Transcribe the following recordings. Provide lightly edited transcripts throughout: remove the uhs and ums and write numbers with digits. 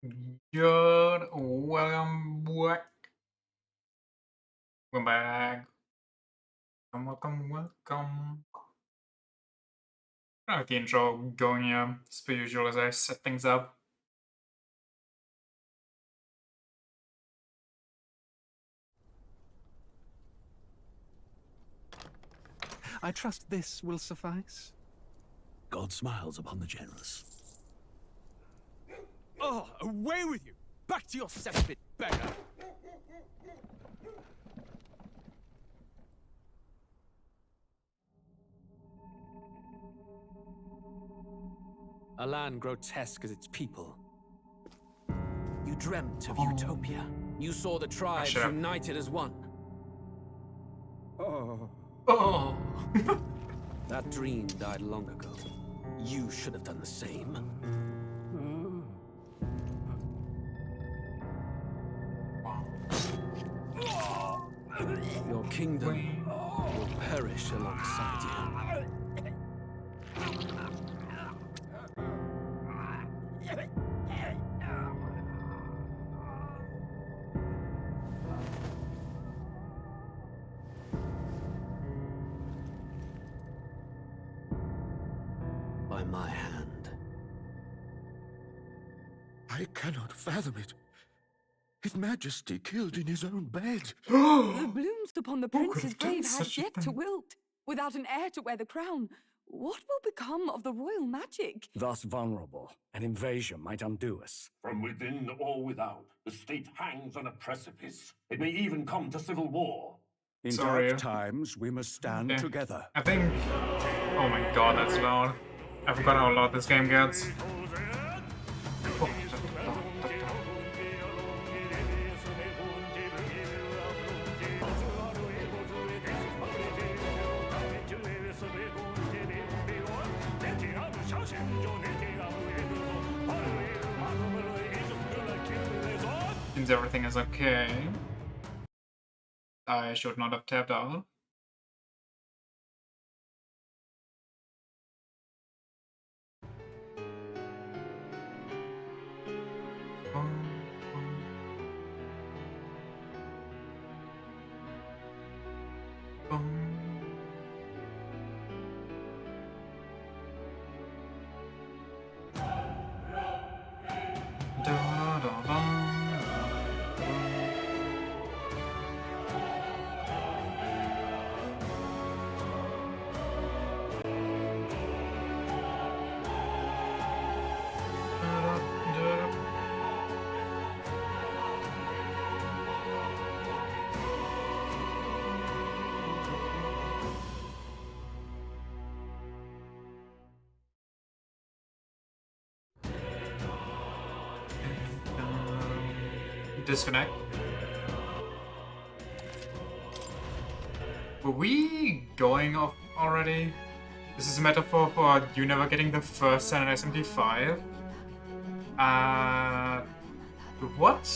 Good. Welcome back. Welcome back. Welcome. I have the intro going here, as per usual, as I set things up. I trust this will suffice. God smiles upon the generous. Oh, away with you! Back to your cesspit, beggar! A land grotesque as its people. You dreamt of utopia. You saw the tribes shut up. united as one. Oh. That dream died long ago. You should have done the same. Your kingdom will perish alongside you. By my hand. I cannot fathom it. His Majesty killed in his own bed. The blooms upon the could prince's have done grave such has a yet to thing? wilt. Without an heir to wear the crown, what will become of the royal magic? Thus vulnerable, an invasion might undo us. From within or without, the state hangs on a precipice. It may even come to civil war. In Sorry. dark times, we must stand Okay. together. I think. Oh my god, that's loud. I forgot how loud this game gets. Oh. Seems everything is okay. I should not have tapped out. Disconnect. Were we going off already? This is a metaphor for you never getting the first 75. What?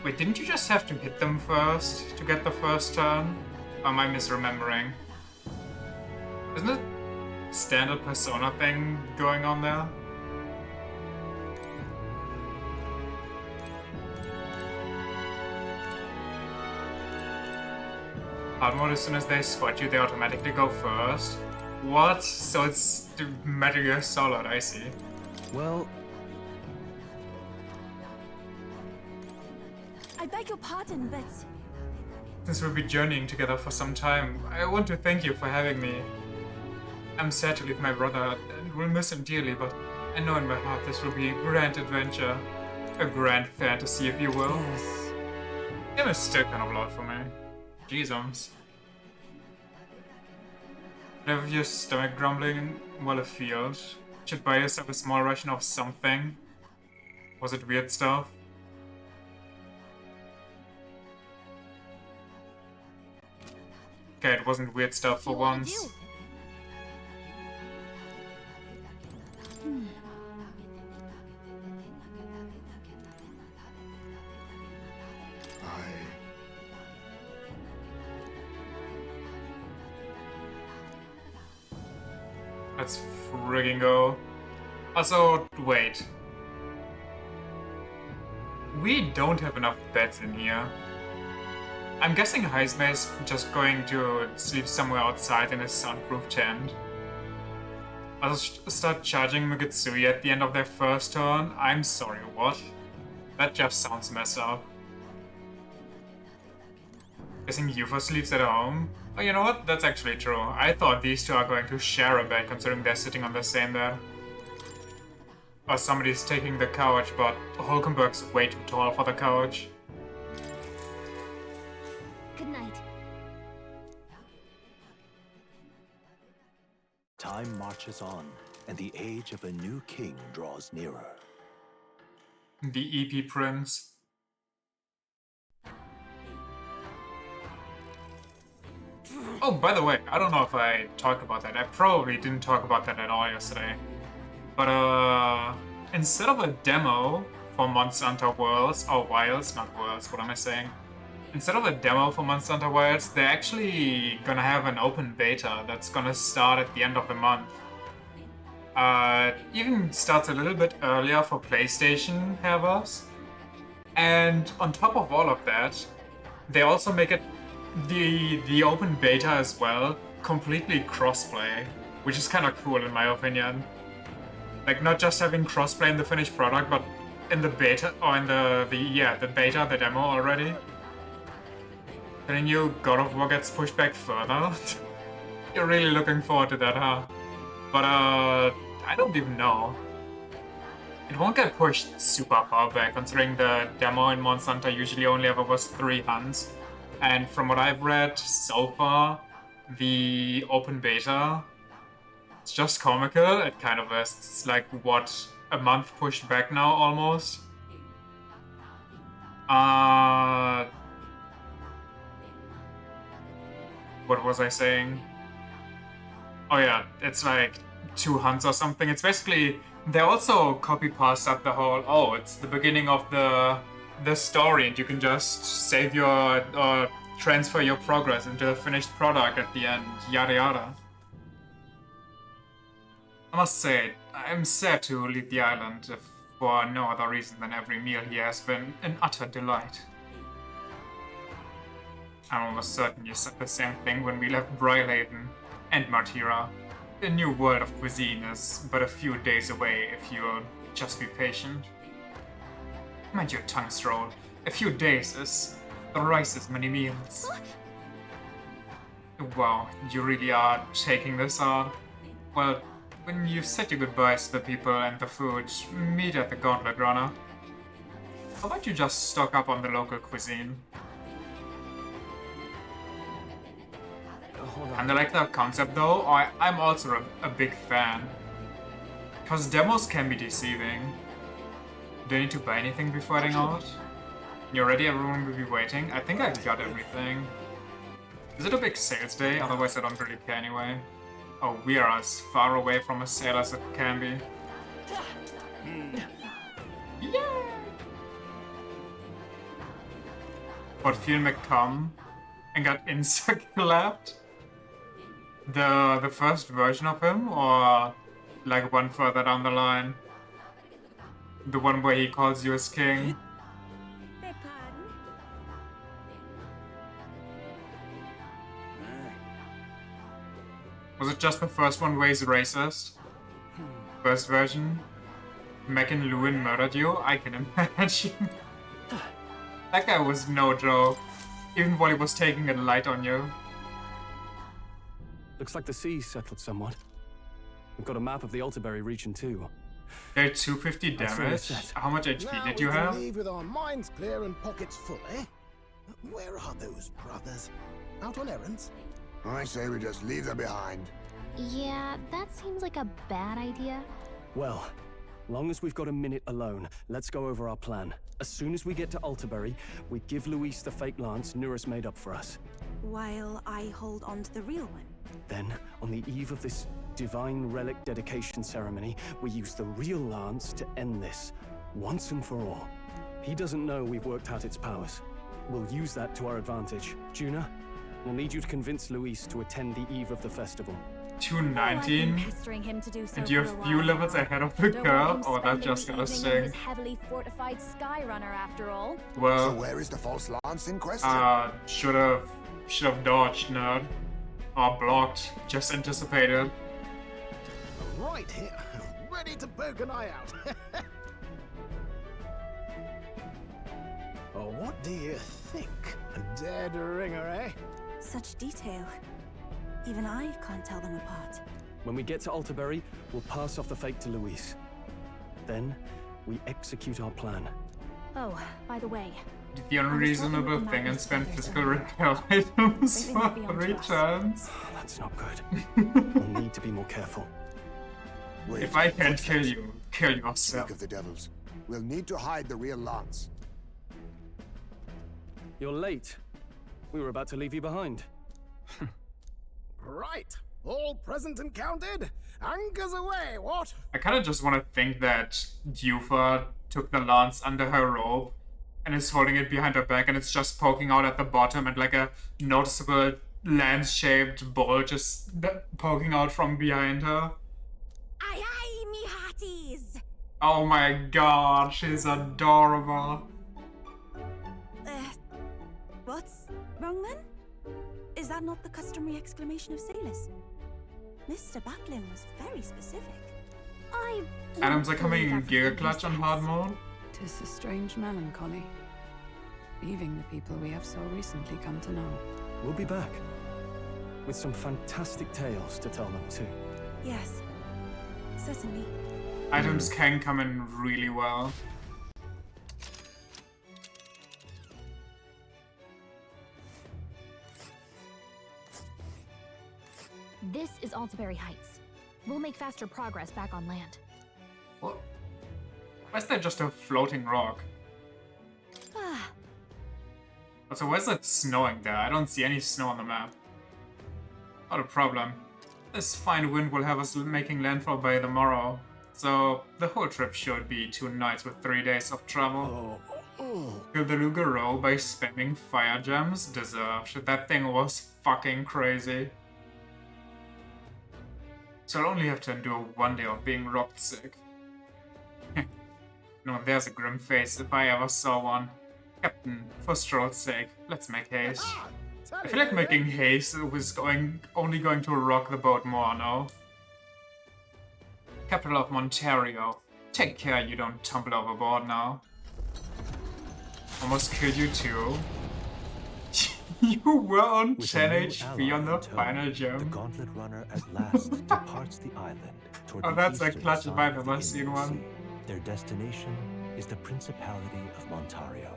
Wait, didn't you just have to hit them first to get the first turn? Or am I misremembering? Isn't it standard Persona thing going on there? Hard mode, as soon as they spot you, they automatically go first. What? So it's Metal Gear Solid, I see. Well, I beg your pardon, but Since we'll be journeying together for some time, I want to thank you for having me. I'm sad to leave my brother and will miss him dearly, but I know in my heart this will be a grand adventure. A grand fantasy, if you will. Yes. It was still kind of loud for me. Jesus. Have your stomach grumbling while afield? Should buy yourself a small ration of something? Was it weird stuff? Okay, it wasn't weird stuff for you wanna once. do? Let's friggin' go. Also, wait. we don't have enough beds in here. I'm guessing Heisme is just going to sleep somewhere outside in his soundproof tent. I'll start charging Mugetsuya at the end of their first turn. I'm sorry, what? That just sounds messed up. Guessing Yufa sleeps at home? Oh, you know what? That's actually true. I thought these two are going to share a bed considering they're sitting on the same bed. Or somebody's taking the couch, but Hulkenberg's way too tall for the couch. Good night. Time marches on, and the age of a new king draws nearer. The EP Prince. Oh, by the way, I don't know if I talked about that. I probably didn't talk about that at all yesterday. But, instead of a demo for Monster Hunter Worlds, or Wilds, not Worlds, what am I saying? Instead of a demo for Monster Hunter Wilds, they're actually gonna have an open beta that's gonna start at the end of the month. It even starts a little bit earlier for PlayStation havers. And on top of all of that, they also make it the open beta as well completely crossplay, which is kind of cool in my opinion. Like, not just having crossplay in the finished product, but in the beta, or in the beta, the demo already. The new God of War gets pushed back further. You're really looking forward to that, huh? But I don't even know. It won't get pushed super far back, considering the demo in Monster Hunter usually only ever was 3 hunts. And from what I've read so far, the open beta, it's just comical. It kind of is. It's like, what, a month pushed back now, almost? What was I saying? Oh yeah, it's like 2 hunts or something. It's basically, they also copy-pasted the whole, oh, it's the beginning of the story and you can just save your, transfer your progress into the finished product at the end, yada yada. I must say, I'm sad to leave the island if for no other reason than every meal here has been an utter delight. I'm almost certain you said the same thing when we left Bryladen and Martira. The new world of cuisine is but a few days away if you'll just be patient. Mind your tongues roll. A few days is thrice as many meals. Wow, you really are taking this on. Well, when you've said your goodbyes to the people and the food, meet at the Gauntlet Runner. How about you just stock up on the local cuisine? Kinda like that concept though, I'm also a big fan. Cause demos can be deceiving. Do you need to buy anything before heading out? You're ready, everyone will be waiting. I think I got everything. Is it a big sales day? Otherwise I don't really care anyway. Oh, we are as far away from a sale as it can be. Yeah! But Phil McCom and got insect clapped? The first version of him, or like one further down the line? The one where he calls you his king? Was it just the first one where he's racist? First version? Mac and Lewin murdered you? I can imagine. That guy was no joke. Even while he was taking it light on you. Looks like the sea's settled somewhat. We've got a map of the Altaberry region too. They're 250 damage? How much HP did you have? Leave with our minds clear and pockets full, eh? Where are those brothers? Out on errands? I say we just leave them behind. Yeah, that seems like a bad idea. Well, long as we've got a minute alone, let's go over our plan. As soon as we get to Altaberry, we give Luis the fake lance Nuris made up for us. While I hold on to the real one. Then, on the eve of this divine relic dedication ceremony, we use the real lance to end this, once and for all. He doesn't know we've worked out its powers. We'll use that to our advantage. Juna, we'll need you to convince Luis to attend the eve of the festival. 219? Pestering him to do so And you're a few levels ahead of the girl? Oh, that just gotta sting. His heavily fortified Skyrunner, after all. Well, so where is the false lance in question? Should've dodged, nerd. Or blocked. Just anticipated. Right here, ready to poke an eye out. Oh, what do you think? A dead ringer, eh? Such detail. Even I can't tell them apart. When we get to Altaberry, we'll pass off the fake to Louise. Then, we execute our plan. Oh, by the way. The unreasonable thing and spend physical repair items for 3 turns. That's not good. We'll need to be more careful. Wait, if I can't kill you, kill yourself. Speak of the devils. We'll need to hide the real lance. You're late. We were about to leave you behind. Right. All present and counted? Anchors away, what? I kind of just want to think that Yufa took the lance under her robe and is holding it behind her back and it's just poking out at the bottom and like a noticeable lance-shaped ball just poking out from behind her. Aye aye, me hearties! Oh my god, she's adorable. What's wrong then? Is that not the customary exclamation of sailors? Mr. Buckland was very specific. Adam's like coming in gear clutch on hard mode. 'Tis a strange melancholy, leaving the people we have so recently come to know. We'll be back. With some fantastic tales to tell them too. Yes, certainly. Items can come in really well. This is Altaberry Heights. We'll make faster progress back on land. What? Why is there just a floating rock? Also, why is it snowing there? I don't see any snow on the map. Not a problem. This fine wind will have us making landfall by the morrow. So, the whole trip should be 2 nights with 3 days of travel. Kill the Lugaro by spamming fire gems? Deserved. That thing was fucking crazy. So I'll only have to endure 1 day of being rocked sick. No, there's a grim face if I ever saw one. Captain, for stroll's sake, let's make haste. I feel like making haste was only going to rock the boat more, no? Capital of Montario. Take care you don't tumble overboard now. Almost killed you too. You were on 10 HP on the final gem. The Gauntlet Runner at last departs the island toward oh, that's a clutch if I've ever seen one. Their destination is the Principality of Montario.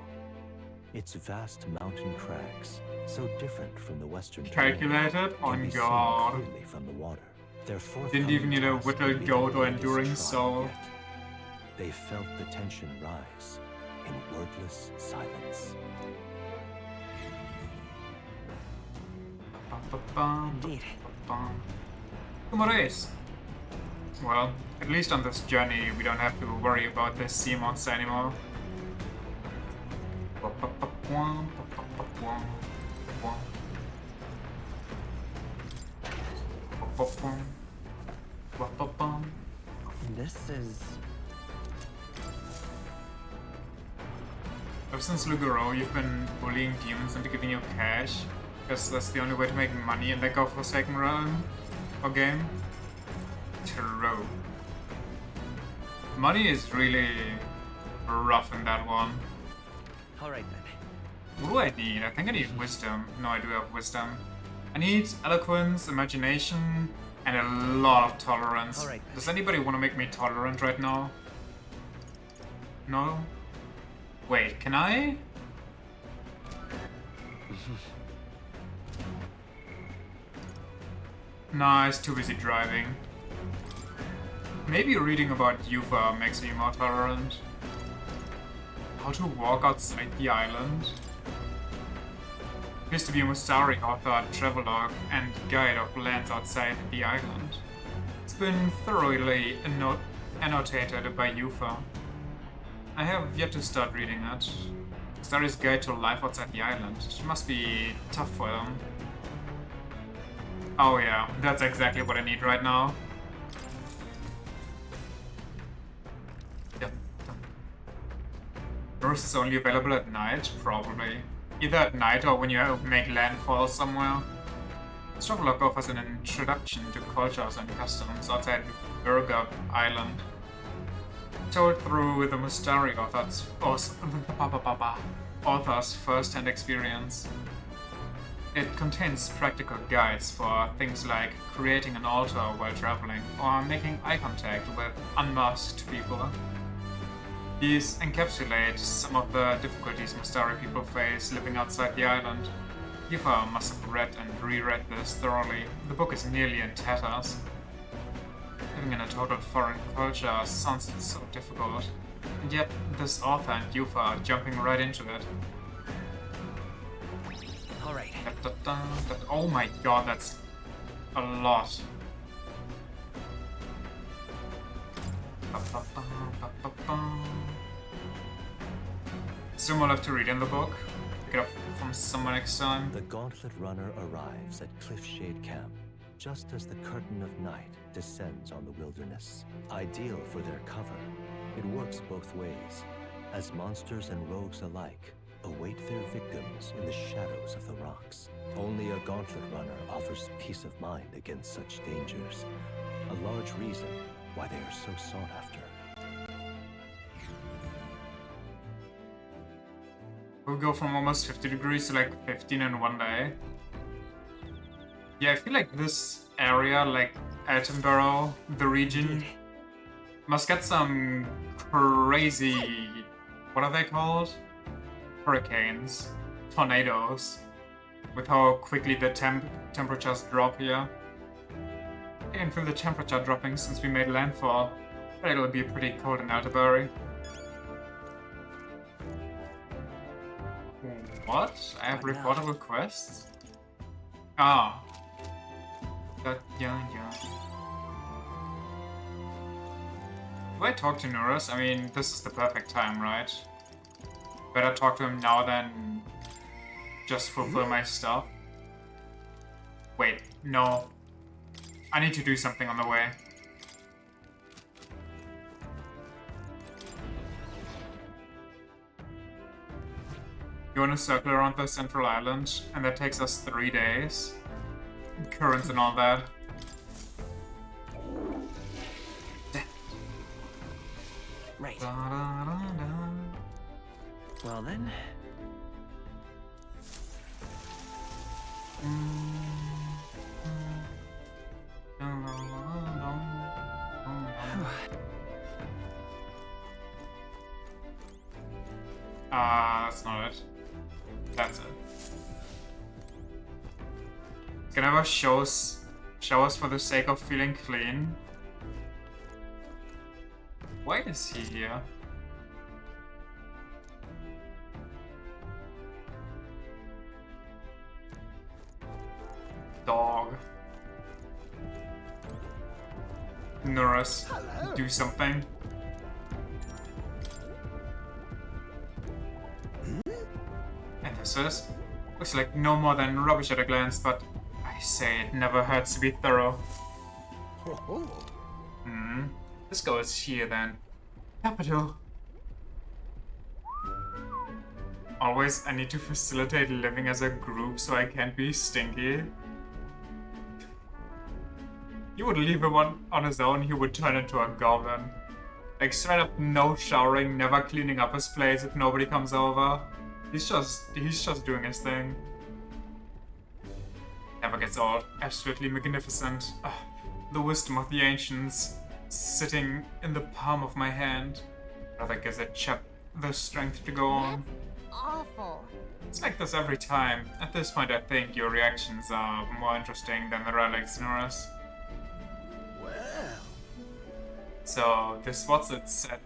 Its vast mountain crags, so different from the western calculated on God. From the water. Didn't even need a whittled goat or enduring soul. They felt the tension rise in wordless silence. Indeed. Race. Well, at least on this journey we don't have to worry about this sea monster anymore. This is... Ever since Lugaro, you've been bullying demons into giving you cash. Because that's the only way to make money in that godforsaken realm or game. True. Money is really rough in that one. Alright then. What do I need? I think I need wisdom. No, I do have wisdom. I need eloquence, imagination, and a lot of tolerance. Alright. Does anybody want to make me tolerant right now? No? Wait, can I? Nah, it's too busy driving. Maybe reading about Yufa makes me more tolerant. How to walk outside the island? Used to be a Mustari authored travelogue and guide of lands outside the island. It's been thoroughly annotated by Yufa. I have yet to start reading it. Mustari's guide to life outside the island. It must be tough for them. Oh yeah, that's exactly what I need right now. Yep. Nurse is only available at night, probably. Either at night or when you make landfall somewhere. This travelogue offers an introduction to cultures and customs outside Virga Island. Told through the Mustari author's first-hand experience. It contains practical guides for things like creating an altar while traveling or making eye contact with unmasked people. These encapsulate some of the difficulties Mustari people face living outside the island. Yufa must have read and reread this thoroughly. The book is nearly in tatters. Living in a total foreign culture sounds so difficult, and yet this author and Yufa are jumping right into it. Alright. Oh my god, that's a lot. Soon we'll have to read in the book. Pick it up from someone next time. The Gauntlet Runner arrives at Cliffshade Camp, just as the curtain of night descends on the wilderness. Ideal for their cover, it works both ways, as monsters and rogues alike await their victims in the shadows of the rocks. Only a Gauntlet Runner offers peace of mind against such dangers, a large reason why they are so sought after. We'll go from almost 50 degrees to like 15 in one day. Yeah, I feel like this area, like Attenborough, the region, must get some crazy... what are they called? Hurricanes. Tornadoes. With how quickly the temperatures drop here. I can feel the temperature dropping since we made landfall. But it'll be pretty cold in Altabury. What? I have reportable quests? Ah. Yeah. Do I talk to Nurus? I mean, this is the perfect time, right? Better talk to him now than just fulfill my stuff. Wait, no. I need to do something on the way. You want to circle around the central island, and that takes us 3 days. Currents and all that. Right. Well then. That's not it. That's it. Can I have showers for the sake of feeling clean? Why is he here? Dog. Nurus, do something. And this is? Looks like no more than rubbish at a glance, but I say it never hurts to be thorough. This goes here then. Capital. Always, I need to facilitate living as a group so I can't be stinky. You would leave him on his own, he would turn into a goblin. Like straight up no showering, never cleaning up his place if nobody comes over. He's just doing his thing. Never gets old. Absolutely magnificent. The wisdom of the ancients sitting in the palm of my hand. Rather gives a chap the strength to go on. Awful. It's like this every time. At this point, I think your reactions are more interesting than the relics, Nurus. Well. So this what's it set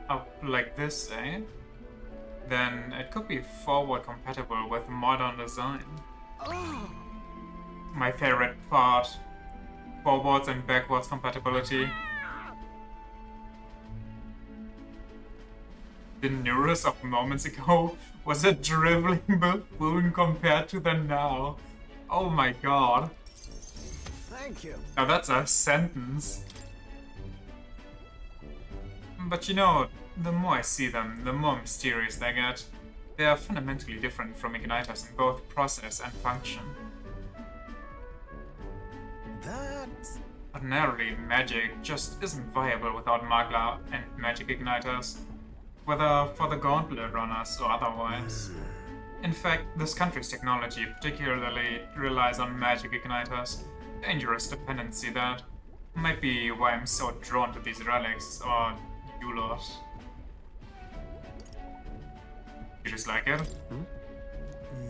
up like this, eh? Then it could be forward compatible with modern design. Oh. My favorite part. Forwards and backwards compatibility. The Nurus of moments ago was a dribbling buffoon compared to the now. Oh my god. Thank you. Now that's a sentence. But you know, the more I see them, the more mysterious they get. They are fundamentally different from igniters in both process and function. That's... Ordinarily, magic just isn't viable without Magla and magic igniters, whether for the gauntlet runners or otherwise. In fact, this country's technology particularly relies on magic igniters. Dangerous dependency that might be why I'm so drawn to these relics, or you lot. You just like it?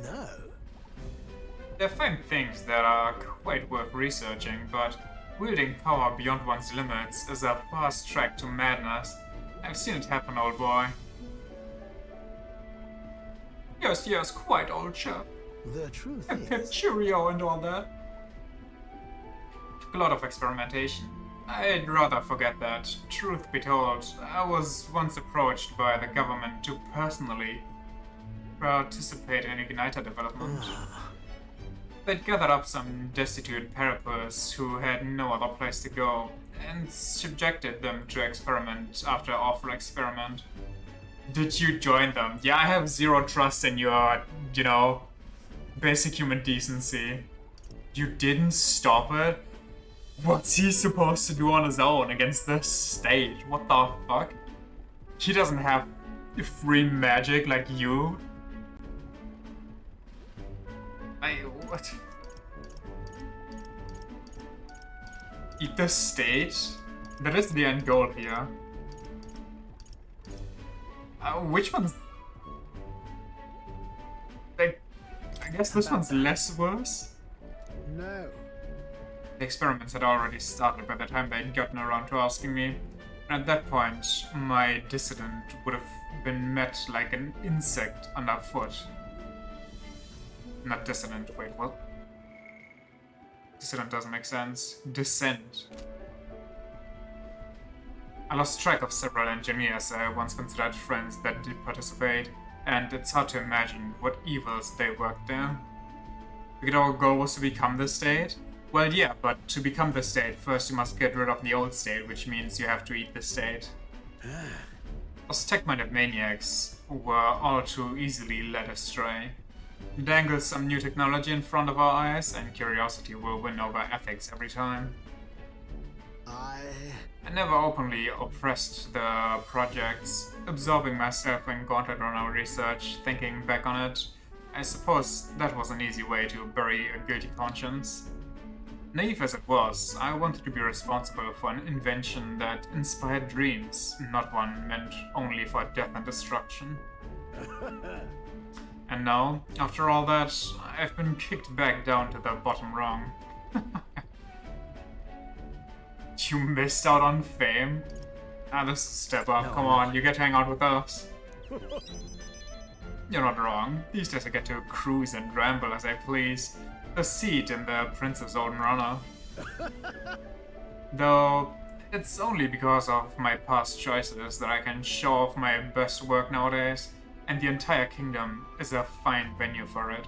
No. They're fine things that are quite worth researching, but wielding power beyond one's limits is a fast track to madness. I've seen it happen, old boy. Yes, quite, old chap. The truth And is... Pip Cheerio and all that. Took a lot of experimentation. I'd rather forget that. Truth be told, I was once approached by the government to personally participate in igniter development. They'd gathered up some destitute parapers who had no other place to go, and subjected them to experiment after awful experiment. Did you join them? Yeah, I have zero trust in your, you know, basic human decency. You didn't stop it? What's he supposed to do on his own against the state? What the fuck? He doesn't have free magic like you? What? Eat the state? That is the end goal here. Which one's... Like, I guess this one's less worse? No. The experiments had already started by the time they'd gotten around to asking me. And at that point, my dissident would have been met like an insect underfoot. Not dissident, wait, what? Dissident doesn't make sense. Dissent. I lost track of several engineers I once considered friends that did participate, and it's hard to imagine what evils they worked in. The our goal was to become the state? Well, yeah, but to become the state, first you must get rid of the old state, which means you have to eat the state. Those tech-minded maniacs were all too easily led astray. Dangle some new technology in front of our eyes, and curiosity will win over ethics every time. I never openly oppressed the projects, absorbing myself in Gauntlet Runner research. Thinking back on it, I suppose that was an easy way to bury a guilty conscience. Naive as it was, I wanted to be responsible for an invention that inspired dreams, not one meant only for death and destruction. And now, after all that, I've been kicked back down to the bottom rung. You missed out on fame? Ah, this is a step up. Come on, you get to hang out with us. You're not wrong. These days I get to cruise and ramble as I please. A seat in the Prince's own runner. Though, it's only because of my past choices that I can show off my best work nowadays, and the entire kingdom is a fine venue for it.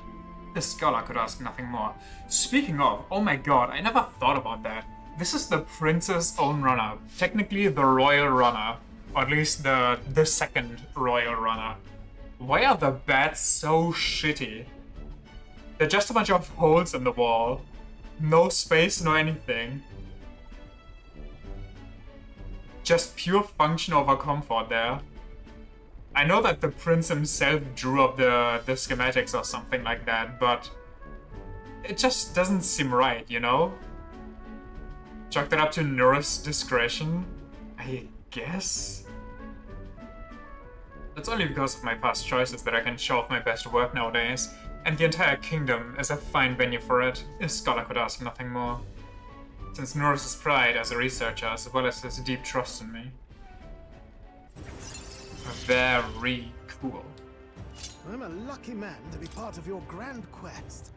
The scholar could ask nothing more. Speaking of, oh my god, I never thought about that. This is the Prince's own runner. Technically the royal runner. Or at least the second royal runner. Why are the bats so shitty? They're just a bunch of holes in the wall. No space, no anything. Just pure function over comfort there. I know that the prince himself drew up the schematics or something like that, but it just doesn't seem right, you know? Chalk that up to Nura's discretion, I guess? It's only because of my past choices that I can show off my best work nowadays, and the entire kingdom is a fine venue for it. A scholar could ask nothing more. Since Norris's pride as a researcher, as well as his deep trust in me. Very cool. I'm a lucky man to be part of your grand quest.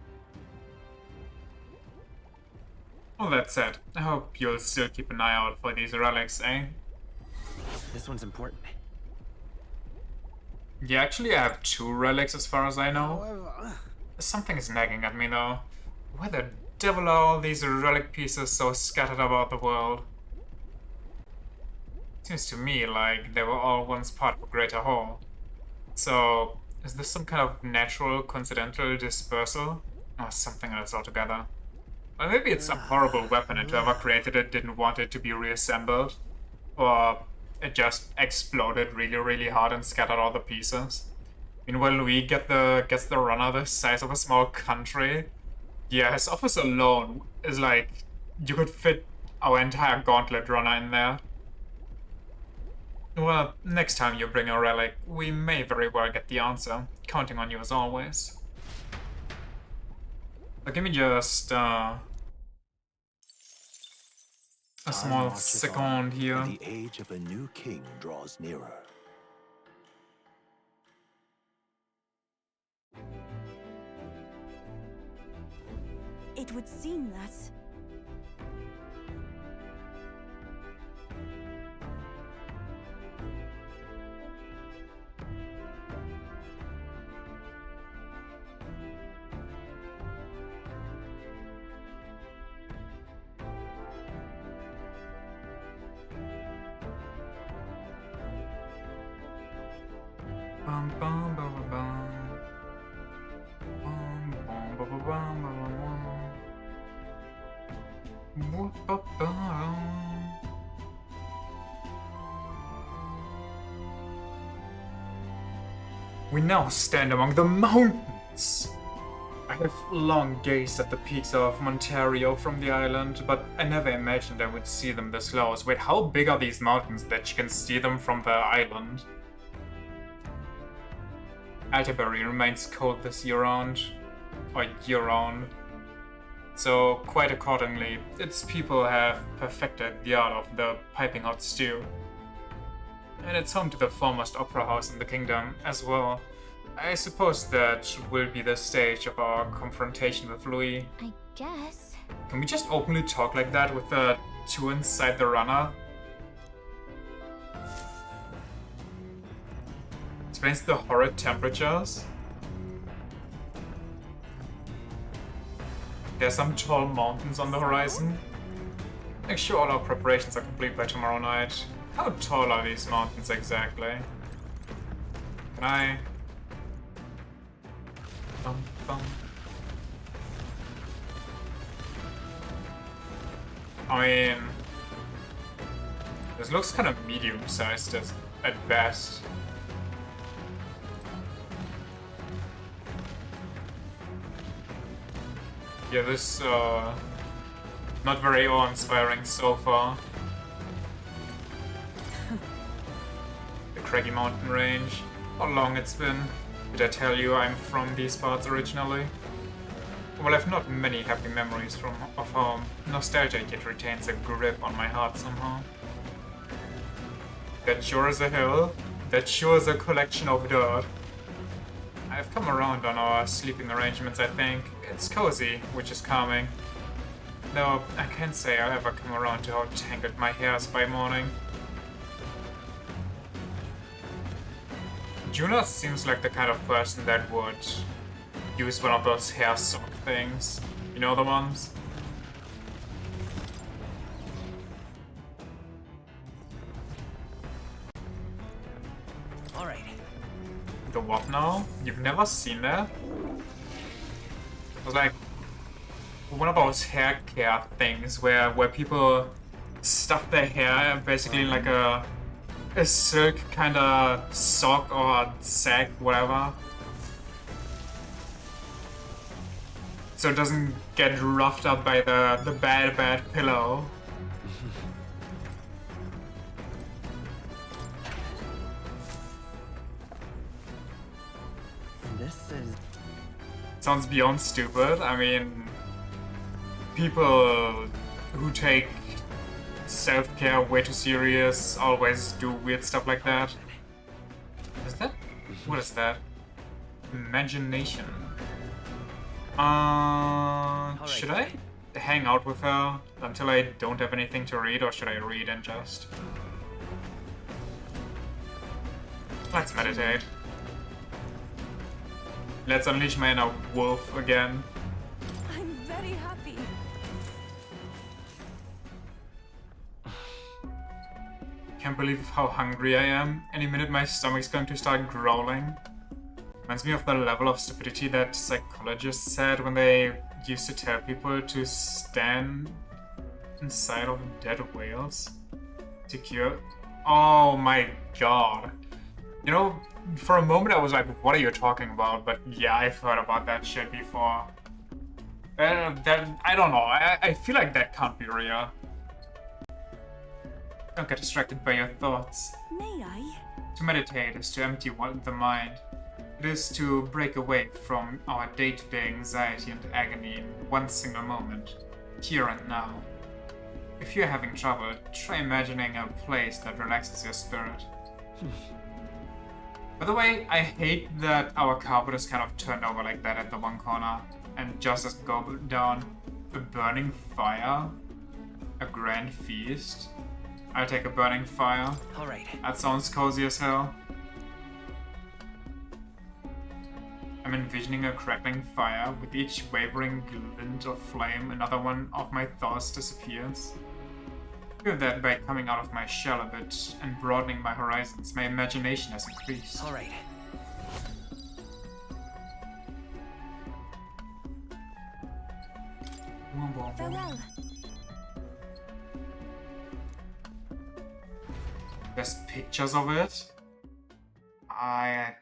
All that said, I hope you'll still keep an eye out for these relics, eh? This one's important. Yeah, actually I have 2 relics as far as I know. However... Something is nagging at me though. Why the devil are all these relic pieces so scattered about the world? Seems to me like they were all once part of a greater whole. So, is this some kind of natural, coincidental dispersal? Or something else altogether? Or maybe it's some horrible weapon and whoever created it didn't want it to be reassembled. Or it just exploded really, really hard and scattered all the pieces. Meanwhile, Louis gets the runner the size of a small country. Yeah, his office alone is like, you could fit our entire gauntlet runner in there. Well, next time you bring a relic, we may very well get the answer. Counting on you as always. But give me just a small second here. The age of a new king draws nearer. It would seem that... Bum, bum, bum, bum, bum. Bum, bum, bum, bum, bum, bum, bum. Whoop, bum, bum. We now stand among the mountains. I have long gazed at the peaks of Ontario from the island, but I never imagined I would see them this close. Wait, how big are these mountains that you can see them from the island? Altabury remains cold this year-round, or year-round. So, quite accordingly, its people have perfected the art of the piping hot stew. And it's home to the foremost opera house in the kingdom as well. I suppose that will be the stage of our confrontation with Louis. I guess. Can we just openly talk like that with the two inside the runner? Explains the horrid temperatures. There's some tall mountains on the horizon. Make sure all our preparations are complete by tomorrow night. How tall are these mountains exactly? Can I... Bum, bum. I mean... This looks kind of medium-sized at best. Yeah, this, not very awe-inspiring so far. The craggy mountain range. How long it's been? Did I tell you I'm from these parts originally? Well, I've not many happy memories of home. Nostalgia yet retains a grip on my heart somehow. That sure is a hill. That sure is a collection of dirt. I've come around on our sleeping arrangements, I think. It's cozy, which is calming. Though, I can't say I'll ever come around to how tangled my hair is by morning. Juna seems like the kind of person that would use one of those hair sock things. You know the ones? Alright. The what now? You've never seen that? It was like one of those hair care things where people stuff their hair basically in like a silk kind of sock or sack, whatever. So it doesn't get roughed up by the bad pillow. This is... Sounds beyond stupid. I mean, people who take self-care way too serious always do weird stuff like that. Is that? What is that? Imagination. Should I hang out with her until I don't have anything to read, or should I read and just... Let's meditate. Let's unleash my inner wolf again. I'm very happy. Can't believe how hungry I am. Any minute my stomach's going to start growling. Reminds me of the level of stupidity that psychologists said when they used to tell people to stand inside of dead whales to cure. Oh my god. You know, for a moment I was like, what are you talking about? But yeah, I've heard about that shit before. I don't know. I feel like that can't be real. Don't get distracted by your thoughts. May I? To meditate is to empty the mind. It is to break away from our day-to-day anxiety and agony in one single moment, here and now. If you're having trouble, try imagining a place that relaxes your spirit. By the way, I hate that our carpet is kind of turned over like that at the one corner, and just as go down a burning fire, a grand feast. I'll take a burning fire. Alright. That sounds cozy as hell. I'm envisioning a crackling fire. With each wavering glint of flame, another one of my thoughts disappears. I feel that by coming out of my shell a bit and broadening my horizons, my imagination has increased. Alright. Farewell. There's pictures of it. I'm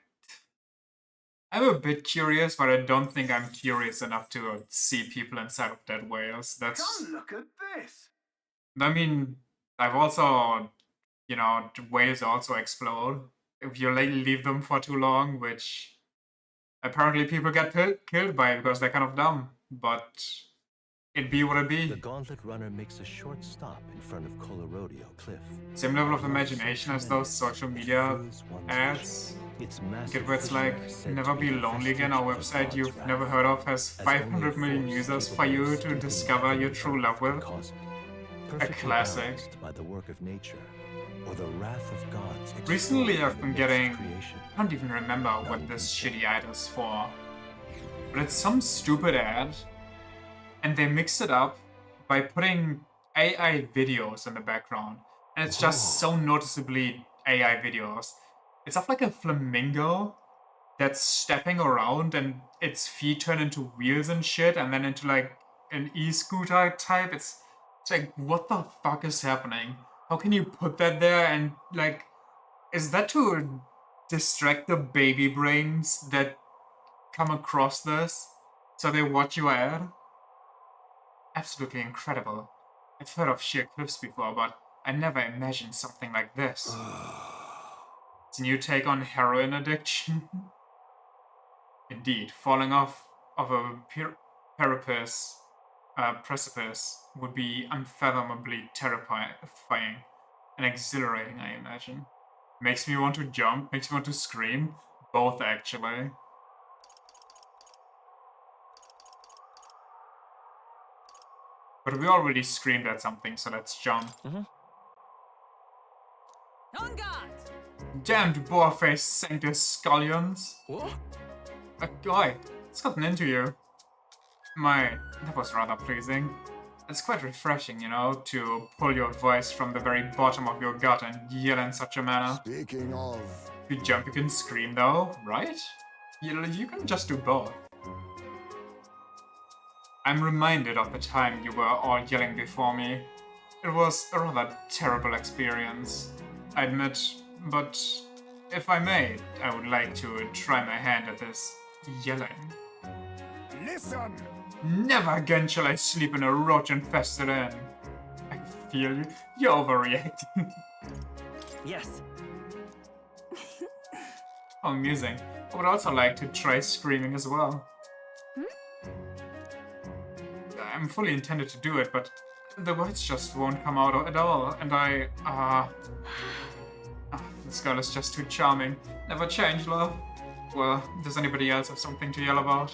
a bit curious, but I don't think I'm curious enough to see people inside of dead whales. That's. Come look at this. I mean, I've also, you know, whales also explode if you leave them for too long, which apparently people get killed by because they're kind of dumb. But it be what it be. The Gauntlet Runner makes a short stop in front of Colorodeo Cliff. Same level of imagination as those social media ads. Get where it's like, never be lonely again, our website you've never heard of has 500 million users for you to discover your true love with. A classic. By the work of nature, or the wrath of gods. Recently I've been getting, I don't even remember what this shitty ad is for, but it's some stupid ad, and they mixed it up by putting AI videos in the background, and it's just so noticeably AI videos. It's of like a flamingo that's stepping around and its feet turn into wheels and shit, and then into like an e-scooter type. It's like, what the fuck is happening? How can you put that there? And like, is that to distract the baby brains that come across this so they watch your ad? Absolutely incredible. I've heard of sheer cliffs before, but I never imagined something like this. It's a new take on heroin addiction. Indeed, falling off of a precipice would be unfathomably terrifying and exhilarating, I imagine. Makes me want to jump, makes me want to scream. Both, actually. But we already screamed at something, so let's jump. On guard! Damned boar-faced Sanctus Scullions. What? Guy, it's gotten into you. That was rather pleasing. It's quite refreshing, you know, to pull your voice from the very bottom of your gut and yell in such a manner. Speaking of... If you jump, you can scream though, right? You can just do both. I'm reminded of the time you were all yelling before me. It was a rather terrible experience, I admit, but if I may, I would like to try my hand at this yelling. Listen! Never again shall I sleep in a roach-infested inn. I feel you. You're overreacting. Yes. How amusing. I would also like to try screaming as well. I'm fully intended to do it, but the words just won't come out at all, and this girl is just too charming. Never change, love. Well, does anybody else have something to yell about?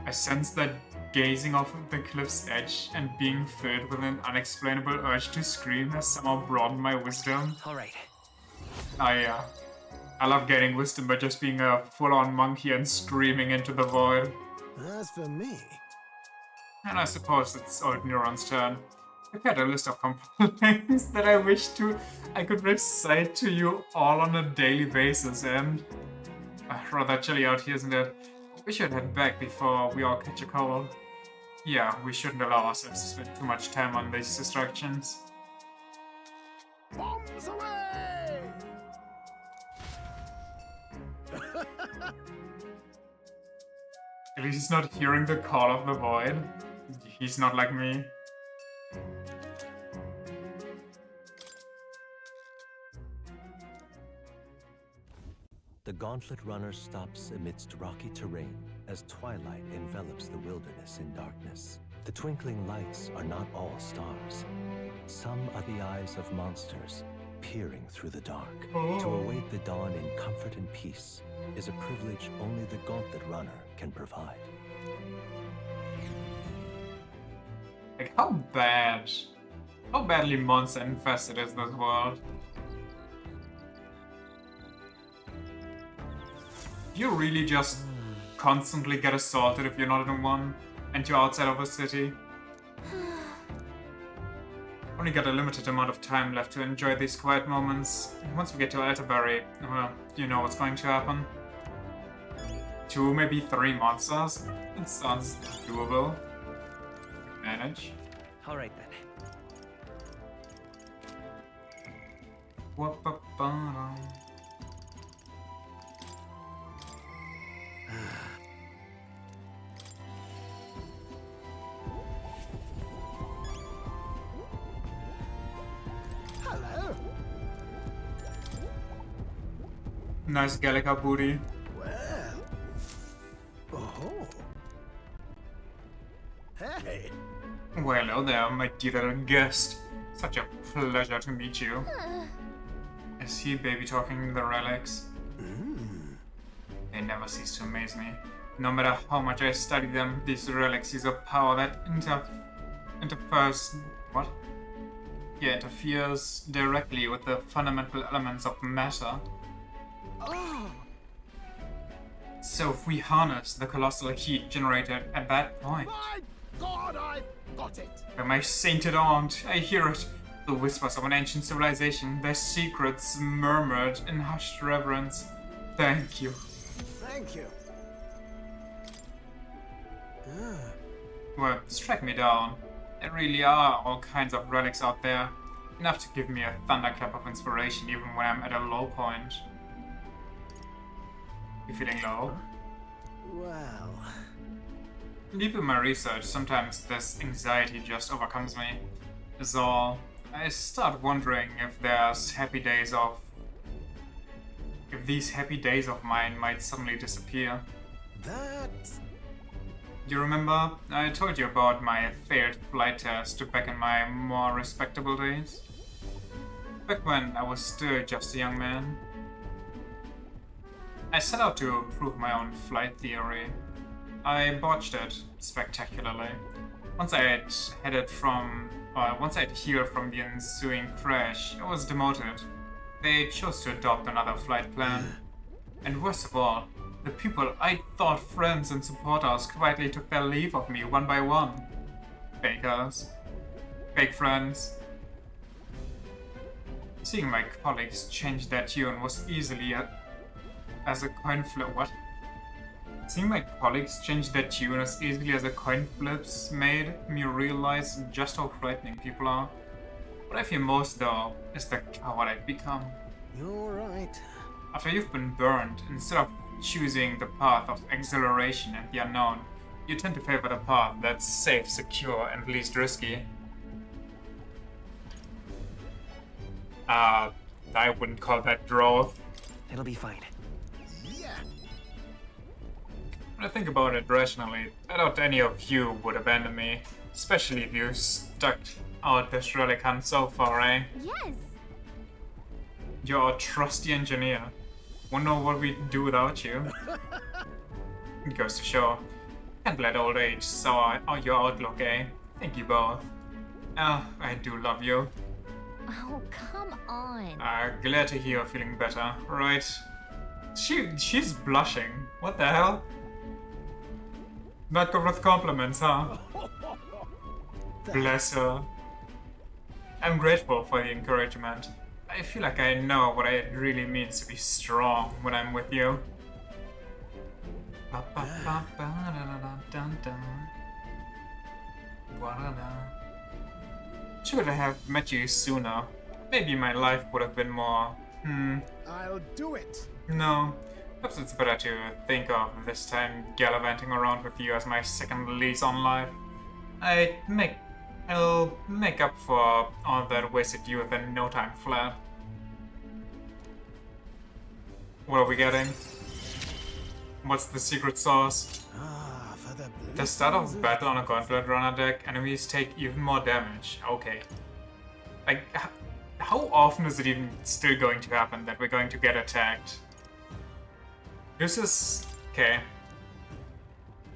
I sense that gazing off of the cliff's edge and being filled with an unexplainable urge to scream has somehow broadened my wisdom. Alright. I love gaining wisdom by just being a full-on monkey and screaming into the void. As for me, And I suppose it's old Neuron's turn. I've got a list of complaints that I wish I could recite to you all on a daily basis, and rather chilly out here, isn't it? We should head back before we all catch a cold. Yeah, we shouldn't allow ourselves to spend too much time on these distractions. Bombs away! At least he's not hearing the call of the void. He's not like me. The Gauntlet Runner stops amidst rocky terrain as twilight envelops the wilderness in darkness. The twinkling lights are not all stars. Some are the eyes of monsters peering through the dark. To await the dawn in comfort and peace is a privilege only the Gauntlet Runner can provide. Like, how badly monster infested is this world? You really just constantly get assaulted if you're not in one, and you're outside of a city. Only got a limited amount of time left to enjoy these quiet moments. Once we get to Elderberry, well, you know what's going to happen. 2, maybe 3 monsters? It sounds doable. Manage. Alright then. Wha-ba-ba-dum. Hello. Nice Gallica booty. Well. Oh. Hey. Well, hello there, my dear little guest. Such a pleasure to meet you. I see baby talking the relics. They never cease to amaze me. No matter how much I study them, these relics use a power that interferes directly with the fundamental elements of matter. Oh. So if we harness the colossal heat generated at that point... My God, I've got it! By my sainted aunt, I hear it. The whispers of an ancient civilization, their secrets murmured in hushed reverence. Thank you. Thank you. Well, strike me down. There really are all kinds of relics out there. Enough to give me a thunderclap of inspiration even when I'm at a low point. You feeling low? Well... Deep in my research, sometimes this anxiety just overcomes me. Is all. I start wondering if these happy days of mine might suddenly disappear. That... You remember? I told you about my failed flight test back in my more respectable days? Back when I was still just a young man. I set out to prove my own flight theory. I botched it spectacularly. Once I had healed from the ensuing crash, I was demoted. They chose to adopt another flight plan. And worst of all, the people I thought friends and supporters quietly took their leave of me one by one. Fakers. Fake friends. Seeing my colleagues change their tune was easily as a coin flip. What? Seeing my colleagues change their tune as easily as a coin flips made me realize just how frightening people are. What I fear most, though, is the coward I've become. You're right. After you've been burned, instead of choosing the path of exhilaration and the unknown, you tend to favor the path that's safe, secure, and least risky. I wouldn't call that growth. It'll be fine. Yeah. When I think about it rationally, I doubt any of you would abandon me. Especially if you stuck out this relic hunt so far, eh? Yes! You're a trusty engineer. Wonder what we'd do without you. It goes to show. Can't let old age sour your outlook, eh? Thank you both. I do love you. Oh, come on. Glad to hear you're feeling better, right? She's blushing. What the hell? Not good with compliments, huh? Bless her. I'm grateful for the encouragement. I feel like I know what it really means to be strong when I'm with you. Should I have met you sooner? Maybe my life would have been more... I'll do it. No. Perhaps it's better to think of this time gallivanting around with you as my second lease on life. I'll make up for all that wasted youth in no time flat. What are we getting? What's the secret sauce? For the start of battle on a Gauntlet Runner deck, enemies take even more damage. Okay. Like, how often is it even still going to happen that we're going to get attacked? This is... okay.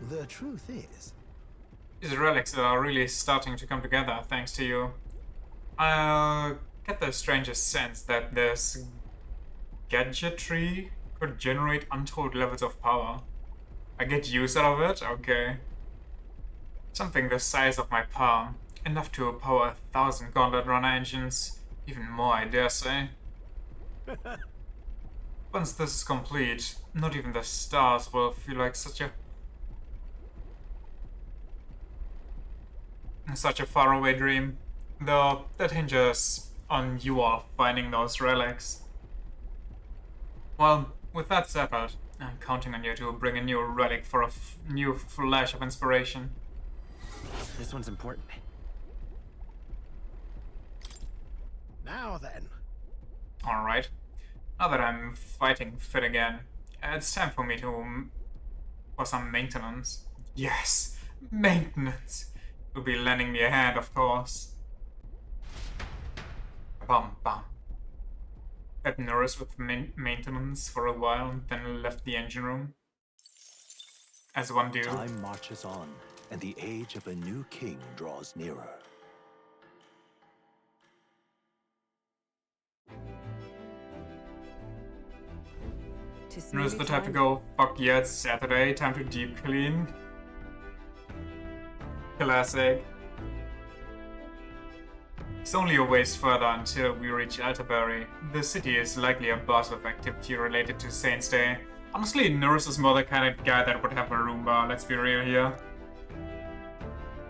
The truth is... these relics are really starting to come together thanks to you. I get the strangest sense that this gadgetry could generate untold levels of power. I get use out of it? Okay. Something the size of my palm. Enough to power 1,000 Gauntlet Runner engines. Even more, I dare say. Once this is complete, not even the stars will feel like such a faraway dream. Though that hinges on you all finding those relics. Well, with that settled, I'm counting on you to bring a new relic for a new flash of inspiration. This one's important. Now then. Alright. Now that I'm fighting fit again, it's time for me for some maintenance. Yes! Maintenance! You'll be lending me a hand, of course. Bum bum. Had nourished with maintenance for a while, then left the engine room. As one do. Time marches on, and the age of a new king draws nearer. Where's the time to go? Fuck yeah, it's Saturday, time to deep clean. Classic. It's only a ways further until we reach Altabury. The city is likely a buzz of activity related to Saints' Day. Honestly, Nurse is more the kind of guy that would have a Roomba, let's be real here.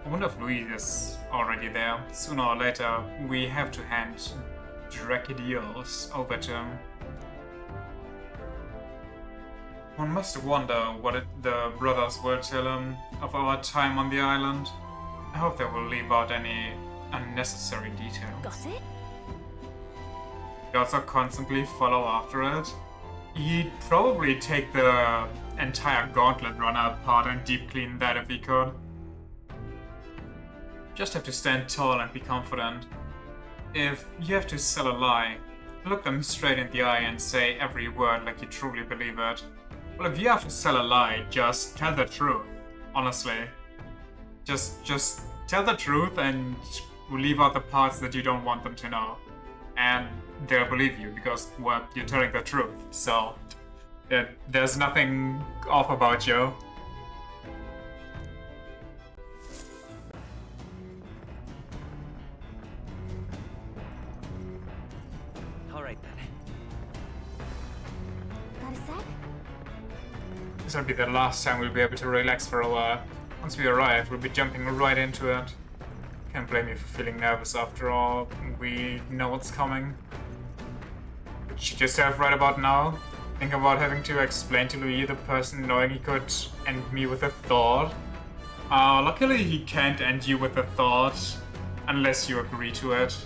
I wonder if Louis is already there. Sooner or later, we have to hand Drakidios over to him. One must wonder what the brothers will tell him of our time on the island. I hope they will leave out any unnecessary details. Got it? He also constantly follow after it. He'd probably take the entire Gauntlet Runner apart and deep clean that if he could. Just have to stand tall and be confident. If you have to sell a lie, look them straight in the eye and say every word like you truly believe it. Well, if you have to sell a lie, just tell the truth. Honestly. Just tell the truth and leave out the parts that you don't want them to know. And they'll believe you because, well, you're telling the truth. So, there's nothing off about you. All right then. Got a sec? This will be the last time we'll be able to relax for a while. Once we arrive, we'll be jumping right into it. Can't blame you for feeling nervous after all. We know what's coming. Shoot yourself right about now. Think about having to explain to Louis the person knowing he could end me with a thought. Luckily he can't end you with a thought. Unless you agree to it.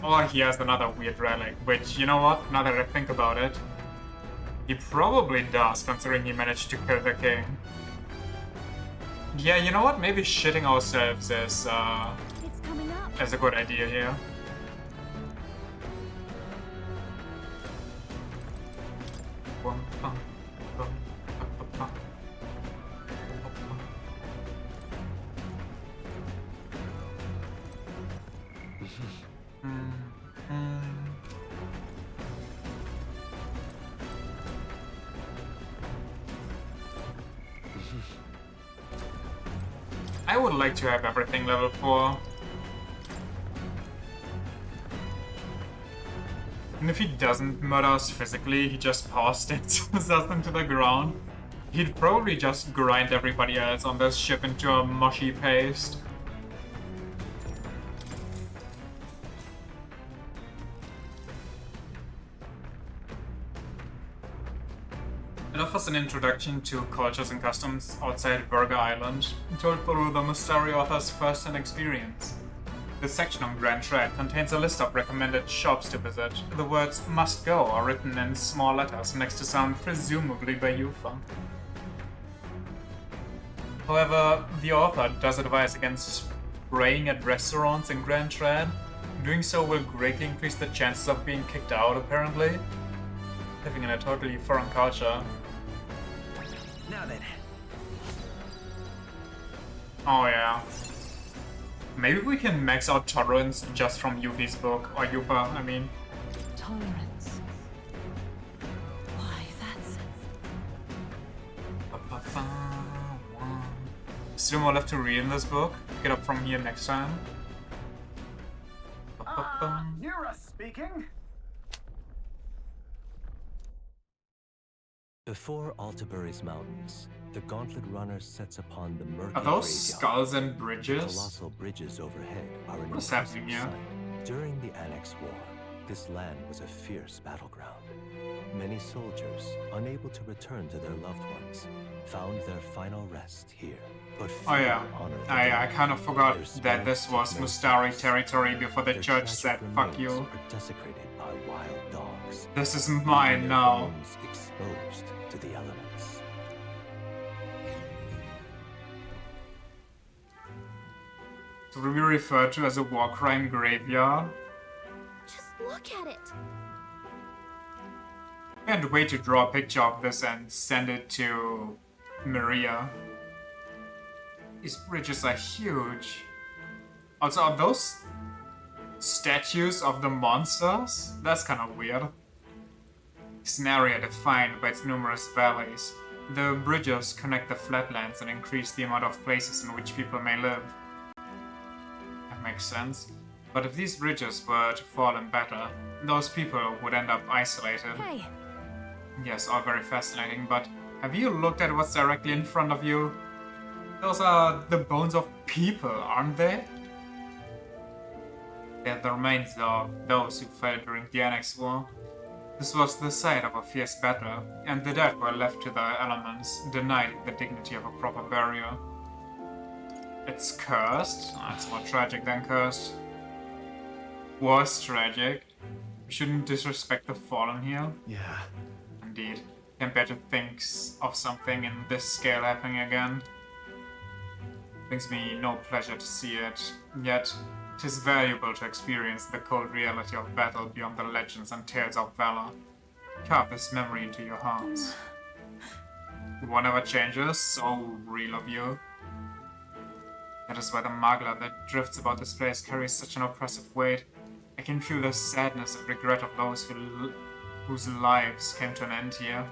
Or he has another weird relic, which, you know what, now that I think about it, he probably does, considering he managed to kill the king. Yeah, you know what, maybe shitting ourselves is, It's coming up. is a good idea here. I would like to have everything level 4. And if he doesn't murder us physically, he just power stance us into the ground, he'd probably just grind everybody else on this ship into a mushy paste. It offers an introduction to cultures and customs outside Virga Island, told through the mystery author's first-hand experience. This section on Grand Trade contains a list of recommended shops to visit. The words "must go" are written in small letters next to some presumably by Yufa. However, the author does advise against praying at restaurants in Grand Trade. Doing so will greatly increase the chances of being kicked out, apparently. Living in a totally foreign culture. Now then. Oh yeah. Maybe we can max out tolerance just from Yuffie's book, or Yupa, I mean. Tolerance. Why, that's... Still more left to read in this book. Pick it up from here next time. Nura speaking. Before Altabury's mountains, the Gauntlet Runner sets upon the murky Are those graveyard. skulls and bridges? Colossal bridges overhead are an What's impressive happening here? sight. During the Annex War, this land was a fierce battleground. Many soldiers, unable to return to their loved ones, found their final rest here. But Oh yeah, few honored the I dead. kind of forgot Their that this spirits was no Mustari peace. territory before the Their church tragic said fuck remains you. are desecrated by wild dogs. This is leaving mine their now. bones exposed to the elements. To be referred to as a war crime graveyard. Just look at it. Can't wait to draw a picture of this and send it to Maria. These bridges are huge. Also, are those statues of the monsters? That's kind of weird. It's an area defined by its numerous valleys. The bridges connect the flatlands and increase the amount of places in which people may live. That makes sense. But if these bridges were to fall in battle, those people would end up isolated. Hey. Yes, all very fascinating, but have you looked at what's directly in front of you? Those are the bones of people, aren't they? They're the remains of those who fell during the Annex War. This was the site of a fierce battle, and the dead were left to the elements, denied the dignity of a proper burial. It's cursed? Oh, it's more tragic than cursed. Was tragic. We shouldn't disrespect the fallen here. Yeah. Indeed. Can't bear to think of something in this scale happening again. Brings me no pleasure to see it, yet it is valuable to experience the cold reality of battle beyond the legends and tales of valor. Carve this memory into your hearts. One never changes, so real of you. That is why the magla that drifts about this place carries such an oppressive weight. I can feel the sadness and regret of those whose lives came to an end here.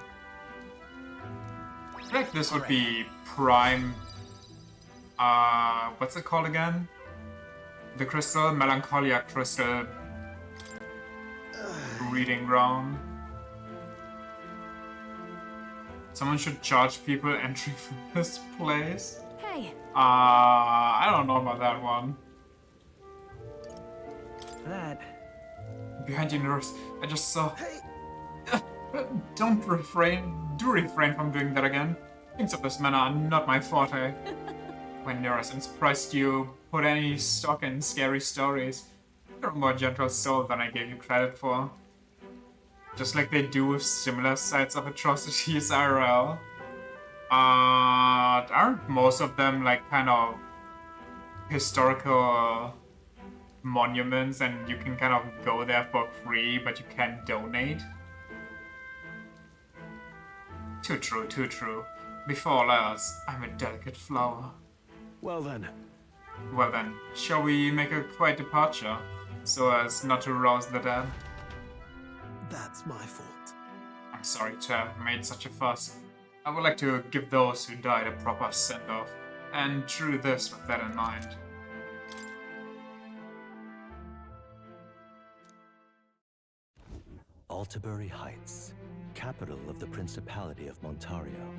I feel like this would be prime... what's it called again? The crystal? Melancholia crystal... breeding ground. Someone should charge people entry for this place. Hey. I don't know about that one. That. Behind you, nurse. I just saw... Do refrain from doing that again. Things of this manner are not my forte. When Nurse, I'm surprised you put any stock in scary stories. You're a more gentle soul than I gave you credit for. Just like they do with similar sites of atrocities IRL. Aren't most of them like kind of historical monuments and you can kind of go there for free but you can't donate? Too true, too true. Before all else, I'm a delicate flower. Well then. Well then, shall we make a quiet departure, so as not to rouse the dead? That's my fault. I'm sorry to have made such a fuss. I would like to give those who died a proper send-off. and drew this with that in mind. Altabury Heights, capital of the Principality of Montario.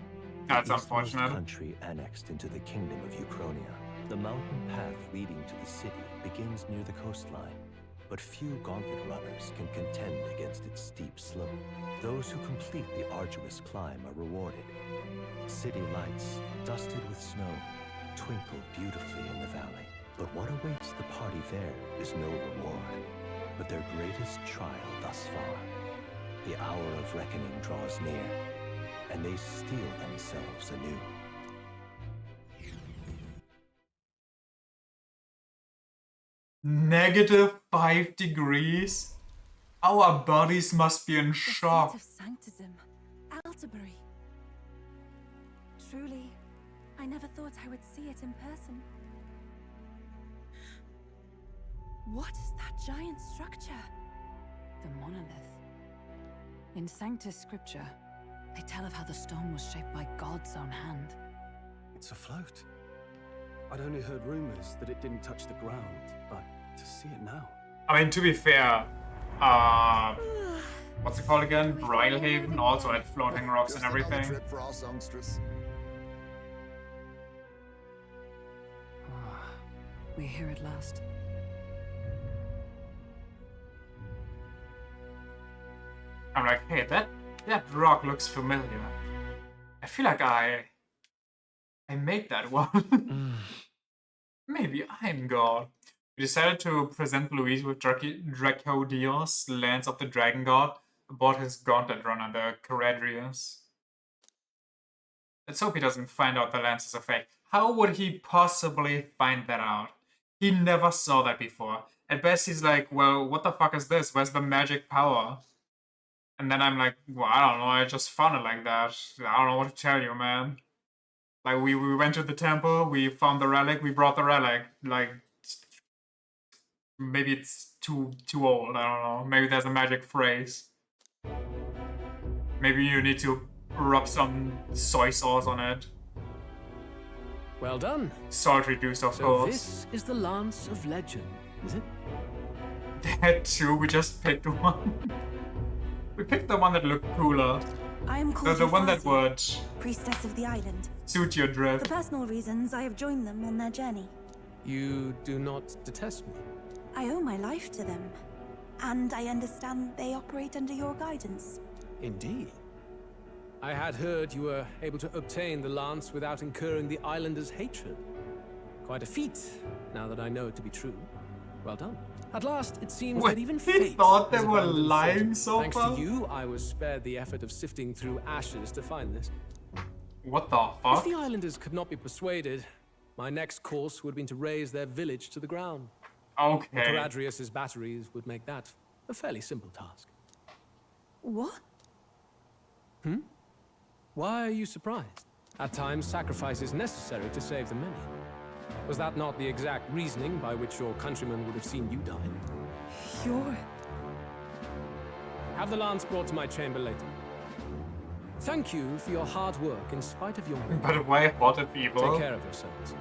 That's the eastmost unfortunate. country annexed into the Kingdom of Uchronia. The mountain path leading to the city begins near the coastline, but few gauntlet runners can contend against its steep slope. Those who complete the arduous climb are rewarded. City lights, dusted with snow, twinkle beautifully in the valley. But what awaits the party there is no reward, but their greatest trial thus far. The hour of reckoning draws near, and they steel themselves anew. -5 degrees? Our bodies must be in shock. Of Sanctism, Altabury. Truly, I never thought I would see it in person. What is that giant structure? The monolith. In Sanctus Scripture, they tell of how the stone was shaped by God's own hand. It's afloat. I'd only heard rumors that it didn't touch the ground, but to see it now. I mean, to be fair, what's it called again? Brilhaven also had floating rocks and everything. Trip for our songstress. We're here at last. I'm like, hey, that rock looks familiar. I feel like I made that one. Maybe I'm God. We decided to present Louise with Dracodios, Lance of the Dragon God, aboard his gauntlet runner, the Caradrius. Let's hope he doesn't find out the lance is a fake. How would he possibly find that out? He never saw that before. At best, he's like, well, what the fuck is this? Where's the magic power? And then I'm like, well, I don't know, I just found it like that. I don't know what to tell you, man. Like, we went to the temple, we found the relic, we brought the relic. Like, maybe it's too old, I don't know. Maybe there's a magic phrase. Maybe you need to rub some soy sauce on it. Well done. Salt reduced, of course. This is the Lance of Legend, is it? That too, we just picked one. We picked the one that looked cooler. I am called The one that ReFantazio, would priestess of the island. suit your drift. For personal reasons, I have joined them on their journey. You do not detest me? I owe my life to them, and I understand they operate under your guidance. Indeed. I had heard you were able to obtain the lance without incurring the islanders' hatred. Quite a feat, now that I know it to be true. Well done. At last, it seems that even he fate thought they has were abandoned lying Fate. so Thanks far? to you, I was spared the effort of sifting through ashes to find this. What the If fuck? the islanders could not be persuaded, my next course would have been to raise their village to the ground. Okay. Caradrius's batteries would make that a fairly simple task. What? Why are you surprised? At times, sacrifice is necessary to save the many. Was that not the exact reasoning by which your countrymen would have seen you die? You're... Have the lance brought to my chamber later. Thank you for your hard work in spite of your... But why hotted people? Take care of yourselves.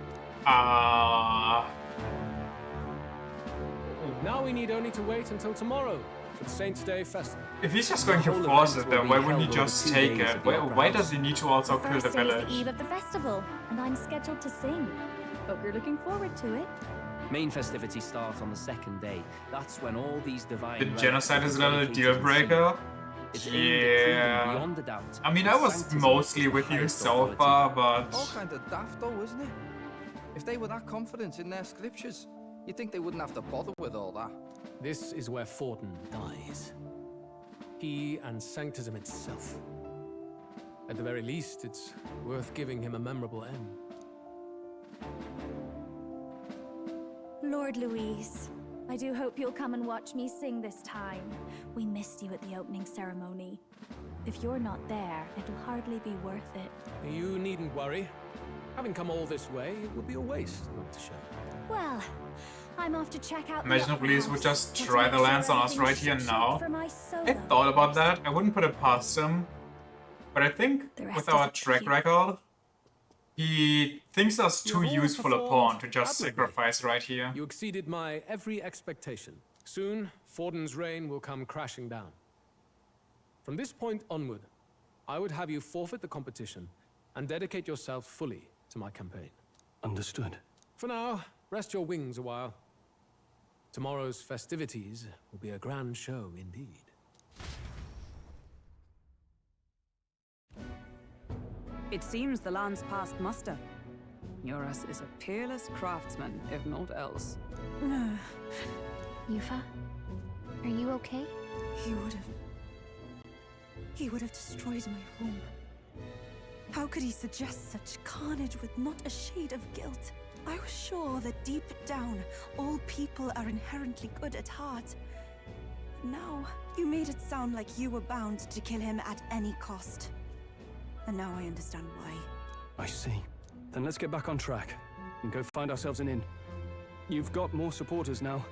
Now we need only to wait until tomorrow for the Saints' Day festival. If he's just going to force it, then why wouldn't he just take it? Why does he need to also kill the First day is village? the eve of the festival, and I'm scheduled to sing. Hope you're looking forward to it. Main festivities start on the second day. That's when all these divine... The genocide is a little deal breaker? Yeah. Beyond a doubt. I mean, I was mostly with you so far, but... All kind of daft though, isn't it? If they were that confident in their scriptures, you'd think they wouldn't have to bother with all that. This is where Fortin dies. He and Sanctism itself. At the very least, it's worth giving him a memorable end. Lord Louise, I do hope you'll come and watch me sing this time. We missed you at the opening ceremony. If you're not there, it'll hardly be worth it. You needn't worry. Having come all this way, it would be a waste not to show. Well, I'm off to check out Imagine the if Louise opera would house. just Want to try make the sure lance on us right everything's here and ship now. for my I solo. thought about that. I wouldn't put it past him. But I think The rest with is our up to track you. record, He thinks us too You have all useful a pawn performed to just admirably. sacrifice right here. You exceeded my every expectation. Soon, Forden's reign will come crashing down. From this point onward, I would have you forfeit the competition and dedicate yourself fully to my campaign. Understood. For now, rest your wings a while. Tomorrow's festivities will be a grand show indeed. It seems the land's passed muster. Eurus is a peerless craftsman, if not else. Yufa, are you okay? He would have destroyed my home. How could he suggest such carnage with not a shade of guilt? I was sure that deep down, all people are inherently good at heart. Now, you made it sound like you were bound to kill him at any cost. And now I understand why. I see. Then let's get back on track and go find ourselves an inn. You've got more supporters now.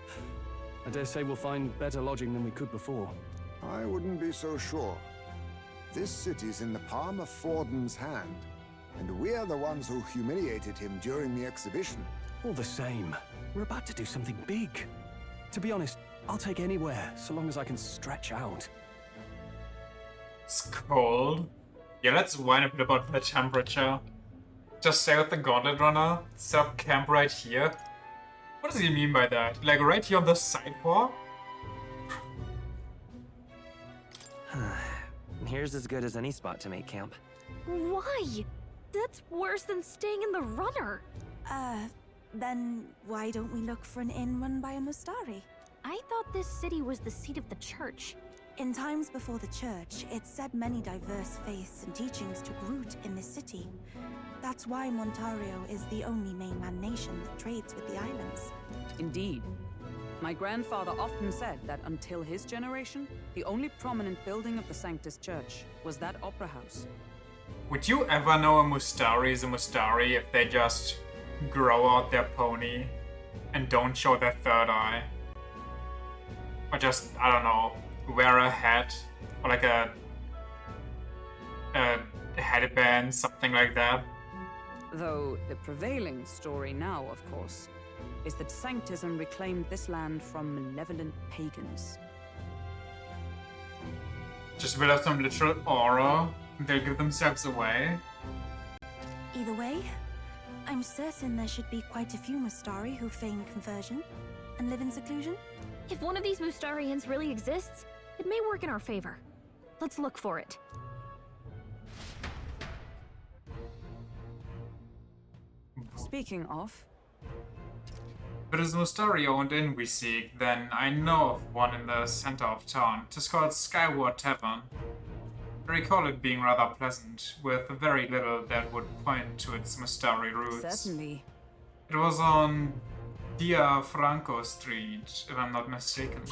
I dare say we'll find better lodging than we could before. I wouldn't be so sure. This city's in the palm of Forden's hand, and we're the ones who humiliated him during the exhibition. All the same, we're about to do something big. To be honest, I'll take anywhere, so long as I can stretch out. It's cold. Yeah, let's whine a bit about the temperature. Just stay with the Gauntlet Runner, set up camp right here. What does he mean by that? Like right here on the sidewalk? Here's as good as any spot to make camp. Why? That's worse than staying in the runner. Then why don't we look for an inn run by a Mustari? I thought this city was the seat of the church. In times before the church, it said many diverse faiths and teachings took root in this city. That's why Montario is the only mainland nation that trades with the islands. Indeed. My grandfather often said that until his generation, the only prominent building of the Sanctus Church was that opera house. Would you ever know a Mustari is a Mustari if they just grow out their pony and don't show their third eye? Or just, I don't know, wear a hat or like a headband, something like that? Though the prevailing story now, of course, is that Sanctism reclaimed this land from malevolent pagans. Just build up some literal aura and they'll give themselves away? Either way, I'm certain there should be quite a few Mustari who feign conversion and live in seclusion. If one of these Mustarians really exists, it may work in our favor. Let's look for it. Speaking of... If it is a Mustari-owned inn we seek, then I know of one in the center of town. It is called Skyward Tavern. I recall it being rather pleasant, with very little that would point to its Mustari roots. Certainly. It was on Dia Franco Street, if I'm not mistaken.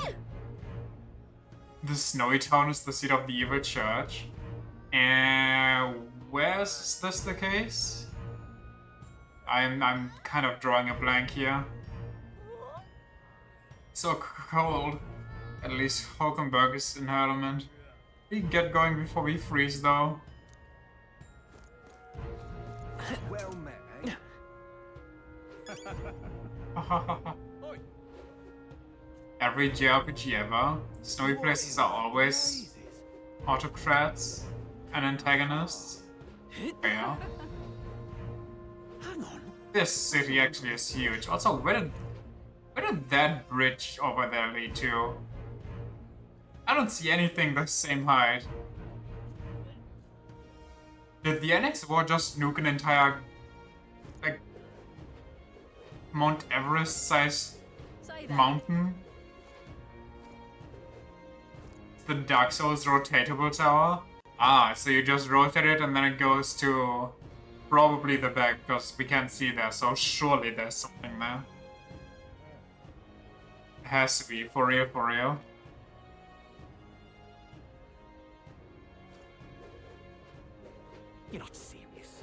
The Snowy Town is the seat of the evil church. And where's this the case? I'm kind of drawing a blank here. So cold. At least Hulkenberg is in her element. We can get going before we freeze, though. Well met, Every JRPG ever, snowy places are always autocrats and antagonists. Yeah. Hang on. This city actually is huge. Also, where did that bridge over there lead to? I don't see anything the same height. Did the NX war just nuke an entire, like, Mount Everest-sized mountain? The Dark Souls rotatable tower? Ah, so you just rotate it and then it goes to probably the back because we can't see there, so surely there's something there. It has to be, for real, for real. You're not serious.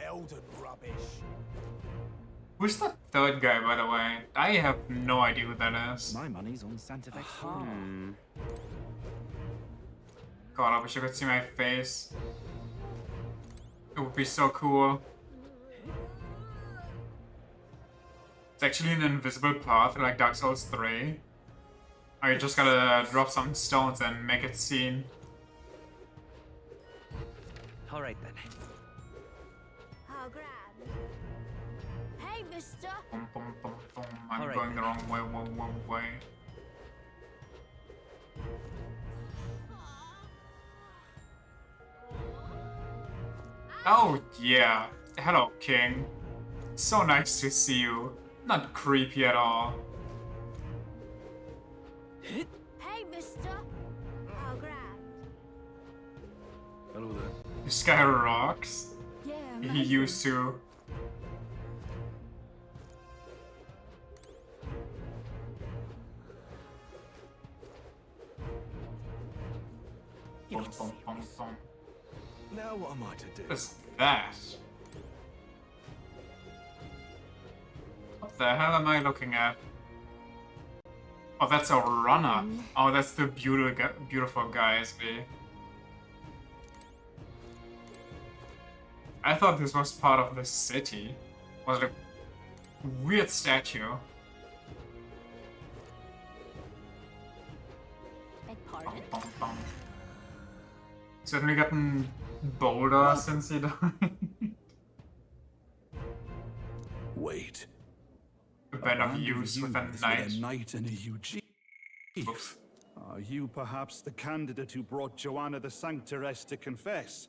Elden rubbish. Who's the third guy, by the way? I have no idea who that is. My money's on Santa Fe. God, I wish I could see my face. It would be so cool. It's actually an invisible path like Dark Souls 3. Or you just gotta drop some stones and make it seen. Alright then. How grand. Hey, mister! Boom, boom, boom, boom. I'm All right, going the then. wrong way, wrong way. Oh, yeah. Hello, King. So nice to see you. Not creepy at all. Hey, mister! How grand. Hello there. This guy rocks. Yeah, He used to. Boom, boom, boom, boom. Now what am I to do? What is that? What the hell am I looking at? Oh, that's a runner. Oh, that's the beautiful guy, isn't he? I thought this was part of the city. Was it a weird statue? Beg pardon? Bum, bum, bum. Certainly gotten bolder since he died. Wait. A bed of band use with a youths knight. a knight and a Eugene. Oof. Are you perhaps the candidate who brought Joanna the Sanctoress to confess?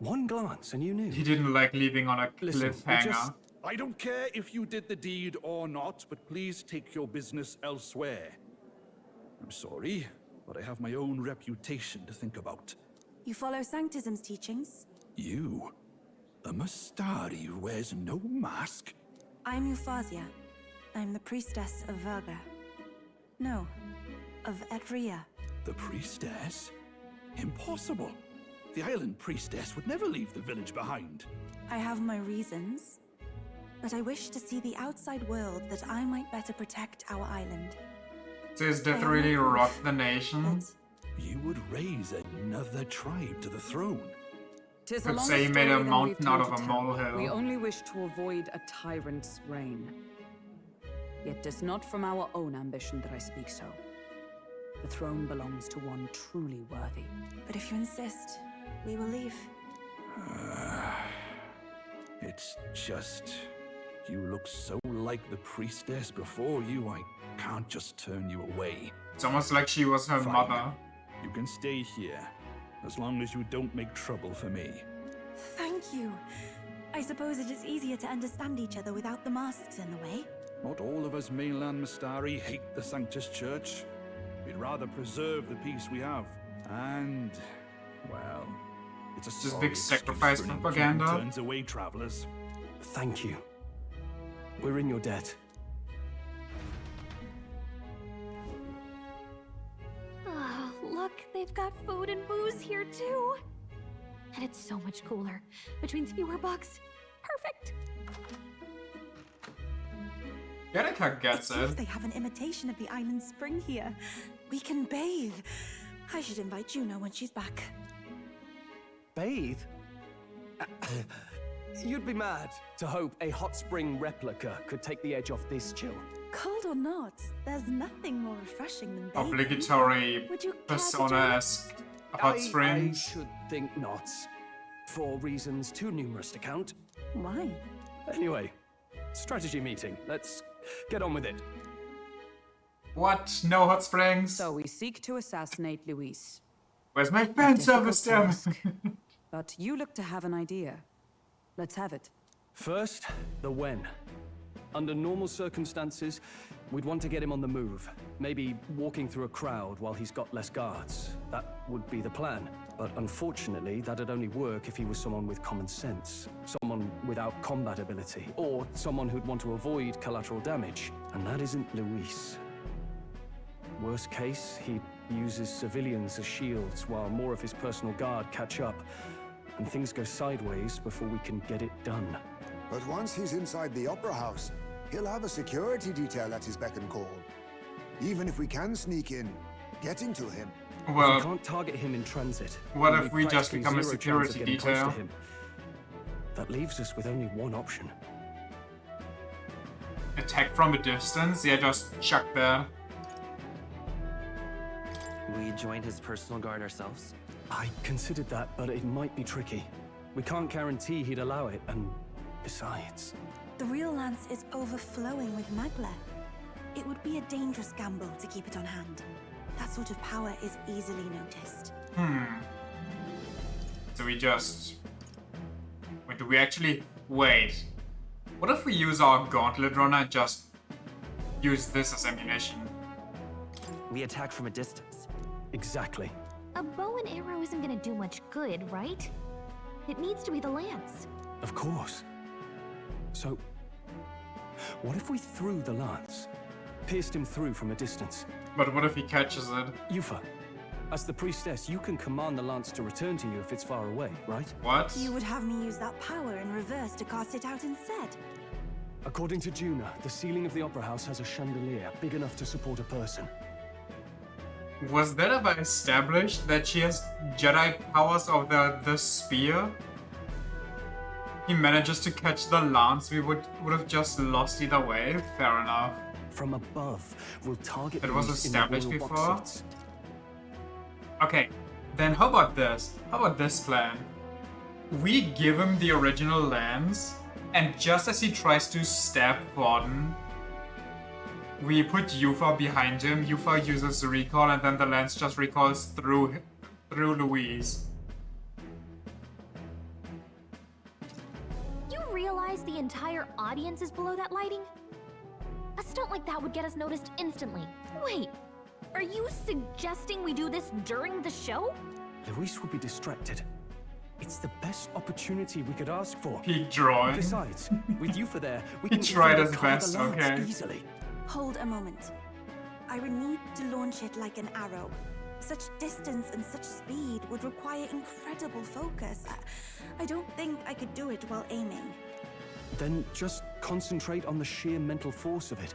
One glance and you knew. He didn't like leaving on a Listen, cliffhanger. I don't care if you did the deed or not, but please take your business elsewhere. I'm sorry, but I have my own reputation to think about. You follow Sanctism's teachings? You? A Mastari who wears no mask? I'm Euphausia. I'm the priestess of Verga. No, of Etria. The priestess? Impossible. The island priestess would never leave the village behind. I have my reasons, but I wish to see the outside world that I might better protect our island. So is death really rocked the nation? You would raise another tribe to the throne. Tis a Could longer say he made story a than mountain we've out time of to a tell. molehill. We only wish to avoid a tyrant's reign. Yet 'tis not from our own ambition that I speak so. The throne belongs to one truly worthy. But if you insist, we will leave. It's just... You look so like the priestess before you, I can't just turn you away. It's almost like she was her Fine. mother. You can stay here, as long as you don't make trouble for me. Thank you. I suppose it is easier to understand each other without the masks in the way. Not all of us mainland Mastari hate the Sanctus Church. We'd rather preserve the peace we have. And, well, it's a Just sorry big excuse sacrifice for an propaganda. impudent turns away travelers. Thank you. We're in your debt. Oh, look, they've got food and booze here too. And it's so much cooler. Which means fewer bugs. Perfect. Gerika gets Seems it. they have an imitation of the island spring here. We can bathe. I should invite Juno when she's back. Bathe? You'd be mad to hope a hot spring replica could take the edge off this chill. Cold or not, there's nothing more refreshing than bathing. Obligatory Would you care to Persona-esque hot I springs. should think not. For reasons too numerous to count. Why? Anyway, strategy meeting. Let's get on with it. What? No hot springs? So we seek to assassinate Luis. Where's my fan service Difficult stem? task. But you look to have an idea. Let's have it. First, the when. Under normal circumstances, we'd want to get him on the move. Maybe walking through a crowd while he's got less guards. That would be the plan. But unfortunately, that'd only work if he was someone with common sense. Someone without combat ability. Or someone who'd want to avoid collateral damage. And that isn't Luis. Worst case, he uses civilians as shields while more of his personal guard catch up. And things go sideways before we can get it done. But once he's inside the Opera House, he'll have a security detail at his beck and call. Even if we can sneak in, getting to him. Well, we can't target him in transit. what and if we've we just practically become a zero chance of security getting close to detail? him. That leaves us with only one option. Attack from a distance? Yeah, just chuck that. We joined his personal guard ourselves? I considered that, but it might be tricky. We can't guarantee he'd allow it, and besides... The real lance is overflowing with magla. It would be a dangerous gamble to keep it on hand. That sort of power is easily noticed. So we just... Wait, do we actually... Wait. What if we use our gauntlet runner and just use this as ammunition? We attack from a distance. Exactly. A bow and arrow isn't gonna do much good, right? It needs to be the lance. Of course. So, what if we threw the lance? Pierced him through from a distance? But what if he catches it? Yufa, as the priestess, you can command the lance to return to you if it's far away, right? What? You would have me use that power in reverse to cast it out instead. According to Juna, the ceiling of the Opera House has a chandelier big enough to support a person. Was that ever established that she has Jedi powers of the spear? He manages to catch the lance, we would have just lost either way. Fair enough. From above, we'll target it was established in the royal before? box seats. Okay, then how about this? How about this plan? We give him the original lance, and just as he tries to stab Gordon, we put Yufa behind him. Yufa uses the recall, and then the lance just recalls through Louise. You realize the entire audience is below that lighting? A stunt like that would get us noticed instantly. Wait, are you suggesting we do this during the show? Luis would be distracted. It's the best opportunity we could ask for. Peak drawing. Besides, with Yufa there, we He can tried his cover best, the lance okay. easily. Hold a moment. I would need to launch it like an arrow. Such distance and such speed would require incredible focus. I don't think I could do it while aiming. Then just concentrate on the sheer mental force of it.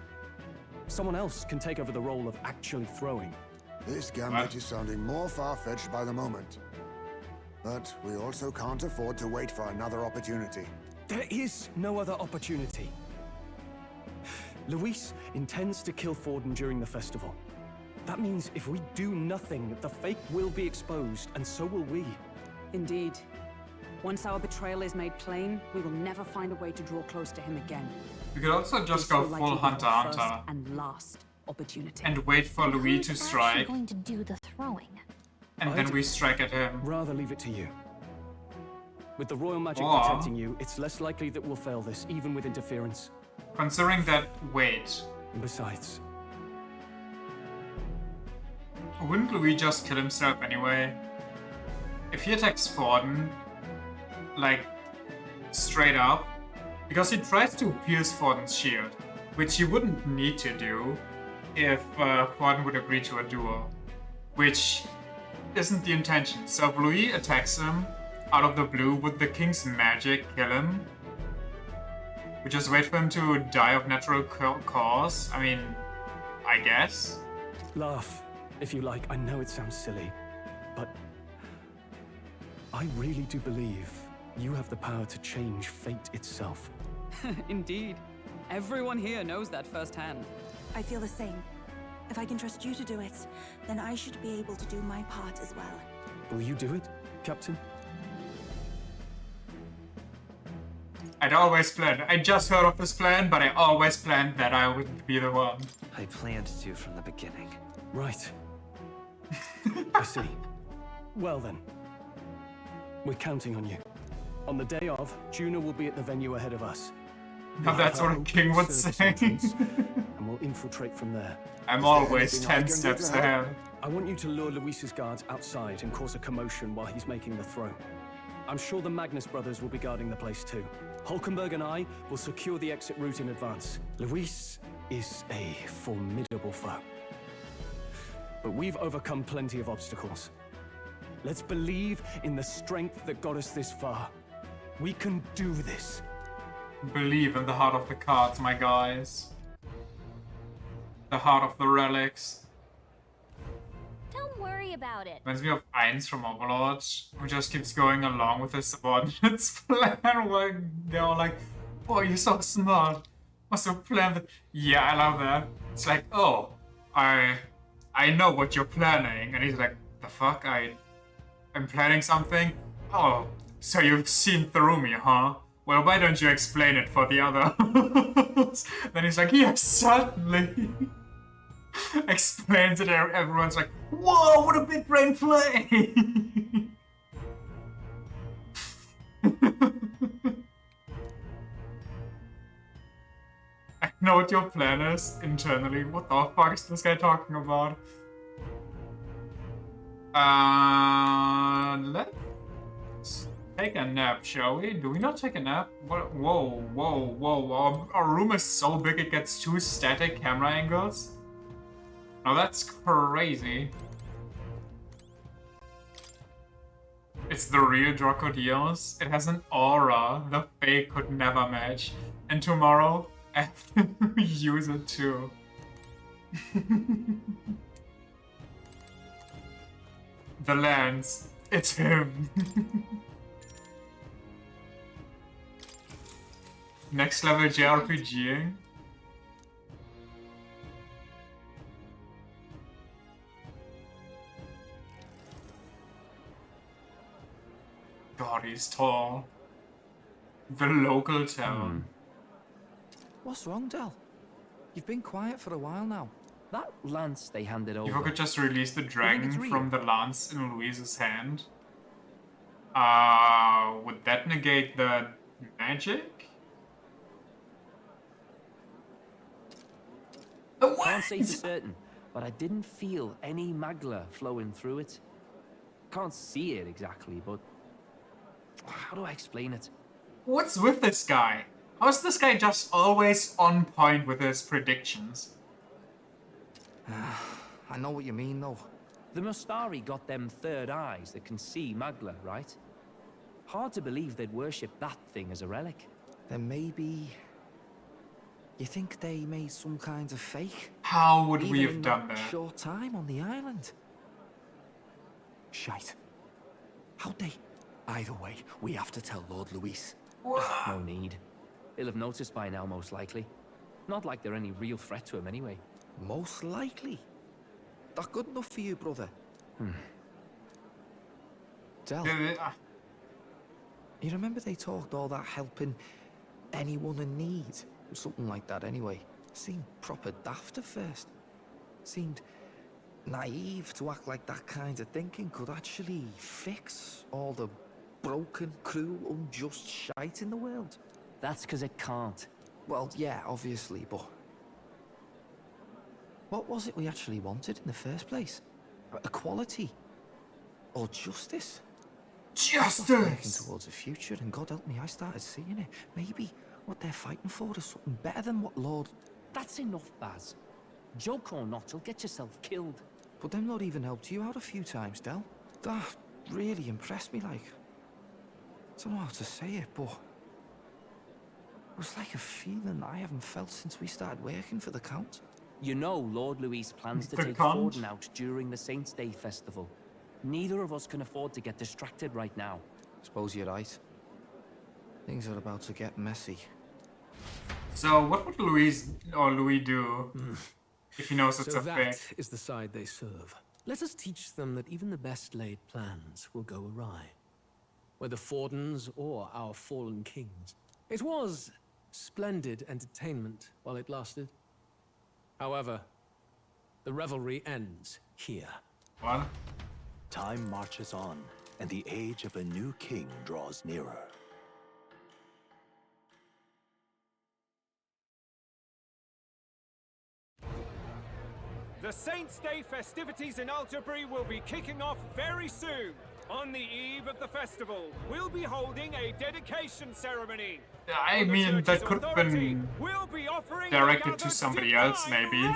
Someone else can take over the role of actually throwing. This gambit is sounding more far-fetched by the moment. But we also can't afford to wait for another opportunity. There is no other opportunity. Luis intends to kill Forden during the festival. That means if we do nothing, the fake will be exposed, and so will we. Indeed. Once our betrayal is made plain, we will never find a way to draw close to him again. We could also just go full Hunter x Hunter and last opportunity. and wait for Louis to Who's strike, actually going to do the throwing? and then we strike at him. Rather leave it to you. With the royal magic Or- protecting you, it's less likely that we'll fail this, even with interference. Considering that, wait, And besides, wouldn't Louis just kill himself anyway? If he attacks Forden, like, straight up, because he tries to pierce Forden's shield, which he wouldn't need to do if Forden would agree to a duel, which isn't the intention. So if Louis attacks him out of the blue, would the king's magic kill him? We just wait for him to die of natural cause? I mean, I guess? laugh, if you like. I know it sounds silly, but I really do believe you have the power to change fate itself. Indeed. Everyone here knows that firsthand. I feel the same. If I can trust you to do it, then I should be able to do my part as well. Will you do it, Captain? I'd always planned. I just heard of this plan, but I always planned that I would be the one. I planned to from the beginning. Right. I see. Well then. We're counting on you. On the day of, Juna will be at the venue ahead of us. Now that's what a king would say. And we'll infiltrate from there. I'm always 10 steps ahead. I want you to lure Luis's guards outside and cause a commotion while he's making the throw. I'm sure the Magnus brothers will be guarding the place too. Hulkenberg and I will secure the exit route in advance. Luis is a formidable foe. But we've overcome plenty of obstacles. Let's believe in the strength that got us this far. We can do this. Believe in the heart of the cards, my guys. The heart of the relics. Don't worry worry about it. Reminds me of Ainz from Overlord, who just keeps going along with his subordinates' plan. Where they're all like, "Boy, you're so smart. What's your plan?" Yeah, I love that. It's like, oh, I know what you're planning, and he's like, the fuck? I'm planning something? Oh, so you've seen through me, huh? Well, why don't you explain it for the others? Then he's like, yes, certainly. Explains it, everyone's like, whoa, what a big brain play! I know what your plan is internally. What the fuck is this guy talking about? Let's take a nap, shall we? Do we not take a nap? What? Whoa, whoa, whoa. Our room is so big it gets 2 static camera angles? Now that's crazy. It's the real Dracodios. It has an aura the fake could never match. And tomorrow, I have to use it too. The lens. It's him. Next level JRPGing. God, he's tall. The local town. What's wrong, Del? You've been quiet for a while now. That lance they handed over. If I could just release the dragon from the lance in Louise's hand. Would that negate the magic? Can't say for certain, but I didn't feel any magla flowing through it. Can't see it exactly, but how do I explain it? What's with this guy? How's this guy just always on point with his predictions? I know what you mean, though. The Mustari got them third eyes that can see magla, right? Hard to believe they'd worship that thing as a relic. Then maybe... You think they made some kind of fake? How would we Even have in done that that? short time on the island? Shite. How'd they? Either way, we have to tell Lord Luis. No need. He'll have noticed by now, most likely. Not like they're any real threat to him anyway. Most likely? That good enough for you, brother? Del, you remember they talked all that helping anyone in need? Something like that anyway. Seemed proper daft at first. Seemed naive to act like that kind of thinking could actually fix all the broken, cruel, unjust shite in the world. That's because it can't. Well, yeah, obviously, but... What was it we actually wanted in the first place? Equality? Or justice? Justice! I was working towards a future, and God help me, I started seeing it. Maybe what they're fighting for is something better than what Lord... That's enough, Baz. Joke or not, you'll get yourself killed. But them not even helped you out a few times, Del. That really impressed me, like... I don't know how to say it, but... It was like a feeling I haven't felt since we started working for the Count. You know Lord Luis plans to The take Count? Forden out during the Saints' Day festival. Neither of us can afford to get distracted right now. Suppose you're right. Things are about to get messy. So what would Louis do if he knows it's So a that fake? is the side they serve. Let us teach them that even the best laid plans will go awry. Whether Forden's or our fallen kings. It was splendid entertainment while it lasted. However, the revelry ends here. What? Time marches on, and the age of a new king draws nearer. The Saints' Day festivities in Alderbury will be kicking off very soon. On the eve of the festival, we'll be holding a dedication ceremony. I mean, that could have been directed to somebody else, maybe.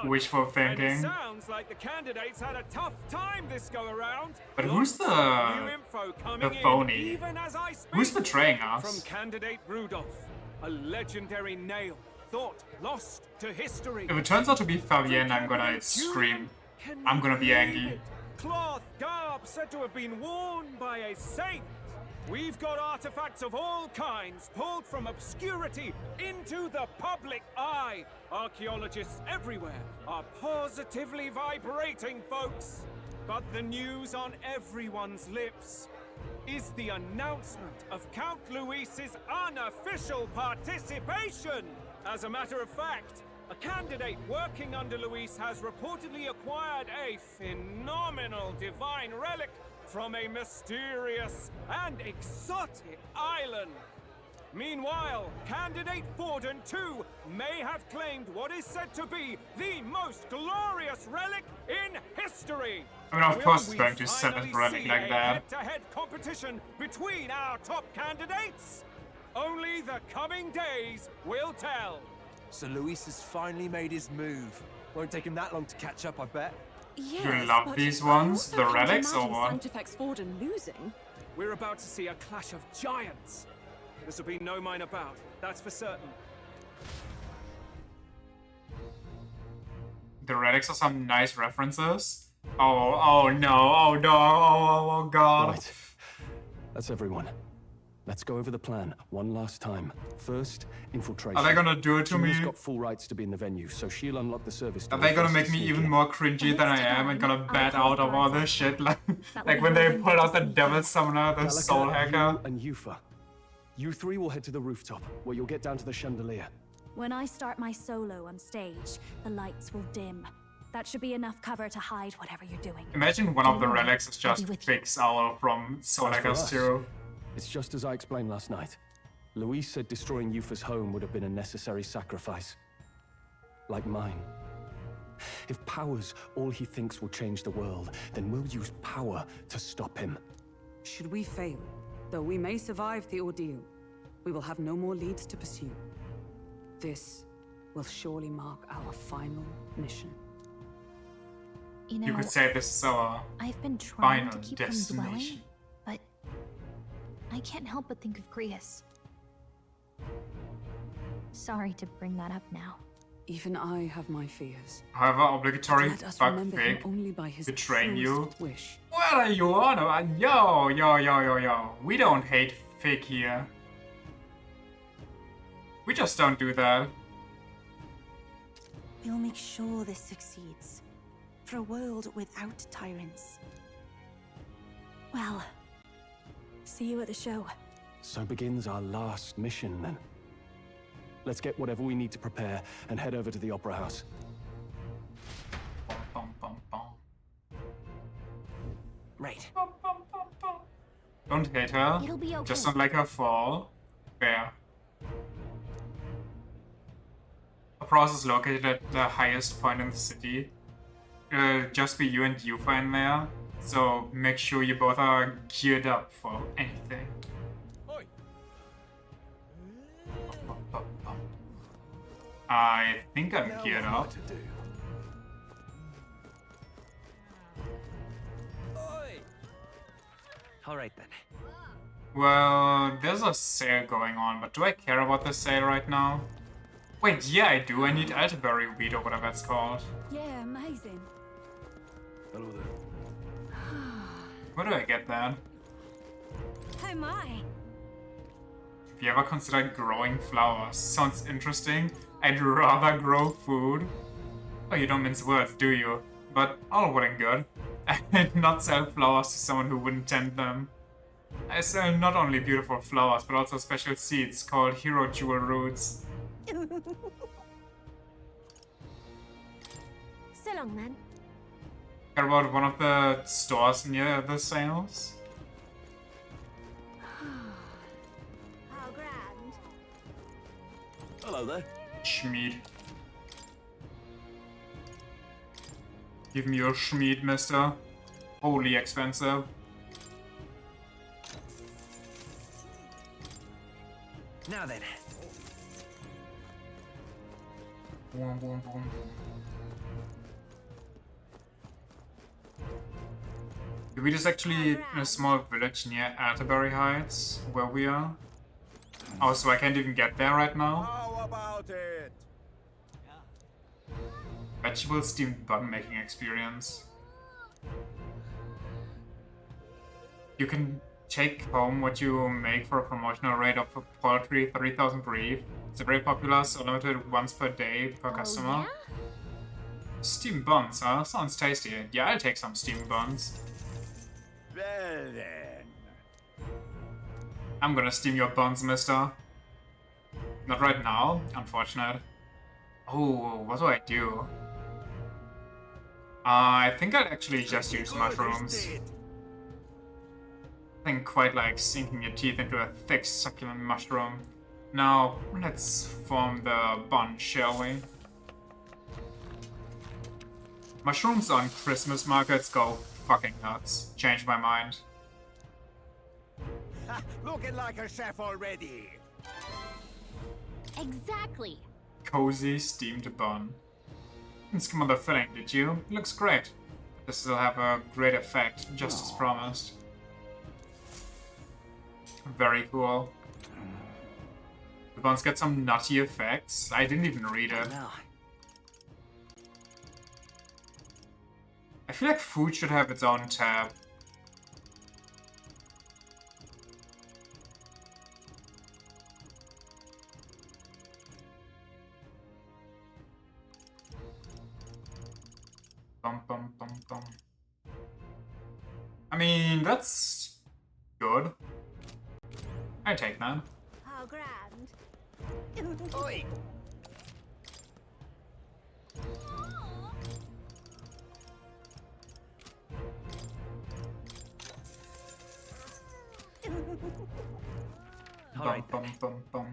Wishful And it thinking. sounds like the candidates had a tough time this go around. But who's New info coming in phony? even as I speak. Who's betraying From us? candidate Rudolph, a legendary nail, thought lost to history. If it turns out to be Fabienne, I'm gonna scream. I'm gonna be angry. Cloth garb said to have been worn by a saint. We've got artifacts of all kinds pulled from obscurity into the public eye. Archaeologists everywhere are positively vibrating, folks. But the news on everyone's lips is the announcement of Count Luis's unofficial participation. As a matter of fact, a candidate working under Luis has reportedly acquired a phenomenal divine relic from a mysterious and exotic island. Meanwhile, candidate Forden, too, may have claimed what is said to be the most glorious relic in history. I mean, of Will course it's we going to set a finally relic see like a that. head-to-head competition between our top candidates? Only the coming days will tell. So Luis has finally made his move. Won't take him that long to catch up, I bet. Yes, You love but these I ones? also The can't relics or imagine what? Sanctifex Forden losing. We're about to see a clash of giants. This will be no minor bout, that's for certain. The relics are some nice references. Oh no, oh no, oh god. Right. That's everyone. Let's go over the plan one last time. First, infiltration. Are they gonna do it to Julia's me? got full rights to be in the venue, so she'll unlock the service Are door they gonna first make to me sneak even in. more cringy than I am and gonna bat out of all this shit? Like when they pulled out the devil summoner, the Gallagher, soul hacker. you and Yufa. You three will head to the rooftop, where you'll get down to the chandelier. When I start my solo on stage, the lights will dim. That should be enough cover to hide whatever you're doing. Imagine one of the Don't worry, relics is just Big Soul from Soul As for Hackers us, 2. It's just as I explained last night. Luis said destroying Yufa's home would have been a necessary sacrifice. Like mine. If power's all he thinks will change the world, then we'll use power to stop him. Should we fail, though we may survive the ordeal, we will have no more leads to pursue. This will surely mark our final mission. You know, You could say this is our I've been trying final to keep from dwelling, destination. but I can't help but think of Grius. Sorry to bring that up now. Even I have my fears. However, obligatory Let us fuck remember him fig only by his betraying you. truest wish. What are you on about? Yo. We don't hate Fig here. We just don't do that. We'll make sure this succeeds. For a world without tyrants. Well, see you at the show. So begins our last mission, then. Let's get whatever we need to prepare and head over to the Opera House. Right. Don't hate her. It'll be okay. Just don't like her fall. Fair. Opera House is located at the highest point in the city. It'll just be you and Yufa in there. So make sure you both are geared up for anything. I think I'm geared up. Alright then. Well, there's a sale going on, but do I care about the sale right now? Wait, yeah I do. I need elderberry wheat or whatever it's called. Yeah, amazing. Hello there. Where do I get that? Oh my! Have you ever considered growing flowers? Sounds interesting. I'd rather grow food. Oh, you don't mince words, do you? But all well and good. I'd not sell flowers to someone who wouldn't tend them. I sell not only beautiful flowers, but also special seeds called hero jewel roots. So long then. Care about one of the stores near the sales? How grand. Hello there. Schmied. Give me your Schmied, mister. Holy expensive. Now then. Boom, boom, boom. We just actually in a small village near Atterbury Heights, where we are. Oh, so I can't even get there right now? How about it? Vegetable steamed bun making experience. You can take home what you make for a promotional rate of poultry 3,000 beef. It's very popular, so limited once per day per customer. Yeah? Steamed buns, huh? Sounds tasty. Yeah, I'll take some steamed buns. Well then. I'm gonna steam your buns, mister. Not right now, unfortunate. Oh, what do I do? I think I'll actually just use mushrooms. I think quite like sinking your teeth into a thick, succulent mushroom. Now, let's form the bun, shall we? Mushrooms on Christmas markets go fucking nuts. Changed my mind. Looking like a chef already. Exactly. Cozy steamed bun. Didn't skim on the filling, did you? Looks great. This will have a great effect, just as promised. Very cool. The buns get some nutty effects. I didn't even read it. I feel like food should have its own tab. Bum, bum, bum, bum. I mean, that's good. I take that. How grand. Oi! Bum, Alright bum, bum, bum.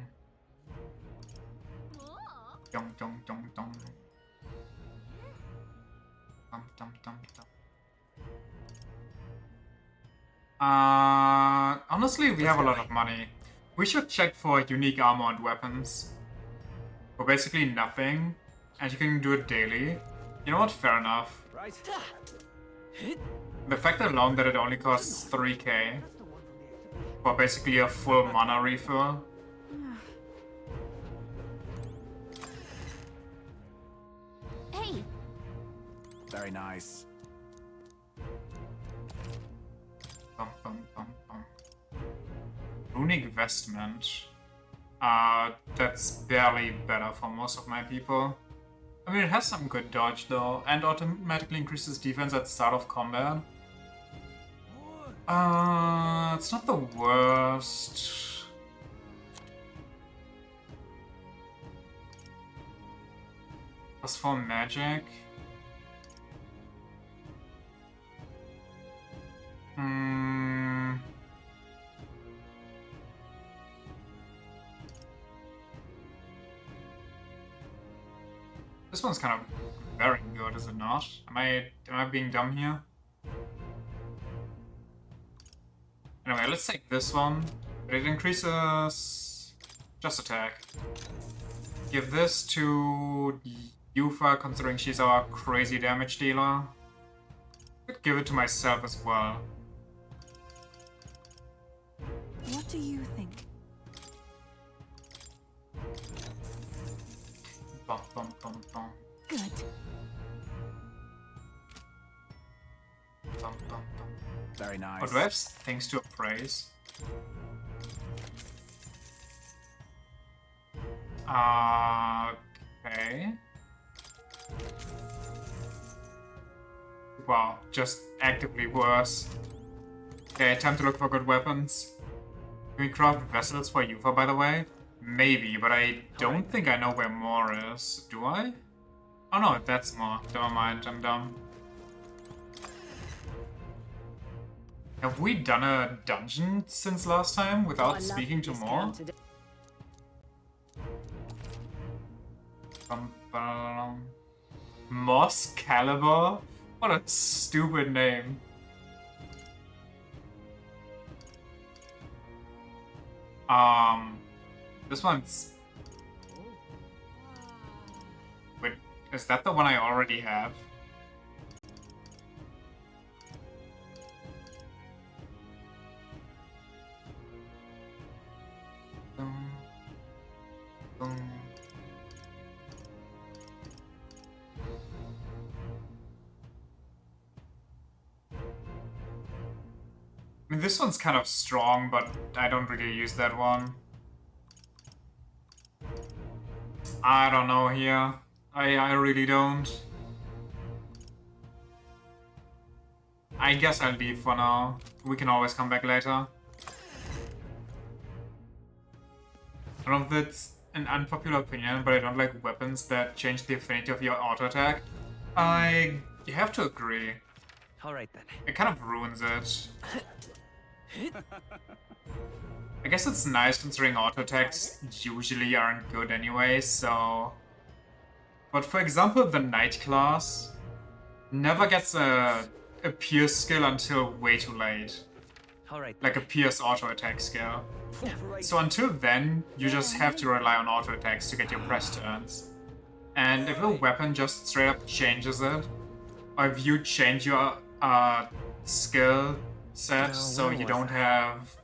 Dum, dum, dum, dum. Dum, dum, dum, dum. Honestly, we have a lot of money. We should check for unique armor and weapons. For basically nothing. And you can do it daily. You know what? Fair enough. Right. The fact alone that it only costs 3k for basically a full mana refill. Hey! Very nice. Bum, bum, bum, bum. Runic vestment. That's barely better for most of my people. I mean, it has some good dodge though, and automatically increases defense at start of combat. It's not the worst. Plus 4 magic. This one's kind of very good, is it not? Am I being dumb here? Anyway, let's take this one. But it increases just attack. Give this to Yufa, considering she's our crazy damage dealer. Could give it to myself as well. What do you think? Bum, bum, bum, bum. Good. Bum, bum, bum. Very nice. Oh, do I have things to appraise? Okay. Wow, just actively worse. Okay, time to look for good weapons. Can we craft vessels for Yufa, by the way? Maybe, but I don't think I know where more is. Do I? Oh no, that's more. Never mind, I'm dumb. Have we done a dungeon since last time without speaking to more? Moss Caliber? What a stupid name. This one's... Wait, is that the one I already have? mean, this one's kind of strong, but I don't really use that one. I don't know here. I really don't. I guess I'll leave for now. We can always come back later. I don't know if it's an unpopular opinion, but I don't like weapons that change the affinity of your auto attack. You have to agree. Alright then. It kind of ruins it. I guess it's nice considering auto attacks usually aren't good anyway, so... But for example, the Knight class never gets a pierce skill until way too late. Alright. Like a pierce auto attack skill. So until then, you just have to rely on auto attacks to get your press turns. And if a weapon just straight up changes it, or if you change your skill set so you don't have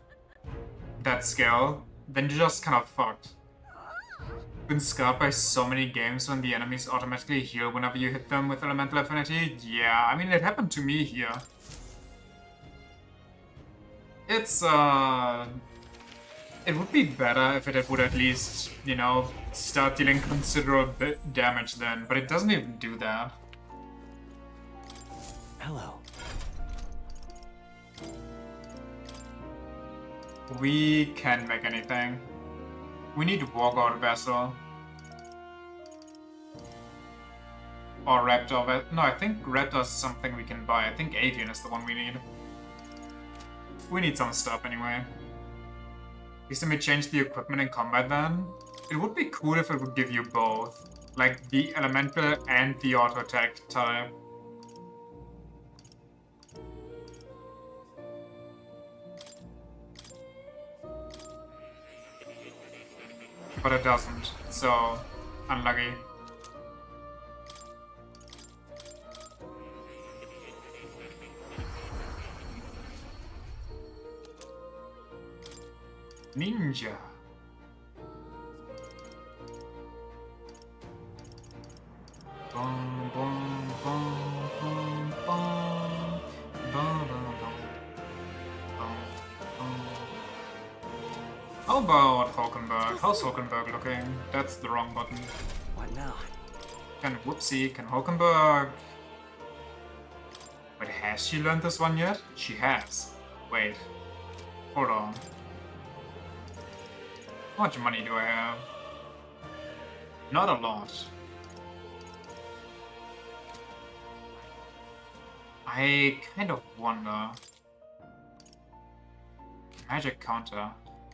that skill, then you're just kind of fucked. Been scarred by so many games when the enemies automatically heal whenever you hit them with elemental affinity. Yeah, I mean, it happened to me here. It's it would be better if it would at least, you know, start dealing considerable damage then, but it doesn't even do that. Hello. We can't make anything. We need Wargod Vessel. Or Raptor Vessel. No, I think Raptor is something we can buy. I think Avian is the one we need. We need some stuff anyway. At least let me change the equipment in combat then. It would be cool if it would give you both. Like the elemental and the auto attack type. But it doesn't, so unlucky. Ninja. Bum, bum, bum, bum, bum. Bum, bum, bum. Bum, bum. How about Hulkenberg? How's Hulkenberg looking? That's the wrong button. What now? Can Hulkenberg... Wait, has she learned this one yet? She has. Wait. Hold on. How much money do I have? Not a lot. I kind of wonder. Magic counter.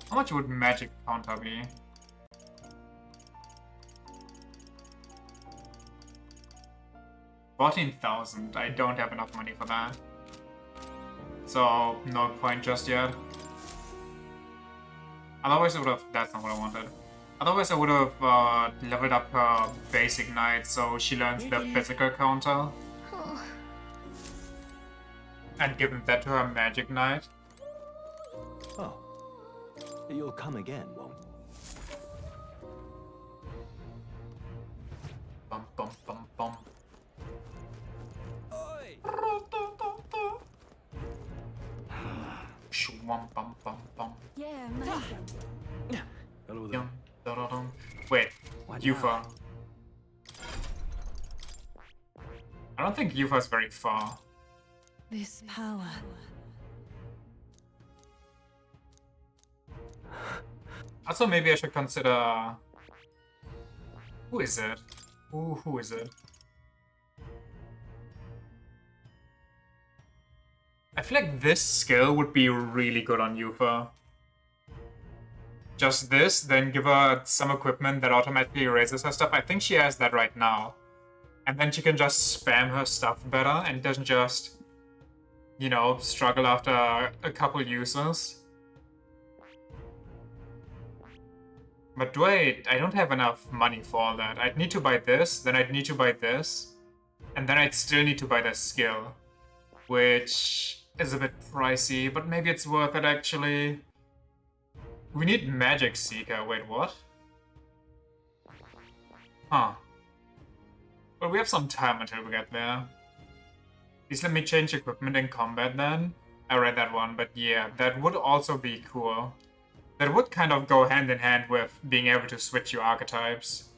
How much would magic counter be? $14,000. I don't have enough money for that. So, no point just yet. Otherwise I would have... That's not what I wanted. Otherwise I would have leveled up her basic knight so she learns the physical counter. And given that to her magic knight. Oh. You'll come again, won't Bum bum bum bum. Shwum bum bum bum. Yeah, amazing. Hello there. Wait, Yufa. I don't think Yufa's very far. This power. Also, maybe I should consider... Who is it? Who is it? I feel like this skill would be really good on Yufa. Just this, then give her some equipment that automatically erases her stuff. I think she has that right now. And then she can just spam her stuff better and doesn't just, you know, struggle after a couple uses. But I don't have enough money for all that. I'd need to buy this, then I'd need to buy this, and then I'd still need to buy the skill, which is a bit pricey, but maybe it's worth it actually. We need Magic Seeker. Wait, what? Huh. Well, we have some time until we get there. Please let me change equipment in combat then. I read that one, but yeah, that would also be cool. That would kind of go hand in hand with being able to switch your archetypes.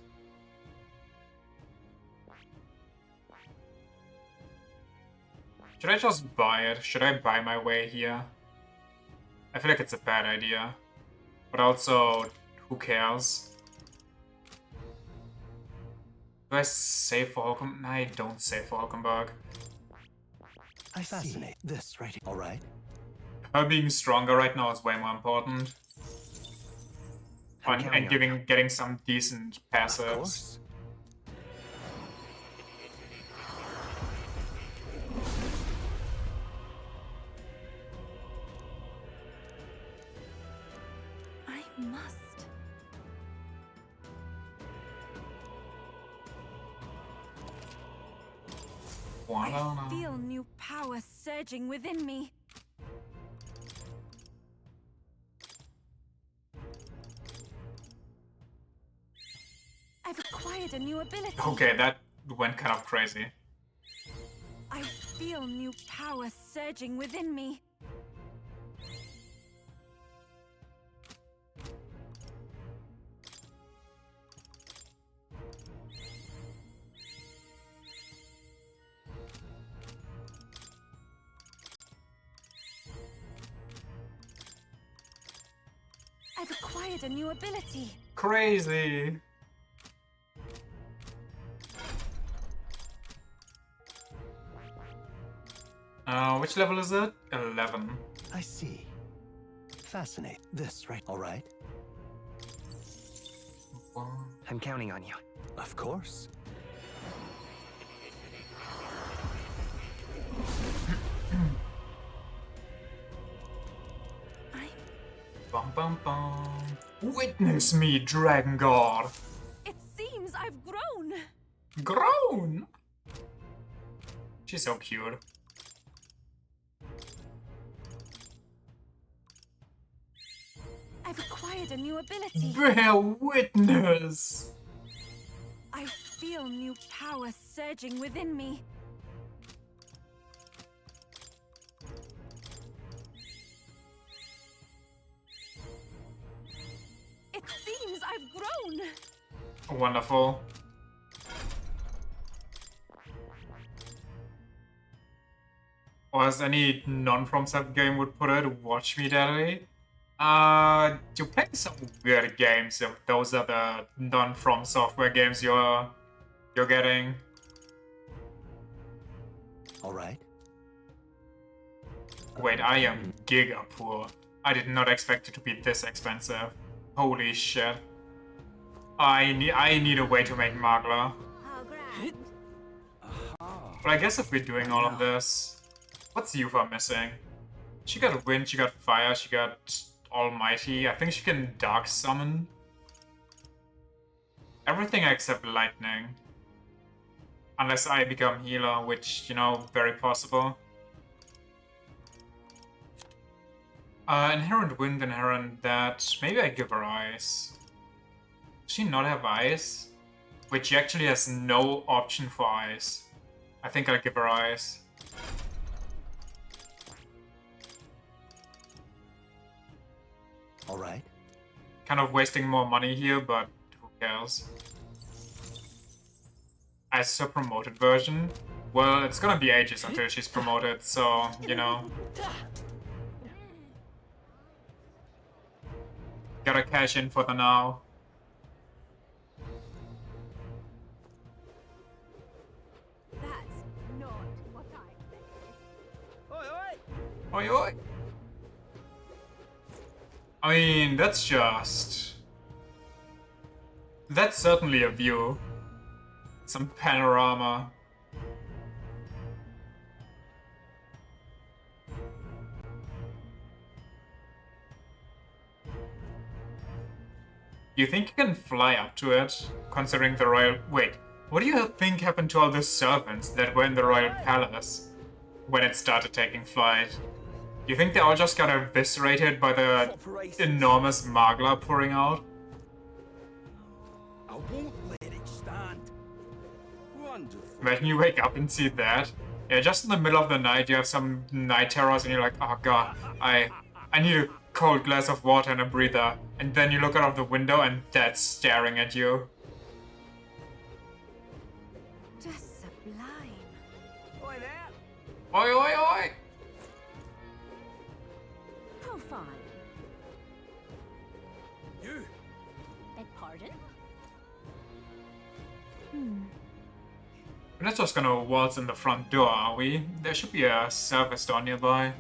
Should I just buy it? Should I buy my way here? I feel like it's a bad idea. But also, who cares? Do I save for Hulkenberg? No, I don't save for Hulkenberg. I fascinate this right here. All right. Her being stronger right now is way more important. And getting some decent passives. I must. I feel new power surging within me. I've acquired a new ability. Okay, that went kind of crazy. I feel new power surging within me. I've acquired a new ability. Crazy. Which level is it? 11. I see. Fascinate this right. All right. I'm counting on you. Of course. Bum bum bum. Witness me, Dragon God. It seems I've grown. Grown? She's so cute. I've acquired a new ability. Bear witness. I feel new power surging within me. It seems I've grown. Wonderful. Or as any non-FromSoft game would put it, watch me daddy. You play some weird games if those are the non-From Software games you're getting. Alright. Wait, I am giga poor. I did not expect it to be this expensive. Holy shit. I need a way to make Magla. But I guess if we're doing all of this, what's Yufa missing? She got wind, she got fire, she got almighty. I think she can dark summon. Everything except lightning. Unless I become healer, which, you know, very possible. Inherent wind, inherent that. Maybe I give her ice. Does she not have ice? Wait, she actually has no option for ice. I think I'll give her ice. Alright. Kind of wasting more money here, but who cares? As her promoted version? Well, it's gonna be ages until she's promoted, so, you know. Gotta cash in for the now. That's not what I expected. Oi, oi! I mean, that's just... That's certainly a view. Some panorama. You think you can fly up to it, considering the royal... Wait, what do you think happened to all the servants that were in the royal palace when it started taking flight? You think they all just got eviscerated by the enormous Magla pouring out? I won't let it stand. Wonderful. Imagine you wake up and see that. Yeah, just in the middle of the night, you have some night terrors, and you're like, oh god, I need a cold glass of water and a breather. And then you look out of the window, and that's staring at you. Just sublime. Oi there! Oi, oi, oi! How fine. You! Beg pardon? We're not just gonna waltz in the front door, are we? There should be a service door nearby.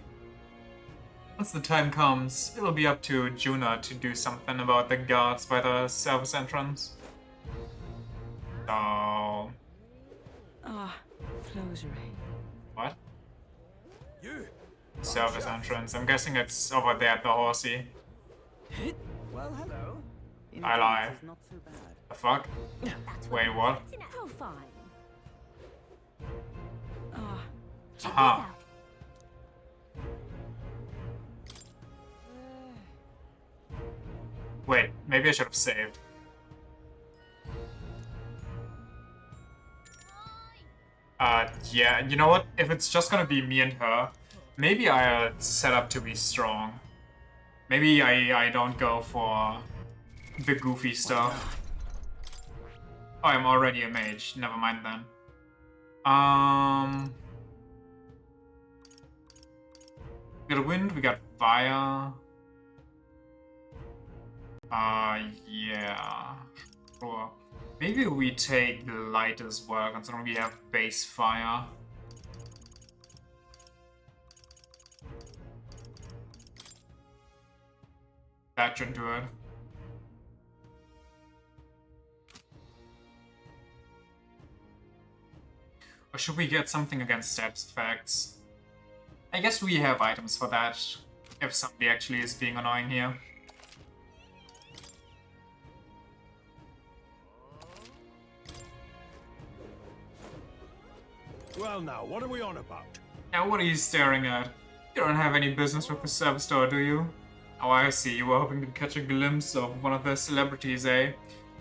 Once the time comes, it'll be up to Juna to do something about the guards by the service entrance. So... Ah, closure. What? You! Service entrance. I'm guessing it's over there at the horsey. Well, hello. I lie. Is not so bad. The fuck? Wait, what? How fine. Ah, Aha. Wait, maybe I should have saved. Yeah, you know what? If it's just gonna be me and her, maybe I'll set up to be strong. Maybe I don't go for the goofy stuff. Oh, I'm already a mage. Never mind then. We got wind, we got fire. Yeah. Sure. Maybe we take light as well, considering we have base fire. That should do it. Or should we get something against status effects? I guess we have items for that, if somebody actually is being annoying here. Well now, what are we on about? Now what are you staring at? You don't have any business with the service door, do you? Oh, I see. You were hoping to catch a glimpse of one of the celebrities, eh?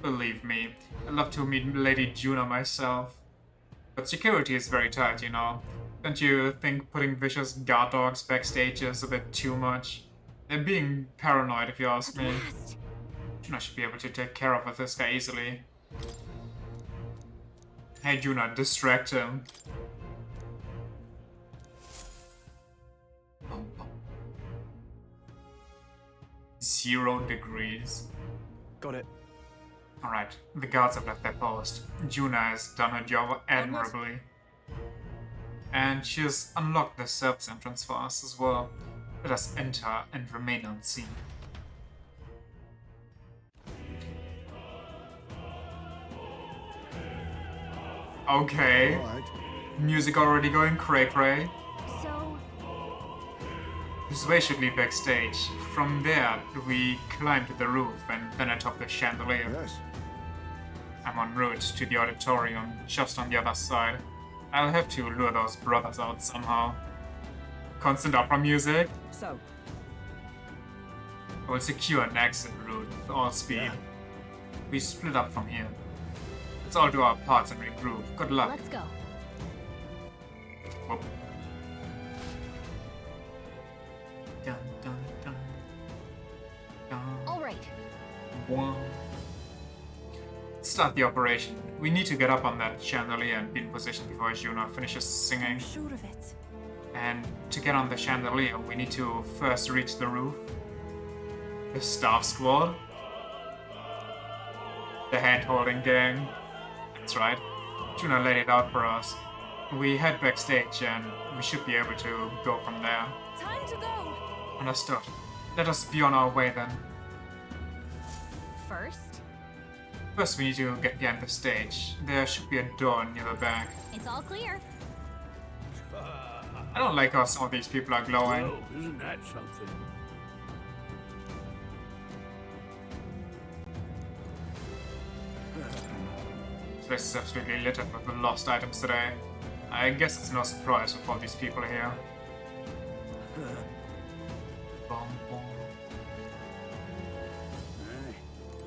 Believe me, I'd love to meet Lady Juna myself. But security is very tight, you know. Don't you think putting vicious guard dogs backstage is a bit too much? They're being paranoid, if you ask me. Juna should be able to take care of this guy easily. Hey Juna, distract him. 0 degrees. Got it. Alright, the guards have left their post. Juna has done her job admirably. And she has unlocked the service entrance for us as well. Let us enter and remain unseen. Okay. Music already going cray-cray. So... This way should lead backstage. From there, we climb to the roof and then atop the chandelier. Yes. I'm en route to the auditorium, just on the other side. I'll have to lure those brothers out somehow. Constant opera music. So? I will secure an exit route with all speed. Yeah. We split up from here. Let's all do our parts and regroup. Good luck. Let's go. Whoop. Dun, dun, dun. Dun. All right. One. Let's start the operation. We need to get up on that chandelier and be in position before Juna finishes singing. I'm sure of it. And to get on the chandelier, we need to first reach the roof. The staff squad. The hand-holding gang. That's right. Juna laid it out for us. We head backstage and we should be able to go from there. Time to go! Understood. Let us be on our way then. First? First we need to get behind the stage. There should be a door near the back. It's all clear. I don't like how some of these people are glowing. Oh, isn't that something? This place is absolutely littered with the lost items today. I guess it's no surprise with all these people here. Bum, bum.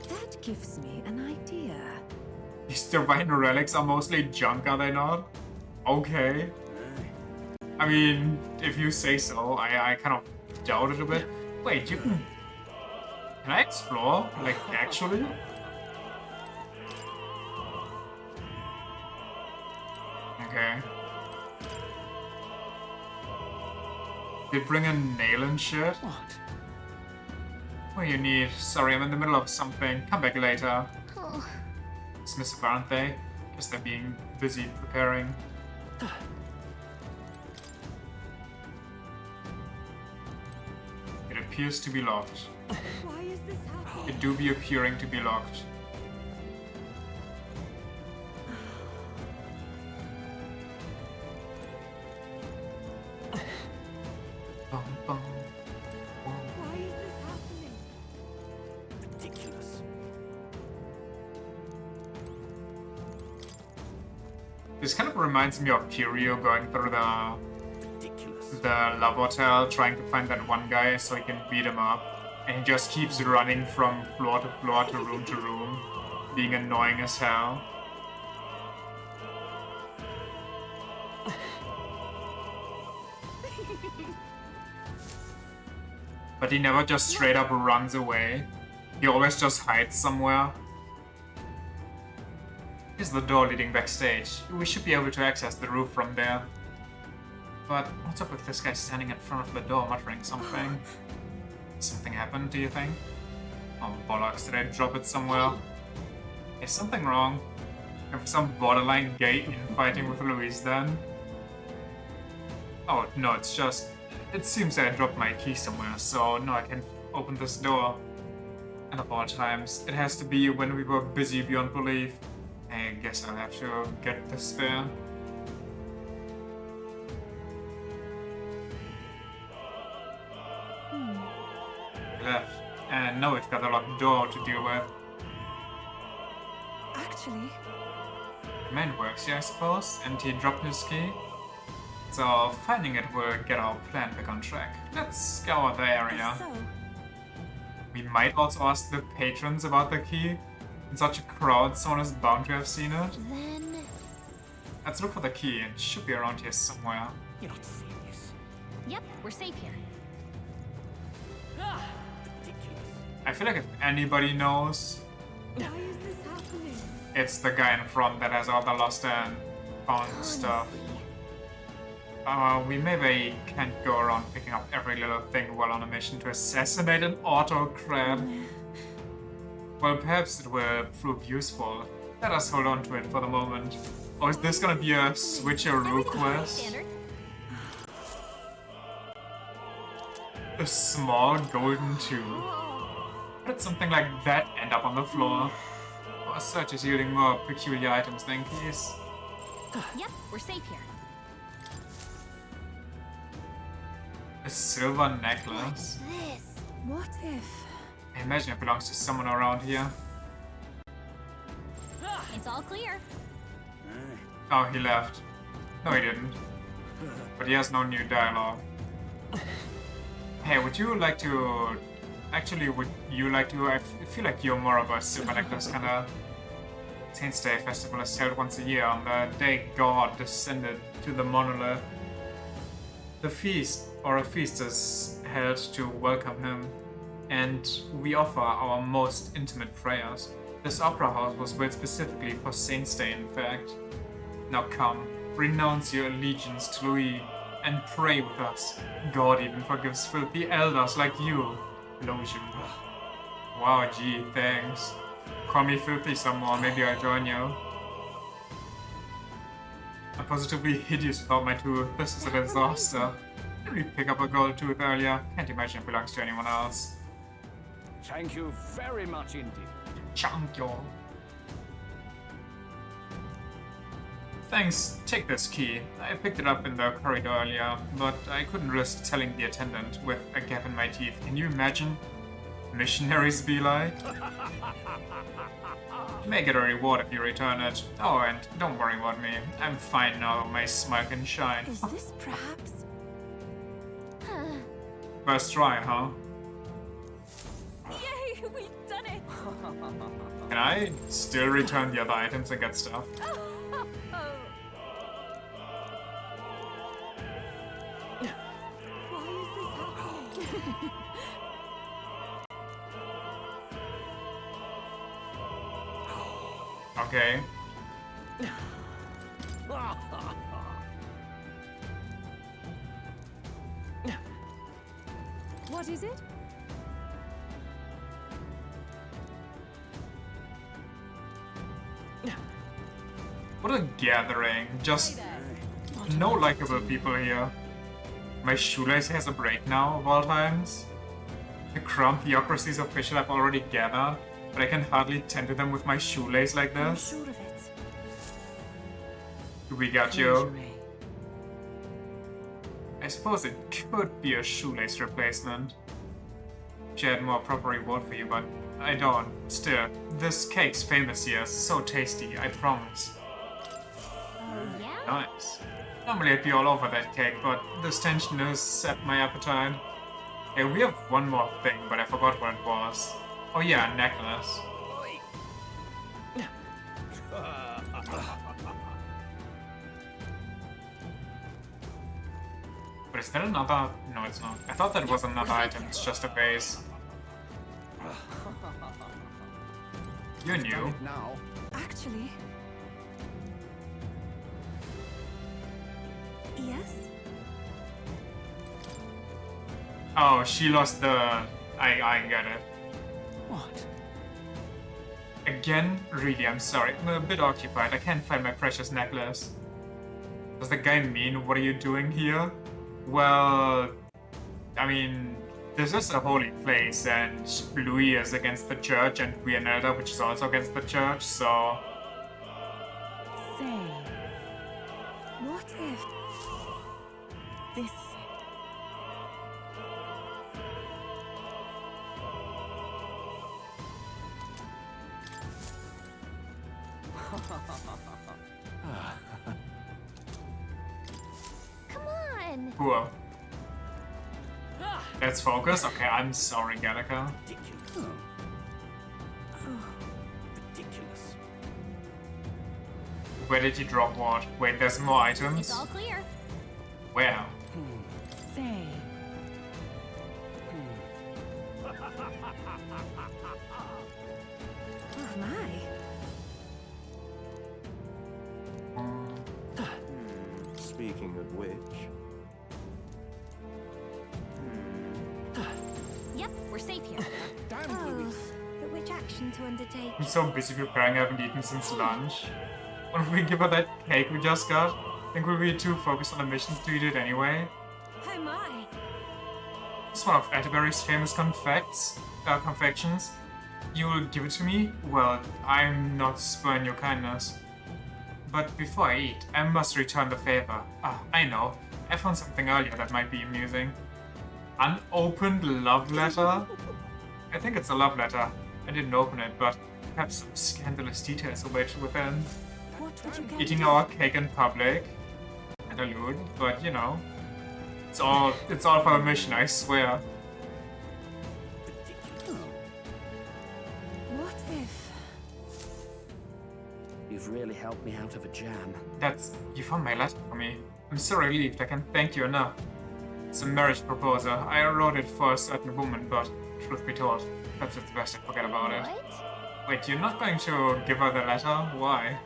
That gives me an idea. These divine relics are mostly junk, are they not? Okay. I mean, if you say so, I kind of doubt it a bit. Wait, you can... Can I explore? Like, actually? Okay. They bring a nail and shit? What? What do you need? Sorry, I'm in the middle of something. Come back later. Oh. Dismissive, aren't they? Guess they're being busy preparing. It appears to be locked. Why is this happening? It do be appearing to be locked. Bum, bum. Why is this happening? Ridiculous. This kind of reminds me of Kiryu going through the love hotel, trying to find that one guy so he can beat him up. And he just keeps running from floor to floor to room, being annoying as hell. But he never just straight up runs away. He always just hides somewhere. Here's the door leading backstage. We should be able to access the roof from there. But what's up with this guy standing in front of the door muttering something? Something happened, do you think? Oh bollocks, did I drop it somewhere? Is something wrong? Have some borderline gay infighting with Louise then? Oh no, it's just... It seems I dropped my key somewhere, so no, I can't open this door. And of all times, it has to be when we were busy beyond belief. I guess I'll have to get this there. Left. And now we've got a locked door to deal with. Actually... Command works here, I suppose, and he dropped his key. So finding it will get our plan back on track. Let's scour the area. So, We might also ask the patrons about the key. In such a crowd, someone is bound to have seen it. Then... Let's look for the key. It should be around here somewhere. You're not serious. Yep, we're safe here. I feel like if anybody knows, why is this happening? it's the guy in front that has all the lost and found stuff. We maybe can't go around picking up every little thing while on a mission to assassinate an autocrat. Well, perhaps it will prove useful. Let us hold on to it for the moment. Or is this gonna be a switcheroo quest? A small golden tube. How did something like that end up on the floor? Our search is yielding more peculiar items than keys. Yep, we're safe here. A silver necklace? What's this? What if... I imagine it belongs to someone around here. It's all clear. Oh, he left. No, he didn't. But he has no new dialogue. Hey, would you like to... Actually, would you like to... I feel like you're more of a silver necklace kind of... Saints' Day festival is held once a year on the day God descended to the monolith. The feast, or a feast, is held to welcome him, and we offer our most intimate prayers. This opera house was built specifically for Saints' Day, in fact. Now come, renounce your allegiance to Louis, and pray with us. God even forgives filthy elders like you, Logian. Wow, gee, thanks. Call me filthy some more, maybe I'll join you. I'm positively hideous without my tooth. This is a disaster. Did we pick up a gold tooth earlier? Can't imagine it belongs to anyone else. Thank you very much indeed. Chankyo. Thanks, take this key. I picked it up in the corridor earlier, but I couldn't risk telling the attendant with a gap in my teeth. Can you imagine? Missionaries be like? You may get a reward if you return it. Oh, and don't worry about me. I'm fine now, my smile can shine. Is this perhaps... First try, huh? Yay, we've done it! Can I still return the other items and get stuff? Okay. What is it? What a gathering. Just no likable people here. My shoelace has a break now of all times. The crown theocracies official I've already gathered, but I can hardly tend to them with my shoelace like this. I'm sure of it. We got you. I suppose it could be a shoelace replacement. If I had more proper reward for you, but I don't. Still, this cake's famous here. So tasty, I promise. Nice. Normally I'd be all over that cake, but this tension has set my appetite. Hey, we have one more thing, but I forgot what it was. Oh yeah, a necklace. But is that another? No, it's not. I thought that was another item. It's just a base. You knew. Actually... Yes? Oh, she lost the... I get it. What? Again? Really, I'm sorry. I'm a bit occupied. I can't find my precious necklace. Does the guy mean, what are you doing here? Well... I mean... This is a holy place, and Louis is against the church, and Vianelda, which is also against the church, so... Say... What if... This... Come on! Cool. Let's focus. Okay, I'm sorry, Gallica. Ridiculous. Where did you drop what? Wait, there's more items? It's all clear. Where? Say... Oh my. Speaking of which... Yep, we're safe here. Oh, but which action to undertake? I'm so busy preparing, I haven't eaten since lunch. What if we give her that cake we just got? Think we'll be too focused on the mission to eat it anyway? Oh my. It's one of Atterbury's famous confections. You'll give it to me? Well, I'm not spurning your kindness. But before I eat, I must return the favor. Ah, I know. I found something earlier that might be amusing. Unopened love letter? I think it's a love letter. I didn't open it, but perhaps some scandalous details await within. What would you get? Eating our cake in public. And allude, but you know. It's all for the mission, I swear. What if... You've really helped me out of a jam. You found my letter for me. I'm so relieved, I can't thank you enough. It's a marriage proposal. I wrote it for a certain woman, but truth be told, perhaps it's best I forget about it. Wait, you're not going to give her the letter? Why?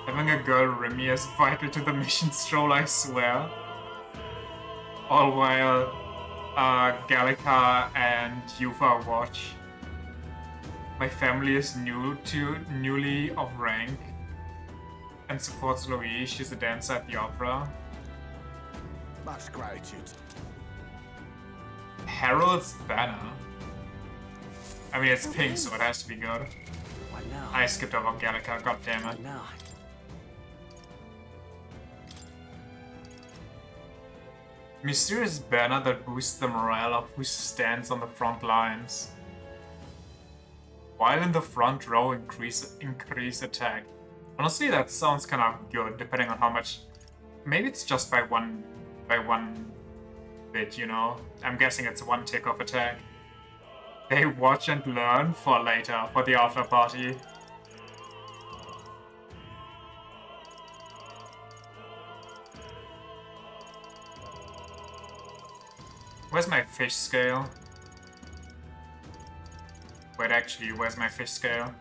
Having a girl rim me is vital to the mission stroll, I swear. All while Gallica and Yuva watch. My family is newly of rank and supports Louise. She's a dancer at the opera. Much gratitude. Harold's banner. I mean, it's pink, so it has to be good. What now? I skipped over Gallica, goddammit. What now? Mysterious banner that boosts the morale of who stands on the front lines. While in the front row, increase attack. Honestly, that sounds kind of good, depending on how much. Maybe it's just by one bit, you know. I'm guessing it's one tick of attack. They watch and learn for later, for the after party. Where's my fish scale? Wait, actually, where's my fish scale?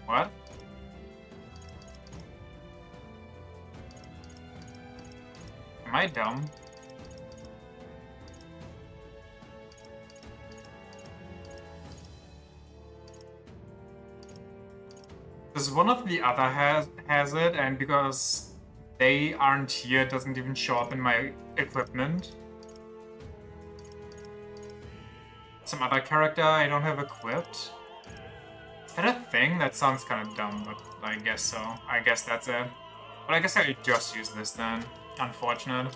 What? Am I dumb? Because one of the other has it, and because they aren't here, it doesn't even show up in my equipment. Some other character I don't have equipped. Is that a thing? That sounds kind of dumb, but I guess so. I guess that's it. But I guess I just use this then. Unfortunate.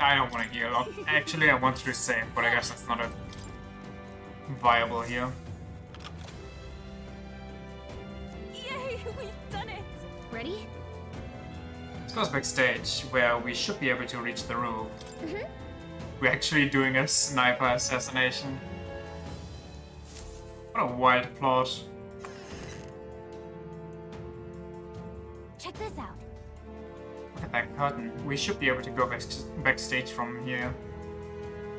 I don't want to heal. Actually, I want to save, but I guess that's not a viable here. Yay, we've done it! Ready? This goes backstage, where we should be able to reach the roof. Mm-hmm. We're actually doing a sniper assassination. What a wild plot. Check this out. Look at that curtain. We should be able to go backstage from here.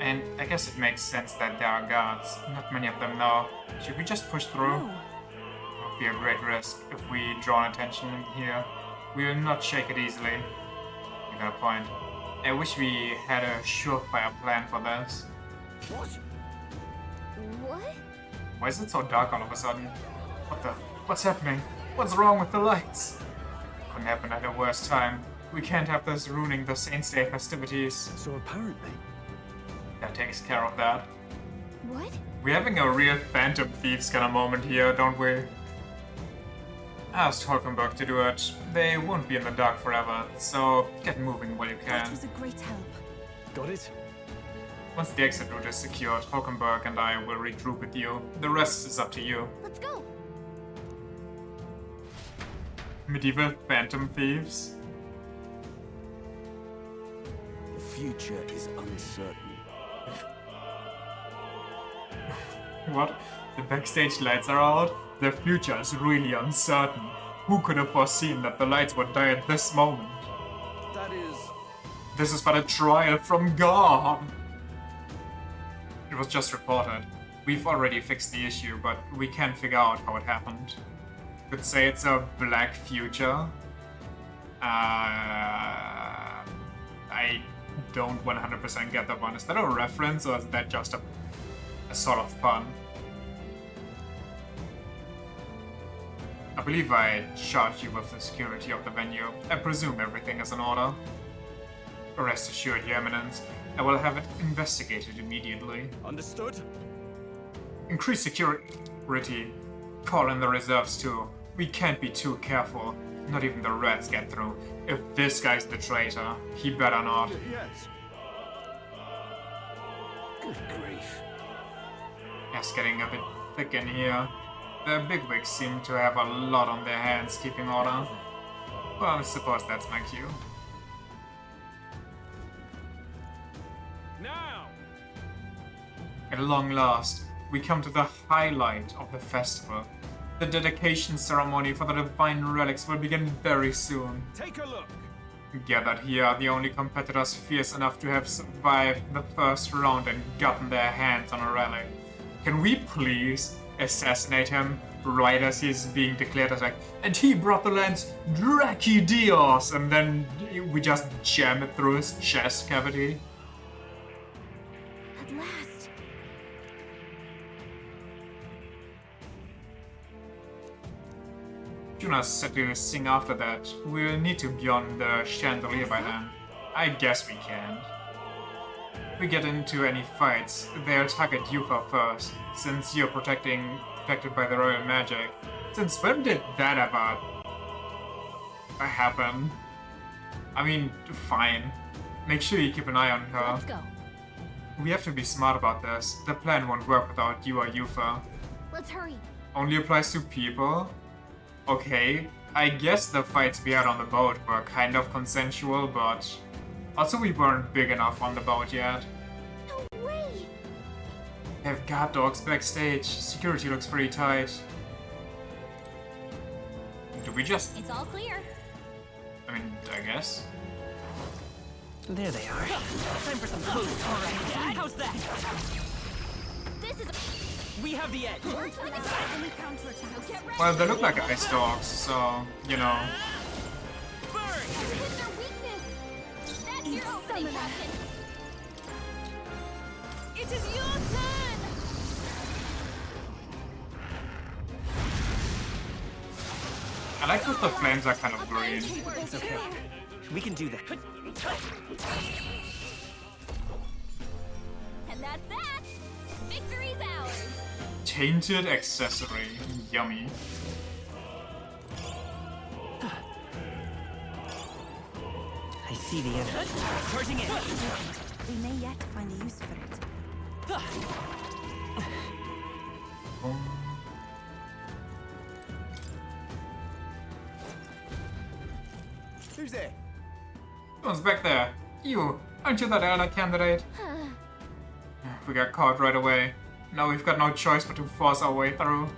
And I guess it makes sense that there are guards. Not many of them though. Should we just push through? It would be a great risk if we draw attention here. We will not shake it easily. You got a point. I wish we had a surefire plan for this. What? What? Why is it so dark all of a sudden? What the? What's happening? What's wrong with the lights? Couldn't happen at a worse time. We can't have this ruining the Saints' Day festivities. So apparently... That takes care of that. What? We're having a real Phantom Thieves kind of moment here, don't we? I asked Hulkenberg to do it. They won't be in the dark forever, so get moving while you can. That was a great help. Got it? Once the exit route is secured, Hulkenberg and I will regroup with you. The rest is up to you. Let's go! Medieval Phantom Thieves? The future is uncertain. What? The backstage lights are out? The future is really uncertain. Who could have foreseen that the lights would die at this moment? That is... This is but a trial from God! It was just reported. We've already fixed the issue, but we can't figure out how it happened. Could say it's a black future. I don't 100% get that one. Is that a reference, or is that just a sort of pun? I believe I charged you with the security of the venue. I presume everything is in order. Rest assured, Your Eminence, I will have it investigated immediately. Understood? Increase security. Call in the reserves too. We can't be too careful. Not even the rats get through. If this guy's the traitor, he better not. Yes. Good grief. It's getting a bit thick in here. The bigwigs seem to have a lot on their hands keeping order. Well, I suppose that's my cue. Now! At long last, we come to the highlight of the festival. The dedication ceremony for the divine relics will begin very soon. Take a look! Gathered here are the only competitors fierce enough to have survived the first round and gotten their hands on a relic. Can we please assassinate him right as he's being declared as like, and he brought the lance Dracidios, and then we just jam it through his chest cavity? At last. Jonas said to sing after that. We'll need to be on the chandelier by then. I guess we can. If we get into any fights, they'll target you first, since you're protected by the royal magic. Since when did that ever happen? I mean, fine. Make sure you keep an eye on her. Let's go. We have to be smart about this. The plan won't work without you or Yufa. Let's hurry. Only applies to people? Okay, I guess the fights we had on the boat were kind of consensual, but also we weren't big enough on the boat yet. No way! They have guard dogs backstage. Security looks pretty tight. Do we just... It's all clear. I mean, I guess. There they are. Time for some food. All right. How's that? This is. We have the edge. We're trying to get ready. Well, they look like ice dogs, so, you know. Hit their weakness. That's your opening, Captain. It is your turn! I like that the flames are kind of green. It's okay. We can do that. And that's that. Victory's ours. Tainted accessory. Yummy. I see the enemy. Charging in. We may yet find a use for it. Who's there? Someone's back there. You, aren't you that elder candidate? We got caught right away. Now we've got no choice but to force our way through.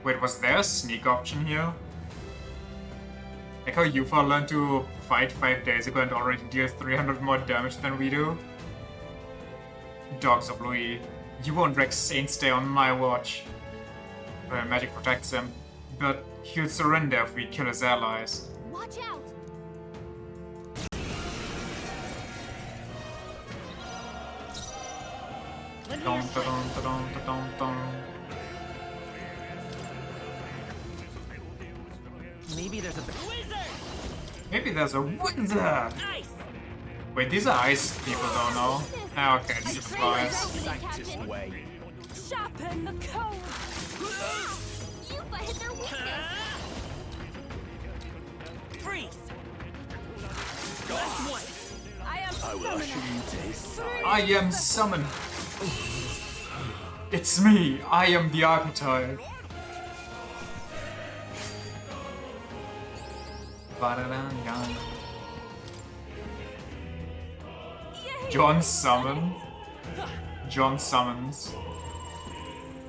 Wait, was there a sneak option here? Like how Yufa learned to fight 5 days ago and already deals 300 more damage than we do? Dogs of Louis, you won't wreck Saint's Day on my watch. Well, magic protects him, but he'll surrender if we kill his allies. Watch out. Dun, dun, dun, dun, dun, dun. Maybe there's a Maybe there's a wizard! Ice. Wait, these are ice people though, no? Ah, okay, it's just flies. Scientist way. Sharpen the code! Yufa hit their weakness. Freeze. Last one. I will show you taste. I am summoned. It's me. I am the archetype. John summon. John summons.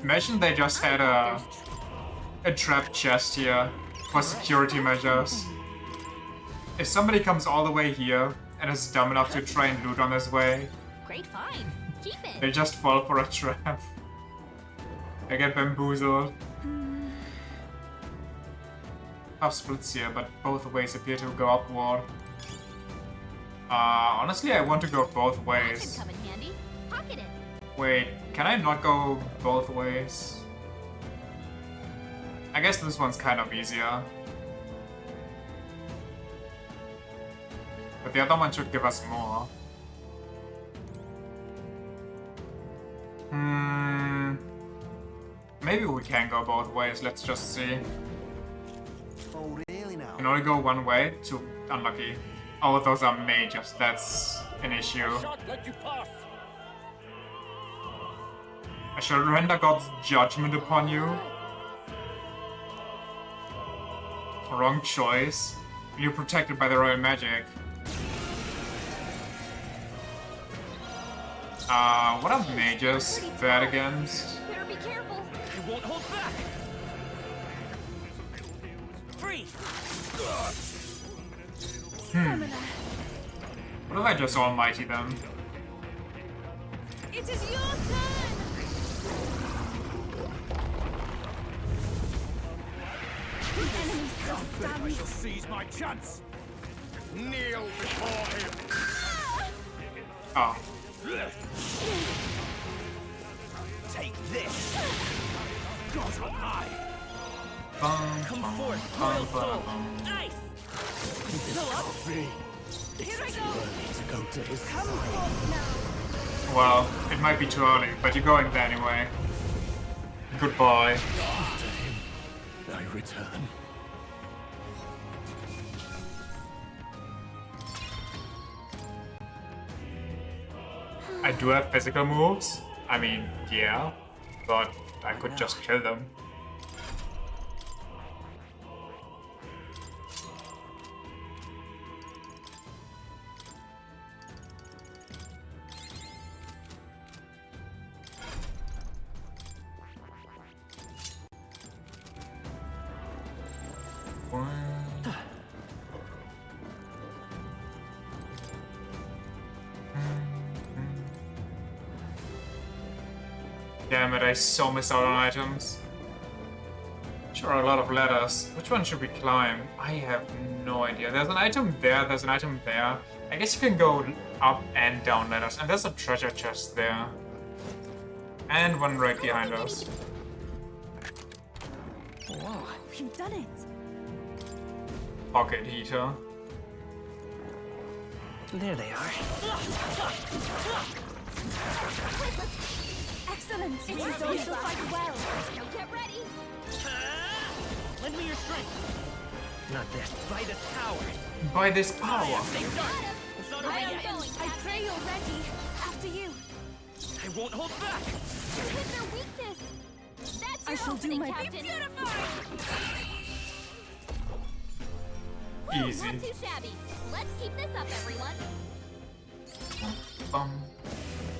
Imagine they just had a trapped chest here for security measures. If somebody comes all the way here and is dumb enough to try and loot on his way, Great find. Keep it. they just fall for a trap. They get bamboozled. Tough splits here, but both ways appear to go upward. Honestly, I want to go both That ways. should come in handy. Pocket it. Wait, can I not go both ways? I guess this one's kind of easier. But the other one should give us more. Maybe we can go both ways, let's just see. Oh, really now? Can only go one way, too unlucky. Oh, those are mages, that's an issue. Let you pass. I shall render God's judgment upon you. Wrong choice. You're protected by the royal magic. What are mages bad against? Better be careful. You won't hold back. Freeze. What if I just almighty them? It is your turn! The enemy still I shall stands. seize my chance. Kneel before him. Oh. Take this. God on high. Come forth, royal soul. Ice. Still up. Here I go! Come forth now! Well, it might be too early, but you're going there anyway. Goodbye. I return. I do have physical moves. I mean, yeah, but I could just kill them. Damn it, I so missed out on items. Sure, a lot of ladders. Which one should we climb? I have no idea. There's an item there, there's an item there. I guess you can go up and down ladders. And there's a treasure chest there. And one right behind us. Whoa, you've done it. Pocket heater. There they are. Excellent. It is all shall fight well. Now get ready. Lend me your strength. Not this. By this power. By this power. It's not over yet. I pray you're ready. After you. I won't hold back. You hit their weakness. That's I your shall do opening, my Captain. Easy. Not too shabby. Let's keep this up, everyone.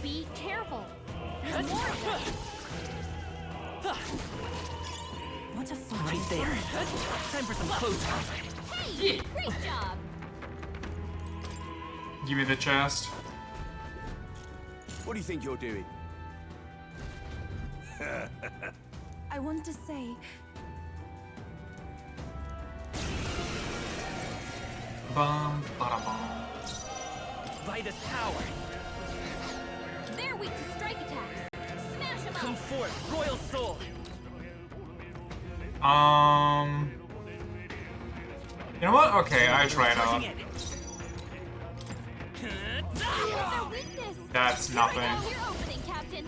Be careful. There's more of this. What a fun. Right there. Time for some close. Hey, great job. Give me the chest. What do you think you're doing? I want to say, Bum, bada bum. By this power. They're weak to strike attacks. Smash them Come up. forth, royal soul. You know what? Okay, I try it out. Their weakness. That's nothing. Now's your opening, Captain.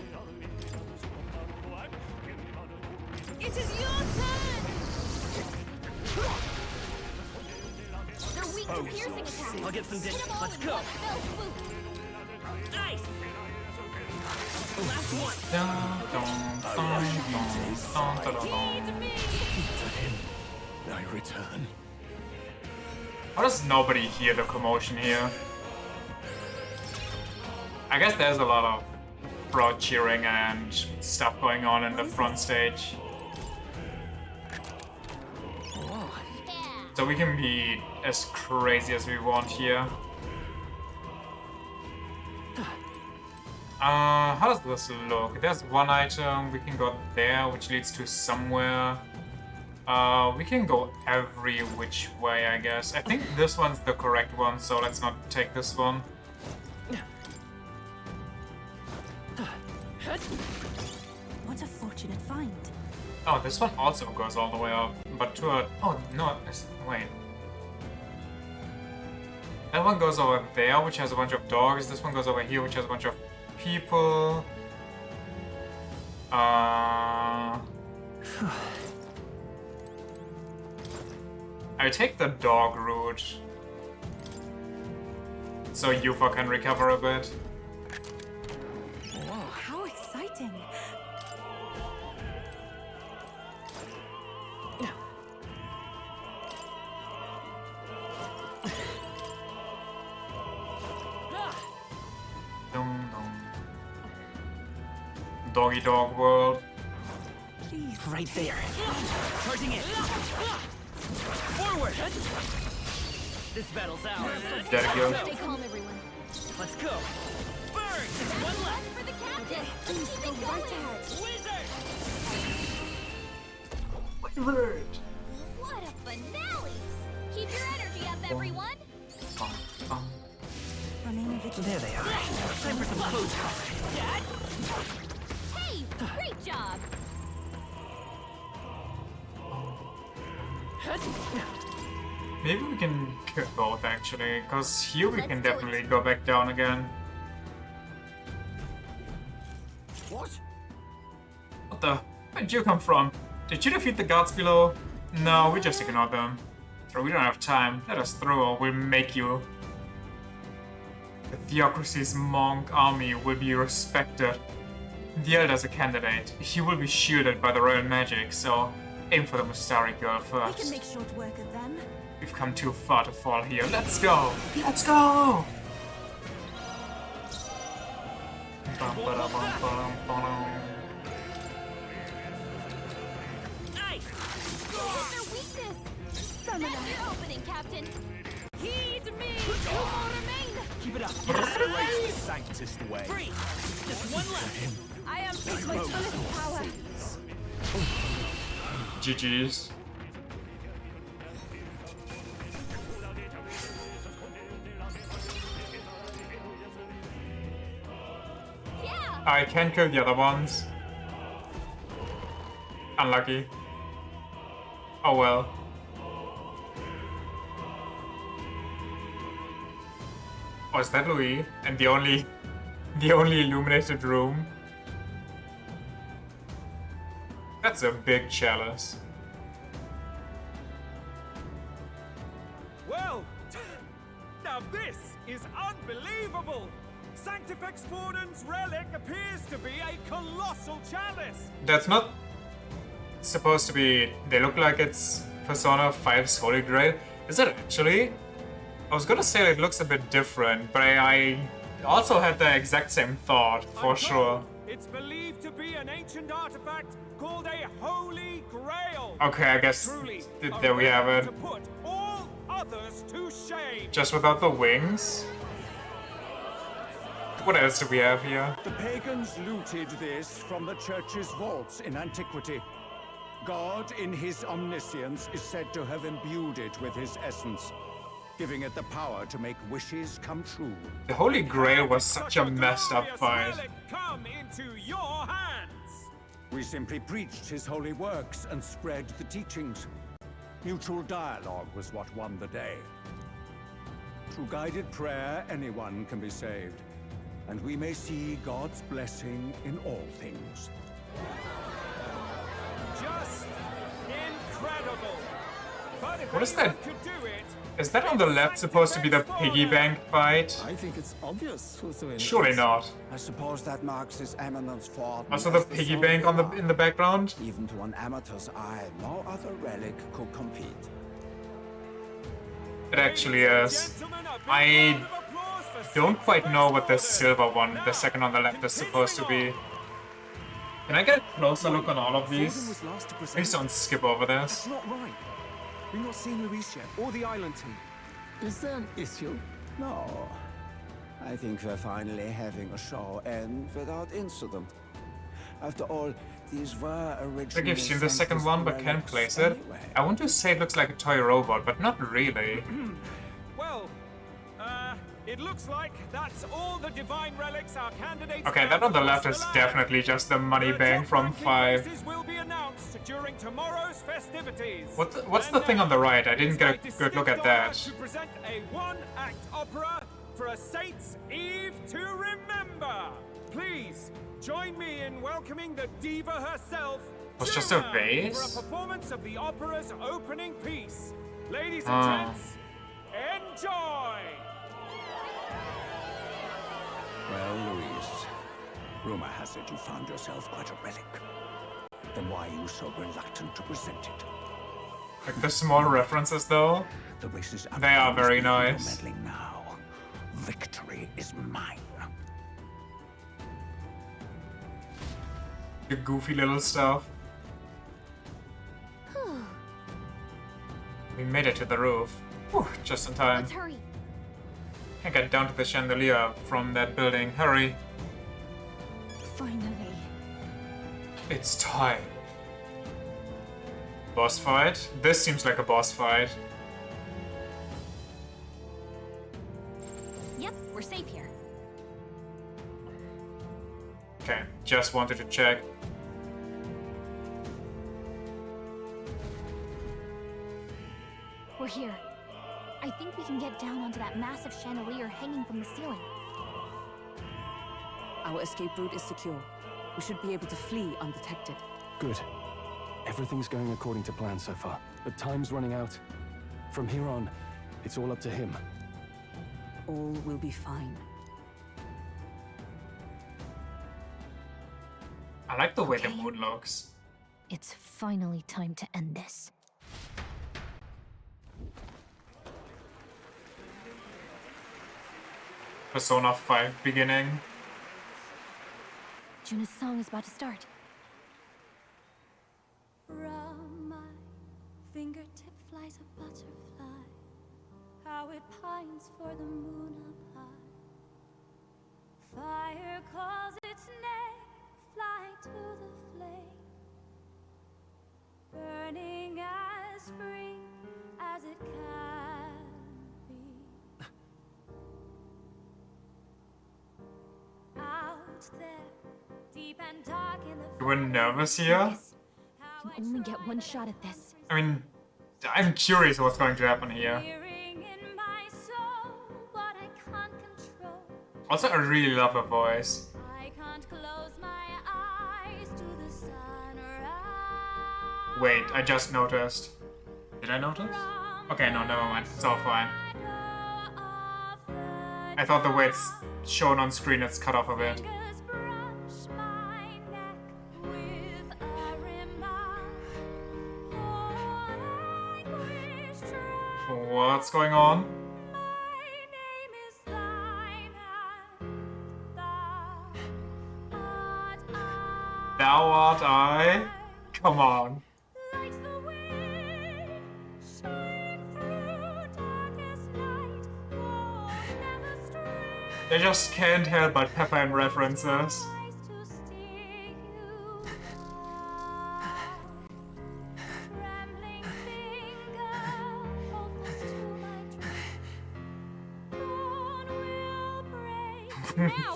it is your turn. They're weak to piercing attacks. I'll get some Hit dish. 'em all Let's in go. one fell swoop. Nice. The last one. Dun, dun, dun, dun, dun, dun, dun. To him, I return. How does nobody hear the commotion here? I guess there's a lot of crowd cheering and stuff going on in the front stage. So we can be as crazy as we want here. How does this look? There's one item, we can go there, which leads to somewhere. We can go every which way, I guess. I think this one's the correct one, so let's not take this one. What a fortunate find. Oh, this one also goes all the way up, but to a... Oh, no, wait. That one goes over there, which has a bunch of dogs. This one goes over here, which has a bunch of people. I take the dog route, so Yufa can recover a bit. Whoa, how exciting. Dum, dum. Doggy dog world. Please. Right there. Charging in. Forward. This battle's ours. There you go. Stay calm, everyone. Let's go. Burn. One left. For the captain. Please Keep go it right going. ahead. Wizard. What a finale! Keep your energy up, everyone. Remain vigilant. There they are. Time for some close. Hey, great job. Maybe we can kill both actually, because here we Let's can do it. definitely go back down again. What? What the? Where'd you come from? Did you defeat the guards below? No, we just ignored them. So we don't have time. Let us through or we'll make you. The Theocracy's monk army will be respected. The Elder's a candidate. He will be shielded by the royal magic, so aim for the Mustari girl We can first. make short work of them. We've come too far to fall here. Let's go! Let's go! Bum, ba-da, bum, ba-dum, ba-dum. Nice! Hit their weakness! That's your opening, Captain! Heed me! Two more remain! Keep it up. Free! The Sanctist way. Free! Just one left! I am to my fullest power! GG's. I can kill the other ones. Unlucky. Oh well. Oh, is that Louis? And the only illuminated room? That's a big chalice. Well, now this is unbelievable! Sanctifex Forden's relic appears to be a colossal chalice! That's not supposed to be... They look like it's Persona 5's Holy Grail. Is it actually? I was gonna say it looks a bit different, but I also had the exact same thought, for sure. It's believed to be an ancient artifact called a Holy Grail. Okay, I guess Truly, there we have it. to put all others to shame. Just without the wings? What else do we have here? The pagans looted this from the church's vaults in antiquity. God, in his omniscience, is said to have imbued it with his essence, giving it the power to make wishes come true. The Holy Grail was such a messed up fight. Come into your hands. We simply preached his holy works and spread the teachings. Mutual dialogue was what won the day. Through guided prayer, anyone can be saved, and we may see God's blessing in all things. Just incredible. But if What is anyone that? could do it, Is that on the left supposed to be the piggy bank fight? I think it's obvious who's doing Surely this. not. I suppose that marks His Eminence Ford. Also the piggy bank on the in the background? Even to an amateur's eye, no other relic could compete. It actually is. I don't quite know what the silver one, the second on the left, is supposed to be. Can I get a closer look on all of these? Please don't skip over this. That's not right. We've not seen Luis yet, or the island team. Is there an issue? No. I think we're finally having a show end without incident. After all, these were I originally... think I've seen the second one, but can't place it. anyway. I want to say it looks like a toy robot, but not really. well, it looks like that's all the divine relics our candidates. Okay, that on the left is definitely just the money bank from 5. Prizes will be announced during tomorrow's festivities. What's the thing on the right? I didn't get a good look at that. To present a one-act opera for a Saint's Eve to remember. Please join me in welcoming the diva herself. Was just a Juno, vase? for a performance of the opera's opening piece. Ladies and gents, enjoy. Well, Luis, rumor has it you found yourself quite a relic. Then why are you so reluctant to present it? Like the small references though, The race is they are very no nice. meddling now. Victory is mine. The goofy little stuff. We made it to the roof. Whew, just in time. Let's hurry. Can't get down to the chandelier from that building. Hurry. Finally. It's time. Boss fight? This seems like a boss fight. Yep, we're safe here. Okay, just wanted to check. We're here. I think we can get down onto that massive chandelier hanging from the ceiling. Our escape route is secure. We should be able to flee undetected. Good. Everything's going according to plan so far, but time's running out. From here on, it's all up to him. All will be fine. I like the way the moon looks. It's finally time to end this. Persona 5 beginning. Juna's song is about to start. From my fingertip flies a butterfly, how it pines for the moon up high. Fire calls its name, fly to the flame, burning as free as it can be. Out there, deep and dark in the You were nervous here? You only get one shot at this. I mean, I'm curious what's going to happen here. Also, I really love her voice. Wait, I just noticed. Did I notice? Okay, no, never mind. It's all fine. I thought the way it's shown on screen, it's cut off a bit. What's going on? Thou art I? Come on. They just can't help but pepper in references.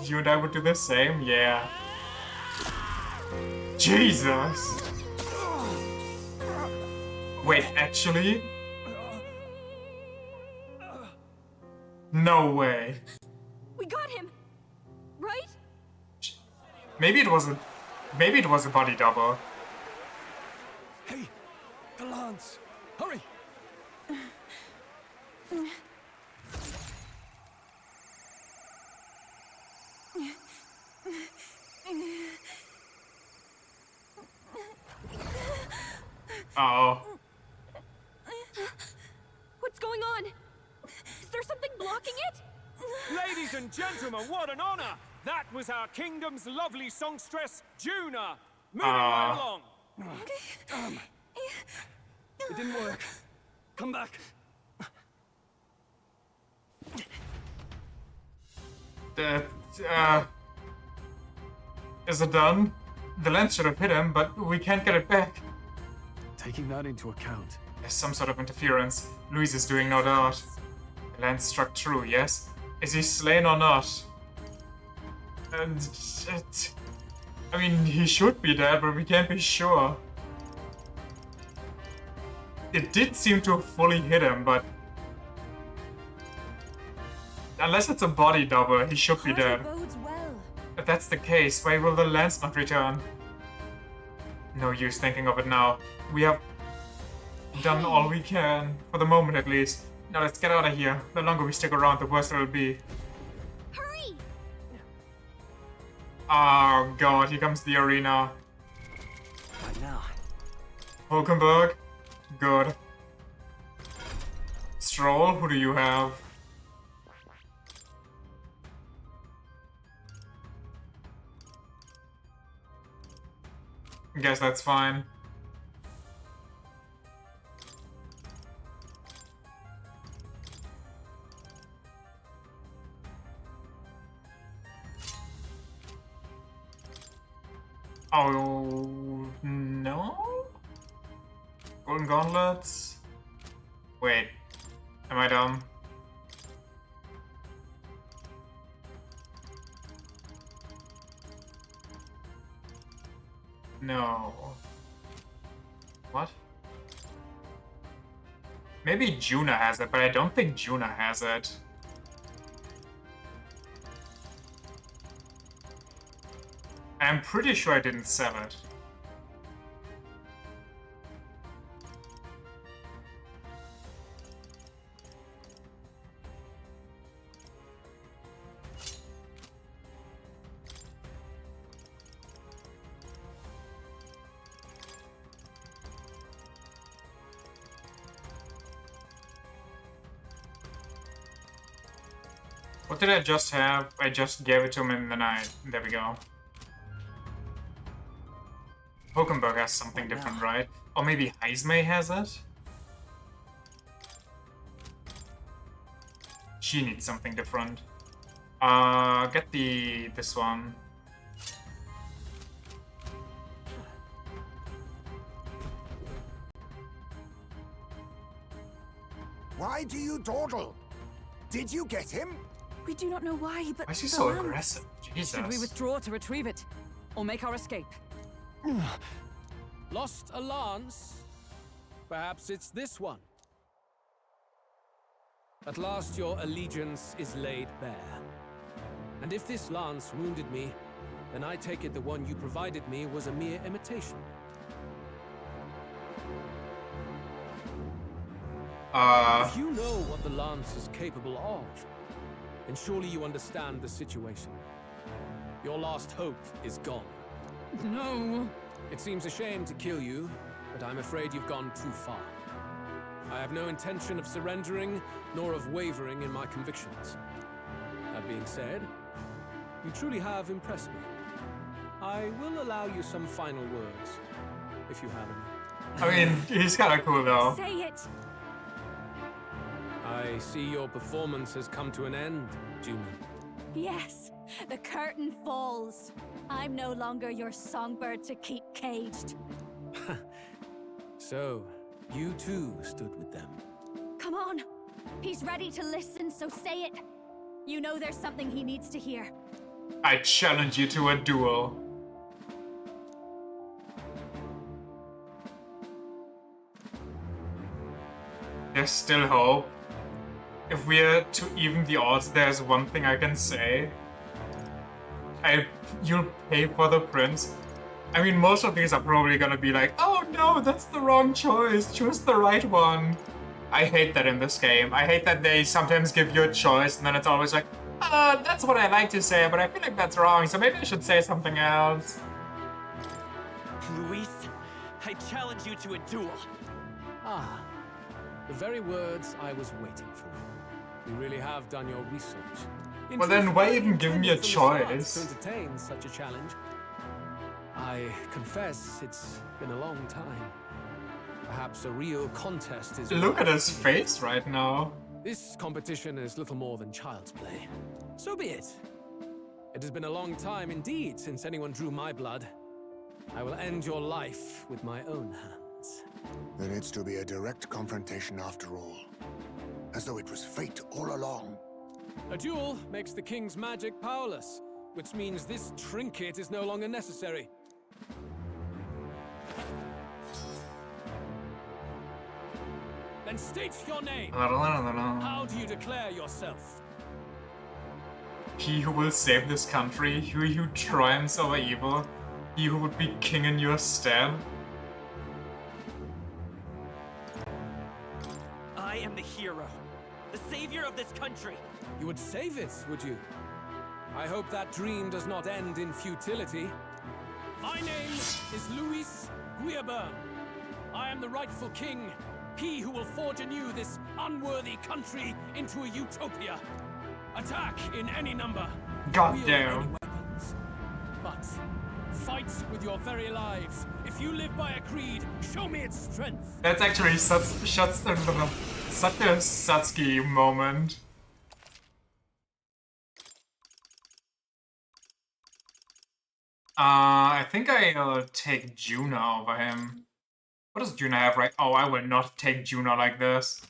You and I would do the same? Yeah. Jesus! Wait, actually? No way. We got him, right? Maybe it was a body double. Hey, the lance! Hurry! Uh-oh. What's going on? Is there something blocking it? Ladies and gentlemen, what an honor! That was our kingdom's lovely songstress, Juna. Moving right along. It didn't work. Come back. Is it done? The lens should have hit him, but we can't get it back. Taking that into account. There's some sort of interference. Luis is doing no doubt. The lens struck true, yes? Is he slain or not? And I mean, he should be dead, but we can't be sure. It did seem to have fully hit him, but unless it's a body double, he should be dead. If that's the case, why will the lens not return? No use thinking of it now. We have done all we can, for the moment at least. Now let's get out of here. The longer we stick around, the worse it'll be. Hurry! Oh god, here comes the arena. Right now. Hulkenberg? Good. Stroll, who do you have? Guess that's fine. Oh, no? Golden gauntlets? Wait, am I dumb? No. What? Maybe Juna has it, but I don't think Juna has it. I'm pretty sure I didn't sell it. What did I just have? I just gave it to him in the night. There we go. Hulkenberg has something different, right? Or maybe Heismay has it? She needs something different. Get this one. Why do you dawdle? Did you get him? We do not know why, but Why is he the so lance. aggressive? Jesus. Should we withdraw to retrieve it? Or make our escape? Lost a lance? Perhaps it's this one. At last your allegiance is laid bare. And if this lance wounded me, then I take it the one you provided me was a mere imitation. If you know what the lance is capable of, then surely you understand the situation. Your last hope is gone. No. It seems a shame to kill you, but I'm afraid you've gone too far. I have no intention of surrendering, nor of wavering in my convictions. That being said, you truly have impressed me. I will allow you some final words, if you have any. I mean, he's kind of cool though. Say it! I see your performance has come to an end, Junie. Yes, the curtain falls. I'm no longer your songbird to keep caged. So, you too stood with them. Come on. He's ready to listen, so say it. You know there's something he needs to hear. I challenge you to a duel. There's still hope. If we're to even the odds, there's one thing I can say. You'll pay for the prince. I mean, most of these are probably gonna be like, oh no, that's the wrong choice, choose the right one. I hate that in this game. I hate that they sometimes give you a choice and then it's always like, that's what I like to say, but I feel like that's wrong, so maybe I should say something else. Luis, I challenge you to a duel. Ah, the very words I was waiting for. You really have done your research. Well then, why even give me a choice? To entertain such a challenge. I confess it's been a long time. Perhaps a real contest is... Look at his face right now. This competition is little more than child's play. So be it. It has been a long time indeed since anyone drew my blood. I will end your life with my own hands. There needs to be a direct confrontation after all. As though it was fate all along. A duel makes the king's magic powerless, which means this trinket is no longer necessary. Then state your name. How do you declare yourself? He who will save this country, he who triumphs over evil, he who would be king in your stead. I am the hero, the savior of this country. You would save it, would you? I hope that dream does not end in futility. My name is Luis Guillaburn. I am the rightful king, he who will forge anew this unworthy country into a utopia. Attack in any number. Goddamn. But fight with your very lives. If you live by a creed, show me its strength. That's actually such a Satsuki moment. I think I'll take Juna over him. What does Juna have right? Oh, I will not take Juna like this.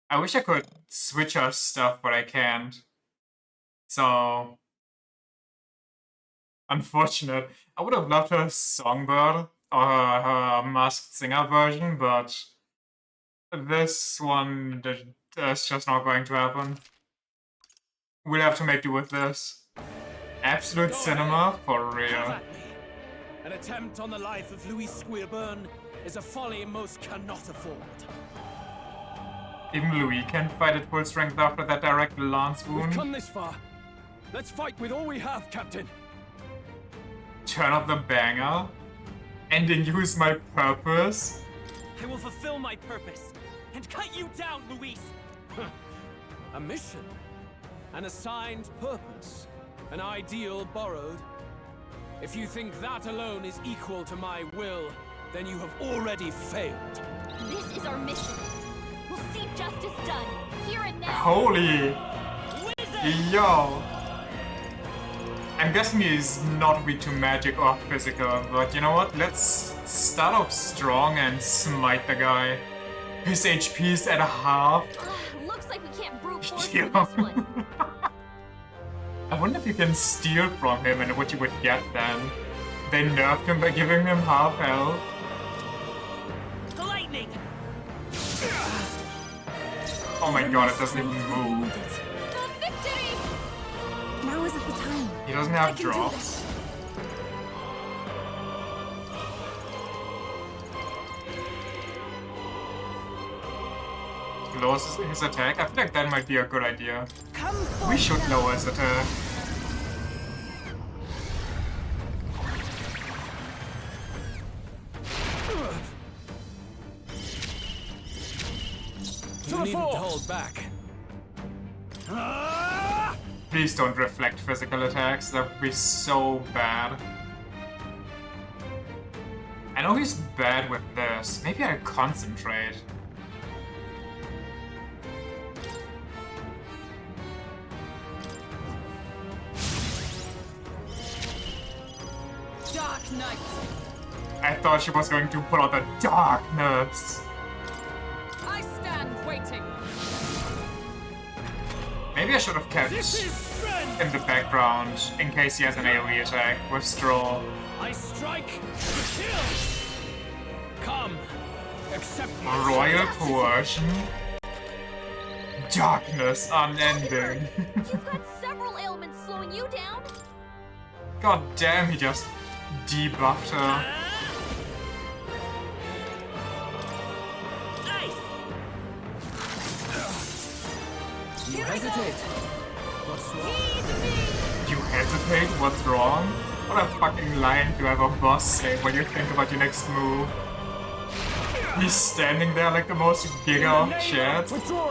I wish I could switch her stuff, but I can't. So... unfortunate. I would have loved her Songbird, or her Masked Singer version, but... this one, that's just not going to happen. We'll have to make do with this. Absolute cinema, for real. An attempt on the life of Luis Guillaburn is a folly most cannot afford. Even Louis can't fight at full strength after that direct lance wound. We've come this far. Let's fight with all we have, Captain. Turn up the banger. And then use my purpose. I will fulfill my purpose and cut you down, Luis. A mission? an assigned purpose, an ideal borrowed. If you think that alone is equal to my will, then you have already failed. This is our mission. We'll see justice done, here and now. Holy! Yo! I'm guessing he's not weak to magic or physical, but you know what? Let's start off strong and smite the guy. His HP's at half. Looks like we can't brute force Yeah. this one. I wonder if you can steal from him and what you would get then. They nerfed him by giving him half health. Lightning! Oh my god, it doesn't even move. Now isn't the time. He doesn't have drops. Lowers his attack? I feel like that might be a good idea. We should lower his attack. You needn't hold back. Please don't reflect physical attacks, that would be so bad. I know he's bad with this. Maybe I concentrate. Dark Knight. I thought she was going to pull out the darkness. I stand waiting. Maybe I should have kept in the background in case he has an AoE attack with Straw. I strike to kill. Come, accept my Royal coercion. Darkness unending. You've got several ailments slowing you down. God damn, he just debuffed her. You hesitate. What's wrong? You hesitate? What's wrong? What a fucking line to have a boss say when you think about your next move. He's standing there like the most giga of chat.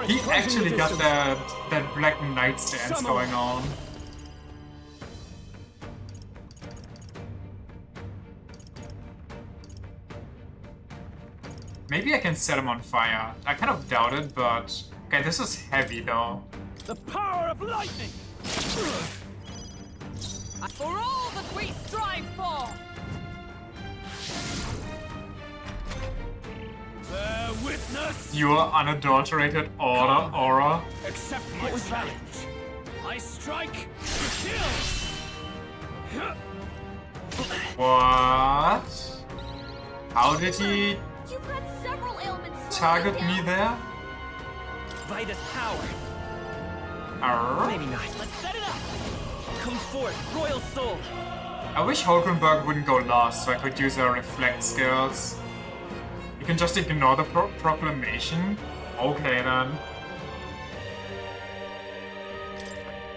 He actually got that Black Knight stance going on. Maybe I can set him on fire. I kind of doubt it, but... Okay, this is heavy though. The power of lightning! For all that we strive for! Bear witness! Your unadulterated aura. Accept my challenge. I strike to kill. What? How did he You've got several ailments. target me there? Vitus power. Arr. Maybe not. Let's set it up. Come forth, royal soul. I wish Hulkenberg wouldn't go last so I could use her reflect skills. You can just ignore the proclamation? Okay then.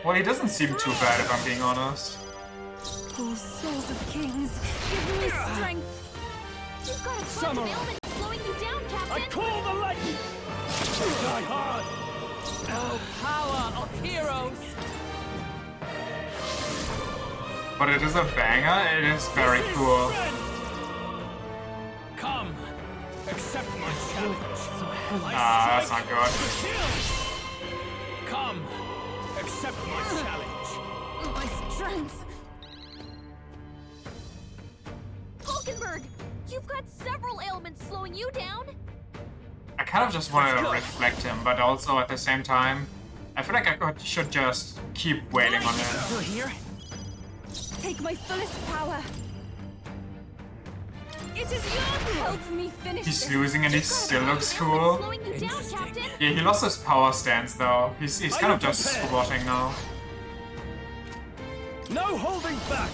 Well, he doesn't seem too bad if I'm being honest. Oh, souls of kings, give me strength. You've got a bunch of ailments slowing you down, Captain. I call the lightning! Die hard! Oh, power of heroes! But it is a banger, it is very cool. Come, accept my challenge. Ah, that's not good. Come, accept my challenge. My strength. Hulkenberg, you've got several ailments slowing you down. I kind of just want to reflect him, but also at the same time, I feel like I should just keep waiting on him. Still here? Take my fullest power. It is your help me finish He's this. losing and he still looks cool. Slowing you down, Captain. Yeah, he lost his power stance though. He's kind of just squatting now. No holding back!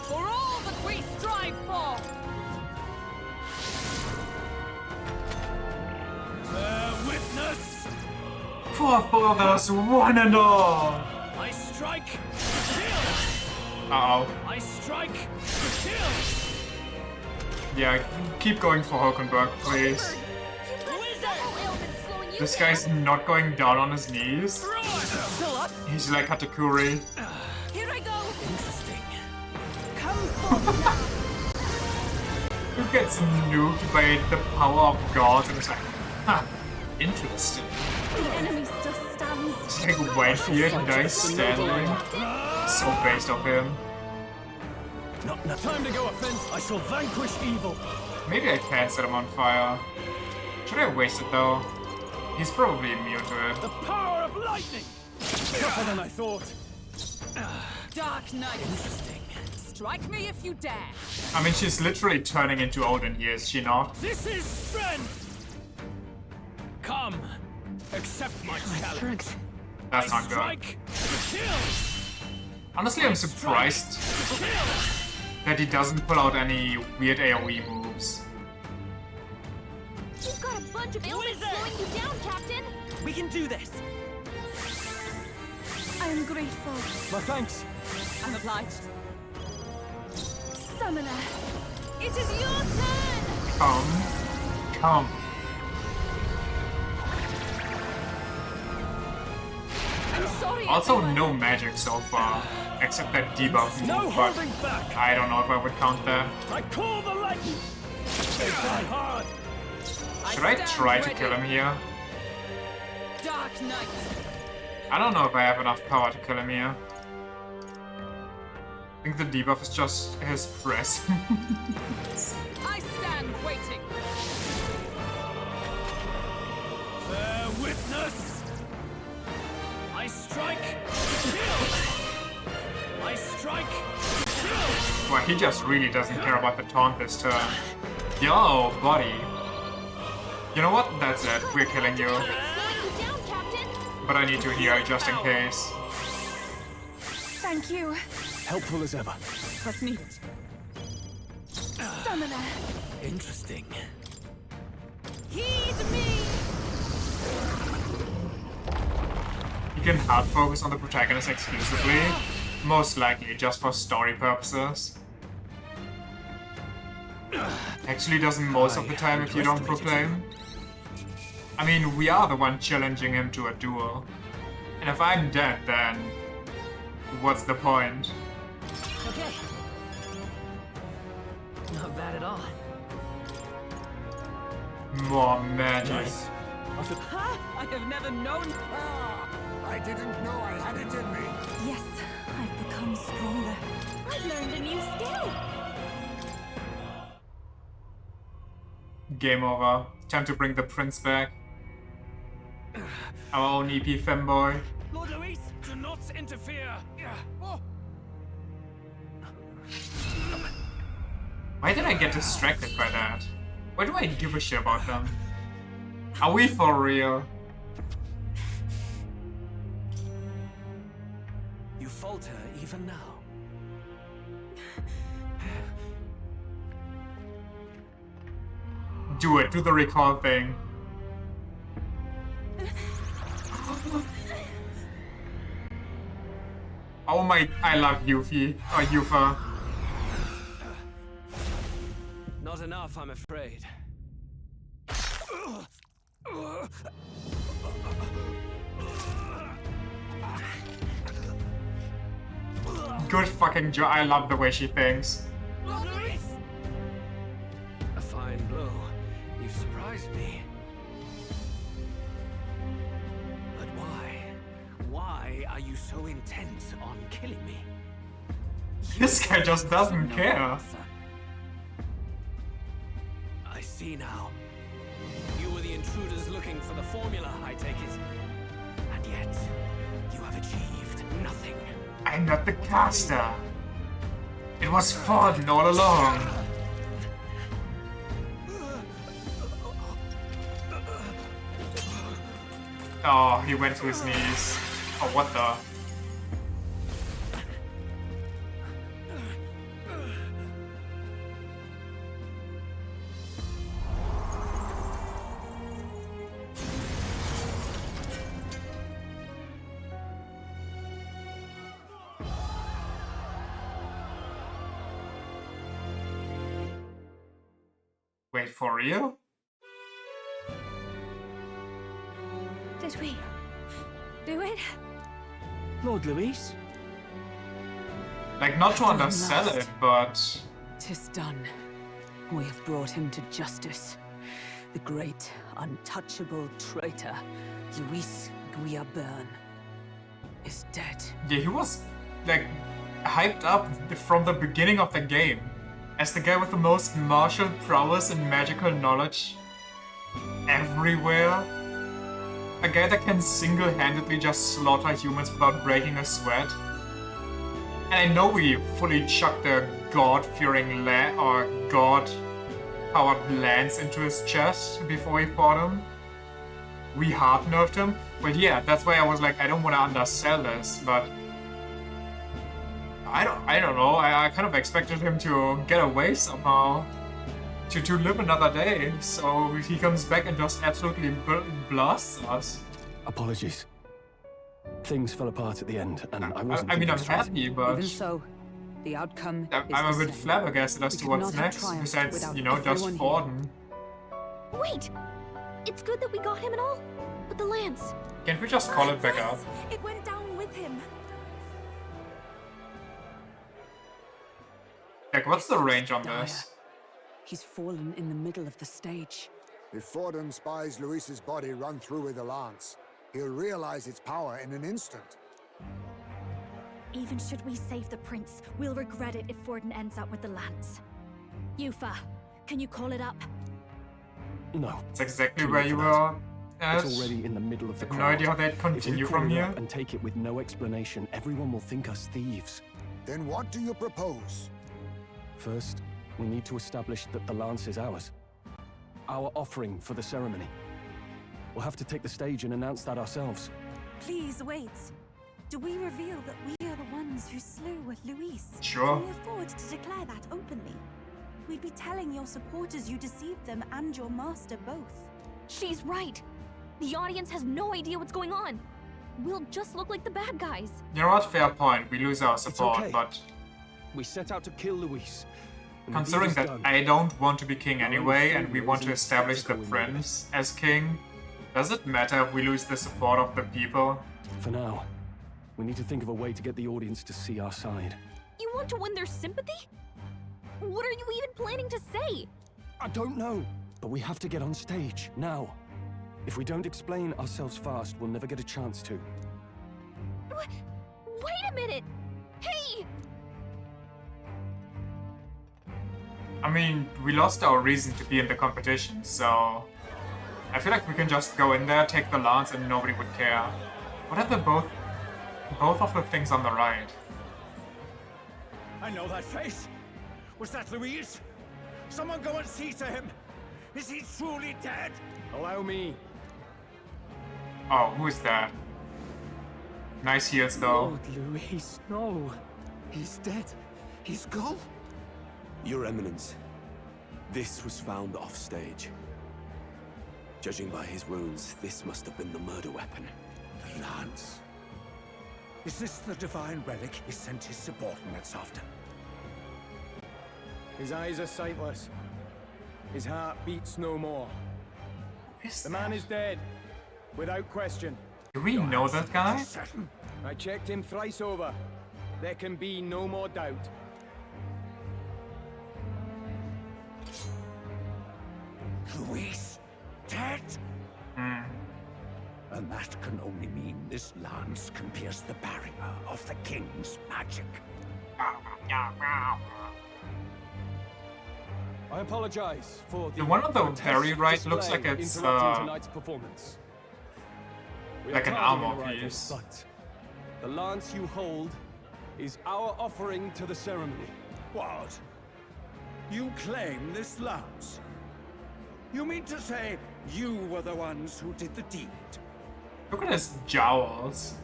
For all that we strive for! Bear witness! Forefathers, one and all! I strike to kill! Uh-oh. I strike to kill! Yeah, keep going for Hulkenberg, please. This guy's not going down on his knees. He's like Katakuri. Here I go. Interesting. Come forth now. Who gets nuked by the power of gods and it's like, huh, interesting. The enemy still stands. It's like Whitebeard, nice standing. So based off him. Not time to go offense. I shall vanquish evil. Maybe I can set him on fire. Should I waste it though? He's probably immune to it. The power of lightning. Tougher than I thought. Dark Knight. Interesting. Strike me if you dare. I mean, she's literally turning into Odin here, is she not? This is strength. Come, accept my challenge. That's not good. Strike, kill. Honestly, I'm surprised that he doesn't pull out any weird AoE moves. You've got a bunch of ailments slowing you down, Captain. We can do this. I am grateful. My thanks. I'm obliged. Summoner, it is your turn. Come. I'm sorry. Also, no magic so far, except that debuff move, but I don't know if I would count that. I call the lightning. They die hard. Should I try to kill him here? Dark Knight. I don't know if I have enough power to kill him here. I think the debuff is just his press. I stand waiting. Bear witness. I strike, kill. I strike, kill. Well, he just really doesn't care about the taunt this turn. Yo, buddy. You know what? That's it. We're killing you. But I need to heal just in case. Thank you. Helpful as ever. What's needed? Summoner. Interesting. Heed me. You can hard focus on the protagonist exclusively, most likely just for story purposes. Actually doesn't most of the time if you don't proclaim. I mean, we are the one challenging him to a duel. And if I'm dead, then what's the point? Okay. Not bad at all. More magic. Ha! I have never known. I didn't know I had it in me. Yes, I've become stronger. I've learned a new skill. Game over. Time to bring the prince back. Our own EP femboy. Lord Luis, do not interfere. Oh. Why did I get distracted by that? Why do I give a shit about them? Are we for real? You falter even now. Do it, do the recall thing. Oh my, I love Yuffie, or Yufa. Not enough, I'm afraid. Good fucking job, I love the way she thinks. A fine blow. You've surprised me. But why? Why are you so intent on killing me? This guy just doesn't care. I see now. You were the intruders looking for the formula, I take it. And yet, you have achieved nothing. I'm not the caster. It was Forden all along. Oh, he went to his knees. Oh, what the? Wait, for real? Did we do it? Lord Luis? Like, not to undersell it, but... 'Tis done. We have brought him to justice. The great, untouchable traitor, Luis Guillaburn, is dead. Yeah, he was, like, hyped up from the beginning of the game as the guy with the most martial prowess and magical knowledge everywhere. A guy that can single-handedly just slaughter humans without breaking a sweat. And I know we fully chucked a god-fearing god-powered lance into his chest before we fought him. We hard-nerfed him. But yeah, that's why I was like, I don't want to undersell this, but... I don't know, I kind of expected him to get away somehow. To live another day, so he comes back and just absolutely blasts us. Apologies. Things fell apart at the end, and I wasn't. I mean, I'm straight. happy, but Even so, the outcome I'm is a bit flabbergasted as to what's next, besides, you know, just Forden. Wait! It's good that we got him and all, but the lance... Can't we just call it back up? It went down with him. Like, what's the range on this? He's fallen in the middle of the stage. If Forden spies Luis's body run through with the lance, he'll realize its power in an instant. Even should we save the prince, we'll regret it if Forden ends up with the lance. Yufa, can you call it up? No. It's exactly where you were at. It's already in the middle of the crowd. No idea how they'd If continue we call from it here. up and take it with no explanation, everyone will think us thieves. Then what do you propose? First, we need to establish that the lance is ours. Our offering for the ceremony. We'll have to take the stage and announce that ourselves. Please wait. Do we reveal that we are the ones who slew Luis? Sure. Can we afford to declare that openly? We'd be telling your supporters you deceived them and your master both. She's right! The audience has no idea what's going on! We'll just look like the bad guys. You know what? Fair point. We lose our support, okay. but... We set out to kill Luis. Considering that I don't want to be king anyway, and we want to establish the prince as king, does it matter if we lose the support of the people? For now, we need to think of a way to get the audience to see our side. You want to win their sympathy? What are you even planning to say? I don't know, but we have to get on stage, now. If we don't explain ourselves fast, we'll never get a chance to. Wait a minute! Hey! I mean, we lost our reason to be in the competition, so... I feel like we can just go in there, take the lance, and nobody would care. What are the both of the things on the right? I know that face. Was that Luis? Someone go and see to him. Is he truly dead? Allow me. Oh, who is that? Nice heals, though. Lord Luis, no. He's dead. He's gone. Your Eminence, this was found off-stage. Judging by his wounds, this must have been the murder weapon. The lance. Is this the divine relic he sent his subordinates after? His eyes are sightless. His heart beats no more. The man is dead, without question. Do we know that guy? I checked him thrice over. There can be no more doubt. Luis, dead? And that can only mean this lance can pierce the barrier of the king's magic. I apologize for The one on the grotesque very right looks display like it's interrupting tonight's performance. We like are an tardy in armor arrival, piece. But the lance you hold is our offering to the ceremony. What? You claim this lance? You mean to say you were the ones who did the deed? Look at his jowls.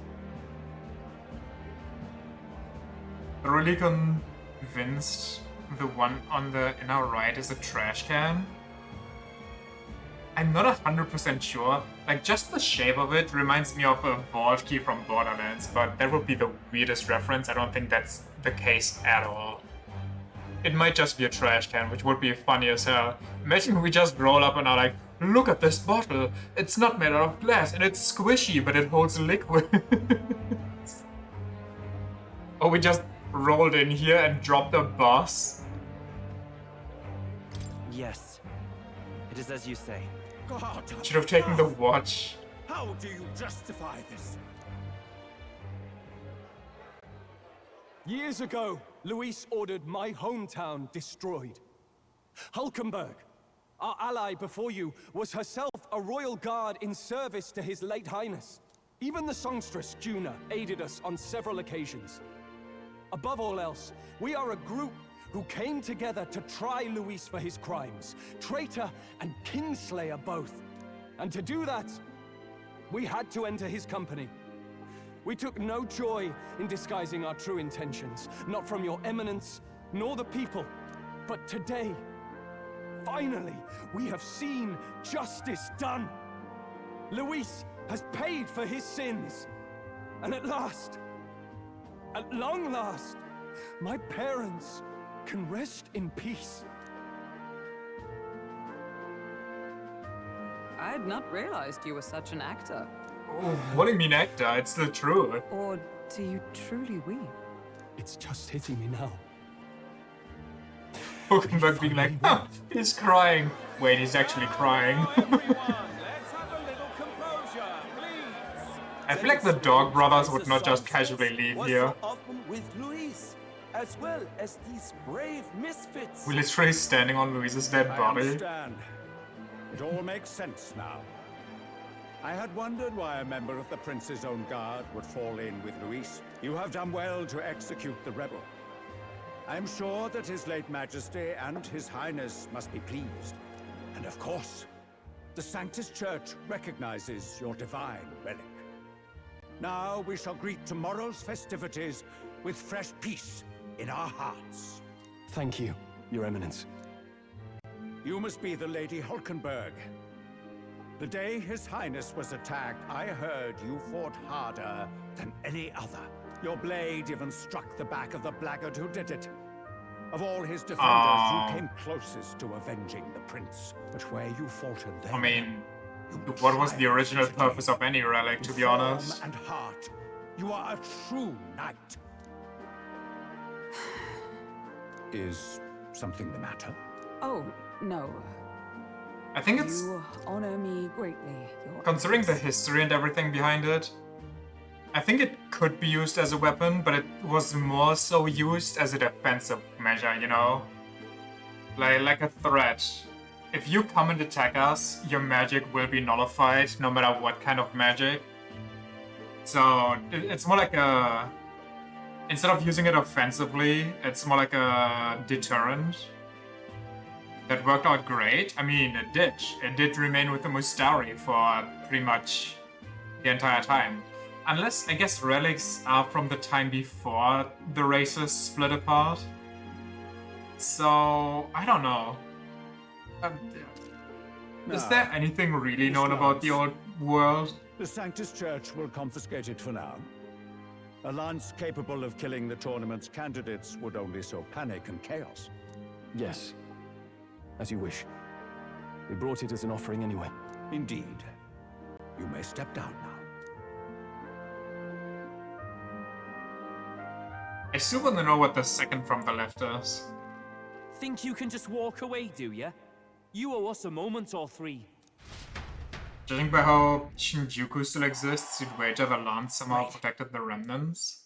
Really convinced the one on the inner right is a trash can. I'm not 100% sure. Like, just the shape of it reminds me of a vault key from Borderlands, but that would be the weirdest reference. I don't think that's the case at all. It might just be a trash can, which would be funny as hell. Imagine we just roll up and are like, look at this bottle. It's not made out of glass and it's squishy, but it holds liquid. Or we just rolled in here and dropped a bus. Yes, it is as you say. God, Should have taken the watch. how do you justify this? Years ago, Luis ordered my hometown destroyed. Hulkenberg, our ally before you, was herself a royal guard in service to his late highness. Even the songstress, Juna, aided us on several occasions. Above all else, we are a group who came together to try Luis for his crimes, traitor and kingslayer both. And to do that, we had to enter his company. We took no joy in disguising our true intentions, not from your eminence, nor the people. But today, finally, we have seen justice done. Luis has paid for his sins. And at last, at long last, my parents can rest in peace. I had not realized you were such an actor. Oh, what do you mean actor? It's the truth. Or do you truly weep? It's just hitting me now. Hulkenberg being like, huh, he's crying. Wait, he's actually crying. I feel like the Dog Brothers would not just casually leave here. With Luis, as well as these brave misfits. We're literally standing on Luis's dead I body. understand. It all makes sense now. I had wondered why a member of the Prince's own guard would fall in with Luis. You have done well to execute the rebel. I am sure that His late Majesty and His Highness must be pleased. And of course, the Sanctus Church recognizes your divine relic. Now we shall greet tomorrow's festivities with fresh peace in our hearts. Thank you, Your Eminence. You must be the Lady Hulkenberg. The day His Highness was attacked, I heard you fought harder than any other. Your blade even struck the back of the blackguard who did it. Of all his defenders, you came closest to avenging the prince. But where you faltered then... I mean, what was the original purpose of any relic, to be honest? Form and heart, you are a true knight. Is something the matter? Oh, no. I think it's... You honor me greatly, Your Considering the Eminence. history and everything behind it, I think it could be used as a weapon, but it was more so used as a defensive measure, you know? Like a threat. If you come and attack us, your magic will be nullified, no matter what kind of magic. So, it's more like a... Instead of using it offensively, it's more like a deterrent. That worked out great. I mean, it did. It did remain with the Mustari for pretty much the entire time. Unless, I guess, relics are from the time before the races split apart. So, I don't know. Is there anything really known about the old world? The Sanctus Church will confiscate it for now. A lance capable of killing the tournament's candidates would only sow panic and chaos. Yes. As you wish. We brought it as an offering anyway. Indeed. You may step down now. I still want to know what the second from the left is. Think you can just walk away, do ya? You owe us a moment or three. Judging by how Shinjuku still exists, you'd wager the lance somehow protected the remnants.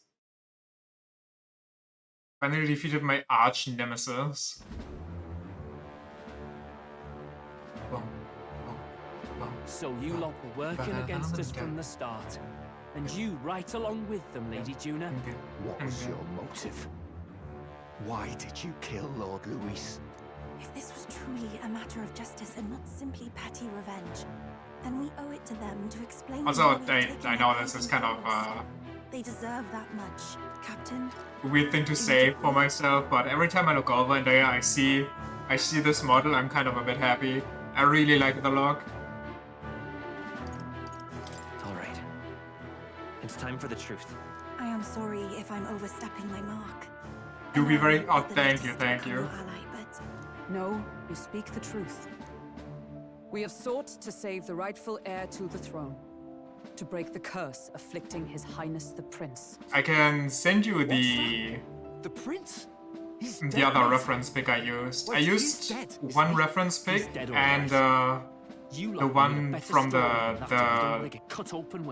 Finally defeated my arch nemesis. So you lot were working against us from the start. And you right along with them, Lady Juna. What was your motive? Why did you kill Lord Luis? If this was truly a matter of justice and not simply petty revenge, then we owe it to them to explain. Also, why we have taken I know their this is fighting kind of force. They deserve that much, Captain. a weird thing to say for myself, but every time I look over and I see this model, I'm kind of a bit happy. I really like the look. All right. It's time for the truth. I am sorry if I'm overstepping my mark. Do be very... Oh, thank you, thank you. No, you speak the truth. We have sought to save the rightful heir to the throne, to break the curse afflicting His Highness the Prince. I can send you the... The Prince? The other reference pic I used. I used one reference pic and the one from the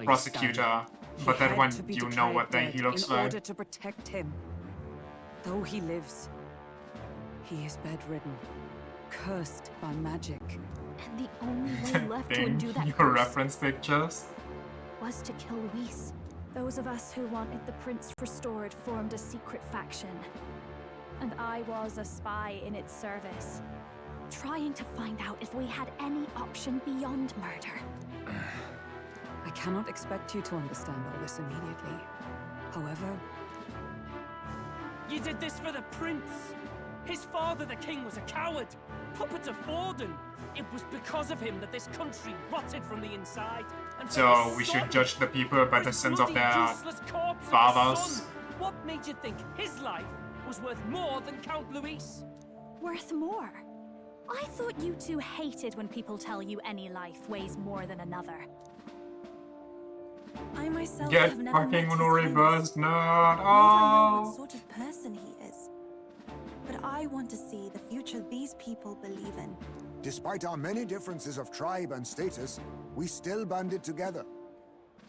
prosecutor, but that one you know what he looks in like. order to protect him. Though he lives, he is bedridden, cursed by magic. And the only way left to undo that Your curse reference pictures. was to kill Luis. Those of us who wanted the prince restored formed a secret faction. And I was a spy in its service, Trying to find out if we had any option beyond murder. I cannot expect you to understand all this immediately. However, You did this for the prince! His father, the king, was a coward! Puppet of Forden! It was because of him that this country rotted from the inside. And So we should judge the people by the sins of their fathers. What made you think his life was worth more than Count Luis? worth more. I thought you two hated when people tell you any life weighs more than another. I myself Get have never met fucking his reversed, highness, nerd. nor do I know Oh. what sort of person he is. But I want to see the future these people believe in. Despite our many differences of tribe and status, we still banded together.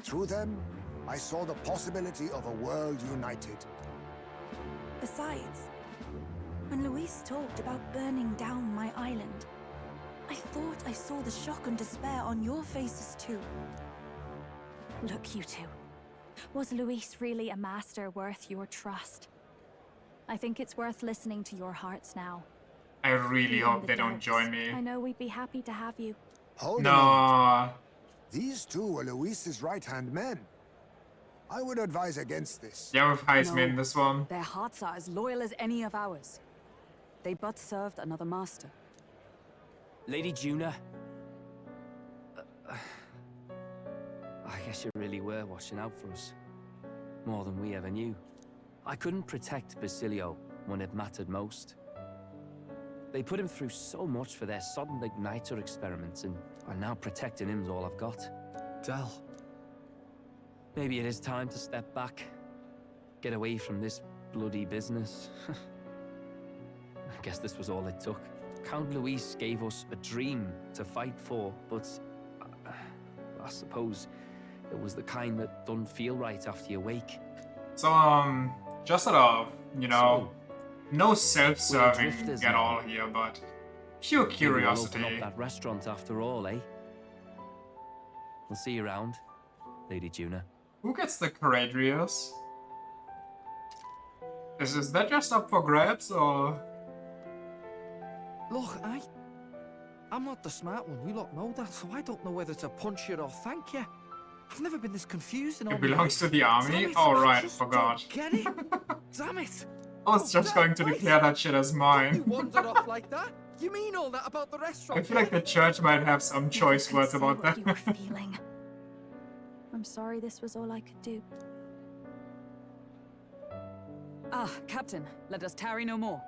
Through them, I saw the possibility of a world united. Besides, when Luis talked about burning down my island, I thought I saw the shock and despair on your faces too. Look, you two. Was Luis really a master worth your trust? I think it's worth listening to your hearts now. I really Even hope the they don't doubts. join me. I know we'd be happy to have you. Hold No. a moment. These two were Luis's right-hand men. I would advise against this. Yeah, with Heisman, No. this one. their hearts are as loyal as any of ours. They but served another master. Lady Juna. I guess you really were watching out for us. More than we ever knew. I couldn't protect Basilio when it mattered most. They put him through so much for their sudden igniter experiments, and now protecting him's all I've got. Del. Maybe it is time to step back. Get away from this bloody business. I guess this was all it took. Count Luis gave us a dream to fight for, but I suppose it was the kind that don't feel right after you wake. So, just sort of, you know, no self-serving drifters at now. all here, but pure Maybe we'll curiosity. open up that restaurant after all, eh? We'll see you around, Lady Juna. Who gets the Caradrius? Is that just up for grabs, or...? Look, I'm not the smart one. You lot know that, so I don't know whether to punch you or thank you. I've never been this confused in all It my belongs to life. the army? Damn it, Oh, I right, just forgot. don't Get it? Damn it! I was just going to declare that shit as You mine. wandered off like that? You mean all that about the restaurant? I feel like the church might have some choice words about that. You were feeling. I'm sorry this was all I could do. Ah, Captain, let us tarry no more.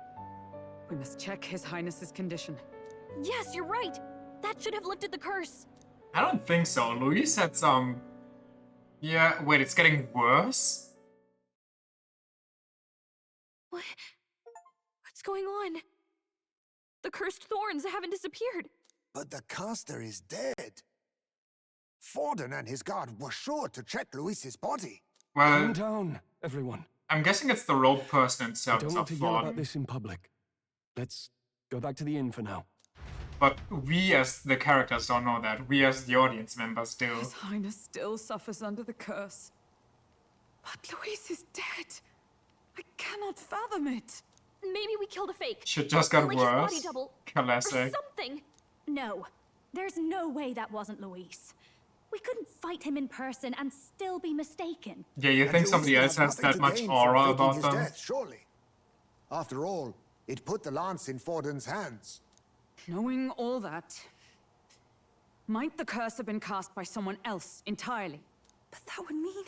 We must check His Highness's condition. Yes, you're right. That should have lifted the curse. I don't think so. Luis had some... Yeah, wait, it's getting worse? What's going on? The cursed thorns haven't disappeared. But the caster is dead. Forden and his guard were sure to check Luis's body. Well, Calm down, everyone. I'm guessing it's the rogue person I himself don't that's want a to yell fraud. about this in public. Let's go back to the inn for now. But we as the characters don't know that. We as the audience members do. His Highness still suffers under the curse. But Luis is dead. I cannot fathom it. Maybe we killed a fake. Shit just got Like his body worse. double. Classic. Or something. No, there's no way that wasn't Luis. We couldn't fight him in person and still be mistaken. Yeah, you think And somebody Luis else had has nothing that to much gain from aura faking about his them? death, surely. After all, it put the lance in Forden's hands. Knowing all that, might the curse have been cast by someone else entirely? But that would mean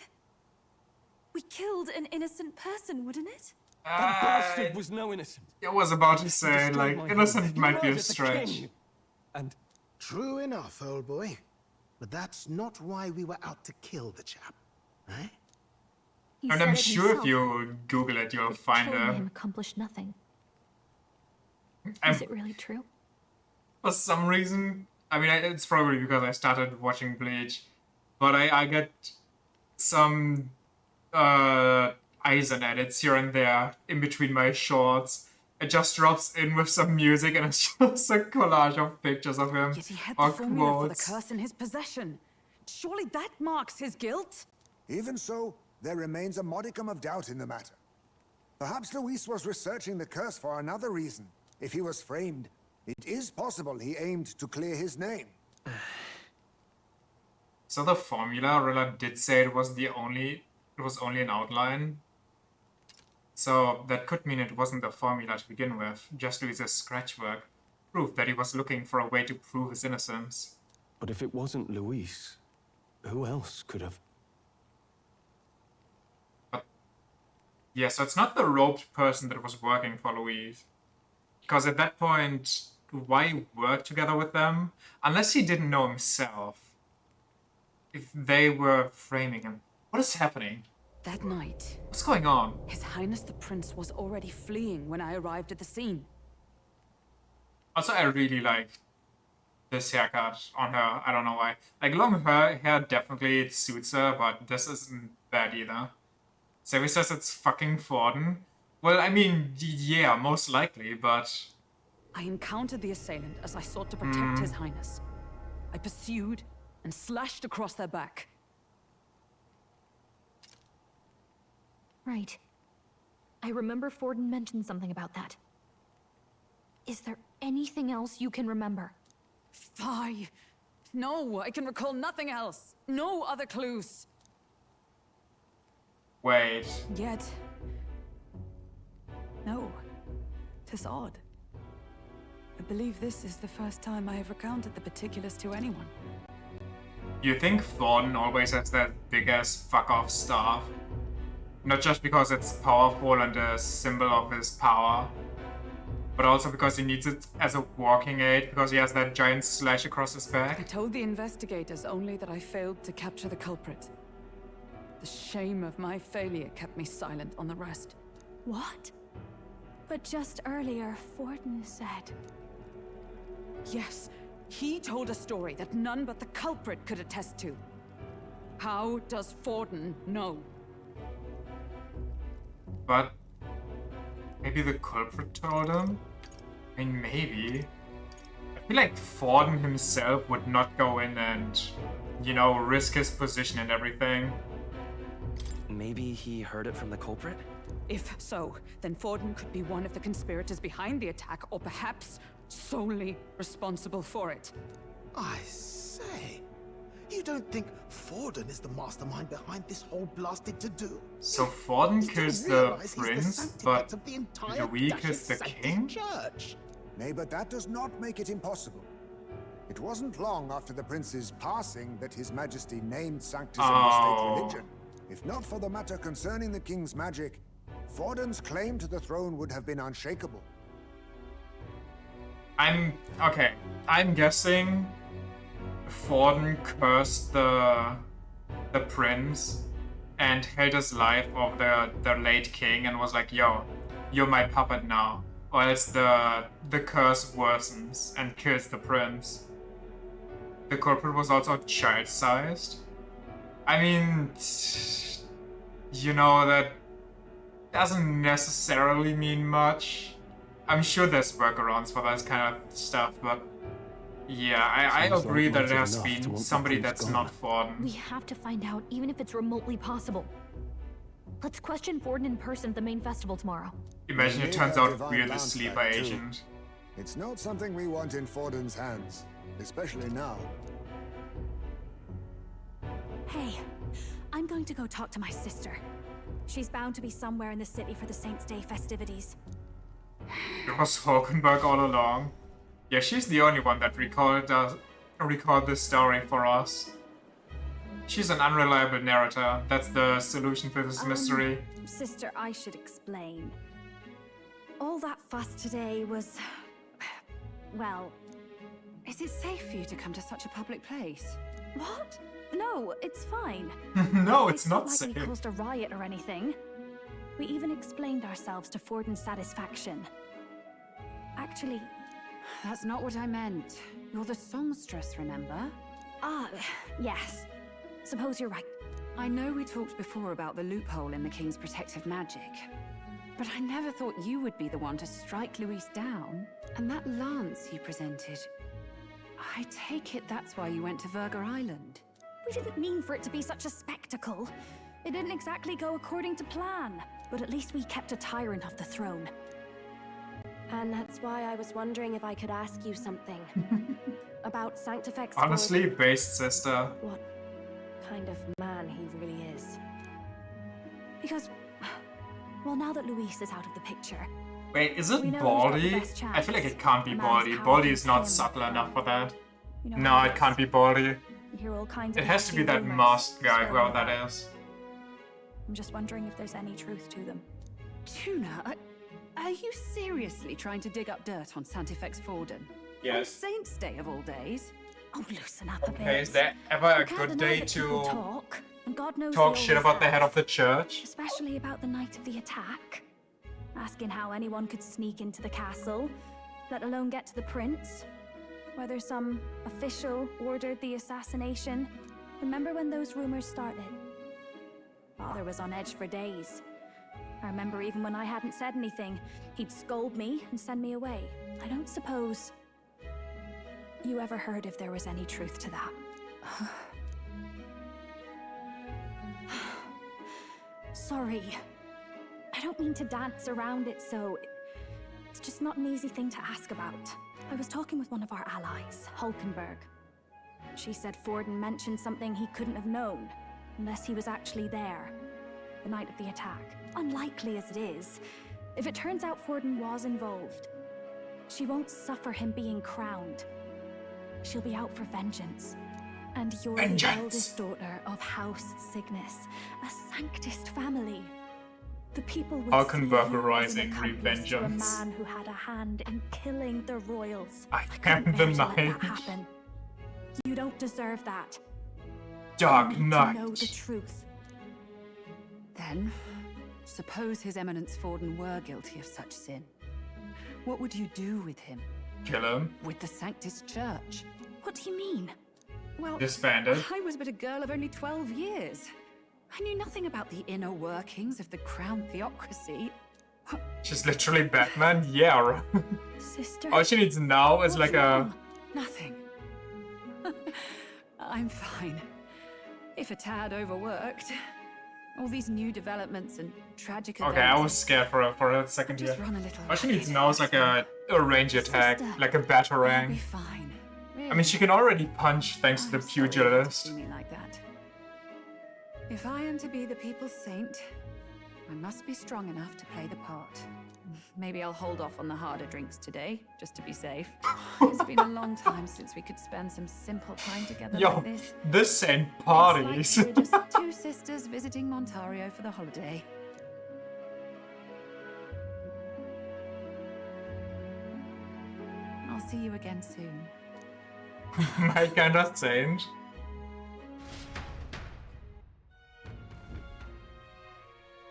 we killed an innocent person, wouldn't it? That bastard was no innocent. I was about to say, destroyed like, my home. innocent He might be a murdered the stretch. king. And True enough, old boy. But that's not why we were out to kill the chap, eh? And I'm sure if you Google it, you'll find Killing him him. accomplished nothing. I'm- Is it really true? For some reason, I mean, it's probably because I started watching Bleach, but I get some Eisen edits here and there in between my shorts. It just drops in with some music and it's just a collage of pictures of him. Yet he had or the formula for the quotes. curse in his possession. Surely that marks his guilt? Even so, there remains a modicum of doubt in the matter. Perhaps Luis was researching the curse for another reason. If he was framed, it is possible he aimed to clear his name. So the formula, Rilla did say it was only an outline. So that could mean it wasn't the formula to begin with, just Luis's scratch work. Proof that he was looking for a way to prove his innocence. But if it wasn't Luis, who else could have? Yeah, so it's not the roped person that was working for Luis. Because at that point, why work together with them? Unless he didn't know himself. If they were framing him. What is happening? That night, What's going on? His Highness the Prince was already fleeing when I arrived at the scene. Also, I really like this haircut on her. I don't know why. Like, long hair definitely suits her, but this isn't bad either. Sammy says it's fucking Forden. Well, I mean, yeah, most likely, but... I encountered the assailant as I sought to protect His Highness. I pursued and slashed across their back. Right. I remember Forden mentioned something about that. Is there anything else you can remember? Fie! No, I can recall nothing else. No other clues. Wait. Yet... No. 'Tis odd. I believe this is the first time I have recounted the particulars to anyone. You think Forden always has that big-ass fuck-off staff? Not just because it's powerful and a symbol of his power, but also because he needs it as a walking aid, because he has that giant slash across his I back. told the investigators only that I failed to capture the culprit. The shame of my failure kept me silent on the rest. What? But just earlier, Forden said... Yes, he told a story that none but the culprit could attest to. How does Forden know? But maybe the culprit told him? I mean, maybe. I feel like Forden himself would not go in and, you know, risk his position and everything. Maybe he heard it from the culprit? If so, then Forden could be one of the conspirators behind the attack, or perhaps solely responsible for it. I say, you don't think Forden is the mastermind behind this whole blasted to-do? So Forden kills the prince, but of the entire Louis kills the sanctity king? church. Nay, but that does not make it impossible. It wasn't long after the prince's passing that His Majesty named Sanctism the state religion. If not for the matter concerning the king's magic, Forden's claim to the throne would have been unshakable. I'm guessing Forden cursed the prince and held his life of the late king and was like, yo, you're my puppet now. Or else the curse worsens and kills the prince. The culprit was also child-sized. I mean, you know, that doesn't necessarily mean much. I'm sure there's workarounds for that kind of stuff, but yeah, I agree that it has to be somebody that's not Forden. We have to find out, even if it's remotely possible. Let's question Forden in person at the main festival tomorrow. Imagine it turns out we're the sleeper agent. It's not something we want in Forden's hands, especially now. Hey, I'm going to go talk to my sister. She's bound to be somewhere in the city for the Saints' Day festivities. It was Hulkenberg all along. Yeah, she's the only one that recalled this story for us. She's an unreliable narrator. That's the solution for this mystery. Sister, I should explain. All that fuss today was... well... Is it safe for you to come to such a public place? What? No, it's fine. No, it's not like safe. we caused a riot or anything. We even explained ourselves to Forden's satisfaction. Actually... That's not what I meant. You're the songstress, remember? Ah, yes. Suppose you're right. I know we talked before about the loophole in the King's protective magic, but I never thought you would be the one to strike Luis down. And that lance you presented... I take it that's why you went to Verger Island. We didn't mean for it to be such a spectacle. It didn't exactly go according to plan. But at least we kept a tyrant off the throne. And that's why I was wondering if I could ask you something. About Sanctifex. Honestly, based sister. What kind of man he really is. Because, well, now that Luis is out of the picture... Wait, is it Baldy? I feel like it can't be Baldy. Baldy is not subtle enough for that. No, it can't be Baldy. You hear all kinds of It has to be that masked guy, whoever that is. I'm just wondering if there's any truth to them. Tuna, are you seriously trying to dig up dirt on Sanctifex Forden? Yes. On Saint's Day of all days? Oh, loosen up a bit. Okay, is there ever a good day to talk shit about the head of the church? Especially about the night of the attack. Asking how anyone could sneak into the castle, let alone get to the prince. Whether some official ordered the assassination. Remember when those rumors started? Father was on edge for days. I remember even when I hadn't said anything, he'd scold me and send me away. I don't suppose you ever heard if there was any truth to that. Sorry. I don't mean to dance around it, so... It's just not an easy thing to ask about. I was talking with one of our allies, Hulkenberg. She said Forden mentioned something he couldn't have known, unless he was actually there, the night of the attack. Unlikely as it is, if it turns out Forden was involved, she won't suffer him being crowned. She'll be out for vengeance. And you're the eldest daughter of House Cygnus, a Sanctist family. The people would Hulkenberg Rising, Revengeance. To a Revengeance. man who had a hand in killing the royals. I can't deny Let that happen. You don't deserve that. Dark You Knight. know the truth. Then, suppose His Eminence Forden were guilty of such sin. What would you do with him? Kill him. With the Sanctus Church? What do you mean? Well, Disbanded. I was but a girl of only 12 years. I knew nothing about the inner workings of the crown theocracy. She's literally Batman? Yeah. Sister. All she needs now is like a... Nothing. I'm fine. If a tad overworked. All these new developments and tragic events. Okay, I was scared for a second here. run a little All she needs now is like a range attack, like a batarang. Fine. I mean, she can already punch thanks to the pugilist. See me like that. If I am to be the people's saint, I must be strong enough to play the part. Maybe I'll hold off on the harder drinks today, just to be safe. It's been a long time since we could spend some simple time together like this. This saint parties. It's like we're just two sisters visiting Montario for the holiday. I'll see you again soon. My kind of saint.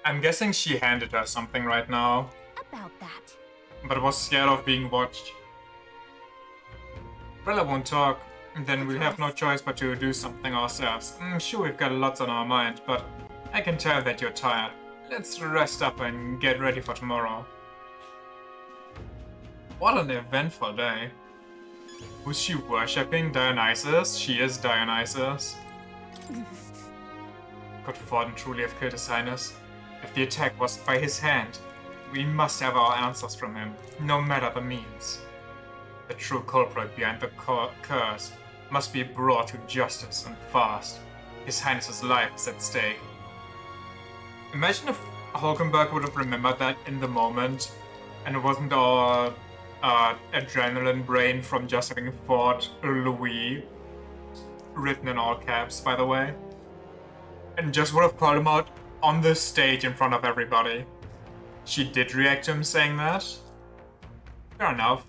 I'm guessing she handed her something right now, About that. but was scared of being watched. Well, I won't talk. Then we'll have no choice but to do something ourselves. I'm sure we've got lots on our mind, but I can tell that you're tired. Let's rest up and get ready for tomorrow. What an eventful day. Who's she worshipping? Dionysus? She is Dionysus. Could Forden truly have killed His Highness? If the attack was by his hand, we must have our answers from him, no matter the means. The true culprit behind the curse must be brought to justice and fast. His Highness's life is at stake. Imagine if Hulkenberg would have remembered that in the moment, and it wasn't all adrenaline brain from just having fought Louis, written in all caps, by the way, and just would have called him out on the stage in front of everybody. she did react to him saying that. Fair enough.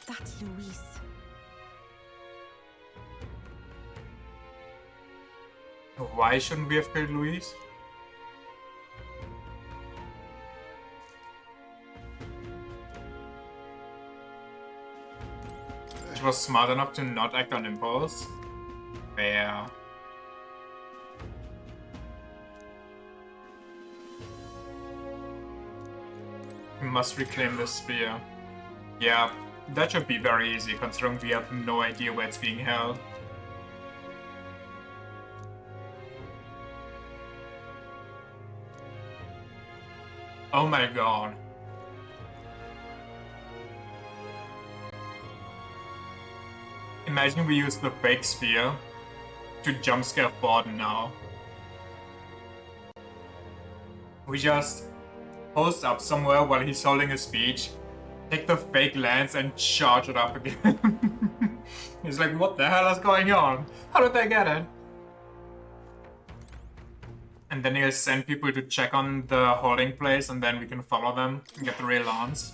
That's Luis. Why shouldn't we have killed Luis? She was smart enough to not act on impulse. Fair. We must reclaim the spear. Yeah, that should be very easy considering we have no idea where it's being held. Oh my god. Imagine we use the fake spear to jump scare Forden now. We just post up somewhere while he's holding a speech, take the fake lance and charge it up again. He's like, what the hell is going on? How did they get it? And then he'll send people to check on the holding place and then we can follow them and get the real lance.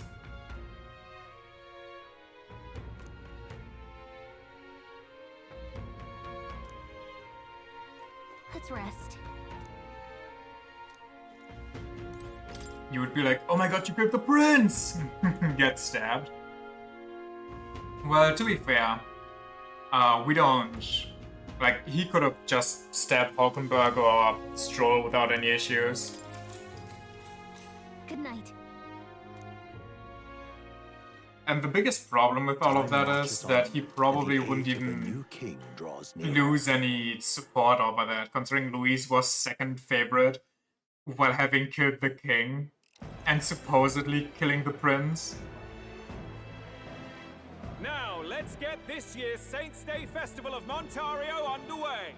Let's rest. You would be like, oh my god, you killed the prince! Get stabbed. Well, to be fair, we don't... Like, he could have just stabbed Hulkenberg or Stroll without any issues. Good night. And the biggest problem with all of that is that he probably wouldn't even lose any support over that, considering Luis was second favorite while having killed the king and supposedly killing the prince. Now, let's get this year's Saints' Day Festival of Montario underway.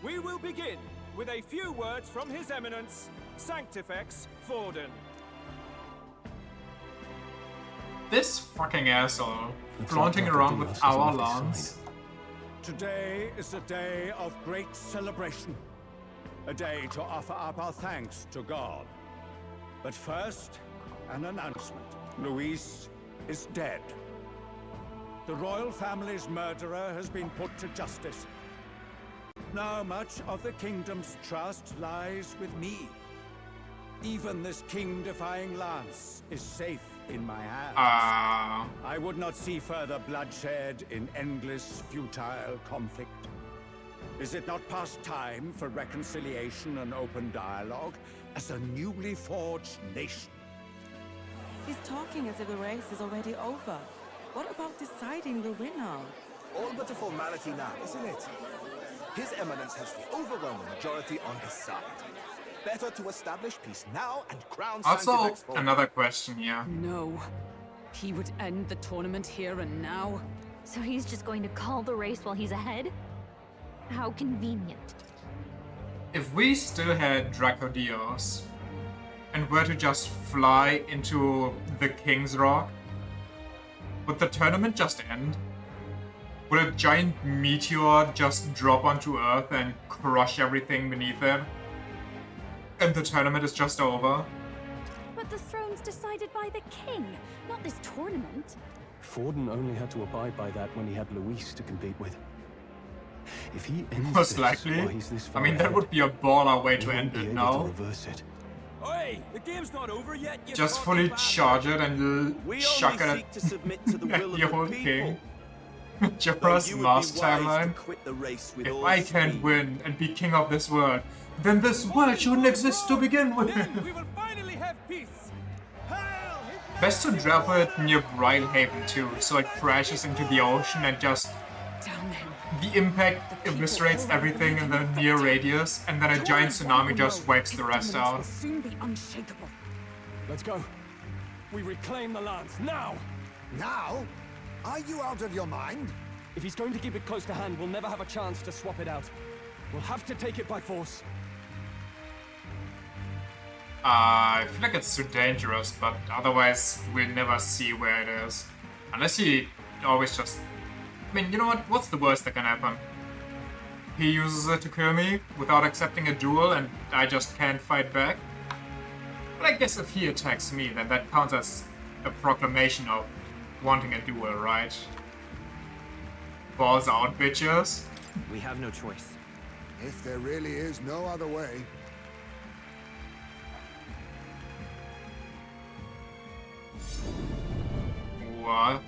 We will begin with a few words from His Eminence, Sanctifex Forden. This fucking asshole, flaunting around with our lance. Today is a day of great celebration. A day to offer up our thanks to God. But first, an announcement. Luis is dead. The royal family's murderer has been put to justice. Now much of the kingdom's trust lies with me. Even this king-defying lance is safe in my hands. I would not see further bloodshed in endless, futile conflict. Is it not past time for reconciliation and open dialogue as a newly forged nation? He's talking as if the race is already over. What about deciding the winner? All but a formality now, isn't it? His Eminence has the overwhelming majority on his side. Better to establish peace now and crown Also, Sanctifex Forden. another question here. No. He would end the tournament here and now. So he's just going to call the race while he's ahead? How convenient. If we still had Dracodios and were to just fly into the King's Rock, would the tournament just end? Would a giant meteor just drop onto Earth and crush everything beneath it? And the tournament is just over? But the throne's decided by the king, not this tournament. Forden only had to abide by that when he had Luis to compete with. If he ends Most this likely. while he's this I far mean, that ahead, would be a baller way to we end won't be it able now. to reverse it. Hey, the game's not over yet. You Just fully charge it and chuck it seek to submit to the will of your the whole people. king. Jorah's you would be last wise to timeline. quit the race with If all I can't speed. win and be king of this world, then this world shouldn't exist to begin with. We will finally have peace. Best to drop it near Brilhaven too, so it crashes into the ocean and just... The impact eviscerates everything in the near radius, and then a giant tsunami just wipes the rest out. Will soon be unshakable. Let's go. We reclaim the lance now. Now? Are you out of your mind? If he's going to keep it close to hand, we'll never have a chance to swap it out. We'll have to take it by force. I feel like it's too dangerous, but otherwise we'll never see where it is. Unless he always just... I mean, you know what? What's the worst that can happen? he uses it to kill me without accepting a duel and I just can't fight back. But I guess if he attacks me, then that counts as a proclamation of wanting a duel, right? Balls out, bitches. We have no choice. If there really is no other way. What?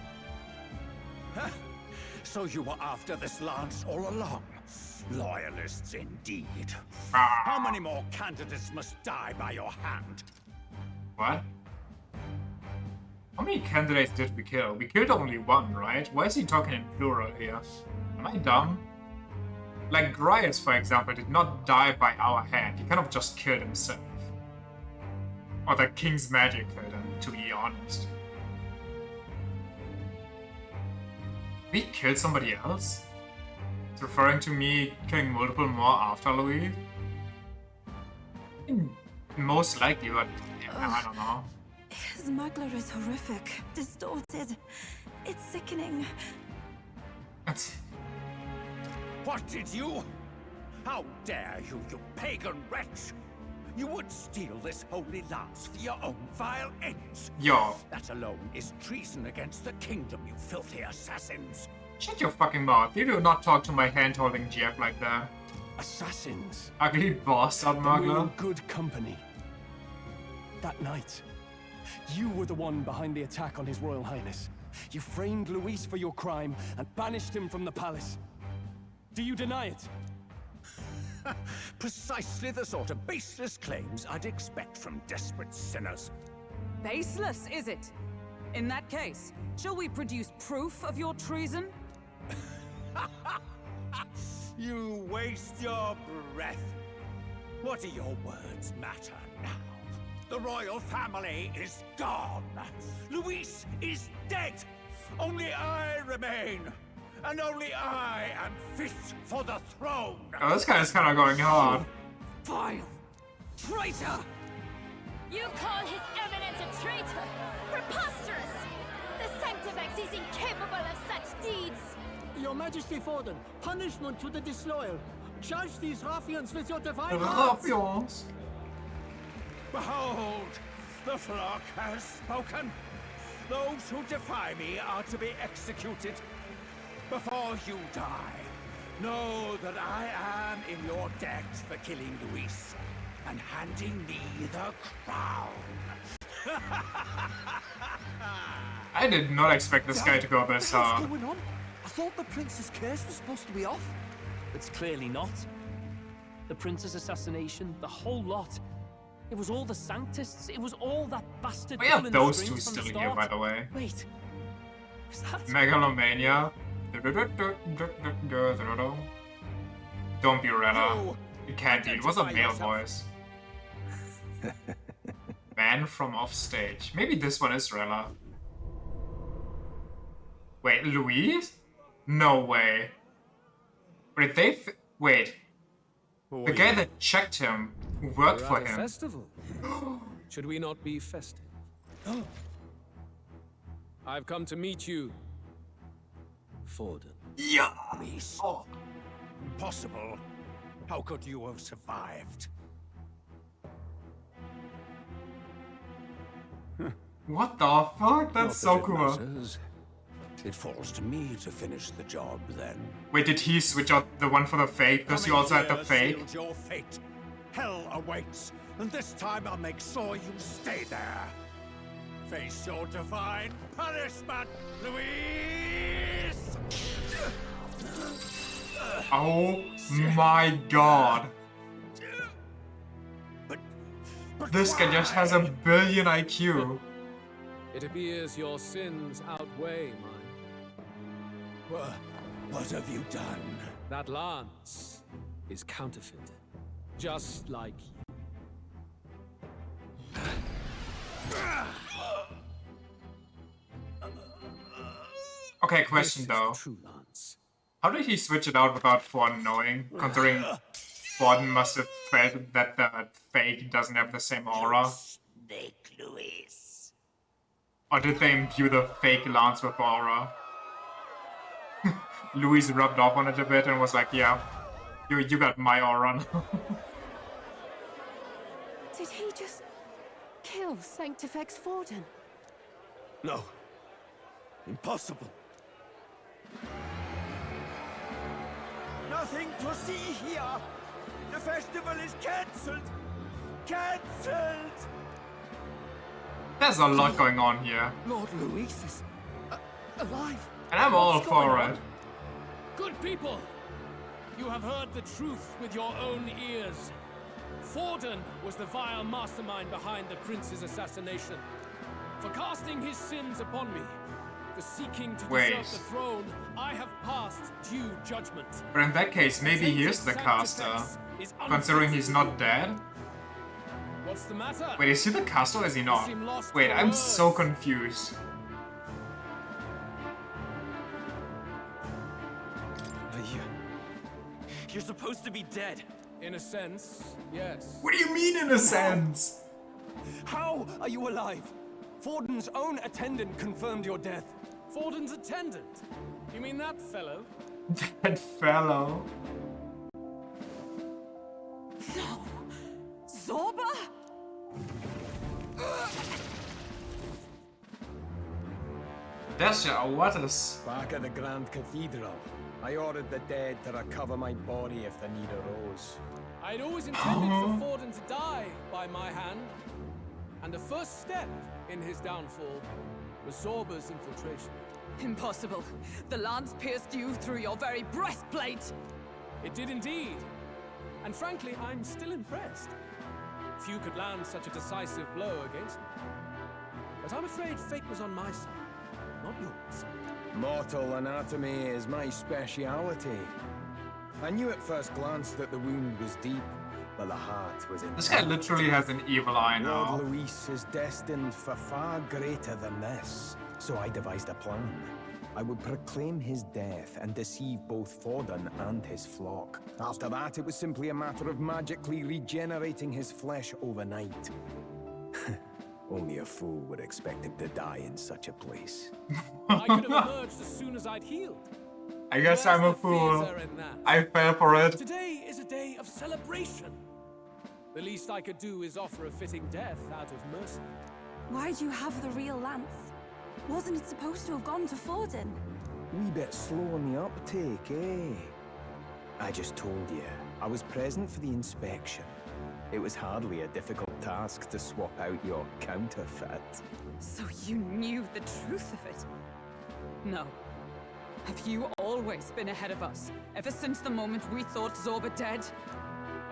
So you were after this lance all along? Loyalists indeed. How many more candidates must die by your hand? What? How many candidates did we kill? We killed only one, right? Why is he talking in plural here? Am I dumb? Like Grias, for example, did not die by our hand. He kind of just killed himself. Or the King's magic killed him, to be honest. We killed somebody else? It's referring to me killing multiple more after Louis? Most likely, but yeah, I don't know. His smuggler is horrific, distorted. It's sickening. What did you? How dare you, you pagan wretch! You would steal this holy lance for your own vile ends. Yo. That alone is treason against the kingdom, you filthy assassins. Shut your fucking mouth. You do not talk to my hand-holding Jeff like that. Assassins. Ugly bastard, Then we were Mugler. in good company. That night, you were the one behind the attack on His Royal Highness. You framed Luis for your crime and banished him from the palace. Do you deny it? Precisely the sort of baseless claims I'd expect from desperate sinners. Baseless, is it? In that case, shall we produce proof of your treason? You waste your breath. What do your words matter now? The royal family is gone. Luis is dead. Only I remain. And only I am fit for the throne. Oh, this guy's kind of going hard. Vile traitor! You call His Eminence a traitor? Preposterous! The Sanctifex is incapable of such deeds! Your Majesty Forden, punishment to the disloyal. Judge these ruffians with your divine hands. Ruffians. Behold, the flock has spoken. Those who defy me are to be executed. Before you die, know that I am in your debt for killing Luis and handing me the crown. I did not expect this guy to go this hard. What's going on? I thought the prince's curse was supposed to be off. It's clearly not. The prince's assassination, the whole lot. It was all the Sanctists. It was all that bastard. We have villain those string two from still the here, start. by the way. Wait. Is that... Megalomania. Don't be Rella. You can't be. It was a male voice. Man from offstage. Maybe this one is Rella. Wait, Louise? No way. Wait, wait. The guy that checked him, who worked We're for at a him. festival. Should we not be festive? I've come to meet you, Forden. Yeah. Luis. Impossible. How could you have survived? What the fuck? That's so cool. Matters. It falls to me to finish the job then. Wait, did he switch out the one for the fake? Because he also had the fake? Sealed your fate. Hell awaits, and this time I'll make sure you stay there. Face your divine punishment, Luis! Oh my god. This guy just has a billion IQ. It appears your sins outweigh mine. What have you done? That lance is counterfeit, just like you. Okay, question though. How did he switch it out without Forden knowing? Considering Forden must have felt that the fake doesn't have the same aura. Snake, Luis. Or did they imbue the fake lance with aura? Louis rubbed off on it a bit and was like, yeah, You got my aura now. Did he just kill Sanctifex Forden? No. Impossible. Nothing to see here. The festival is cancelled. Cancelled. There's a lot going on here. Lord Luis is alive. And I'm all for it. Good people, you have heard the truth with your own ears. Forden was the vile mastermind behind the prince's assassination. For casting his sins upon me, for seeking to deserve the throne, I have passed due judgment. But in that case, maybe he is the caster, considering he's not dead. What's the matter? Wait, is he the caster or is he not? Wait, I'm so confused. You're supposed to be dead. In a sense, yes. What do you mean in a sense? How are you alive? Forden's own attendant confirmed your death. Forden's attendant? You mean that fellow? That fellow? No! Zorba? That's what is... Back at the Grand Cathedral, I ordered the dead to recover my body if the need arose. I'd always intended for Forden to die by my hand. And the first step in his downfall was Zorba's infiltration. Impossible. The lance pierced you through your very breastplate. It did indeed. And frankly, I'm still impressed. Few could land such a decisive blow against me. But I'm afraid fate was on my side, not yours. Mortal anatomy is my speciality. I knew at first glance that the wound was deep, but the heart was in. This guy literally has an evil eye now. Lord Luis is destined for far greater than this, so I devised a plan. I would proclaim his death and deceive both Forden and his flock. After that, it was simply a matter of magically regenerating his flesh overnight. Only a fool would expect him to die in such a place. I could have emerged as soon as I'd healed. I guess I'm a fool. I fell for it. Today is a day of celebration. The least I could do is offer a fitting death out of mercy. Why'd you have the real lance? Wasn't it supposed to have gone to Forden? Wee bit slow on the uptake, eh? I just told you, I was present for the inspection. It was hardly a difficult task to swap out your counterfeit. So you knew the truth of it? No. Have you always been ahead of us? Ever since the moment we thought Zorba dead?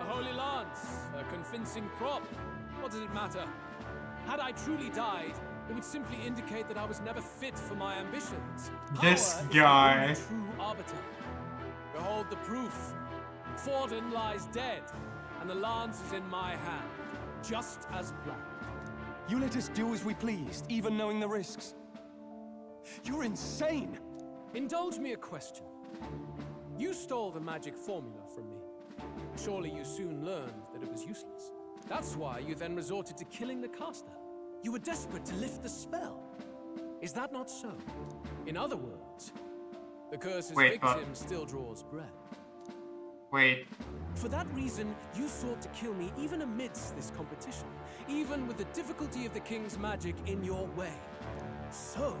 A holy lance, a convincing prop. What does it matter? Had I truly died, it would simply indicate that I was never fit for my ambitions. This Power guy. is the only true arbiter. Behold the proof. Forden lies dead, and the lance is in my hand, just as planned. You let us do as we pleased, even knowing the risks. You're insane! Indulge me a question. You stole the magic formula from me. Surely you soon learned that it was useless. That's why you then resorted to killing the caster. You were desperate to lift the spell. Is that not so? In other words, the curse's victim still draws breath. Wait. For that reason, you sought to kill me even amidst this competition, even with the difficulty of the king's magic in your way. So,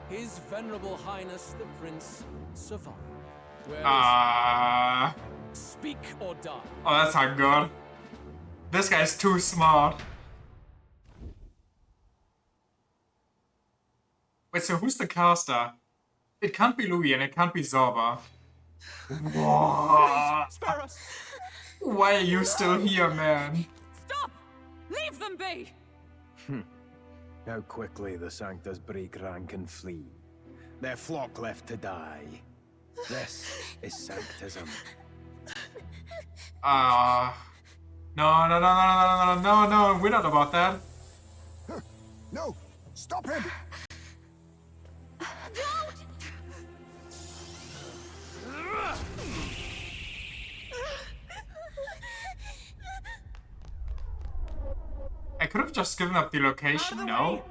His Venerable Highness the Prince survived. Where is he? Speak or die. Oh, that's not good. This guy's too smart. Wait, so who's the caster? It can't be Louis and it can't be Zorba. Spare us! Why are you still here, man? Stop! Leave them be! How quickly the Sanctas break rank and flee. Their flock left to die. This is Sanctism. No, we're not about that. No! Stop him! I could have just given up the location, no?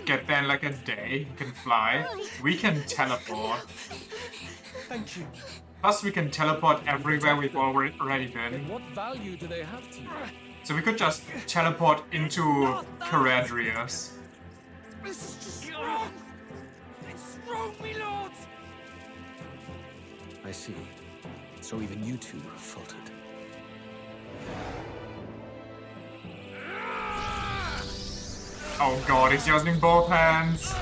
could get there in like a day. You can fly. We can teleport. Thank you. Plus, we can teleport everywhere we've already been. Then what value do they have to you? So we could just teleport into Caradrius. This is just wrong! It's wrong, me lord! I see. So even you two faltered. Oh god, he's using both hands.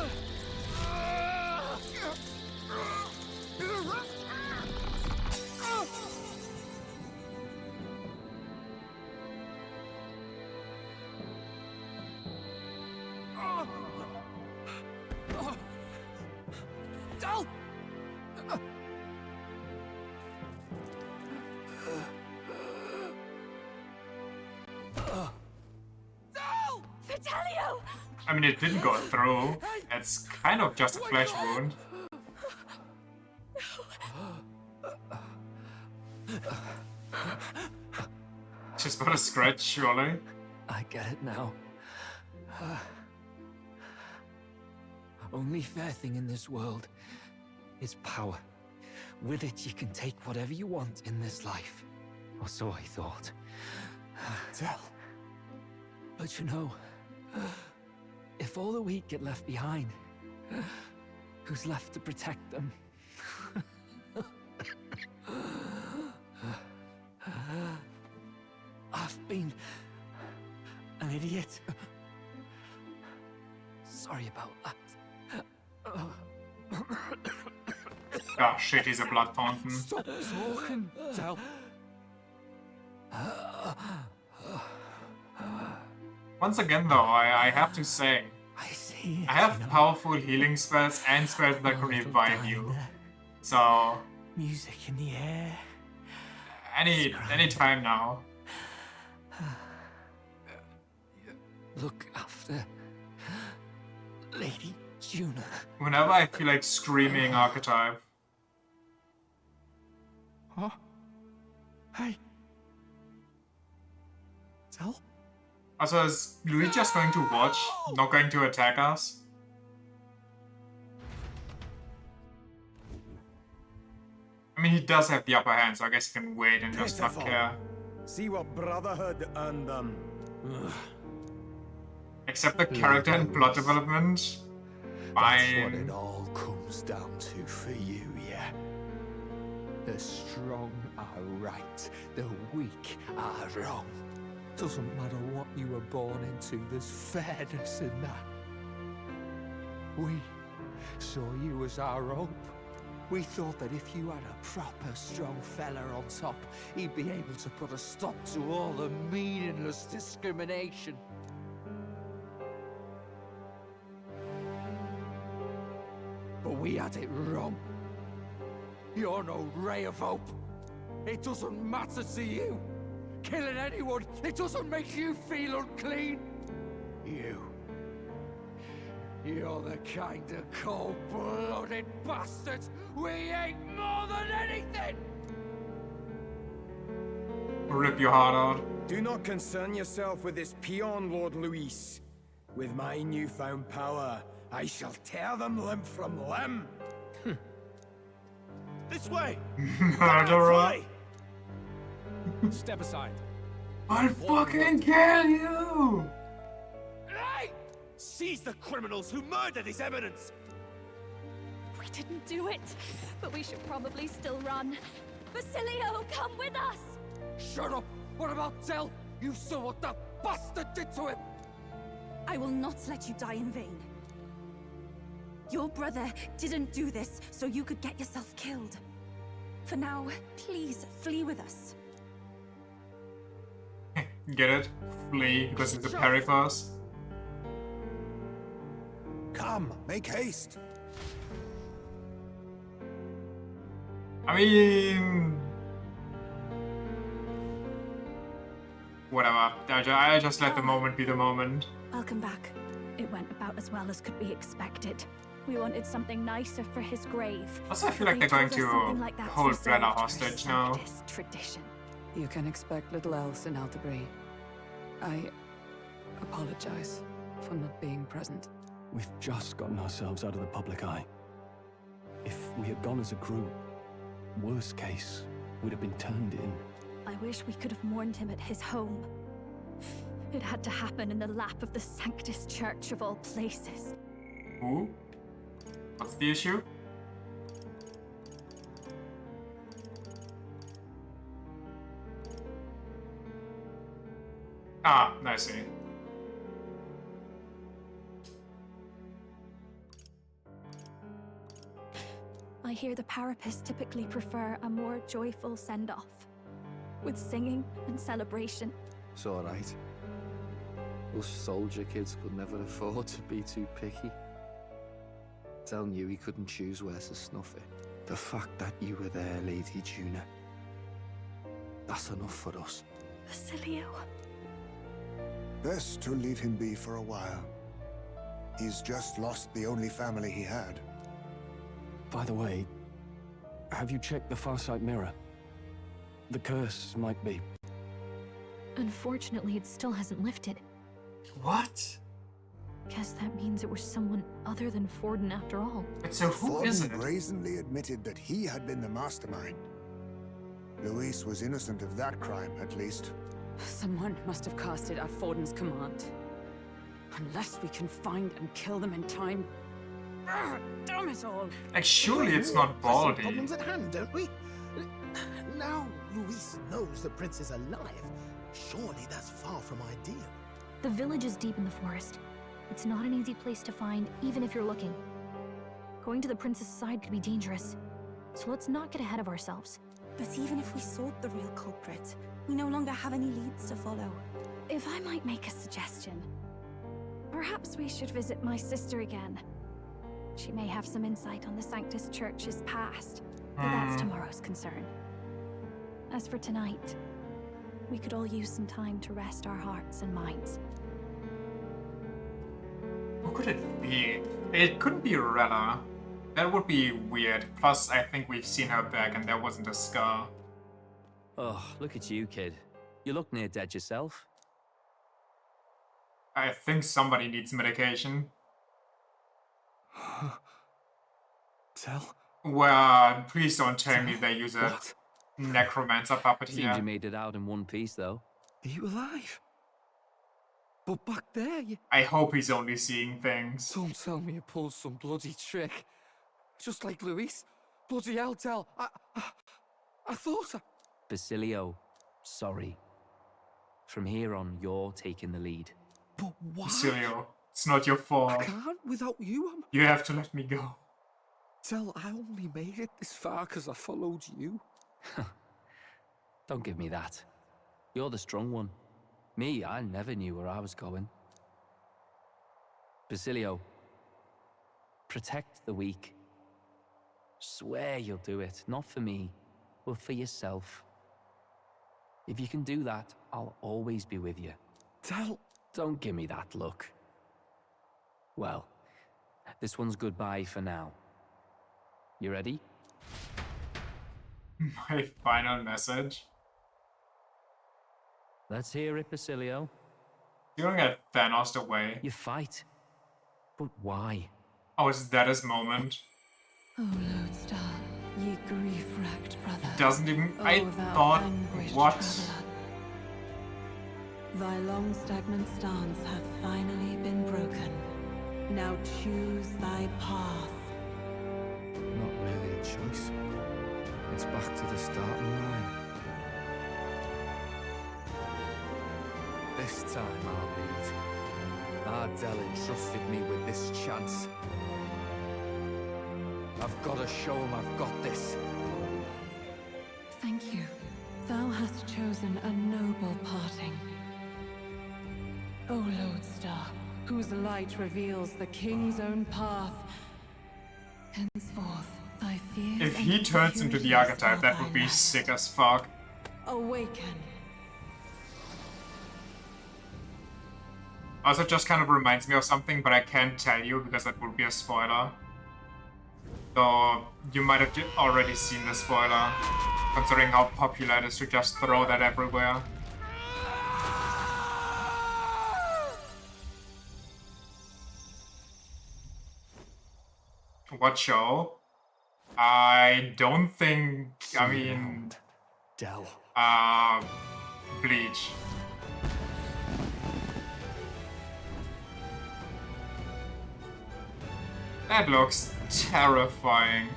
I mean, it didn't go through. It's kind of just a flesh wound. Just but a scratch, surely. I get it now. Only fair thing in this world is power. With it, you can take whatever you want in this life. Or so I thought. Tell. But you know, if all the weak get left behind, who's left to protect them? I've been an idiot. Sorry about that. Oh shit, he's a blood fountain. Stop talking, Tell. Once again though, I have to say, I have powerful healing spells and spells that can revive you. So music in the air. Any time now. Look after Lady Juna. Whenever I feel like screaming Archetype. Huh? Hey. Tell? Also, is Luigi just going to watch, not going to attack us? I mean, he does have the upper hand, so I guess he can wait and just not care. See what Brotherhood and Except the character and plot development. That's what Fine. it all comes down to for you, yeah? The strong are right, the weak are wrong. Doesn't matter what you were born into, there's fairness in that. We saw you as our hope. We thought that if you had a proper strong fella on top, he'd be able to put a stop to all the meaningless discrimination. But we had it wrong. You're no ray of hope. It doesn't matter to you. Killing anyone, it doesn't make you feel unclean. You're the kind of cold-blooded bastards we hate more than anything! Rip your heart out. Do not concern yourself with this peon, Lord Luis. With my newfound power, I shall tear them limb from limb. This way! Murderer. Step aside. I'll fucking kill you! Hey! Seize the criminals who murdered His Eminence! We didn't do it, but we should probably still run. Basilio, come with us! Shut up! What about Zell? You saw what that bastard did to him! I will not let you die in vain. Your brother didn't do this so you could get yourself killed. For now, please flee with us. Get it? Flee, because it's a Pericles. Come, make haste. I mean... Whatever. I just let the moment be the moment. Welcome back. It went about as well as could be expected. We wanted something nicer for his grave. Also, I feel like they're going to hold Brenna hostage now. Tradition. You can expect little else in Altabri. I apologize for not being present. We've just gotten ourselves out of the public eye. If we had gone as a group, worst case, we'd have been turned in. I wish we could have mourned him at his home. It had to happen in the lap of the Sanctus Church of all places. Ooh. What's the issue? Ah, I see. I hear the Parapists typically prefer a more joyful send-off, with singing and celebration. It's alright. Us soldier kids could never afford to be too picky. Telling you he couldn't choose where to snuff it. The fact that you were there, Lady Juna, that's enough for us. Basilio. Best to leave him be for a while. He's just lost the only family he had. By the way, have you checked the Farsight mirror? The curse might be... Unfortunately, it still hasn't lifted. What? Guess that means it was someone other than Forden after all. But so who is it? Forden brazenly admitted that he had been the mastermind. Luis was innocent of that crime, at least. Someone must have cast it at Forden's command. Unless we can find and kill them in time. Damn it all! Like, surely it's not Baldy. Problems at hand, don't we? Now Luis knows the prince is alive. Surely that's far from ideal. The village is deep in the forest. It's not an easy place to find, even if you're looking. Going to the prince's side could be dangerous. So let's not get ahead of ourselves. But even if we sought the real culprit, we no longer have any leads to follow. If I might make a suggestion, perhaps we should visit my sister again. She may have some insight on the Sanctus Church's past, but that's tomorrow's concern. As for tonight, we could all use some time to rest our hearts and minds. Who could it be? It couldn't be Rella. That would be weird. Plus, I think we've seen her back and there wasn't a scar. Oh, look at you, kid. You look near dead yourself. I think somebody needs medication. Tell? Well, please don't tell me they use a What? necromancer puppet Seems here. you made it out in one piece, though. Are you alive? But back there, you... I hope he's only seeing things. Don't tell me you pulled some bloody trick. Just like Luis. Bloody hell, Tell. I thought I... Basilio, sorry. From here on, you're taking the lead. But why? Basilio, it's not your fault. I can't without you. You have to let me go. Tell, I only made it this far because I followed you. Don't give me that. You're the strong one. Me, I never knew where I was going. Basilio, protect the weak. Swear you'll do it, not for me, but for yourself. If you can do that, I'll always be with you. Tell... Don't give me that look. Well, this one's goodbye for now. You ready? My final message. Let's hear it, Basilio. You're gonna get Thanos away. You fight. But why? Oh, is that his moment? Oh, Lodestar, ye grief-racked brother. Doesn't even... Oh, I thou thought... anguished What? traveler. Thy long stagnant stance hath finally been broken. Now choose thy path. Not really a choice. It's back to the starting line. This time I'll lead. Ardell entrusted me with this chance. I've got to show him I've got this. Thank you. Thou hast chosen a noble parting. O Lodestar, whose light reveals the king's own path. Henceforth, thy fears If and he turns into the insecurities archetype, are that thy would be rest. sick as fuck. Awaken. Also, just kind of reminds me of something, but I can't tell you because that would be a spoiler. So, you might have already seen the spoiler, considering how popular it is to just throw that everywhere. What show? I don't think. I mean, Del. Bleach. That looks terrifying.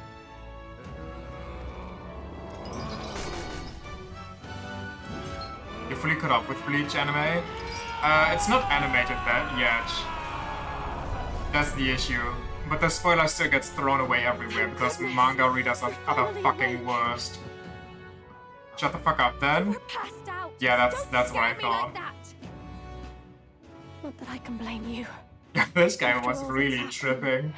You fully caught up with Bleach anime? It's not animated yet. That's the issue. But the spoiler still gets thrown away everywhere because manga readers are the fucking worst. Shut the fuck up then. Yeah, that's what I thought. Not that I can blame you. This guy was really tripping.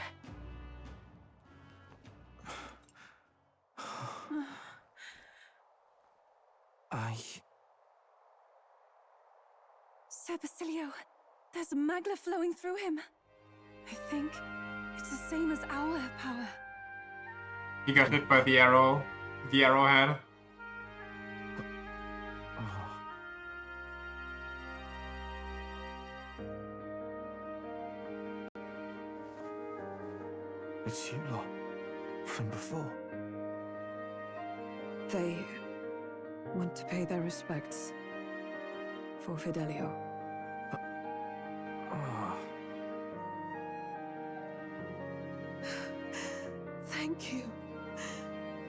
Sir Basilio, there's magla flowing through him. I think it's the same as our power. He got hit by the arrowhead. It's you lot from before. They want to pay their respects for Fidelio. Thank you.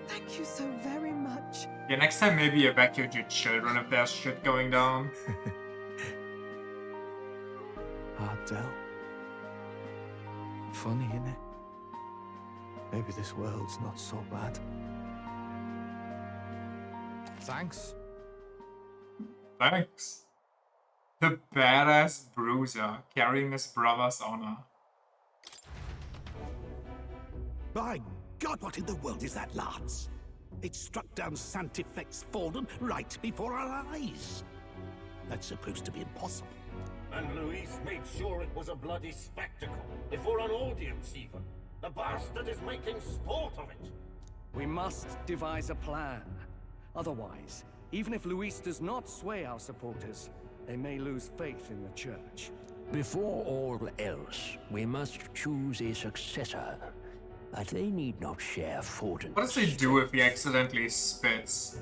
Thank you so very much. Yeah, next time maybe evacuate your children if there's shit going down. Del. Funny, innit? Maybe this world's not so bad. Thanks. Thanks. The badass bruiser carrying his brother's honor. By God, what in the world is that, Lance? It struck down Santifex Forden right before our eyes. That's supposed to be impossible. And Luis made sure it was a bloody spectacle, before an audience even. The bastard is making sport of it. We must devise a plan. Otherwise, even if Luis does not sway our supporters, they may lose faith in the church. Before all else, we must choose a successor. But they need not share Forden. What does he do if he accidentally spits?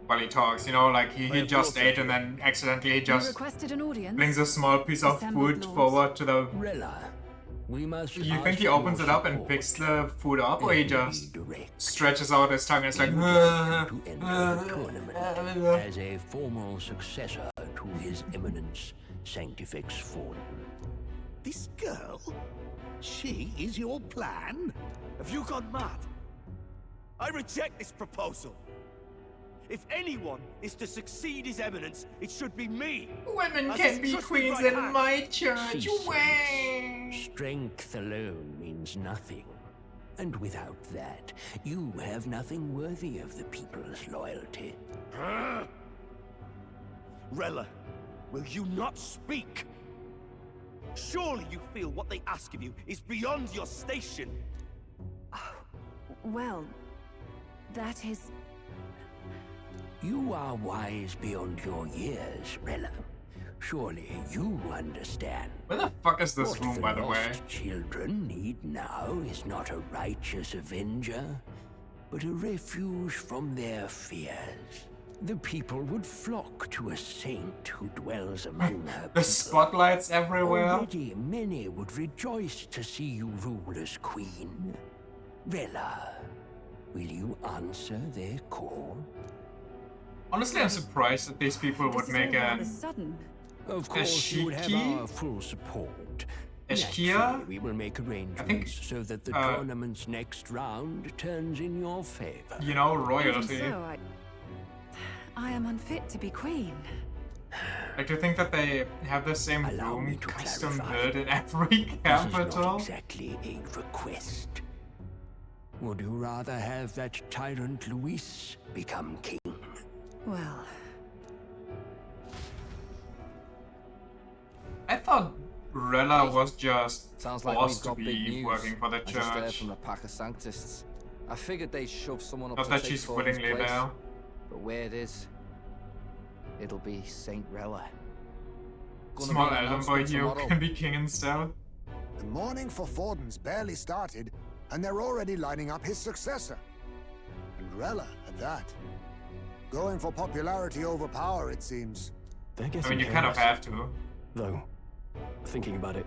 While he talks, you know, like he just ate and then accidentally he just requested an audience. brings a small piece of food forward to the... We must you think he opens it up and picks the food up, or he just stretches out his tongue and it's like... as a formal successor to His Eminence Sanctifex Forden. This girl? She is your plan? Have you gone mad? I reject this proposal. If anyone is to succeed His Eminence, it should be me. Women As can his be trusted queens right in hand. my church. Cease. Way. Strength alone means nothing. And without that, you have nothing worthy of the people's loyalty. Rella, will you not speak? Surely you feel what they ask of you is beyond your station. Well, that is... You are wise beyond your years, Rella. Surely you understand. Where the fuck is this What room, by the way? lost children need now is not a righteous avenger, but a refuge from their fears. The people would flock to a saint who dwells among her The spotlights everywhere. Already many would rejoice to see you rule as queen. Rella, will you answer their call? Honestly, I'm surprised that these people would make an... sudden. Of course, you would have Eshiki? our full support. Eshkia? Naturally, we will make arrangements so that the tournament's next round turns in your favor. You know, Even royalty. so, I am unfit to be queen. Like, do you think that they have the same room custom built in every This is capital? not exactly a request. Would you rather have that tyrant Luis become king? Well, I thought Rella was just Sounds like we've forced to got big be news. working for the I just heard church. from the pack of Sanctists. I figured they'd shove someone up Not to that take she's Forden's willingly place. there. But where it is, it'll be Saint Rella. Gonna Small be an elven boy announcement here tomorrow. can be king instead. The mourning for Forden's barely started, and they're already lining up his successor. And Rella at that. Going for popularity over power, it seems. They're getting I mean, you kind of have to. Though, thinking about it,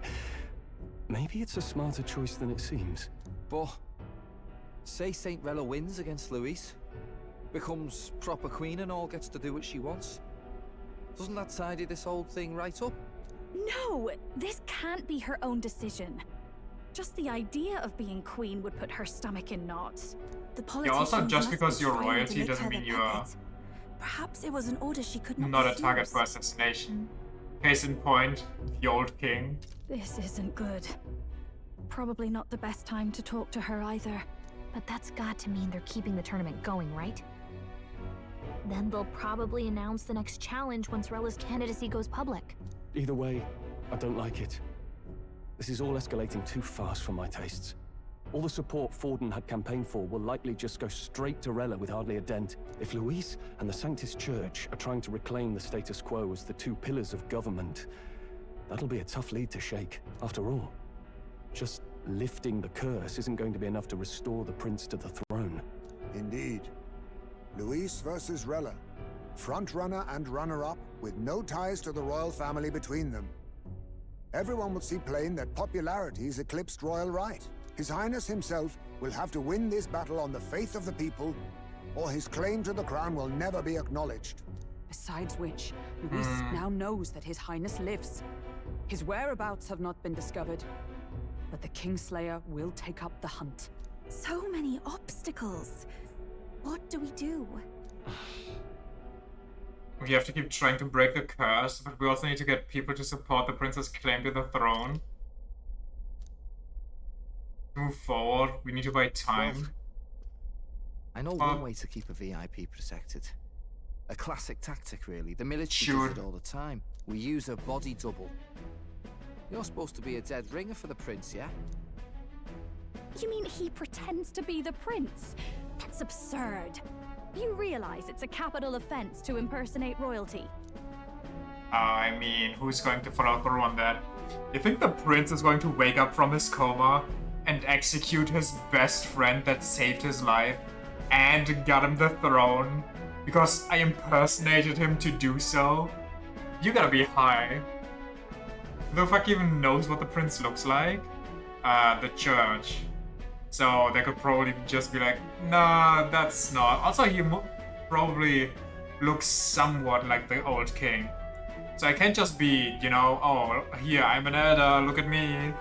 maybe it's a smarter choice than it seems. But say Saint Rella wins against Louise, becomes proper queen and all, gets to do what she wants. Doesn't that tidy this whole thing right up? No, this can't be her own decision. Just the idea of being queen would put her stomach in knots. The Yeah, politicians also, just must because be you're trying to royalty make doesn't her mean the you're puppet. Perhaps it was an order she could not not a refuse. target for assassination. Case in point, the old king. This isn't good. Probably not the best time to talk to her either. But that's got to mean they're keeping the tournament going, right? Then they'll probably announce the next challenge once Rella's candidacy goes public. Either way, I don't like it. This is all escalating too fast for my tastes. All the support Forden had campaigned for will likely just go straight to Rella with hardly a dent. If Louise and the Sanctus Church are trying to reclaim the status quo as the two pillars of government, that'll be a tough lead to shake. After all, just lifting the curse isn't going to be enough to restore the prince to the throne. Indeed. Louise versus Rella. Front-runner and runner-up, with no ties to the royal family between them. Everyone will see plain that popularity's eclipsed royal right. His Highness himself will have to win this battle on the faith of the people, or his claim to the crown will never be acknowledged. Besides which, Luis now knows that His Highness lives. His whereabouts have not been discovered, but the Kingslayer will take up the hunt. So many obstacles. What do we do? We have to keep trying to break the curse, but we also need to get people to support the prince's claim to the throne. To move forward, we need to buy time. I know one way to keep a VIP protected. A classic tactic, really. The military does it all the time. We use a body double. You're supposed to be a dead ringer for the prince, yeah? You mean he pretends to be the prince? That's absurd. You realize it's a capital offense to impersonate royalty. I mean, who's going to follow through on that? You think the prince is going to wake up from his coma and execute his best friend that saved his life and got him the throne because I impersonated him to do so? You gotta be high. Who the fuck even knows what the prince looks like? The church. So they could probably just be like, nah, that's not. Also, he probably looks somewhat like the old king. So I can't just be, you know, oh, here, I'm an elder, look at me.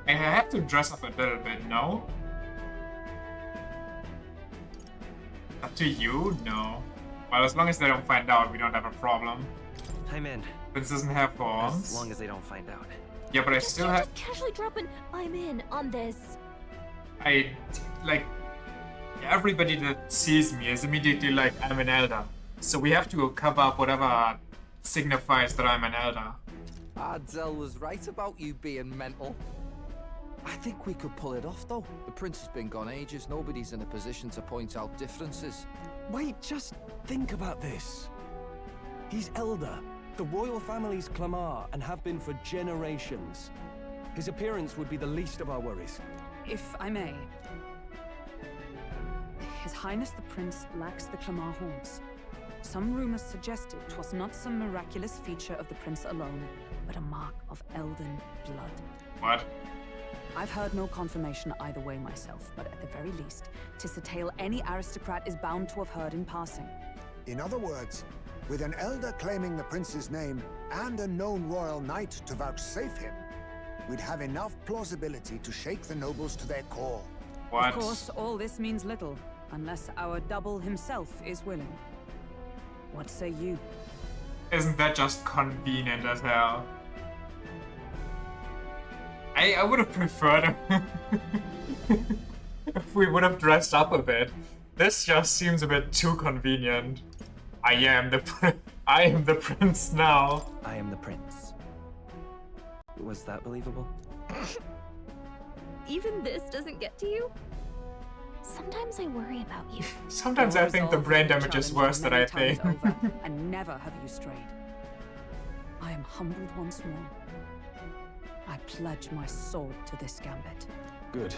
I have to dress up a little bit, no? Up to you? No. Well, as long as they don't find out, we don't have a problem. I'm in. Prince doesn't have forms. As long as they don't find out. Yeah, but I still have... Just casually drop an I'm in on this. Everybody that sees me is immediately like, I'm an elder. So we have to cover up whatever signifies that I'm an elder. Adzel was right about you being mental. I think we could pull it off, though. The prince has been gone ages. Nobody's in a position to point out differences. Wait, just think about this. He's elder. The royal family's Clamar and have been for generations. His appearance would be the least of our worries. If I may. His Highness the Prince lacks the Clamar horns. Some rumors suggested 'twas not some miraculous feature of the prince alone, but a mark of elven blood. What? I've heard no confirmation either way myself, but at the very least, 'tis a tale any aristocrat is bound to have heard in passing. In other words, with an elder claiming the prince's name and a known royal knight to vouchsafe him, we'd have enough plausibility to shake the nobles to their core. What? Of course, all this means little, unless our double himself is willing. What say you? Isn't that just convenient as hell? I would have preferred if we would have dressed up a bit. This just seems a bit too convenient. I am the prince now. I am the prince. Was that believable? Even this doesn't get to you? Sometimes I worry about you. Sometimes I think the brain damage is worse than I think. And never have you strayed. I am humbled once more. I pledge my sword to this gambit. Good.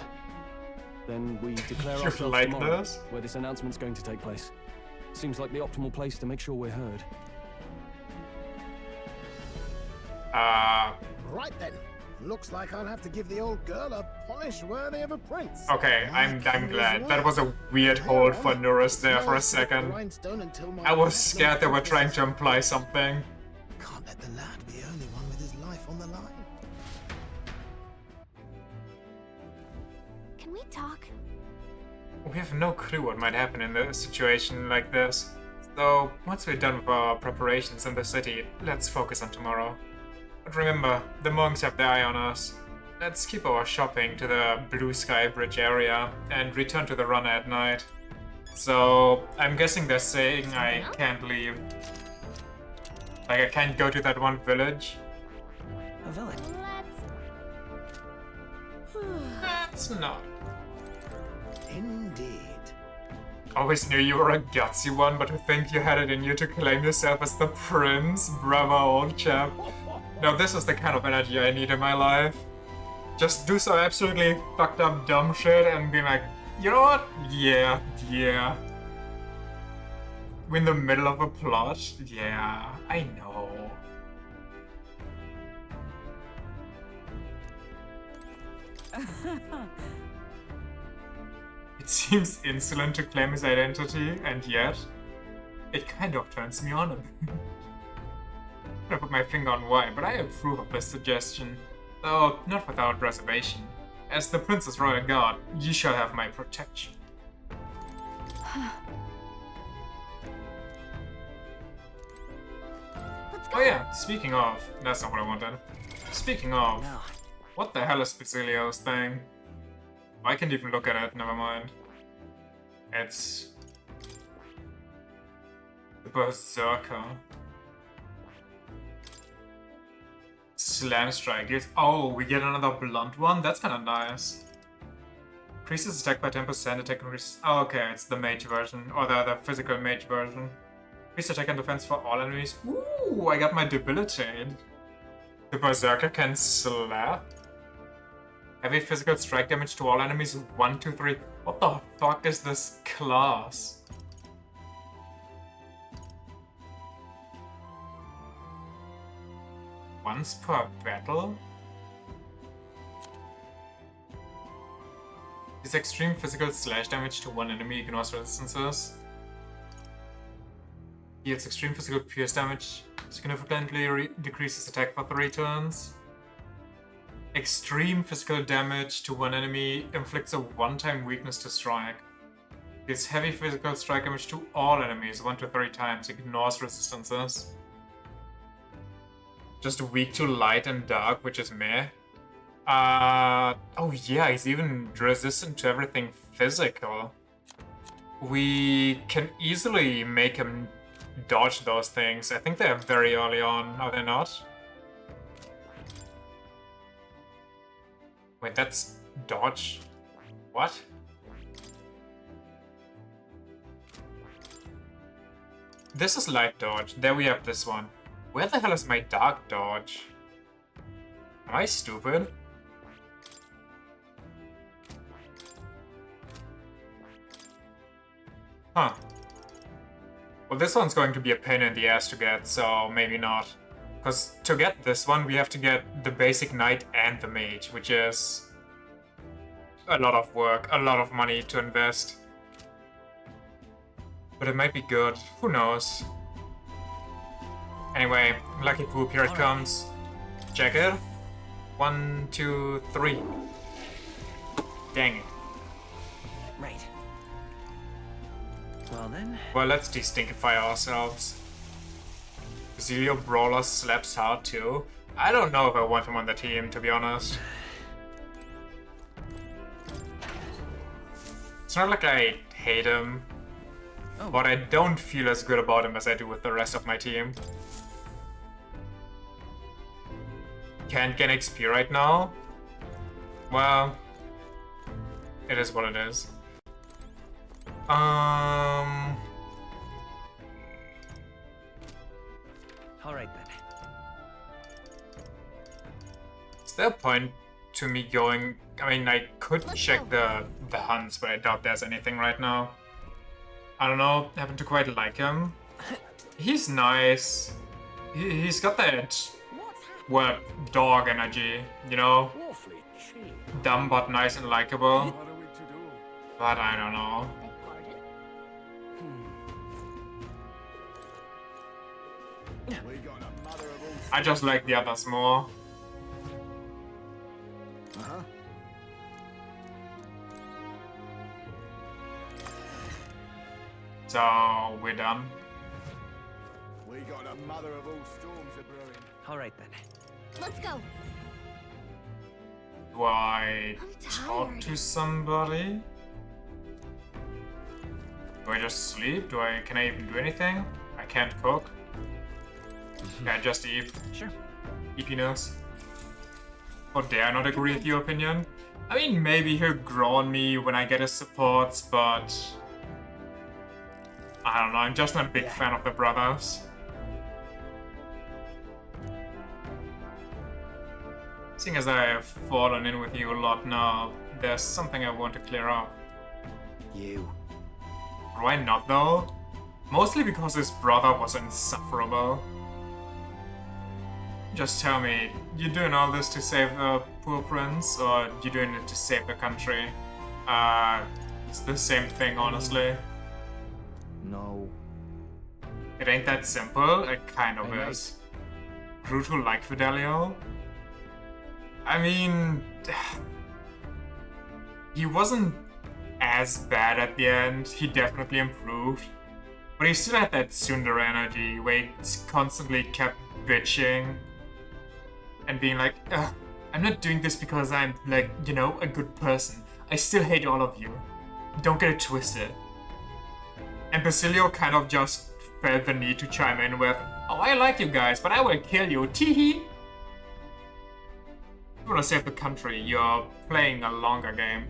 Then we declare You ourselves like tomorrow, this? where this announcement's going to take place. Seems like the optimal place to make sure we're heard. Right then. Looks like I'll have to give the old girl a polish worthy of a prince. Okay, I'm glad. That was a weird hold for Norris there for a second. I was scared they were trying to imply something. Can't let the lad be the only one with his life on the line. Can we talk? We have no clue what might happen in a situation like this. So, once we're done with our preparations in the city, let's focus on tomorrow. But remember, the monks have their eye on us. Let's keep our shopping to the Blue Sky Bridge area and return to the runner at night. So, I'm guessing they're saying I can't leave. Like, I can't go to that one village. A village? That's not. Indeed. Always knew you were a gutsy one, but to think you had it in you to claim yourself as the prince? Bravo, old chap. Now this is the kind of energy I need in my life. Just do some absolutely fucked up dumb shit and be like, you know what? Yeah. We're in the middle of a plot? Yeah, I know. It seems insolent to claim his identity, and yet, it kind of turns me on a bit. I put my finger on why, but I approve of this suggestion, though not without reservation. As the Princess Royal Guard, you shall have my protection. Oh yeah, speaking of, that's not what I wanted. Speaking of, what the hell is Basilio's thing? I can't even look at it, never mind. It's the Berserker. Slam Strike. Oh, we get another blunt one? That's kinda nice. Increases attack by 10%, attack increases. Oh, okay, it's the mage version, or the physical mage version. Increase attack and defense for all enemies. Ooh, I got my debilitate. The Berserker can slap. Heavy physical strike damage to all enemies. 1, 2, 3. What the fuck is this class? Once per battle? This extreme physical slash damage to one enemy ignores resistances. Deals extreme physical pierce damage. Significantly decreases attack for 3 turns. Extreme physical damage to one enemy inflicts a one-time weakness to strike. Deals heavy physical strike damage to all enemies 1 to 3 times. Ignores resistances. Just weak to light and dark, which is meh. Oh yeah, he's even resistant to everything physical. We can easily make him dodge those things. I think they're very early on, are they not? Wait, that's dodge? What? This is light dodge. There we have this one. Where the hell is my dark dodge? Am I stupid? Huh. Well, this one's going to be a pain in the ass to get, so maybe not. Because to get this one, we have to get the basic knight and the mage, which is a lot of work, a lot of money to invest. But it might be good, who knows. Anyway, Lucky Poop, here it comes. Check it. 1, 2, 3. Dang it. Right. Well then. Well, let's de-stinkify ourselves. Basilio Brawler slaps hard too. I don't know if I want him on the team, to be honest. It's not like I hate him, but I don't feel as good about him as I do with the rest of my team. Can't get XP right now? Well, it is what it is. Alright then. there a point to me going? I mean, I could check the hunts, but I doubt there's anything right now. I don't know, I happen to quite like him. He's nice. He's got that, well, dog energy, you know? Dumb but nice and likable. But I don't know. I just like the others more. So we're done. We got a mother of all storms a brewing. All right then. Let's go. Do I talk to somebody? Do I just sleep? Can I even do anything? I can't cook. Can I just eat? Sure. Eepiness. Or dare I not agree with your opinion? I mean, maybe he'll grow on me when I get his supports, but I don't know, I'm just not a big fan of the brothers. Seeing as I have fallen in with you a lot now, there's something I want to clear up. You. Why not though? Mostly because his brother was insufferable. Just tell me, you doing all this to save the poor prince, or you doing it to save the country? It's the same thing, honestly. No. It ain't that simple, it kind of is. Brutal like Fidelio? I mean, he wasn't as bad at the end, he definitely improved. But he still had that tsundere energy where he constantly kept bitching and being like, ugh, I'm not doing this because I'm, like, you know, a good person. I still hate all of you. Don't get it twisted. And Basilio kind of just felt the need to chime in with, oh, I like you guys, but I will kill you, teehee! You wanna save the country, you're playing a longer game.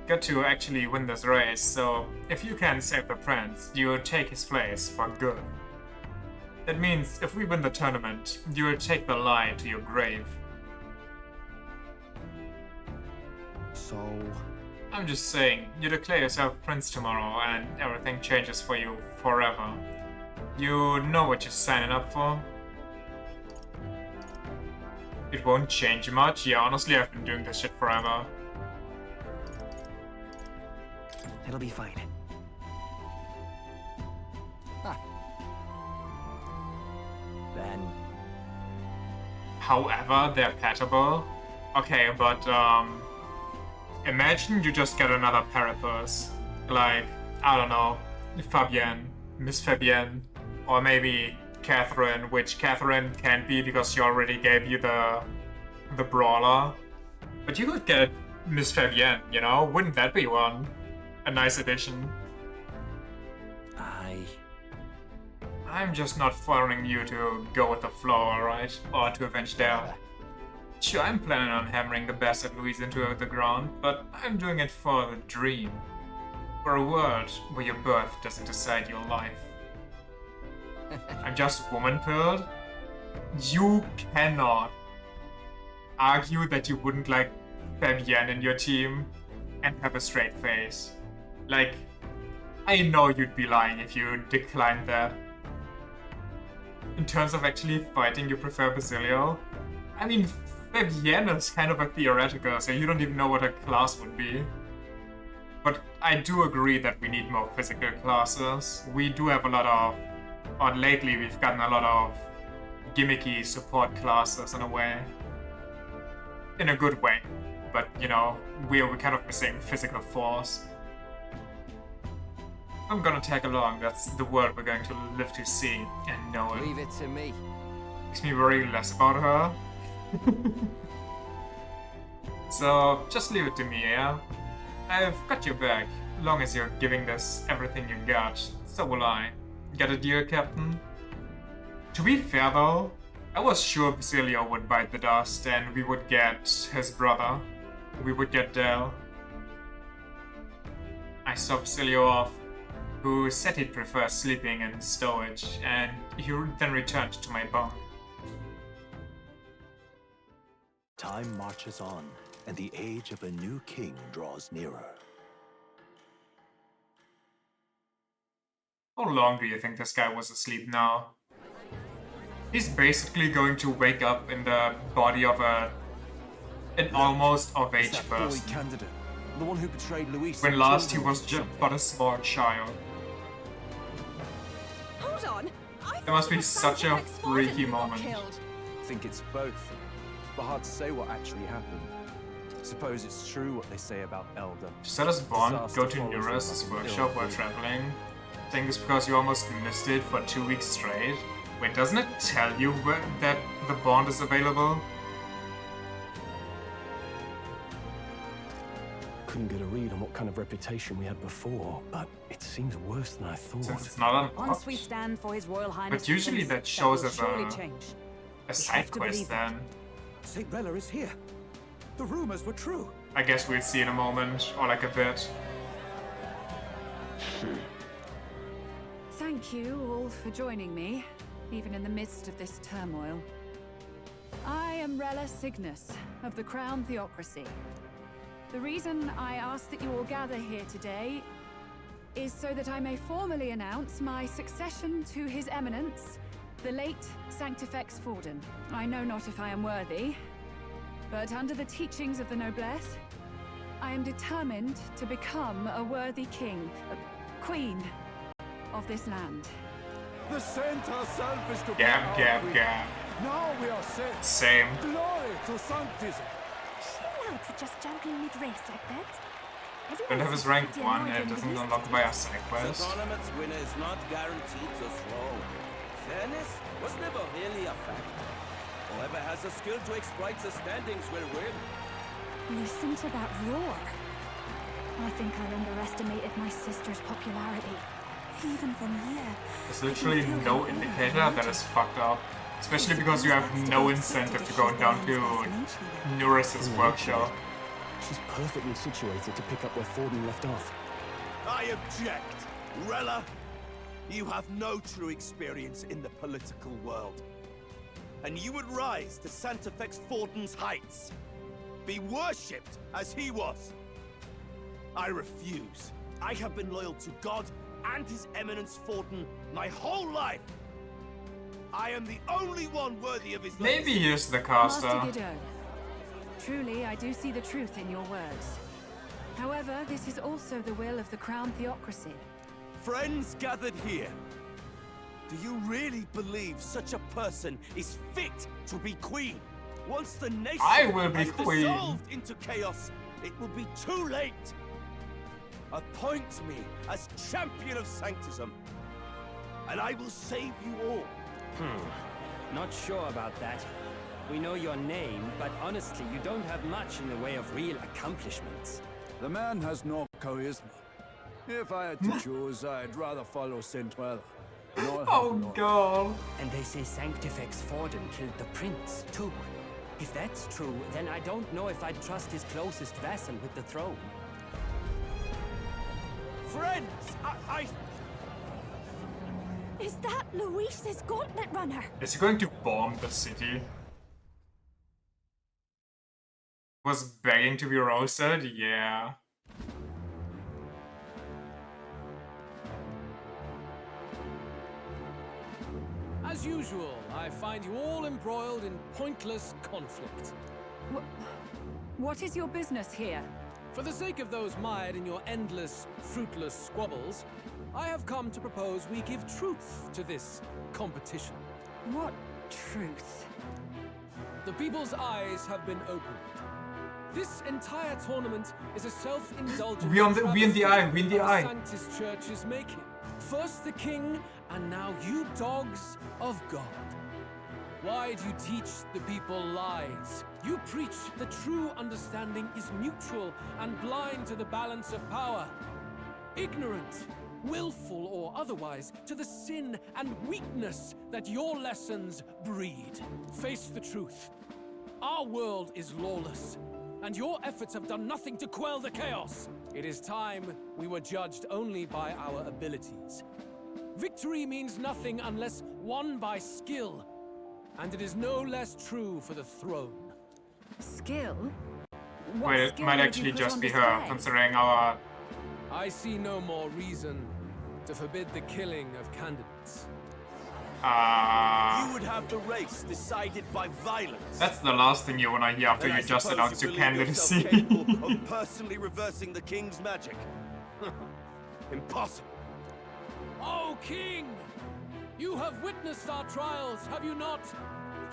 Got to actually win this race, so if you can save the prince, you will take his place for good. That means if we win the tournament, you will take the line to your grave. So... I'm just saying, you declare yourself prince tomorrow and everything changes for you forever. You know what you're signing up for? It won't change much. Yeah, honestly, I've been doing this shit forever. It'll be fine. Then... However, they're patable. Okay, but, imagine you just get another Parathos. Like, I don't know, Fabienne, Miss Fabienne, or maybe Catherine, which Catherine can't be because she already gave you the brawler. But you could get Miss Fabienne, you know? Wouldn't that be one? A nice addition. I'm just not following you to go with the flow, alright? Or to avenge Dale. Sure, I'm planning on hammering the bastard Louise into the ground, but I'm doing it for the dream. For a world where your birth doesn't decide your life. I'm just woman-pilled? You cannot argue that you wouldn't like Fabienne in your team and have a straight face. Like, I know you'd be lying if you declined that. In terms of actually fighting, you prefer Basilio? I mean, Fabienne is kind of a theoretical, so you don't even know what her class would be. But I do agree that we need more physical classes. We do have a lot of, or lately we've gotten a lot of gimmicky support classes in a way. In a good way. But, you know, we're kind of missing physical force. I'm gonna tag along, that's the world we're going to live to see and know it. Leave it to me. Makes me worry less about her. So, just leave it to me, yeah? I've got your back, long as you're giving this everything you got, so will I. Get a deal, Captain? To be fair though, I was sure Basilio would bite the dust and we would get his brother. We would get Dale. I saw Basilio off, who said he'd prefer sleeping in stowage, and he then returned to my bunk. Time marches on, and the age of a new king draws nearer. How long do you think this guy was asleep now? He's basically going to wake up in the body of an almost of age person. Candidate, the one who betrayed Luis. When last he was just but a small child. Hold on. There must be such a freaky moment. I think it's both, but hard to say what actually happened. Suppose it's true what they say about Elder. Just let us bond, go to Neuros's workshop while traveling. I think it's because you almost missed it for 2 weeks straight. Wait, doesn't it tell you that the bond is available? Couldn't get a read on what kind of reputation we had before, but it seems worse than I thought. Since it's not on Once we stand for His Royal Highness, but usually that shows as a side quest then. St. Rella is here. The rumors were true. I guess we'll see in a moment, or like a bit. Thank you all for joining me, even in the midst of this turmoil. I am Rella Cygnus of the Crown Theocracy. The reason I ask that you all gather here today is so that I may formally announce my succession to His Eminence, the late Sanctifex Forden. I know not if I am worthy, but under the teachings of the noblesse, I am determined to become a worthy king, a queen of this land. The saint herself is to Gab. Now we are saved. Same. Glory to Sanctism. Chill out for just jumping mid-race like that. Don't have his rank 1 and it doesn't unlock by a side quest. The tournament's winner is not guaranteed to throw. Fairness was never really a factor. Whoever has the skill to exploit the standings will win. Listen to that roar. I think I underestimated my sister's popularity. Even from here. There's literally no indicator that is fucked up. Especially because you have no incentive to go down to Neuros's workshop. She's perfectly situated to pick up where Forden left off. I object! Rella, you have no true experience in the political world. And you would rise to Sanctifex Forden's heights. Be worshipped as he was. I refuse. I have been loyal to God and His Eminence Forden my whole life. I am the only one worthy of his Maybe here's the caster. Master Godot, truly I do see the truth in your words. However, this is also the will of the Crown Theocracy. Friends gathered here, do you really believe such a person is fit to be queen? Once the nation has dissolved into chaos, it will be too late. Appoint me as champion of Sanctism, and I will save you all. Not sure about that. We know your name, but honestly, you don't have much in the way of real accomplishments. The man has no charisma. If I had to choose, I'd rather follow St. Rella. Oh god. And they say Sanctifex Forden killed the prince, too. If that's true, then I don't know if I'd trust his closest vassal with the throne. Friends, I... Is that Luis's gauntlet runner? Is he going to bomb the city? Was begging to be roasted? Yeah. As usual, I find you all embroiled in pointless conflict. What is your business here? For the sake of those mired in your endless, fruitless squabbles, I have come to propose we give truth to this competition. What truth? The people's eyes have been opened. This entire tournament is a self-indulgent We in the eye. Sanctus Church is making. First the king, and now you dogs of God. Why do you teach the people lies? You preach the true understanding is mutual and blind to the balance of power. Ignorant, willful or otherwise, to the sin and weakness that your lessons breed. Face the truth. Our world is lawless, and your efforts have done nothing to quell the chaos. It is time we were judged only by our abilities. Victory means nothing unless won by skill, and it is no less true for the throne. Skill? Well, it might actually just be her, considering our... I see no more reason to forbid the killing of candidates. You would have the race decided by violence. That's the last thing you wanna hear after And you I just suppose announced you your believe yourself candidacy. capable of personally reversing the king's magic. Impossible. Oh, King! You have witnessed our trials, have you not?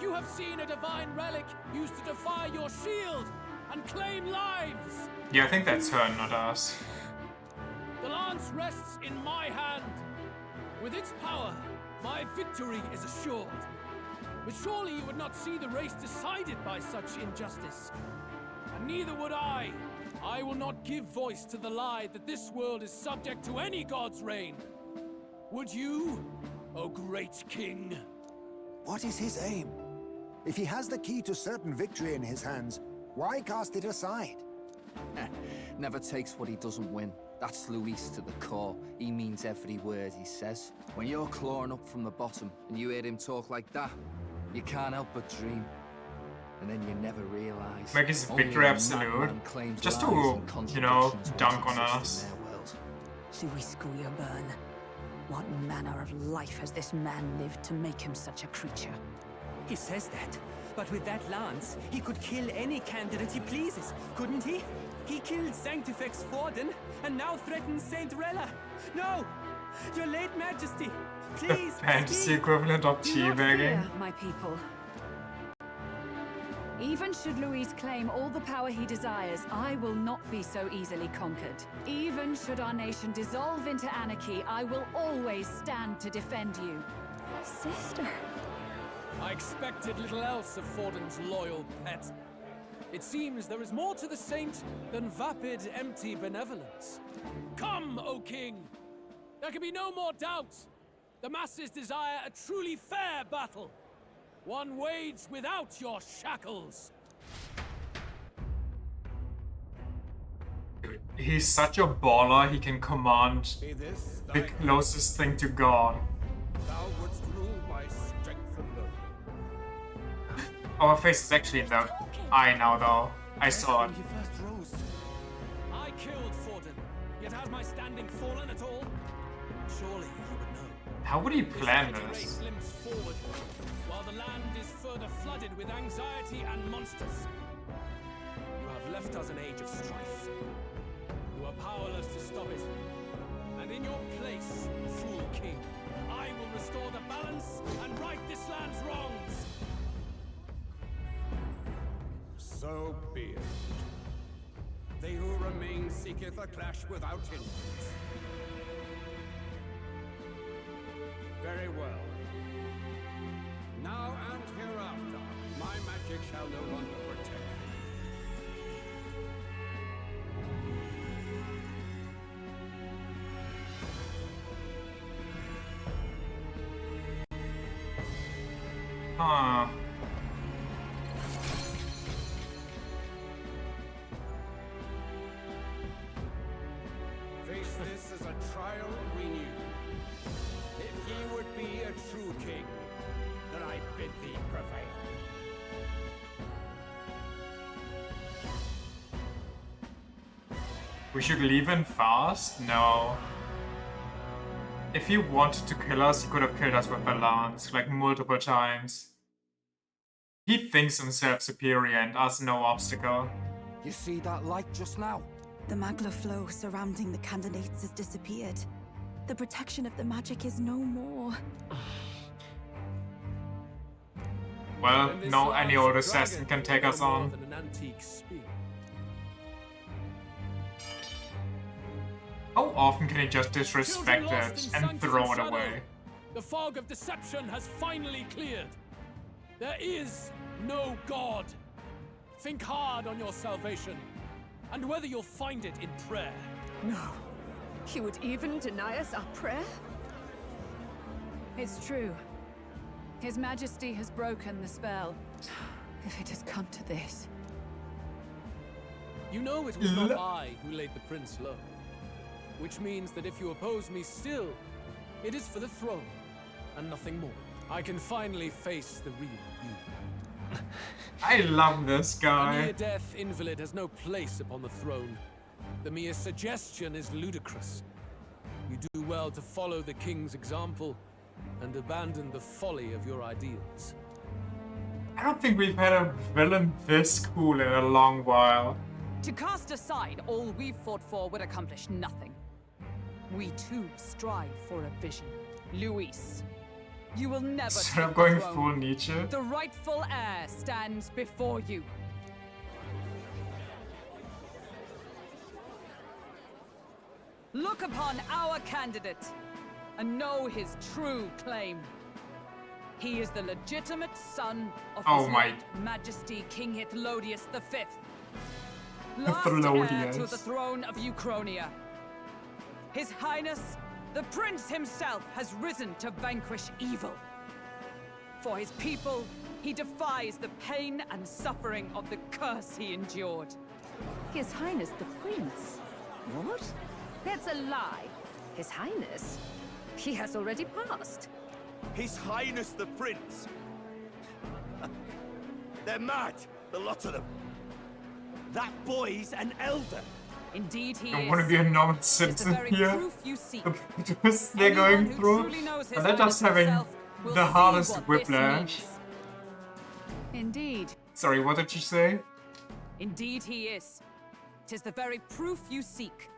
You have seen a divine relic used to defy your shield and claim lives! Yeah, I think that's her, not us. The lance rests in my hand. With its power, my victory is assured. But surely you would not see the race decided by such injustice. And neither would I. I will not give voice to the lie that this world is subject to any god's reign. Would you, O great king? What is his aim? If he has the key to certain victory in his hands, why cast it aside? Never takes what he doesn't win. That's Luis to the core. He means every word he says. When you're clawing up from the bottom and you hear him talk like that, you can't help but dream. And then you never realize. Make his victory absolute. Just to, you know, dunk on us. Luis Grierburn. What manner of life has this man lived to make him such a creature? He says that, but with that lance, he could kill any candidate he pleases, couldn't he? He killed Sanctifex Forden, and now threatens Saint Rella. No! Your late Majesty, please The fantasy speak. equivalent of Do not teabagging. fear, my people. Even should Luis claim all the power he desires, I will not be so easily conquered. Even should our nation dissolve into anarchy, I will always stand to defend you. Sister. I expected little else of Forden's loyal pet. It seems there is more to the saint than vapid, empty benevolence. Come, O king! There can be no more doubt. The masses desire a truly fair battle. One waged without your shackles. He's such a baller, he can command the closest thing to God. Thou wouldst rule by strength alone. Our face is actually in the eye now, though. I saw it. I killed Forden, yet has my standing fallen at all? Surely you would know. How would he plan This race this? limps forward, while the land is further flooded with anxiety and monsters. You have left us an age of strife. You are powerless to stop it. And in your place, fool king, I will restore the balance and right this land's wrongs. So be it. They who remain seeketh a clash without hindrance. Very well. Now and hereafter, my magic shall no longer protect Huh. Face this as a trial we knew. If ye would be a true king, then I bid thee prevail. We should leave him fast? No. If he wanted to kill us, he could have killed us with the lance, like multiple times. He thinks himself superior and us no obstacle. You see that light just now? The magla flow surrounding the candidates has disappeared. The protection of the magic is no more. Well, And this no, any large old assassin dragon can take no us more on. than an antique spear. How often can he just disrespect Children lost it in and sanctity throw it shadow. away? The fog of deception has finally cleared. There is no God. Think hard on your salvation, and whether you'll find it in prayer. No. You would even deny us our prayer? It's true. His Majesty has broken the spell. If it has come to this. You know it was not I who laid the prince low. Which means that if you oppose me still, it is for the throne, and nothing more. I can finally face the real you. I love this A guy. near-death invalid has no place upon the throne. The mere suggestion is ludicrous. You do well to follow the king's example and abandon the folly of your ideals. I don't think we've had a villain this cool in a long while. To cast aside all we've fought for would accomplish nothing. We too strive for a vision. Luis, you will never So take I'm going the throne. full Nietzsche. The rightful heir stands before you. Look upon our candidate and know his true claim. He is the legitimate son of His late Majesty King Hythlodius V, last heir to the throne of Uchronia. His Highness, the Prince himself, has risen to vanquish evil. For his people, he defies the pain and suffering of the curse he endured. His Highness the Prince? What? That's a lie. His Highness? He has already passed. His Highness the Prince! They're mad, the lot of them. That boy's an elder. Indeed he I is. want to be a normal citizen here. The twist they're going through. And they're just having the hardest whiplash. Indeed. Sorry, what did you say? Indeed he is. 'Tis the very proof you seek.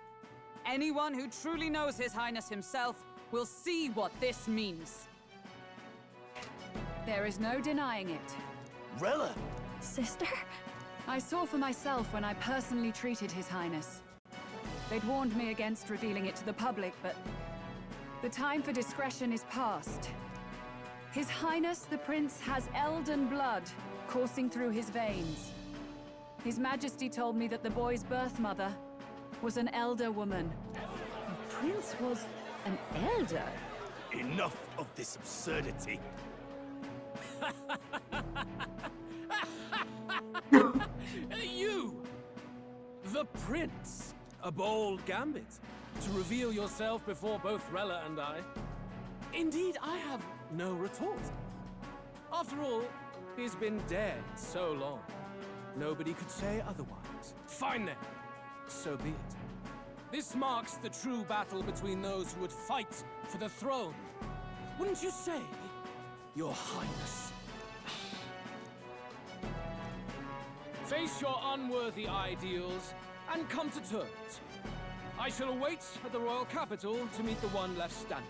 Anyone who truly knows His Highness himself will see what this means. There is no denying it. Rella! Sister? I saw for myself when I personally treated His Highness. They'd warned me against revealing it to the public, but the time for discretion is past. His Highness the Prince has Elden blood coursing through his veins. His Majesty told me that the boy's birth mother was an elder woman. The Prince was an elder? Enough of this absurdity. You! The Prince! A bold gambit. To reveal yourself before both Rella and I. Indeed, I have no retort. After all, he's been dead so long. Nobody could say otherwise. Fine then. So be it. This marks the true battle between those who would fight for the throne. Wouldn't you say, Your Highness? Face your unworthy ideals and come to terms. I shall await at the royal capital to meet the one left standing.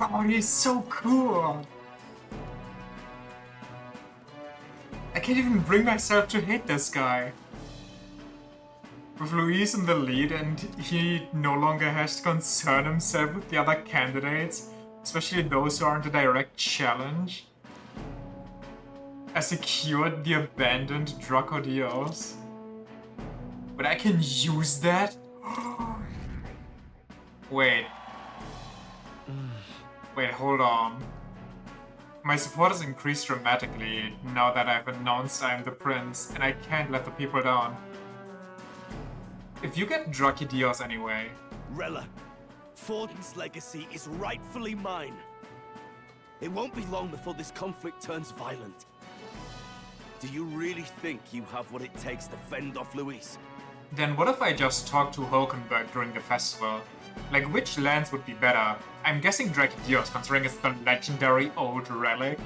Oh, he's so cool. I can't even bring myself to hate this guy. With Luis in the lead and he no longer has to concern himself with the other candidates, especially those who aren't a direct challenge. I secured the abandoned Dracodios. But I can use that? Wait. Wait, hold on. My support has increased dramatically now that I've announced I'm the prince, and I can't let the people down. If you get Dracodios anyway... Rella, Forden's legacy is rightfully mine. It won't be long before this conflict turns violent. Do you really think you have what it takes to fend off Luis? Then what if I just talk to Hulkenberg during the festival? Like, which lands would be better? I'm guessing Dracodios, considering it's the legendary old relic.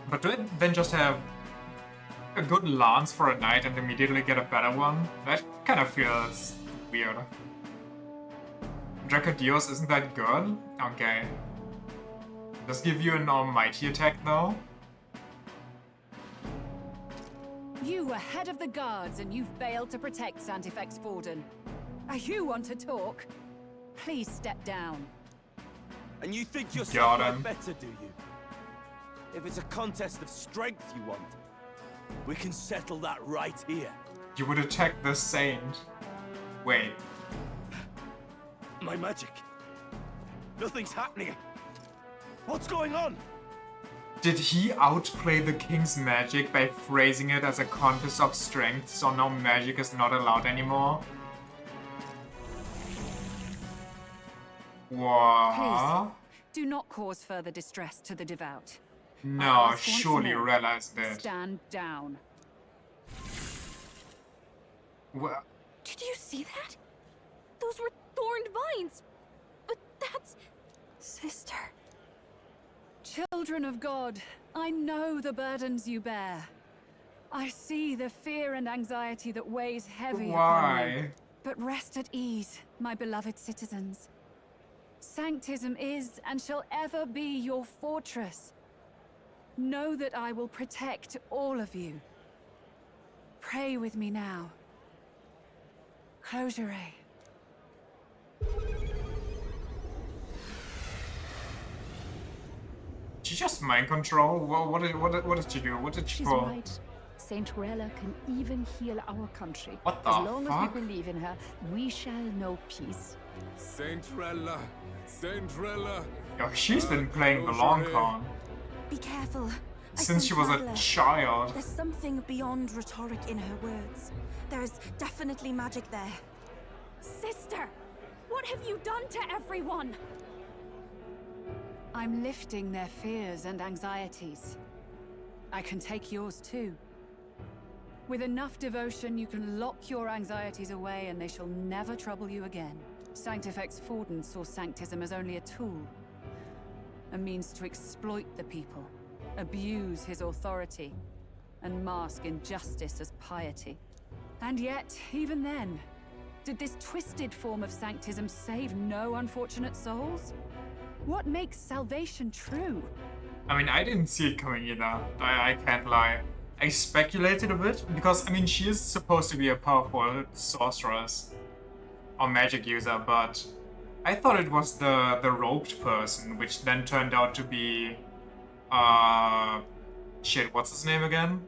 But do it then just have a good lance for a knight and immediately get a better one? That kind of feels weird. Dracodios isn't that good? Okay. Does give you an almighty attack though? You were head of the guards and you failed to protect Santifex Forden. You want to talk? Please step down. And you think you're Got somewhere him. better, do you? If it's a contest of strength you want, we can settle that right here. You would attack the saint. Wait. My magic. Nothing's happening. What's going on? Did he outplay the king's magic by phrasing it as a contest of strength, so now magic is not allowed anymore? What? Please, do not cause further distress to the devout. No, surely realized it. Stand down. Well, Did you see that? Those were thorned vines. But that's... Sister. Children of God, I know the burdens you bear. I see the fear and anxiety that weighs heavy upon you. But rest at ease, my beloved citizens. Sanctism is and shall ever be your fortress. Know that I will protect all of you. Pray with me now. Close your eye. She just mind control? What did she do? What did she She's pull? right. Saint Rella can even heal our country. What the As long fuck? as we believe in her, we shall know peace. Saint Rella! Saint Rella! Yo, she's been playing the long con. Be careful. Since she was a child. There's something beyond rhetoric in her words. There's definitely magic there. Sister! What have you done to everyone? I'm lifting their fears and anxieties. I can take yours too. With enough devotion, you can lock your anxieties away and they shall never trouble you again. Sanctifex Forden saw Sanctism as only a tool. A means to exploit the people, abuse his authority, and mask injustice as piety. And yet, even then, did this twisted form of Sanctism save no unfortunate souls? What makes salvation true? I mean, I didn't see it coming either. I can't lie. I speculated a bit, because, I mean, she is supposed to be a powerful sorceress. Or magic user, but I thought it was the robed person, which then turned out to be... Shit, what's his name again?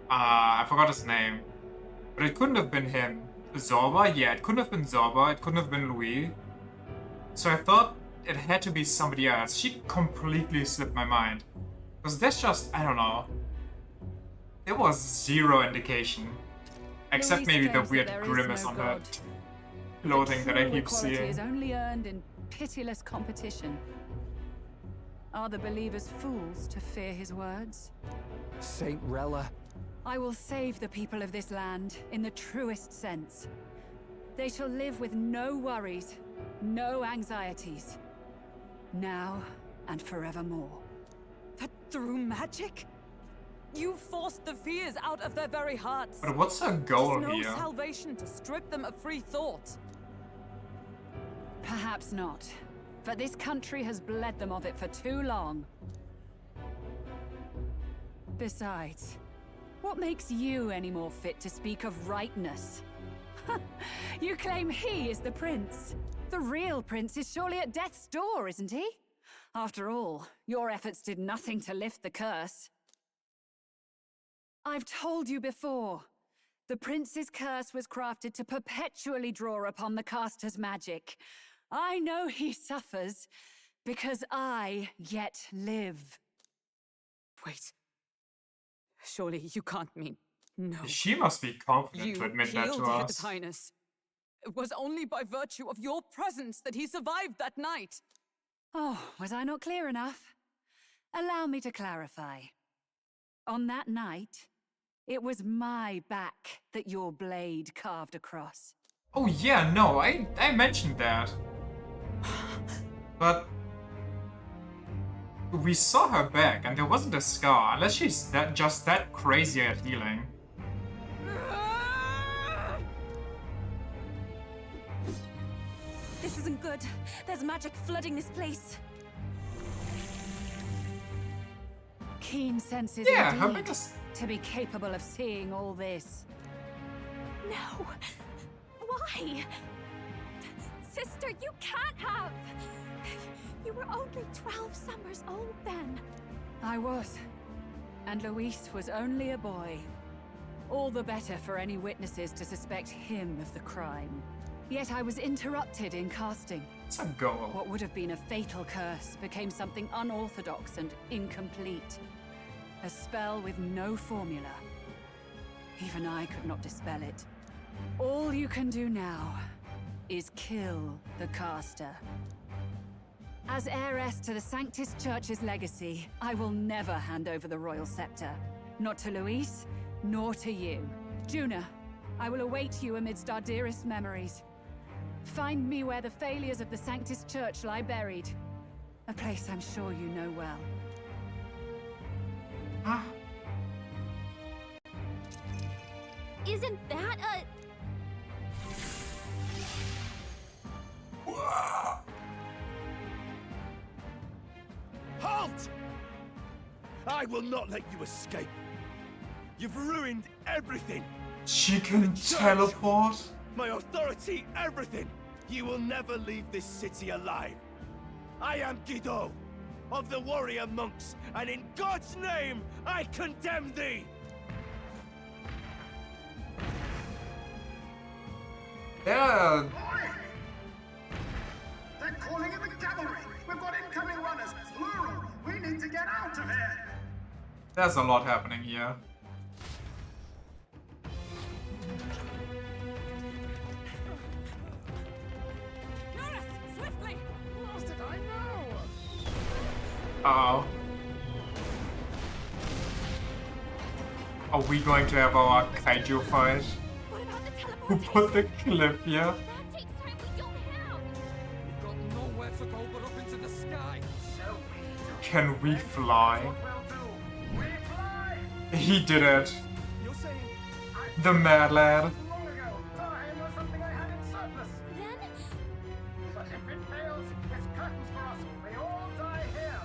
I forgot his name. But it couldn't have been him. Zorba? Yeah, it couldn't have been Zorba, it couldn't have been Louis. So I thought it had to be somebody else. She completely slipped my mind. Because that's just, I don't know. There was zero indication. Except maybe the weird grimace on her clothing that I keep Equality seeing. is only earned in pitiless competition. Are the believers fools to fear his words? Saint Rella. I will save the people of this land in the truest sense. They shall live with no worries, no anxieties. Now and forevermore. But through magic? You forced the fears out of their very hearts. But what's her goal There's no here? salvation to strip them of free thought. Perhaps not. But this country has bled them of it for too long. Besides, what makes you any more fit to speak of rightness? You claim he is the prince. The real prince is surely at death's door, isn't he? After all, your efforts did nothing to lift the curse. I've told you before. The prince's curse was crafted to perpetually draw upon the caster's magic. I know he suffers, because I yet live. Wait. Surely you can't mean... No. She must be confident to admit that to killed us. His Highness. It was only by virtue of your presence that he survived that night. Oh, was I not clear enough? Allow me to clarify. On that night, it was my back that your blade carved across. Oh yeah, no, I mentioned that. But we saw her back and there wasn't a scar, unless she's just that crazy at healing. This isn't good. There's magic flooding this place. Keen senses Yeah, indeed, to be capable of seeing all this. No! Why? Sister, you can't have! You were only 12 summers old then. I was. And Luis was only a boy. All the better for any witnesses to suspect him of the crime. Yet I was interrupted in casting. It's a goal. What would have been a fatal curse became something unorthodox and incomplete. A spell with no formula. Even I could not dispel it. All you can do now is kill the caster. As heiress to the Sanctus Church's legacy, I will never hand over the royal scepter. Not to Luis, nor to you. Juna, I will await you amidst our dearest memories. Find me where the failures of the Sanctus Church lie buried. A place I'm sure you know well. Isn't that a... Halt! I will not let you escape. You've ruined everything. She can teleport? My authority, everything. You will never leave this city alive. I am Guido, of the warrior monks, and in God's name, I condemn thee! Yeah. They're calling in the cavalry. We've got incoming runners, plural. We need to get out of here. There's a lot happening here. Swiftly! Lost it, I know. Uh-oh. Are we going to have our kaiju fight? Who put the clip here? Can we fly? He did it. The mad lad.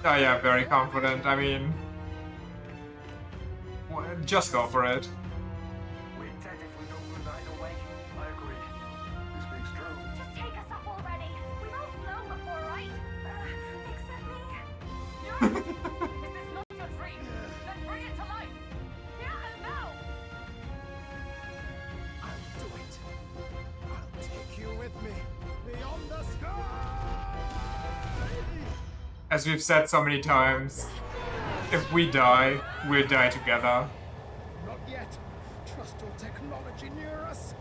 Oh yeah, very confident. I mean, just go for it. We're dead if we don't move either way. I agree. This makes true. Just take us up already. We've all flown before, right? Except me. Is this not your dream? Then bring it to life. Here and now. I'll do it. I'll take you with me. Beyond the sky! As we've said so many times, if we die, we'll die together. Not yet. Trust your technology near us.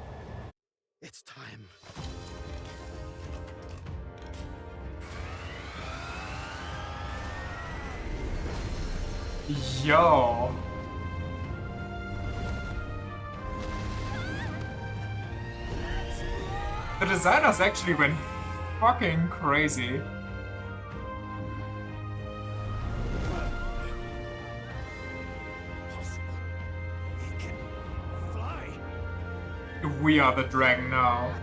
It's time. Yo. The designers actually went fucking crazy. We are the dragon now.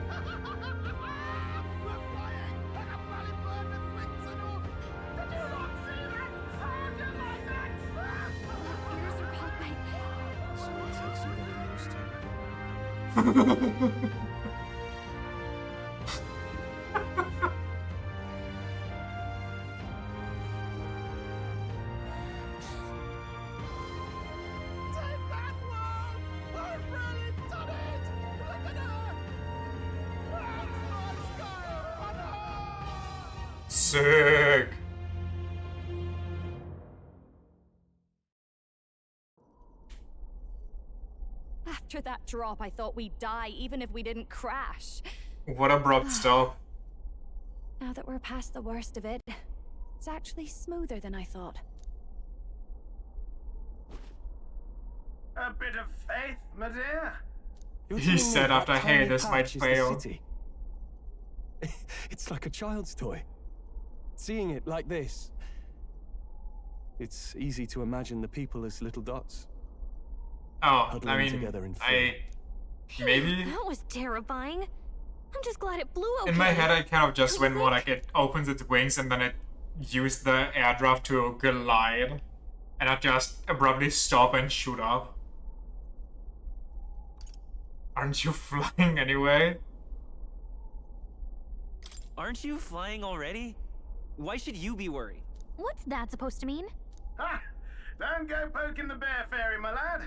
Sick. After that drop, I thought we'd die even if we didn't crash. What abrupt stop. Now that we're past the worst of it, it's actually smoother than I thought. A bit of faith, my dear. He said after, hey, this might fail. It's like a child's toy. Seeing it like this, it's easy to imagine the people as little dots. Oh, I mean, together in fear. maybe. That was terrifying. I'm just glad it flew okay. In my head, I kind of just went more like it opens its wings and then it used the airdraft to glide, and I just abruptly stop and shoot up. Aren't you flying anyway? Aren't you flying already? Why should you be worried? What's that supposed to mean? Ha! Don't go poking the bear fairy, my lad.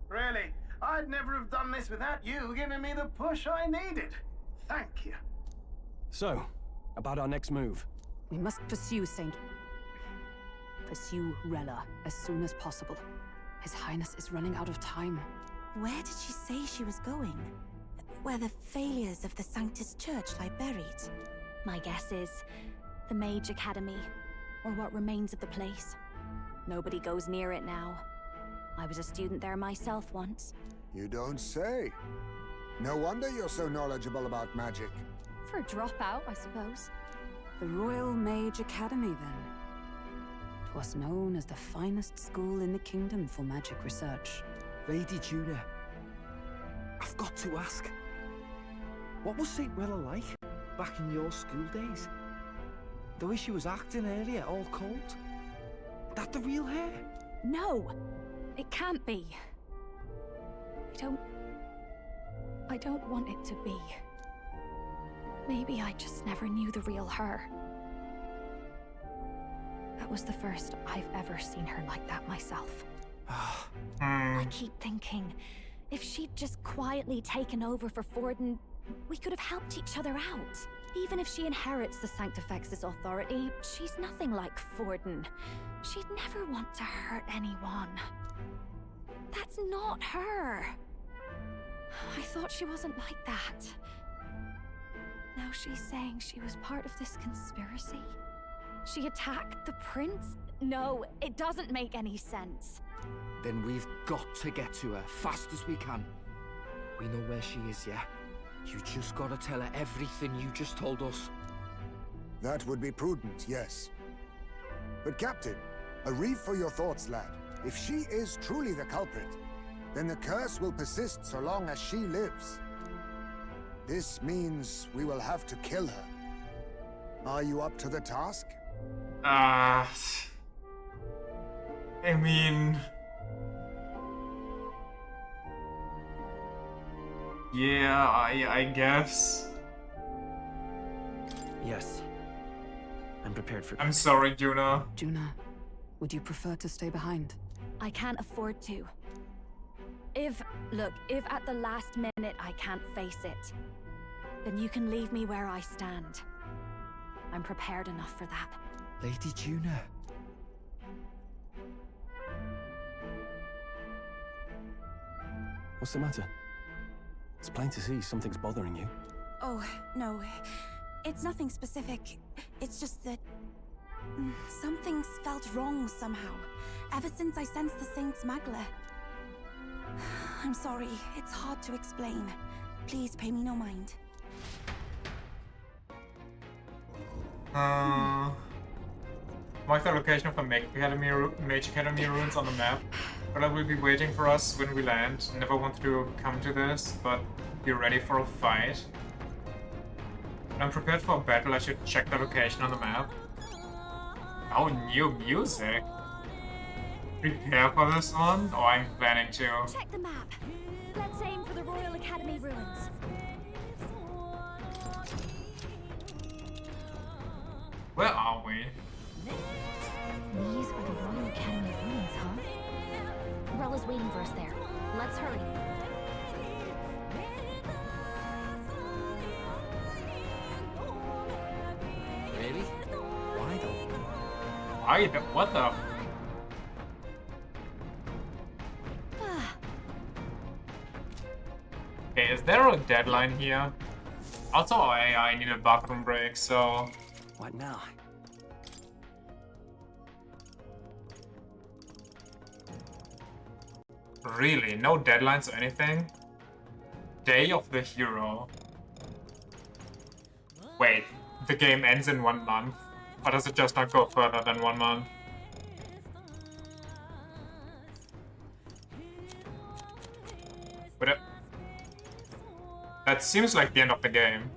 Really, I'd never have done this without you giving me the push I needed. Thank you. So, about our next move. We must pursue Rella as soon as possible. His Highness is running out of time. Where did she say she was going? Where the failures of the Sanctus Church lie buried? My guess is The Mage Academy, or what remains of the place. Nobody goes near it now. I was a student there myself once. You don't say. No wonder you're so knowledgeable about magic. For a dropout, I suppose. The Royal Mage Academy, then. 'Twas known as the finest school in the kingdom for magic research. Lady Juna, I've got to ask. What was St. Rella like back in your school days? The way she was acting earlier, all cold? That the real hair? No! It can't be. I don't want it to be. Maybe I just never knew the real her. That was the first I've ever seen her like that myself. I keep thinking, if she'd just quietly taken over for Forden, we could have helped each other out. Even if she inherits the Sanctifex's authority, she's nothing like Forden. She'd never want to hurt anyone. That's not her. I thought she wasn't like that. Now she's saying she was part of this conspiracy. She attacked the prince? No, it doesn't make any sense. Then we've got to get to her fast as we can. We know where she is, yeah? You just gotta tell her everything you just told us. That would be prudent, yes. But Captain, a reef for your thoughts, lad. If she is truly the culprit, then the curse will persist so long as she lives. This means we will have to kill her. Are you up to the task? I mean... Yeah, I guess. Yes. I'm prepared for that. I'm sorry, Juna. Juna, would you prefer to stay behind? I can't afford to. If at the last minute I can't face it, then you can leave me where I stand. I'm prepared enough for that. Lady Juna. What's the matter? It's plain to see something's bothering you. Oh, no. It's nothing specific. It's just that... something's felt wrong somehow. Ever since I sensed the Saint's Magla. I'm sorry. It's hard to explain. Please pay me no mind. Mark the location of the Mage Academy ruins on the map. But I will be waiting for us when we land. Never wanted to come to this, but be ready for a fight. When I'm prepared for a battle, I should check the location on the map. Oh, new music! Prepare for this one? Or I'm planning to. Check the map. Let's aim for the Royal Academy ruins. Where are we? These are the Royal Academy ruins, huh? Rella's waiting for us there. Let's hurry. Really? Why though? Why the... what the... Okay, is there a deadline here? Also, I need a bathroom break, so... What now? Really? No deadlines or anything? Day of the Hero. Wait, the game ends in 1 month? Or does it just not go further than 1 month? But that seems like the end of the game.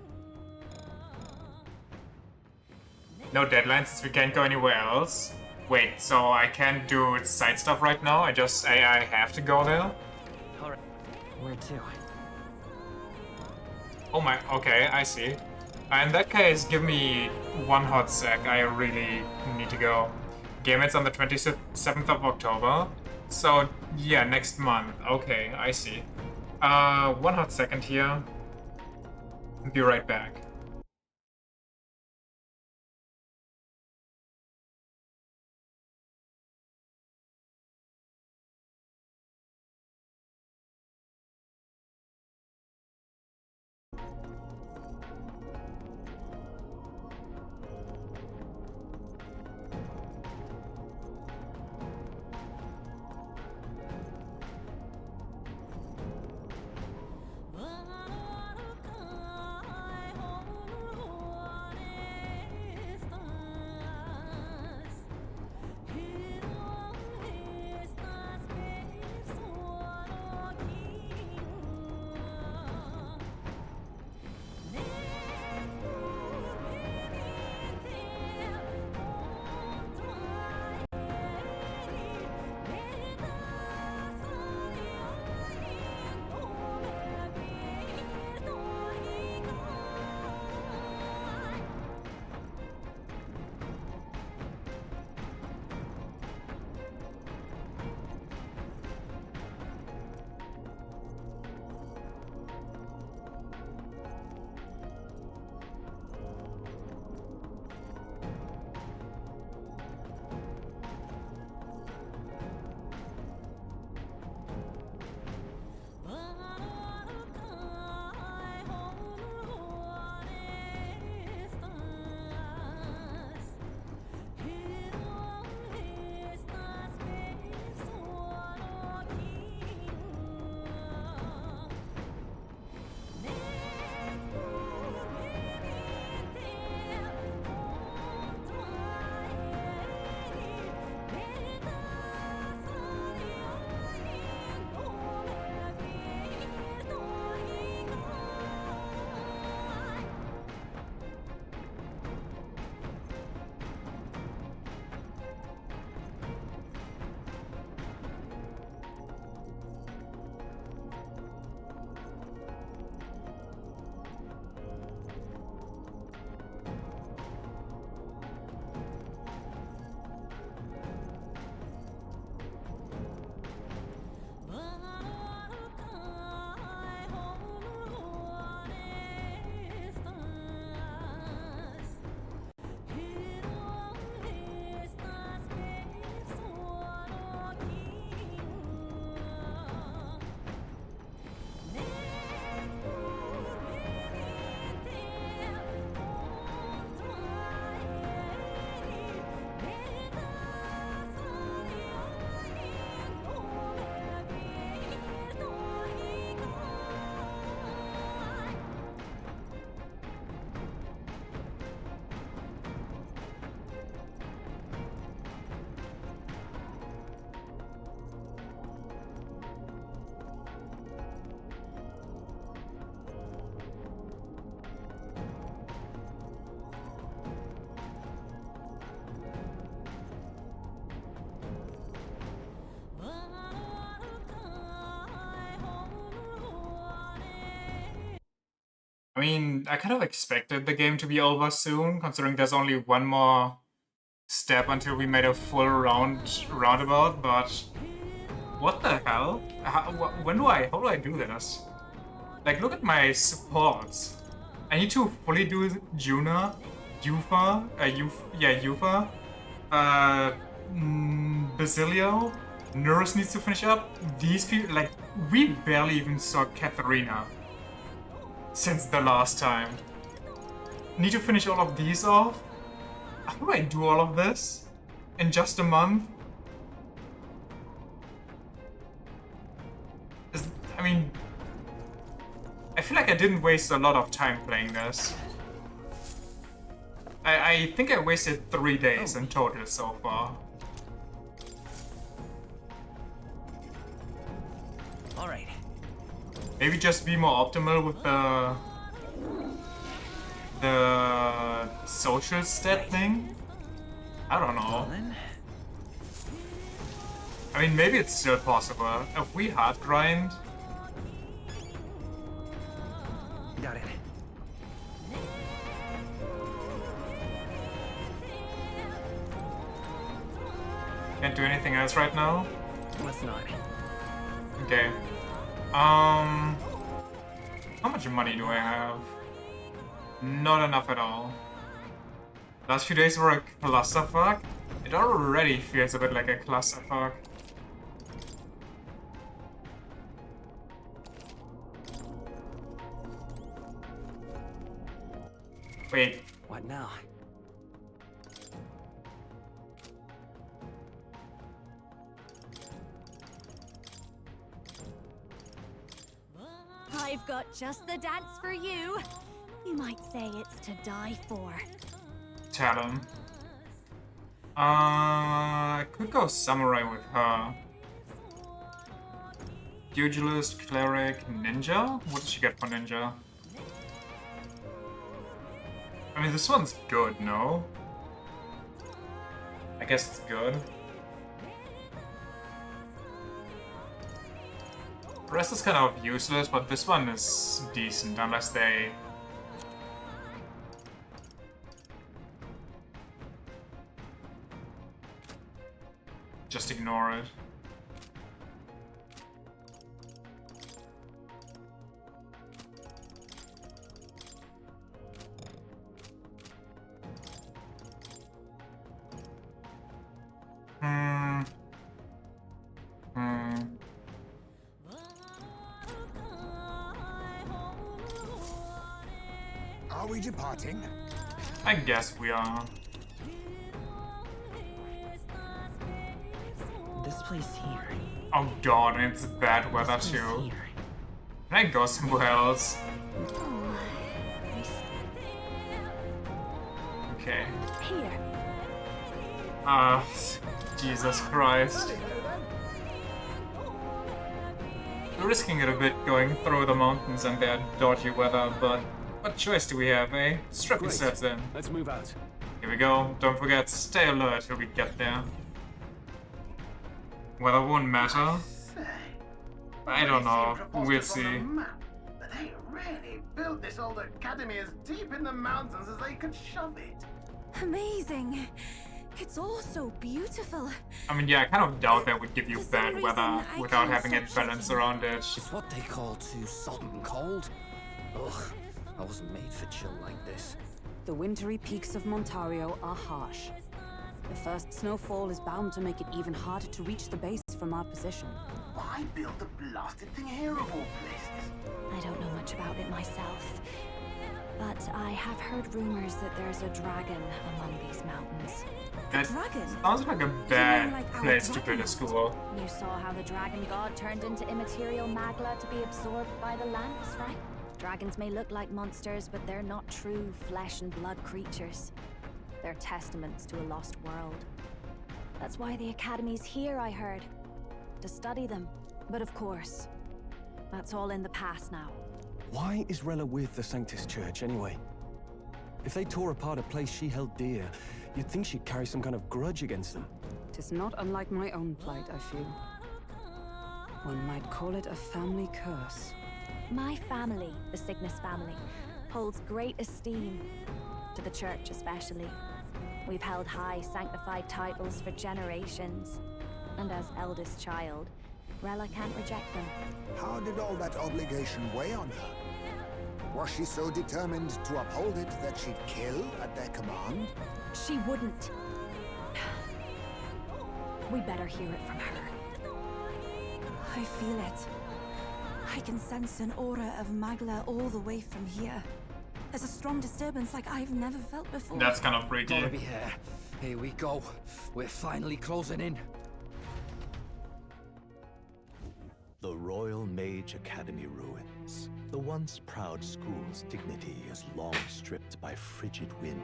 No deadlines since we can't go anywhere else. Wait, so I can't do side stuff right now? I have to go there? Alright. Where to? Oh my, okay, I see. In that case, give me 1 hot sec. I really need to go. Game ends on the 27th of October. So, yeah, next month. Okay, I see. 1 hot second here. Be right back. I mean, I kind of expected the game to be over soon, considering there's only one more step until we made a full roundabout, but what the hell? How do I do this? Like, look at my supports. I need to fully do Yufa, Basilio, Nurse needs to finish up. These people, like, we barely even saw Katharina since the last time. Need to finish all of these off? How do I do all of this in just a month? I mean, I feel like I didn't waste a lot of time playing this. I think I wasted 3 days in total so far. All right. Maybe just be more optimal with the social stat thing? I don't know. I mean, maybe it's still possible. If we hard grind... Got it. Can't do anything else right now? Let's not. Okay. How much money do I have? Not enough at all. Last few days were a clusterfuck? It already feels a bit like a clusterfuck. Wait. What now? I've got just the dance for you. You might say it's to die for. Tell him. I could go samurai with her. Pugilist, cleric, ninja? What did she get for ninja? I mean, this one's good, no? I guess it's good. The rest is kind of useless, but this one is decent, unless they... just ignore it. Are we departing? I guess we are. This place here. Oh darn, it's bad weather too. Can I go somewhere else? Okay. Here. Jesus Christ. We're risking it a bit going through the mountains and their dodgy weather, but what choice do we have, eh? Strictly steps in. Let's move out. Here we go. Don't forget, stay alert till we get there. Weather won't matter. I don't know. We'll see. They really built this old academy as deep in the mountains as they could shove it. Amazing. It's all so beautiful. I mean, yeah, I kind of doubt that would give you bad weather without having it balanced around it. It's what they call too salt and cold. Ugh, I wasn't made for chill like this. The wintry peaks of Montario are harsh. The first snowfall is bound to make it even harder to reach the base from our position. Why build the blasted thing here of all places? I don't know much about it myself, but I have heard rumors that there's a dragon among these mountains. That sounds like a bad place to build a school. You saw how the dragon god turned into immaterial magla to be absorbed by the lamps, right? Dragons may look like monsters, but they're not true flesh and blood creatures. They're testaments to a lost world. That's why the Academy's here, I heard. To study them. But of course, that's all in the past now. Why is Rella with the Sanctus Church, anyway? If they tore apart a place she held dear, you'd think she'd carry some kind of grudge against them. Tis not unlike my own plight, I feel. One might call it a family curse. My family, the Cygnus family, holds great esteem, to the church especially. We've held high sanctified titles for generations, and as eldest child, Rella can't reject them. How did all that obligation weigh on her? Was she so determined to uphold it that she'd kill at their command? She wouldn't. We better hear it from her. I feel it. I can sense an aura of Magla all the way from here. There's a strong disturbance like I've never felt before. That's kind of freaky. Gotta be here. Here we go. We're finally closing in. The Royal Mage Academy ruins. The once proud school's dignity is long stripped by frigid wind,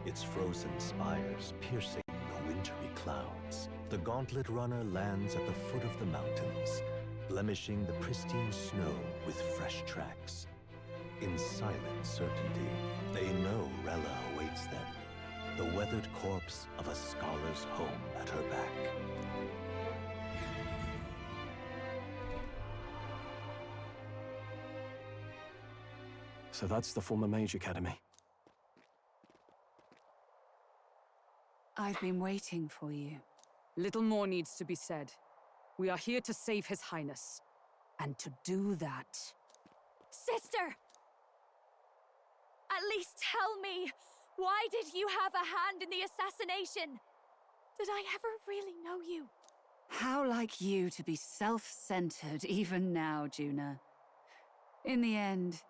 its frozen spires piercing the wintry clouds. The gauntlet runner lands at the foot of the mountains, blemishing the pristine snow with fresh tracks. In silent certainty, they know Rella awaits them, the weathered corpse of a scholar's home at her back. So that's the former Mage Academy. I've been waiting for you. Little more needs to be said. We are here to save His Highness. And to do that... Sister! At least tell me, why did you have a hand in the assassination? Did I ever really know you? How like you to be self-centered even now, Juna. In the end,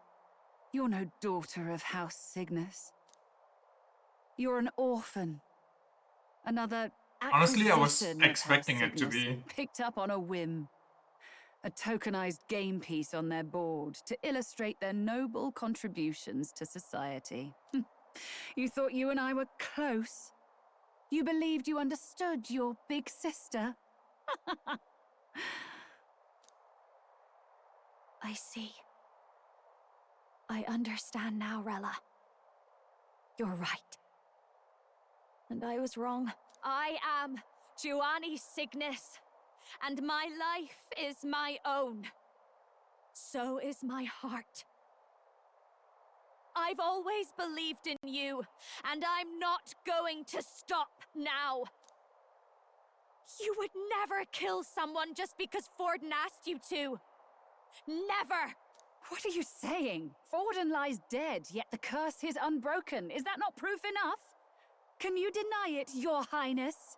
you're no daughter of House Cygnus. You're an orphan. Another Honestly, I was acquisition of expecting House it to Cygnus, be. picked up on a whim. A tokenized game piece on their board to illustrate their noble contributions to society. You thought you and I were close? You believed you understood your big sister? I see. I understand now, Rella. You're right. And I was wrong. I am Giovanni Cygnus, and my life is my own. So is my heart. I've always believed in you, and I'm not going to stop now. You would never kill someone just because Forden asked you to. Never! What are you saying? Forden lies dead, yet the curse is unbroken. Is that not proof enough? Can you deny it, Your Highness?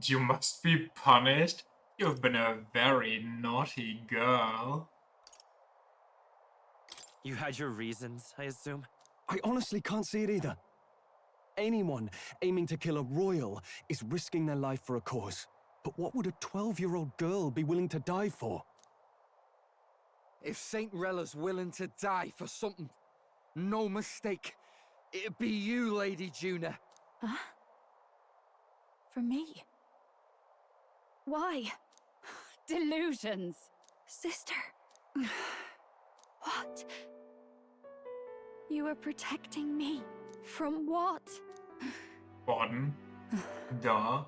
You must be punished. You've been a very naughty girl. You had your reasons, I assume? I honestly can't see it either. Anyone aiming to kill a royal is risking their life for a cause. But what would a 12-year-old girl be willing to die for? If Saint Rella's willing to die for something, no mistake, it'd be you, Lady Juna. Huh? For me? Why? Delusions. Sister. What? You were protecting me. From what? Forden. Duh.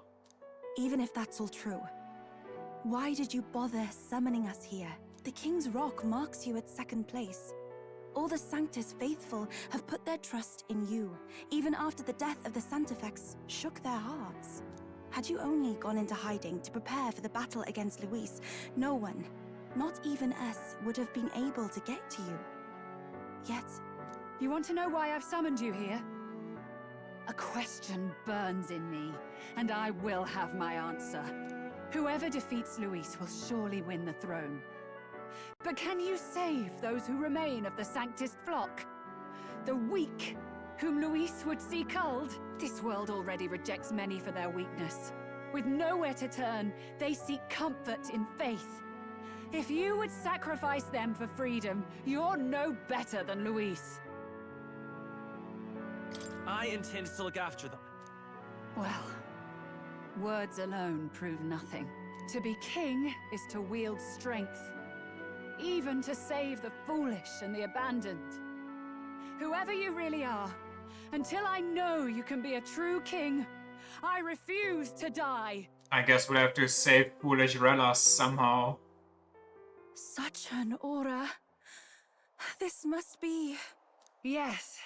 Even if that's all true, why did you bother summoning us here? The King's Rock marks you at second place. All the Sanctus faithful have put their trust in you, even after the death of the Santafex shook their hearts. Had you only gone into hiding to prepare for the battle against Luis, no one, not even us, would have been able to get to you. Yet... You want to know why I've summoned you here? A question burns in me, and I will have my answer. Whoever defeats Luis will surely win the throne. But can you save those who remain of the Sanctist flock? The weak, whom Luis would see culled? This world already rejects many for their weakness. With nowhere to turn, they seek comfort in faith. If you would sacrifice them for freedom, you're no better than Luis. I intend to look after them. Well, words alone prove nothing. To be king is to wield strength, even to save the foolish and the abandoned. Whoever you really are, until I know you can be a true king, I refuse to die. I guess we'll have to save foolish Rella somehow. Such an aura. This must be... Yes.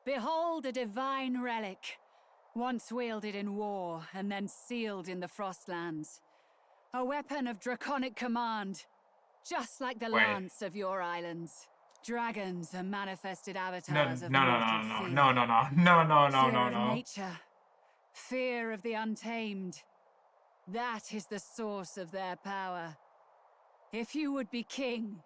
Behold a divine relic. Once wielded in war, and then sealed in the Frostlands. A weapon of draconic command. Just like the lance of your islands. Dragons are manifested avatars of mortal fear. No. Fear of nature. Fear of the untamed. That is the source of their power. If you would be king,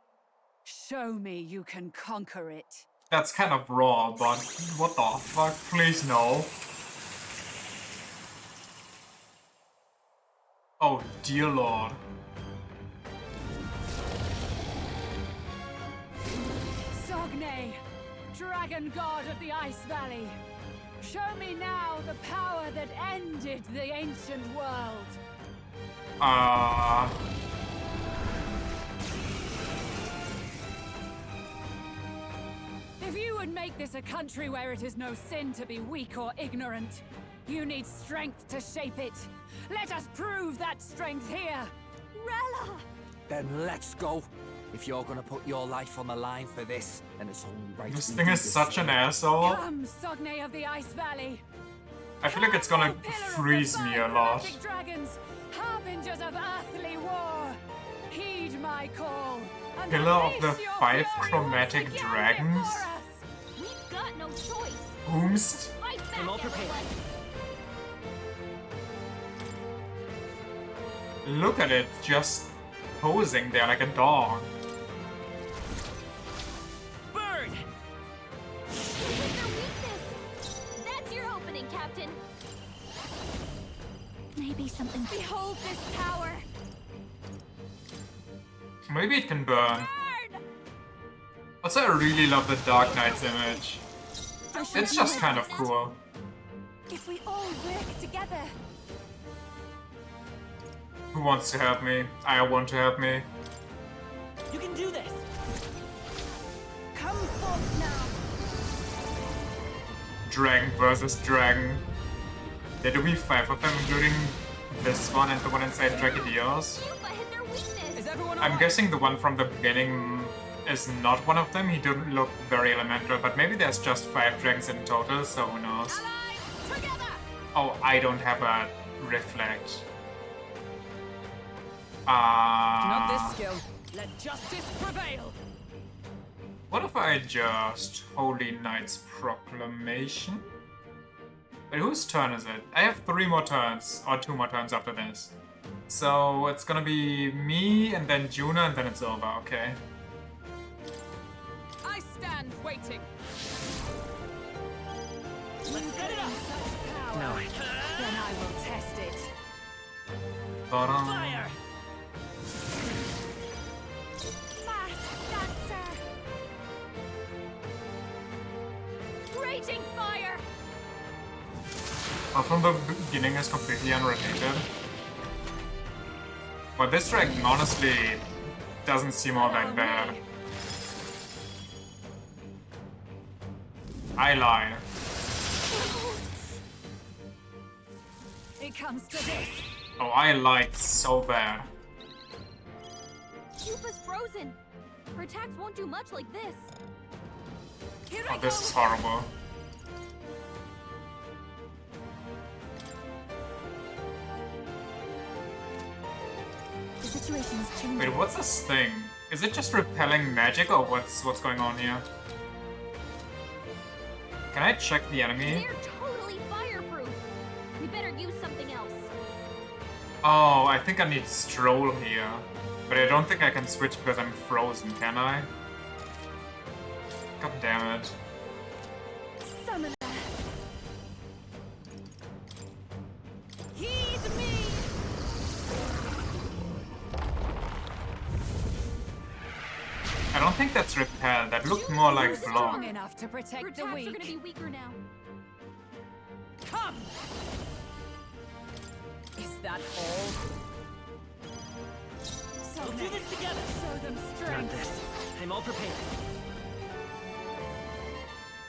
show me you can conquer it. That's kind of raw, but what the fuck? Please no. Oh dear lord. Sogne, dragon god of the Ice Valley. Show me now the power that ended the ancient world. If you would make this a country where it is no sin to be weak or ignorant, you need strength to shape it. Let us prove that strength here. Rella! Then let's go. If you're gonna put your life on the line for this, then it's only right. This thing is such an asshole. Come, Sogne of the Ice Valley. I feel like it's gonna freeze me a lot. Dragons, harbingers of earthly war. Heed my call. Pillar of the 5 chromatic dragons? We've got no choice. Whomst? I'm all prepared. Look at it, just posing there like a dog. Burn! With their weakness. That's your opening, Captain. Maybe something. Behold this power. Maybe it can burn. Also, I really love the Dark Knight's image. It's just kind of cool. If we all work together. Who wants to help me? I want to help me. You can do this. Come forth now. Dragon versus dragon. There will be 5 of them, including this one and the one inside Dragadios. I'm guessing the one from the beginning is not one of them. He didn't look very elemental, but maybe there's just 5 dragons in total, so who knows. Oh, I don't have a reflect. Not this skill. Let justice prevail. What if I just Holy Knight's Proclamation? Wait, whose turn is it? I have 3 more turns, or 2 more turns after this. So it's gonna be me, and then Juna, and then it's over, okay. I stand waiting. Let's set it up. No. Then I will test it. Fire! Raging fire! Well, from the beginning is completely unrelated. But this dragon honestly doesn't seem all that bad. I lied. It comes to this. Oh, I lied so bad. Yupa's frozen. Her attacks won't do much like this. Oh, this is horrible. The situation is changing. Wait, what's this thing? Is it just repelling magic, or what's going on here? Can I check the enemy? They're totally fireproof. We better use something else. Oh, I think I need Stroll here. But I don't think I can switch because I'm frozen, can I? God damn it. Summoner. Heed me. I don't think that's repel. That looked more like block. Strong enough to protect Her the attacks weak. are gonna be weaker now. Come! Is that all? We'll do this together. Show them Got strength. this. I'm all prepared.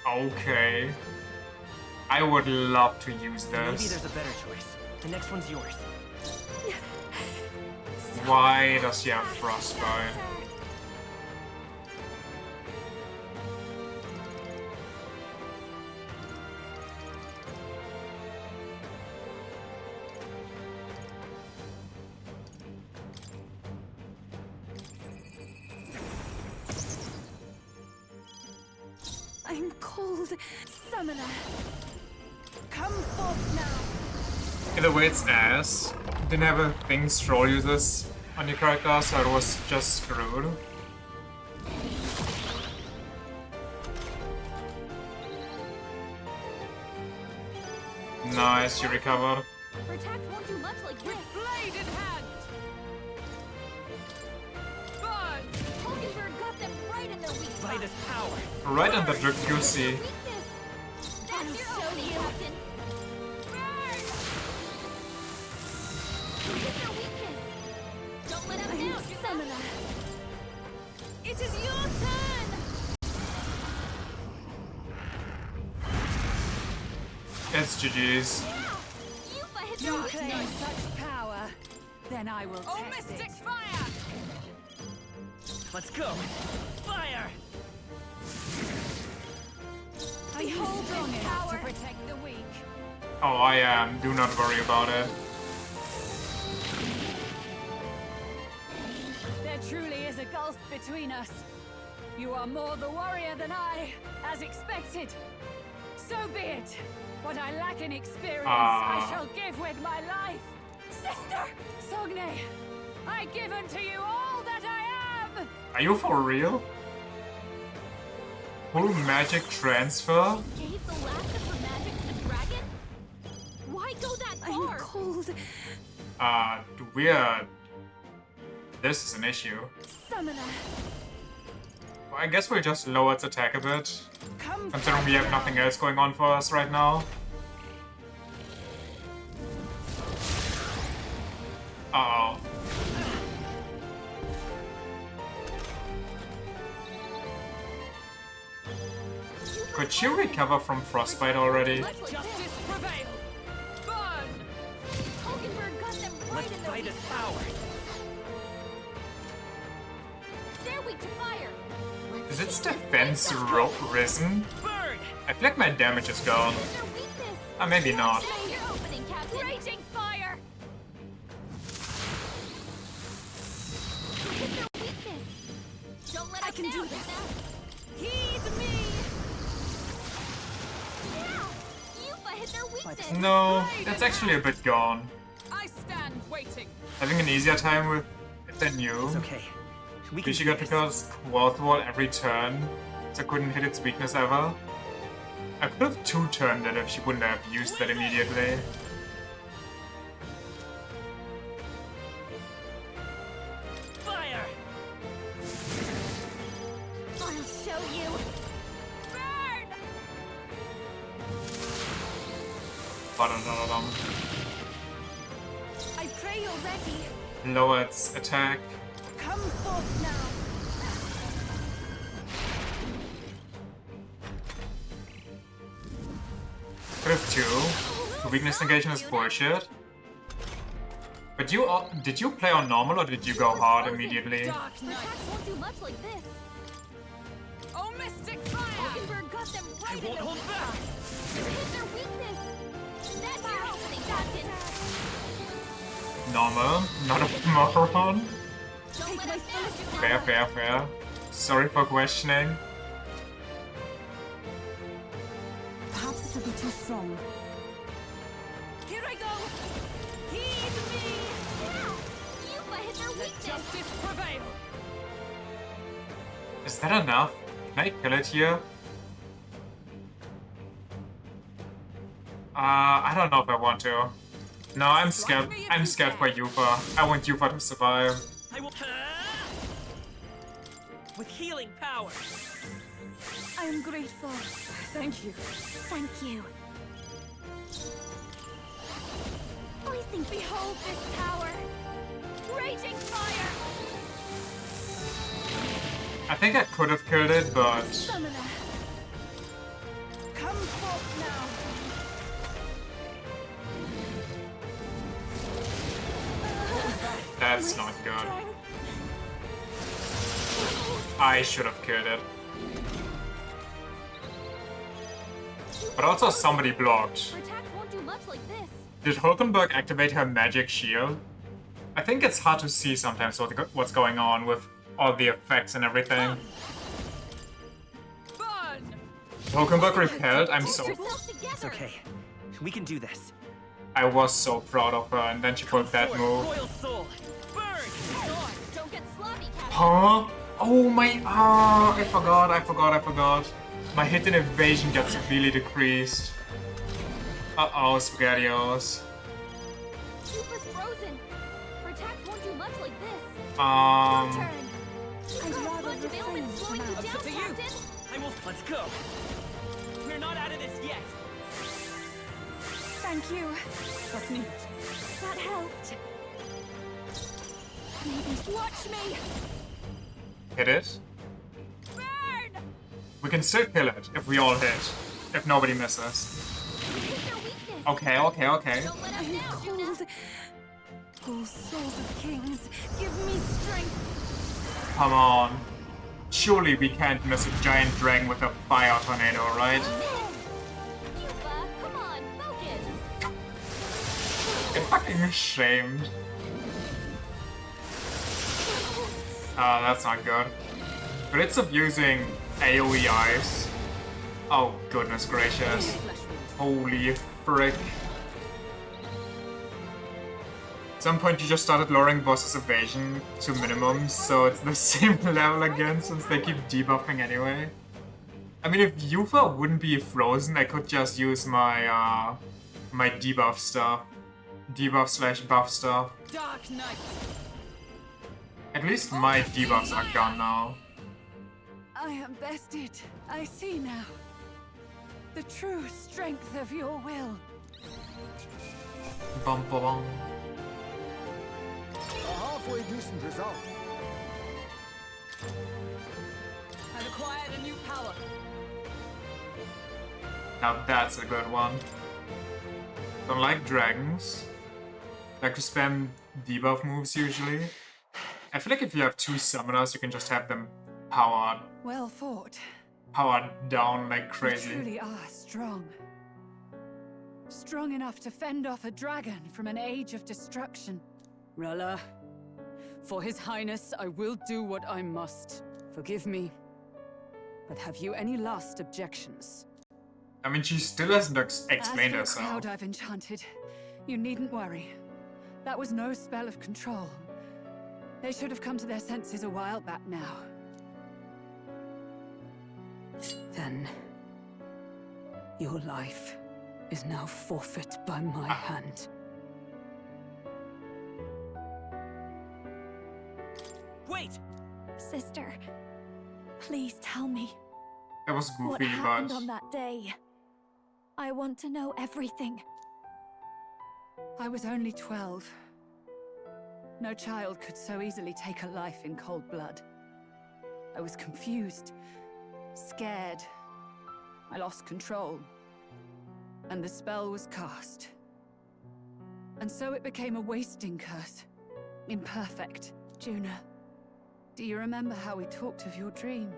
Okay. I would love to use Maybe this. there's a better choice. The next one's yours. Why does he have frostbite? called Summoner. Come forth now. Either way, it's ass. Didn't have a thing Stroll uses on your character, so it was just screwed. Nice, you recovered. Protect won't do much like this. Blade in hand! Burn! Hulkenberg got them right in their weak spot. By this power. Right under the juicy. That's your opening, Captain. Burn! Hit their weakness. Don't let them down, Summoner. It is your turn! It's GG's. You claim such power, then I will Oh, test Mystic it. Fire! Let's go. Fire! Are you strong enough to protect the weak? Oh, I am. Do not worry about it. There truly is a gulf between us. You are more the warrior than I, as expected. So be it. What I lack in experience, I shall give with my life. Sister! Sogne, I give unto you all that I am! Are you for real? Full magic transfer? Gave the last of her magic to the dragon? Why go that far? I'm cold. Weird. This is an issue. Summoner. Well, I guess we'll just lower its attack a bit. Considering we have nothing else going on for us right now. Uh-oh. Could she recover from frostbite already? Justice prevail! Burn! Hulkenberg got them right Let's in their fight weak his spot. power. They're weak to fire. Is its defense risen? Burn! I feel like my damage is gone. Their weakness. Maybe not. That's your opening, Captain. Raging fire! Hit their weakness. Don't let I us can down, do this. Luna. Heed me! Yeah! Yuffie hit their weakness. No, that's actually a bit gone. I stand waiting. Having an easier time with it than you. It's okay. We can She do got to this. cause Quarth Wall every turn, so couldn't hit its weakness ever. I could have two-turned it if she wouldn't have used that immediately. Fire! I'll show you. Burn! Ba-dum-dum-dum. I pray you're ready. Lower its attack. Come forth now. Could have two. The weakness negation is bullshit. But you did you play on normal or did you go hard immediately? Dark Knight. Attacks won't do much like this. Oh, Mystic Fire! Hulkenberg got them right in won't their hold weak back. spot. You hit their weakness. That's your opening, Captain. Normal, not a moron. Don't let us down, Fair, fair, fair. Sorry for questioning. Perhaps this will be too strong. Here I go! Heed me! Yeah! Yuffie hit their weakness. Justice prevail! Is that enough? Can I kill it here? I don't know if I want to. No, I'm scared. I'm scared for Yuffie. I want Yuffie to survive. I will. With healing power. I am grateful. Thank you. Thank you. I think behold this power. Raging fire. I think I could have killed it, but Summoner. Come forth now. that's not good. I should have killed it. But also somebody blocked. Attacks won't do much like this. Did Hulkenberg activate her magic shield? I think it's hard to see sometimes what's going on with all the effects and everything. Burn! Token book repelled. I'm so. It's okay. We can do this. I was so proud of her, and then she pulled that move. Royal soul. Burn! Don't get sloppy, Captain. Huh? Oh my. Ah, I forgot. My hit and evasion got severely decreased. Uh-oh, SpaghettiOs. Super frozen. Her attacks won't do much like this. I'd rather Blood refrain development slowing from you down, Up to you. Captain. Let's go. We're not out of this yet. Thank you. Trust me. That helped. Maybe watch me. Hit it. Burn! We can still kill it if we all hit. If nobody misses. Okay. I'm cold. Oh, souls of kings, give me strength. Come on. Surely we can't miss a giant dragon with a fire tornado, right? Come on, focus. I'm fucking ashamed. Oh, that's not good. But it's abusing AoE ice. Oh, goodness gracious. Holy frick. At some point you just started lowering boss's evasion to minimum, so it's the same level again since they keep debuffing anyway. I mean, if Yufa wouldn't be frozen, I could just use my my debuff stuff. Debuff/buff stuff. Dark Knight. At least my debuffs are gone now. I am bested. I see now. The true strength of your will. Bum bum bum. A halfway decent result. I've acquired a new power. Now that's a good one. Don't like dragons. Like to spam debuff moves usually. I feel like if you have two summoners, you can just have them powered Well fought. down like You crazy. truly are strong. Strong enough to fend off a dragon from an age of destruction. Rella, for His Highness, I will do what I must. Forgive me. But have you any last objections? I mean, she still hasn't explained As for the herself. crowd I've enchanted, you needn't worry. That was no spell of control. They should have come to their senses a while back now. Then, your life is now forfeit by my hand. Wait! Sister, please tell me. That was What goofy, happened but on that day? I want to know everything. I was only 12. No child could so easily take a life in cold blood. I was confused, scared. I lost control. And the spell was cast. And so it became a wasting curse. Imperfect. Juna, do you remember how we talked of your dream?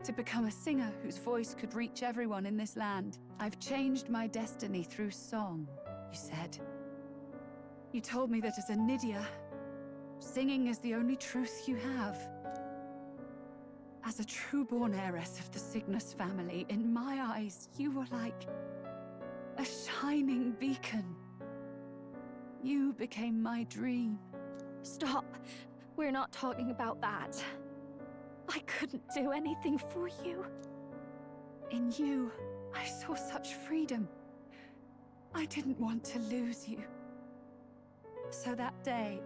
To become a singer whose voice could reach everyone in this land. I've changed my destiny through song, you said. You told me that as a Nydia, singing is the only truth you have. As a true-born heiress of the Cygnus family, in my eyes, you were like a shining beacon. You became my dream. Stop. We're not talking about that. I couldn't do anything for you. In you, I saw such freedom. I didn't want to lose you. So that day,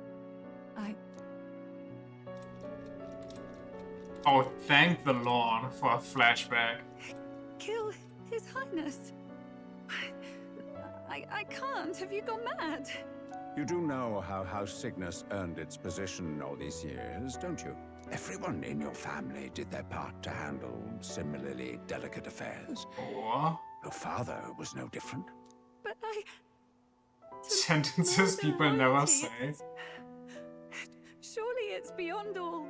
oh, thank the Lord for a flashback. Kill His Highness. I can't. Have you gone mad? You do know how House Cygnus earned its position all these years, don't you? Everyone in your family did their part to handle similarly delicate affairs. Oh. Your father was no different. But I... Sentences people never say. Surely it's beyond all.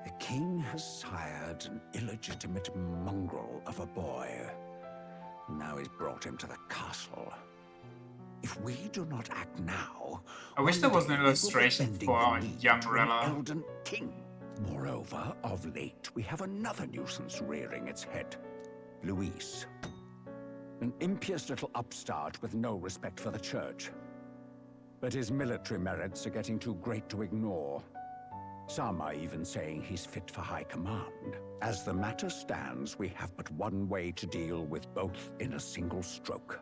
The king has sired an illegitimate mongrel of a boy. Now he's brought him to the castle. If we do not act now, I wish there was an illustration for young Rella. Elden king. Moreover, of late, we have another nuisance rearing its head. Luis. An impious little upstart with no respect for the church. But his military merits are getting too great to ignore. Some are even saying he's fit for high command. As the matter stands, we have but one way to deal with both in a single stroke.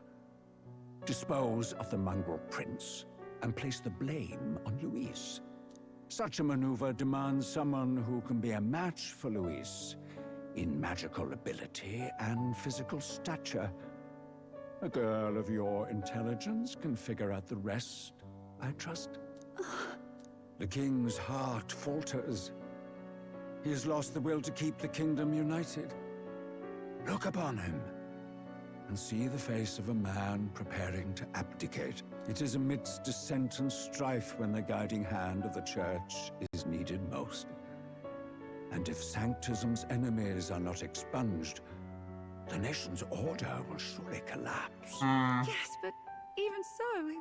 Dispose of the mongrel prince and place the blame on Luis. Such a maneuver demands someone who can be a match for Luis in magical ability and physical stature. A girl of your intelligence can figure out the rest, I trust. The king's heart falters. He has lost the will to keep the kingdom united. Look upon him and see the face of a man preparing to abdicate. It is amidst dissent and strife when the guiding hand of the church is needed most. And if Sanctism's enemies are not expunged, the nation's order will surely collapse. Yes, but even so,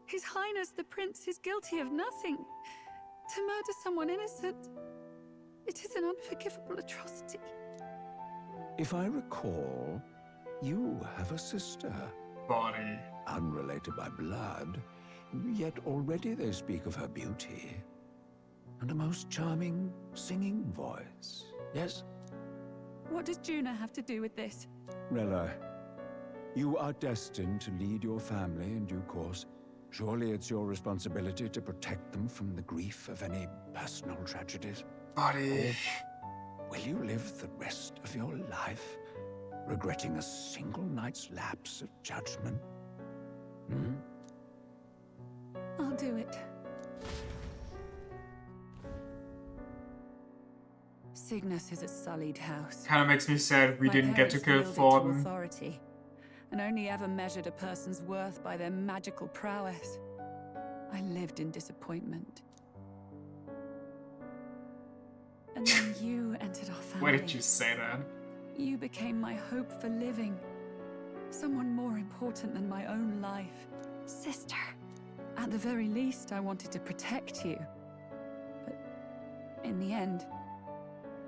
His Highness the Prince is guilty of nothing. To murder someone innocent, it is an unforgivable atrocity. If I recall, you have a sister. Body. Unrelated by blood, yet already they speak of her beauty. And a most charming singing voice. Yes? What does Juna have to do with this? Rella, you are destined to lead your family in due course. Surely it's your responsibility to protect them from the grief of any personal tragedies. Body. Or will you live the rest of your life regretting a single night's lapse of judgment? I'll do it. Cygnus is a sullied house. Kind of makes me sad we My didn't get to kill parents wielded Forden. authority, and only ever measured a person's worth by their magical prowess. I lived in disappointment. And then you entered our family. Why did you say that? You became my hope for living. Someone more important than my own life. Sister. At the very least, I wanted to protect you. But in the end,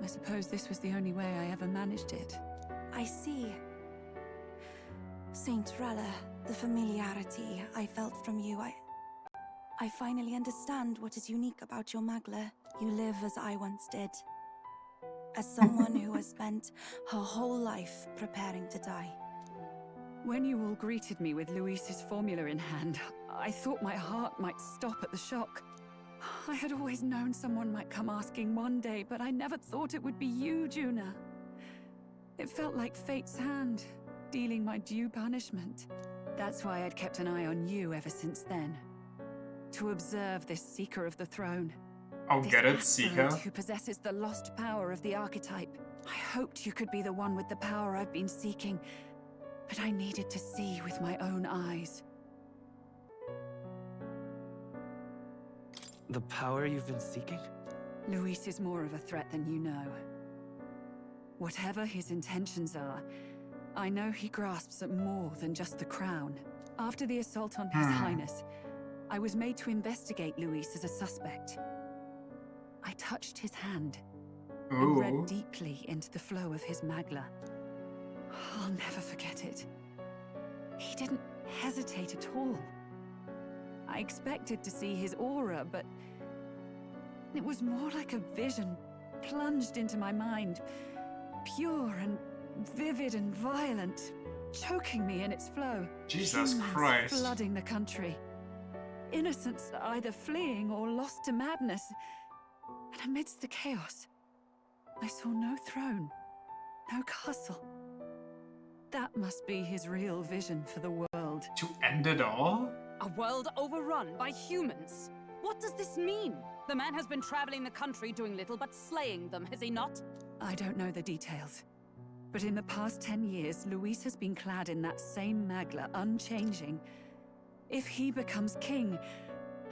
I suppose this was the only way I ever managed it. I see. Saint Rella, the familiarity I felt from you, I finally understand what is unique about your Magla. You live as I once did. As someone who has spent her whole life preparing to die. When you all greeted me with Luis's formula in hand, I thought my heart might stop at the shock. I had always known someone might come asking one day, but I never thought it would be you, Juna. It felt like fate's hand, dealing my due punishment. That's why I'd kept an eye on you ever since then. To observe this seeker of the throne. Oh, This get it, aspirant Seeker? who possesses the lost power of the archetype. I hoped you could be the one with the power I've been seeking, but I needed to see with my own eyes. The power you've been seeking? Luis is more of a threat than you know. Whatever his intentions are, I know he grasps at more than just the crown. After the assault on His Highness, I was made to investigate Luis as a suspect. I touched his hand and read deeply into the flow of his Magla. I'll never forget it. He didn't hesitate at all. I expected to see his aura, but it was more like a vision plunged into my mind, pure and vivid and violent, choking me in its flow. Jesus Humans Christ. flooding the country. Innocents either fleeing or lost to madness. And amidst the chaos, I saw no throne, no castle. That must be his real vision for the world. To end it all? A world overrun by humans? What does this mean? The man has been traveling the country doing little but slaying them, has he not? I don't know the details. But in the past 10 years, Luis has been clad in that same Magla, unchanging. If he becomes king,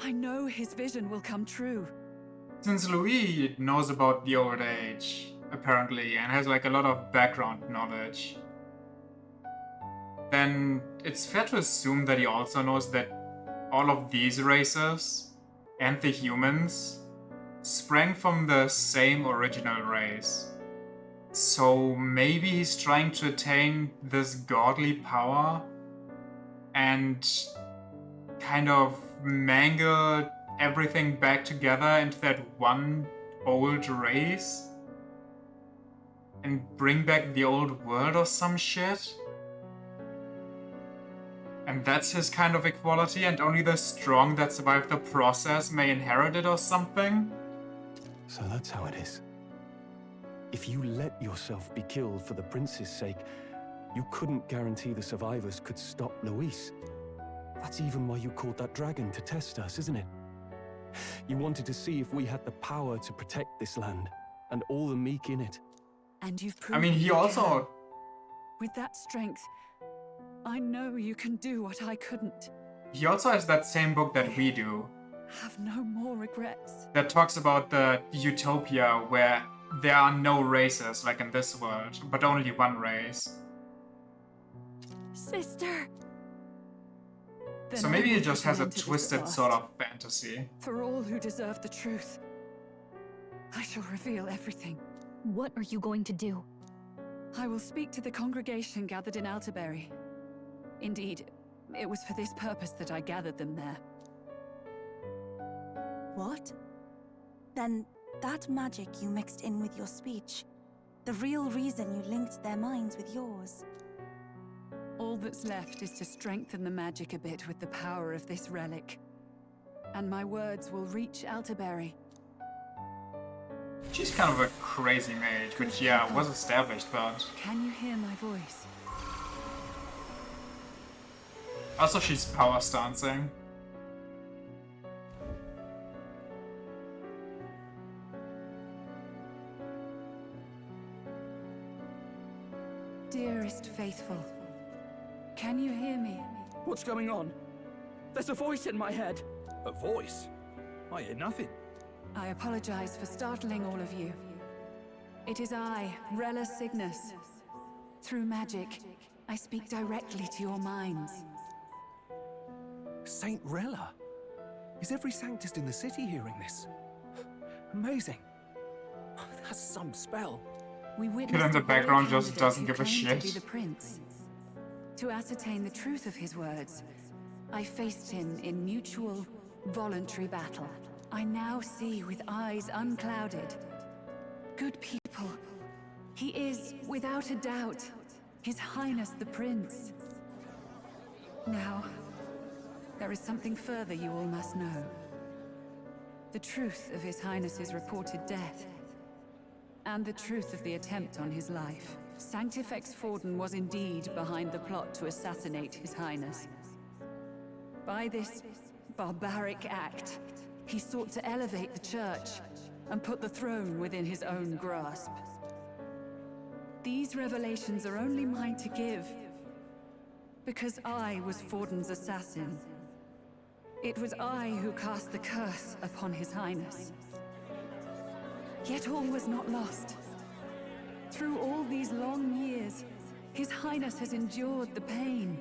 I know his vision will come true. Since Louis knows about the old age, apparently, and has like a lot of background knowledge, then it's fair to assume that he also knows that all of these races and the humans sprang from the same original race. So maybe he's trying to attain this godly power and kind of mangle everything back together into that one old race and bring back the old world or some shit. And that's his kind of equality, and only the strong that survive the process may inherit it or something? So that's how it is. If you let yourself be killed for the prince's sake, you couldn't guarantee the survivors could stop Luis. That's even why you called that dragon to test us, isn't it? You wanted to see if we had the power to protect this land, and all the meek in it. And you've I proven mean, he you also... can. With that strength, I know you can do what I couldn't. He also has that same book that we do, Have no more regrets. that talks about the utopia where there are no races like in this world, but only one race. Sister! Then So I maybe will he just put an has a end to this at twisted last. sort of fantasy. For all who deserve the truth, I shall reveal everything. What are you going to do? I will speak to the congregation gathered in Altaberry. Indeed, it was for this purpose that I gathered them there. What? Then that magic you mixed in with your speech, the real reason you linked their minds with yours. All that's left is to strengthen the magic a bit with the power of this relic. And my words will reach Altaberry. She's kind of a crazy mage, which yeah, was established, but... Can you hear my voice? Also she's power stancing. Dearest faithful, can you hear me? What's going on? There's a voice in my head. A voice? I hear nothing. I apologize for startling all of you. It is I, Rella Cygnus. Through magic, I speak directly to your minds. Saint Rella? Is every Sanctist in the city hearing this? Amazing. That's some spell. We Kid witnessed in the a very background just candidate doesn't who give a claimed shit. To be the prince. To ascertain the truth of his words, I faced him in mutual, voluntary battle. I now see with eyes unclouded. Good people. He is, without a doubt, His Highness the Prince. Now, there is something further you all must know. The truth of His Highness's reported death, and the truth of the attempt on his life. Sanctifex Forden was indeed behind the plot to assassinate His Highness. By this barbaric act, he sought to elevate the Church and put the throne within his own grasp. These revelations are only mine to give, because I was Forden's assassin. It was I who cast the curse upon His Highness. Yet all was not lost. Through all these long years, His Highness has endured the pain,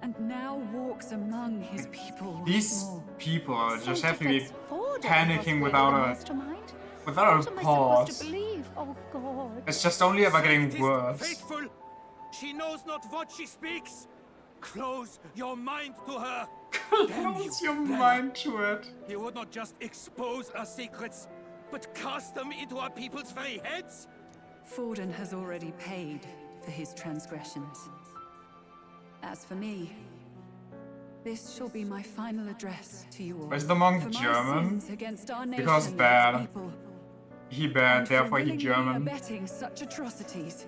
and now walks among his people once These more. people just have to be Forden panicking was without the a mastermind. without What a am I supposed pause. to believe? Oh God. It's just only ever getting Sanctist worse. Faithful, she knows not what she speaks. Close your mind to her. Close your mind to it. You would not just expose our secrets, but cast them into our people's very heads? Forden has already paid for his transgressions. As for me, this shall be my final address to you all. Where's the monk For my German? sins against our nation Because and its bad. people, He bad, and for therefore he willingly German. abetting such atrocities.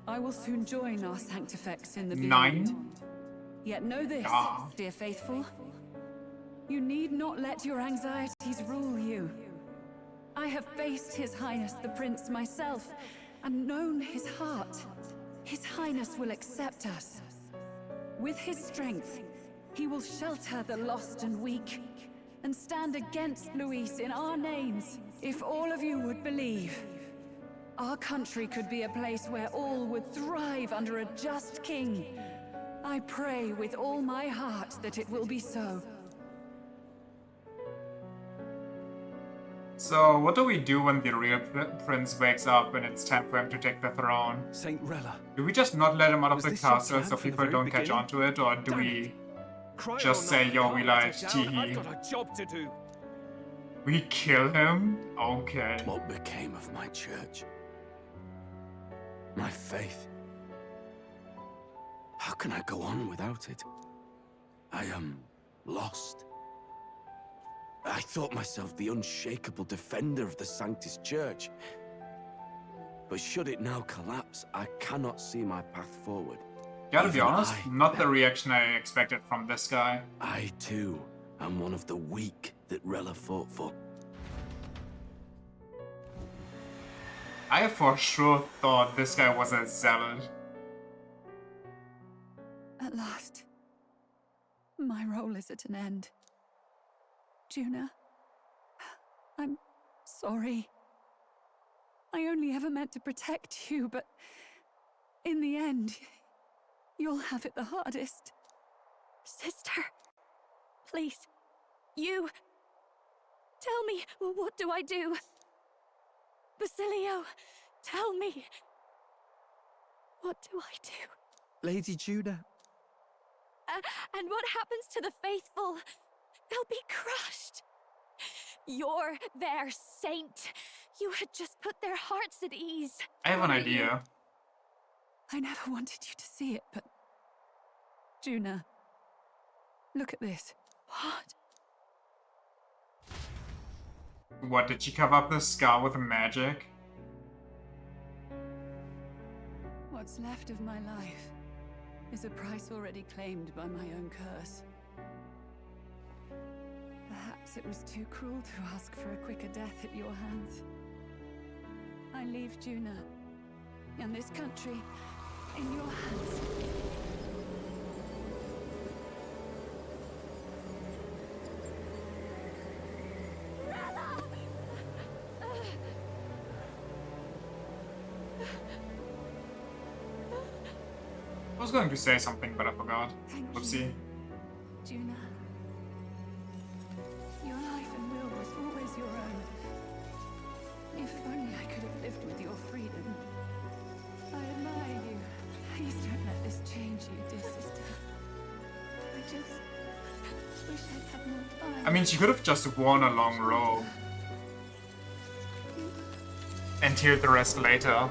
I will soon join our Sanctifex in the beyond. 9? Yet know this, Ah. dear faithful. You need not let your anxieties rule you. I have faced His Highness the Prince myself, and known his heart. His Highness will accept us. With his strength, he will shelter the lost and weak, and stand against Luis in our names. If all of you would believe, our country could be a place where all would thrive under a just king. I pray with all my heart that it will be so. So, what do we do when the real prince wakes up and it's time for him to take the throne? Saint Rella. Do we just not let him out of Was the this your castle plan so from the people very don't catch beginning? on to it, or do Damn we Cry just or say, not, yo, I we can't lied, let it down. I've teehee? got a job to do. We kill him? Okay. What became of my church? My faith? How can I go on without it? I am lost. I thought myself the unshakable defender of the Sanctus Church. But should it now collapse, I cannot see my path forward. Gotta be Even honest, not the reaction I expected from this guy. I too am one of the weak that Rella fought for. I for sure thought this guy was a zealot. At last, my role is at an end. Juna, I'm sorry. I only ever meant to protect you, but in the end, you'll have it the hardest. Sister, please, you... Tell me, what do I do? Basilio, tell me. What do I do? Lady Juna. And what happens to the faithful? They'll be crushed. You're their saint. You had just put their hearts at ease. I have an idea. I never wanted you to see it, but... Juna, look at this. What? What, did she cover up the scar with magic? What's left of my life is a price already claimed by my own curse. Perhaps it was too cruel to ask for a quicker death at your hands. I leave Juna and this country in your hands. I was going to say something, but I forgot. Oopsie. Juna, your life and will was always your own. If only I could have lived with your freedom. I admire you. Please don't let this change you, dear sister. I just wish I'd had more time. I mean, she could have just worn a long robe and healed the rest later.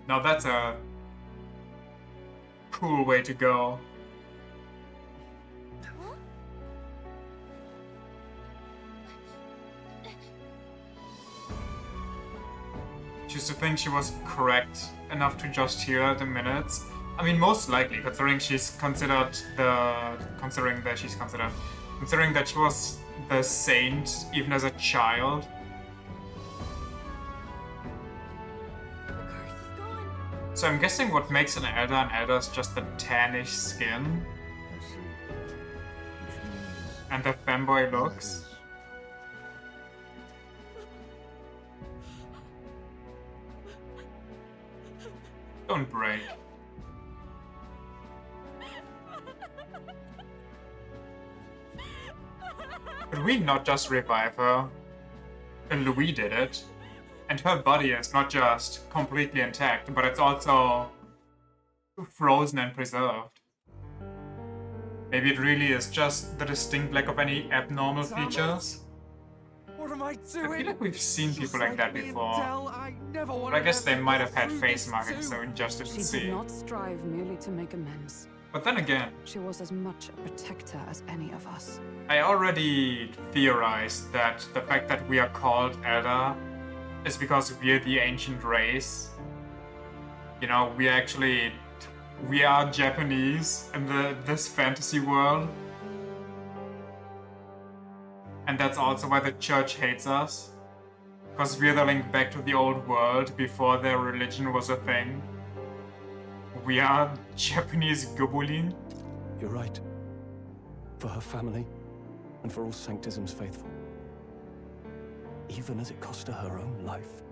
Now that's a cool way to go. She used to think she was correct enough to just heal her the minutes. I mean, most likely, considering that she was the saint even as a child. So I'm guessing what makes an elder is just the tannish skin and the femboy looks. Don't break. Could we not just revive her? And Louis did it. And her body is not just completely intact, but it's also frozen and preserved. Maybe it really is just the distinct lack of any abnormal features. What am I I doing? feel like we've seen people like that me and before. Del, I never But wanted I guess to they go might have had through face this markings, too. so we just didn't She see. did not strive merely to make amends. But then again, She was as much a protector as any of us. I already theorized that the fact that we are called Elder is because we're the ancient race. You know, we are Japanese in this fantasy world. And that's also why the church hates us. Because we're the link back to the old world before their religion was a thing. We are Japanese Gobulin. You're right. For her family, and for all Sanctism's faithful. Even as it cost her her own life.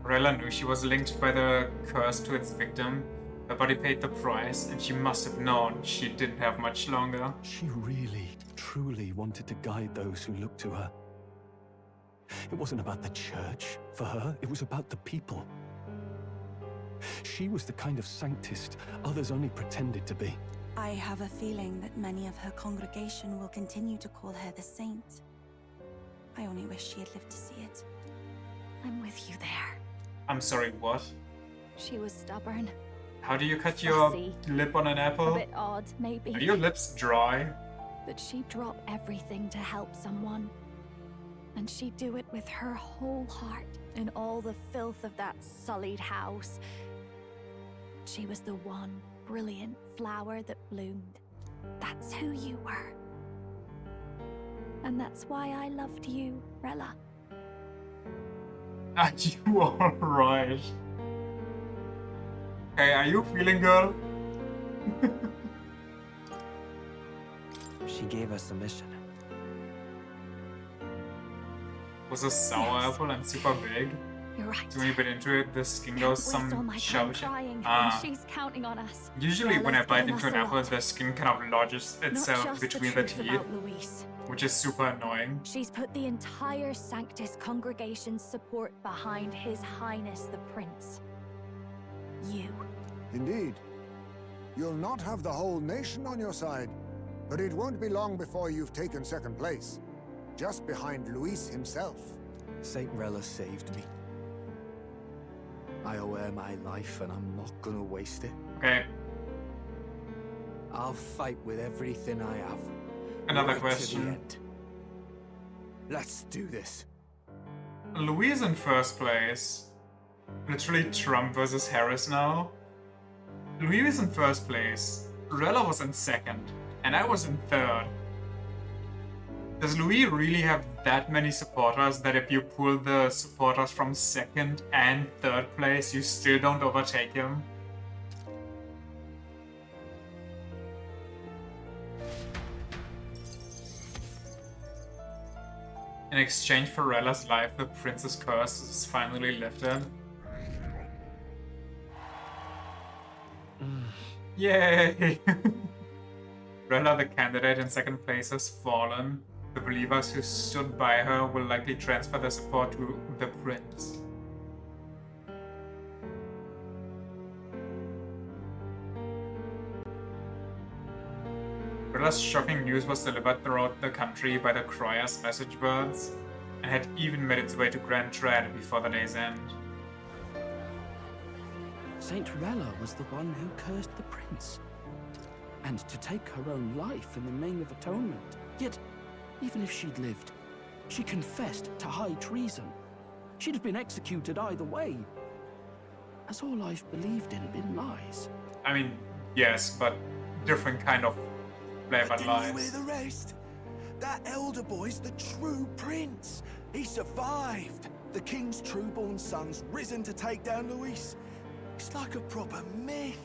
Rella knew she was linked by the curse to its victim. Her body paid the price, and she must have known she didn't have much longer. She really, truly wanted to guide those who looked to her. It wasn't about the church for her, it was about the people. She was the kind of sanctist others only pretended to be. I have a feeling that many of her congregation will continue to call her the saint. I only wish she had lived to see it. I'm with you there. I'm sorry, what? She was stubborn. How do you cut Fussy. your lip on an apple? A bit odd, maybe. Are your lips dry? But she'd drop everything to help someone. And she'd do it with her whole heart. In all the filth of that sullied house, she was the one brilliant flower that bloomed. That's who you were. And that's why I loved you, Rella. Are you alright? Hey, are you feeling good? She gave us a mission. Was a sour apple and super big? You're right. So when you bit into it, the skin goes Waste all some my time show. trying, Ah. and she's counting on us. Usually when I Rella's bite given into us an a apple, lot. the skin kind of lodges Not itself just between the truth teeth, about Luis. which is super annoying. She's put the entire Sanctus congregation's support behind His Highness the Prince. You. Indeed. You'll not have the whole nation on your side, but it won't be long before you've taken second place, just behind Luis himself. Saint Rella saved me. I owe her my life, and I'm not gonna waste it. Okay. I'll fight with everything I have. Another right to the question. end. Let's do this. Louise in first place. Literally Trump versus Harris now. Louis was in first place. Rella was in second. And I was in third. Does Louis really have that many supporters that if you pull the supporters from second and third place, you still don't overtake him? In exchange for Rella's life, the prince's curse is finally lifted. Yay! Rella, the candidate in second place, has fallen. The believers who stood by her will likely transfer their support to the prince. Rella's shocking news was delivered throughout the country by the crier's message birds, and had even made its way to Grand Tread before the day's end. Saint Rella was the one who cursed the prince. And to take her own life in the name of atonement. Yet, even if she'd lived, she confessed to high treason. She'd have been executed either way. Has all I've believed in been lies? I mean, yes, but different kind of flavored Didn't lies. you hear the rest? That elder boy's the true prince. He survived. The king's true-born son's risen to take down Luis. It's like a proper myth.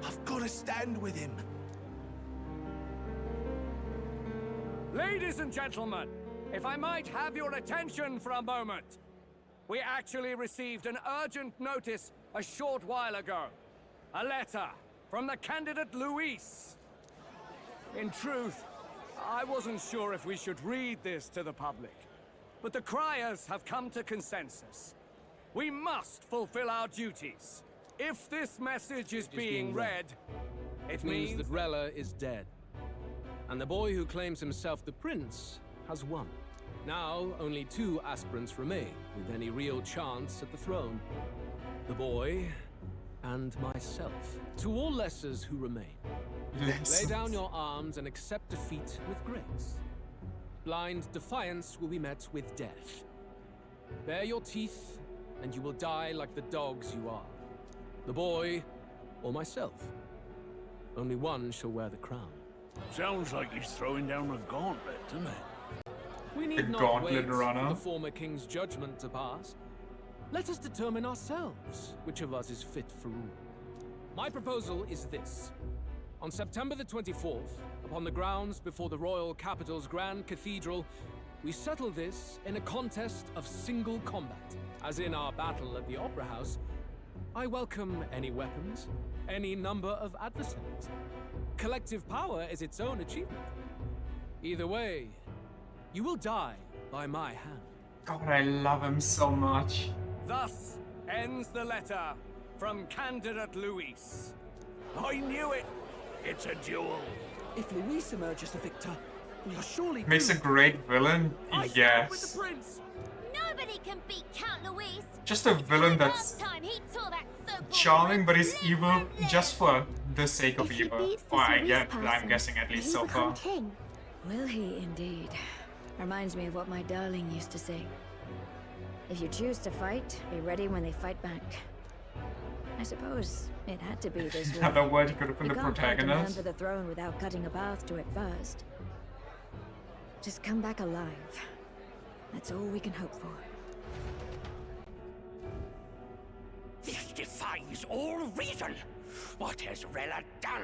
I've got to stand with him. Ladies and gentlemen, if I might have your attention for a moment. We actually received an urgent notice a short while ago. A letter from the candidate Luis. In truth, I wasn't sure if we should read this to the public, but the criers have come to consensus. We must fulfill our duties. If this message is being read, it means that Rella is dead. And the boy who claims himself the prince has won. Now, only 2 aspirants remain, with any real chance at the throne. The boy and myself. To all lessers who remain, lay down your arms and accept defeat with grace. Blind defiance will be met with death. Bare your teeth, and you will die like the dogs you are. The boy, or myself. Only one shall wear the crown. Sounds like he's throwing down a gauntlet, doesn't it? We The need not gauntlet wait for runner. the former king's judgment to pass. Let us determine ourselves which of us is fit for rule. My proposal is this. On September the 24th, upon the grounds before the royal capital's Grand Cathedral, we settle this in a contest of single combat. As in our battle at the Opera House, I welcome any weapons, any number of adversaries. Collective power is its own achievement. Either way, you will die by my hand. God, I love him so much. Thus ends the letter from Candidate Luis. I knew it! It's a duel. If Luis emerges the victor, we are surely Makes a great villain, yes. Nobody can beat Count Luis. Just a villain that's charming, but he's evil just for the sake of evil. Or I'm guessing at least so far. King. Will he indeed? Reminds me of what my darling used to say. If you choose to fight, be ready when they fight back. I suppose it had to be this way. Another word could have been the You can't fight a man protagonist. for the throne without cutting a path to it first. Just come back alive. That's all we can hope for. This defies all reason. What has Rella done?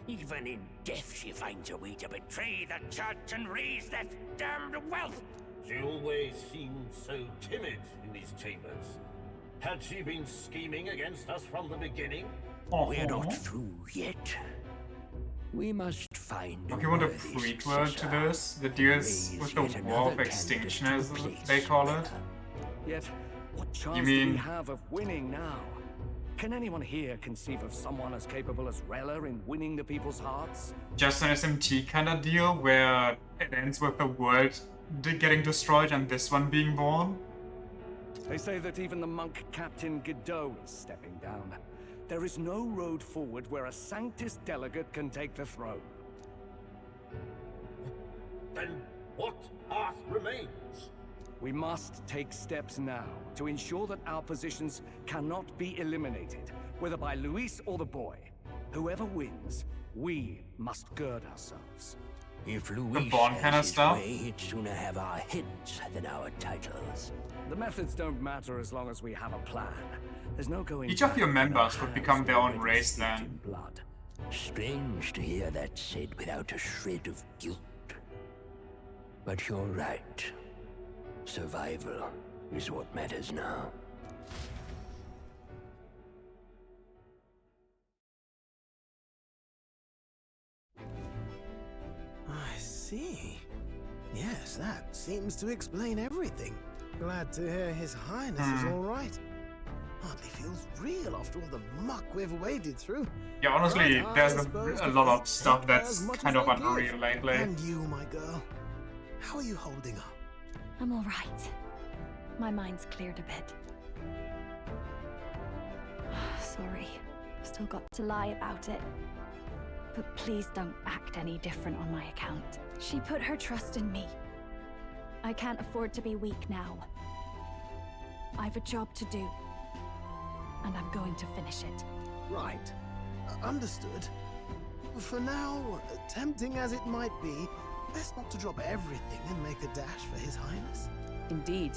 Even in death she finds a way to betray the church and raise that damned wealth. She always seemed so timid in these chambers. Had she been scheming against us from the beginning? We're not through yet. We must find If you want a prequel to this, that deals with the War of Extinction, as they call it. Yet, what chance You do we mean have of winning now? Can anyone here conceive of someone as capable as Rella in winning the people's hearts? just an SMT kind of deal where it ends with the world getting destroyed and this one being born? They say that even the monk Captain Godot is stepping down. There is no road forward where a Sanctus delegate can take the throne. Then what path remains? We must take steps now to ensure that our positions cannot be eliminated, whether by Luis or the boy. Whoever wins, we must gird ourselves. If The Luis Bond kind of has his stuff? way, he'd sooner have our heads than our titles. The methods don't matter as long as we have a plan. There's no going Each of back your when members our could become hands their are own already race steeped then. in blood. Strange to hear that said without a shred of guilt. But you're right. Survival is what matters now. I see. Yes, that seems to explain everything. Glad to hear His Highness is all right. Hardly feels real after all the muck we've waded through. Yeah, honestly, Right, there's I suppose a the lot of fates stuff take that's as much kind as of they give. unreal lately. And you, my girl, how are you holding up? I'm all right. My mind's cleared a bit. Sorry. Still got to lie about it. But please don't act any different on my account. She put her trust in me. I can't afford to be weak now. I've a job to do. And I'm going to finish it. Right. Understood. For now, tempting as it might be, best not to drop everything and make a dash for His Highness. Indeed.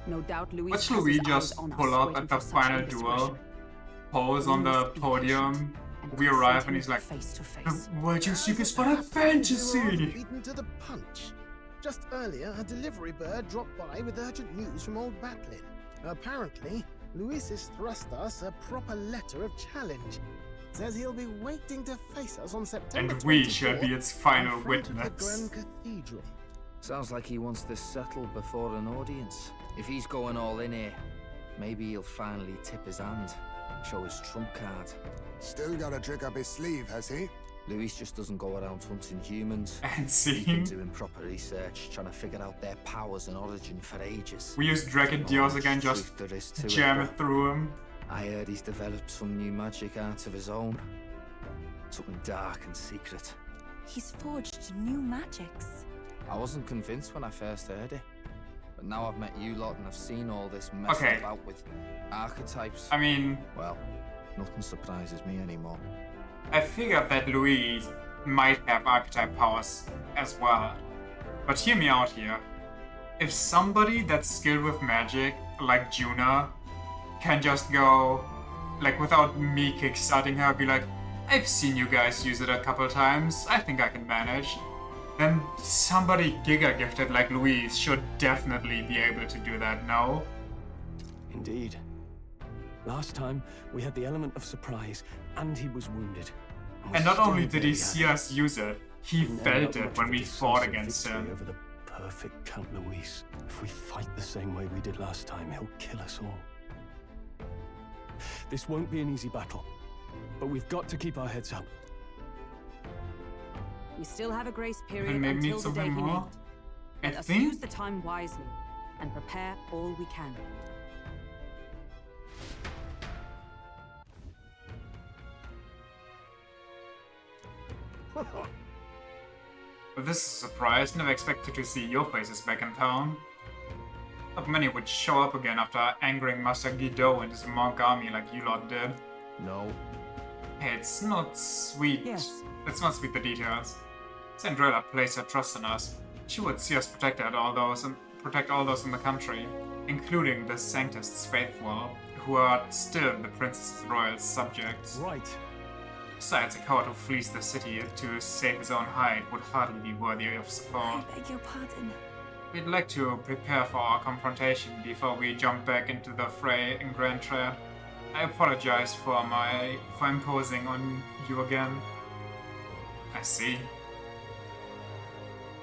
No doubt Louis Watch has Louis his eyes just on us, pull up waiting at the for such final indiscretion. duel, pose on the podium. We arrive and he's like, "Would you seek a spot of fantasy?" Beaten to the punch. Just earlier, a delivery bird dropped by with urgent news from old Batlin. Apparently, Luis has thrust us a proper letter of challenge. Says he'll be waiting to face us on September And we 24th shall be its final in front of the witness. Grand Cathedral. Sounds like he wants this settled before an audience. If he's going all in here, maybe he'll finally tip his hand, show his trump card. Still got a trick up his sleeve, has he? Luis just doesn't go around hunting humans. And He's been see, doing proper research, trying to figure out their powers and origin for ages. we use Dragon Deals again, just Truth there is to jam but it through him. I heard he's developed some new magic art of his own. Something dark and secret. He's forged new magics. I wasn't convinced when I first heard it. But now I've met you lot and I've seen all this mess Okay. about with archetypes. I mean, well, nothing surprises me anymore. I figured that Louise might have archetype powers as well. But hear me out here. If somebody that's skilled with magic, like Juna, can just go, like without me kickstarting her, be like, "I've seen you guys use it a couple times, I think I can manage." then somebody giga-gifted like Louise should definitely be able to do that, no? Indeed. Last time, we had the element of surprise, and he was wounded. And not only did he see us use it, he felt it when we fought against him. Over the perfect Count Luis. If we fight the same way we did last time, he'll kill us all. This won't be an easy battle, but we've got to keep our heads up. We still have a grace period And maybe until need the day something he more? named. I Let us think- use the time wisely and prepare all we can. But this is a surprise. Never expected to see your faces back in town. Not many would show up again after angering Master Guido and his monk army like you lot did. No. Hey, it's not sweet. Yes. Let's not speak the details. Sandrella placed her trust in us. She would see us protect all those in the country, including the Sanctists faithful, who are still the Princess's royal subjects. Right. Besides, a coward who flees the city to save his own hide would hardly be worthy of support. I beg your pardon. We'd like to prepare for our confrontation before we jump back into the fray in Grand Trade. I apologize for imposing on you again. I see.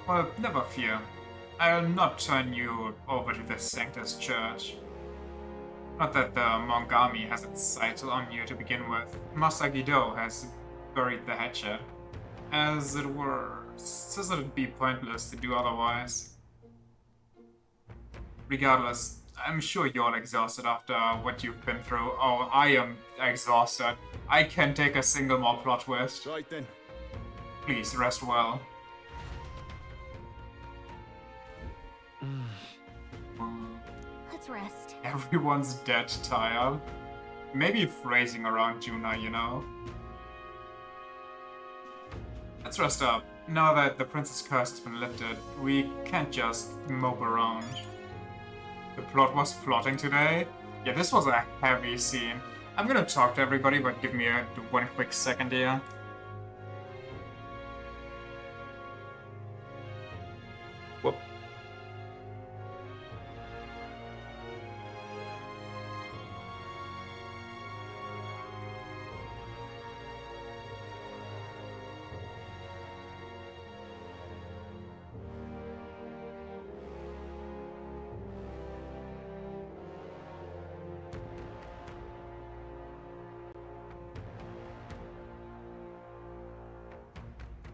Well, never fear. I'll not turn you over to the Sanctus Church. Not that the monk army has its sights on you to begin with. Master Guido has buried the hatchet, as it were, so that it'd be pointless to do otherwise. Regardless, I'm sure you're all exhausted after what you've been through. Oh, I am exhausted. I can't take a single more plot twist. Right then. Please, rest well. Let's rest. Everyone's dead tired. Maybe phrasing around Juna, you know. Let's rest up. Now that the Princess Curse has been lifted, we can't just mope around. The plot was plotting today? Yeah, this was a heavy scene. I'm gonna talk to everybody, but give me one quick second here. Whoop.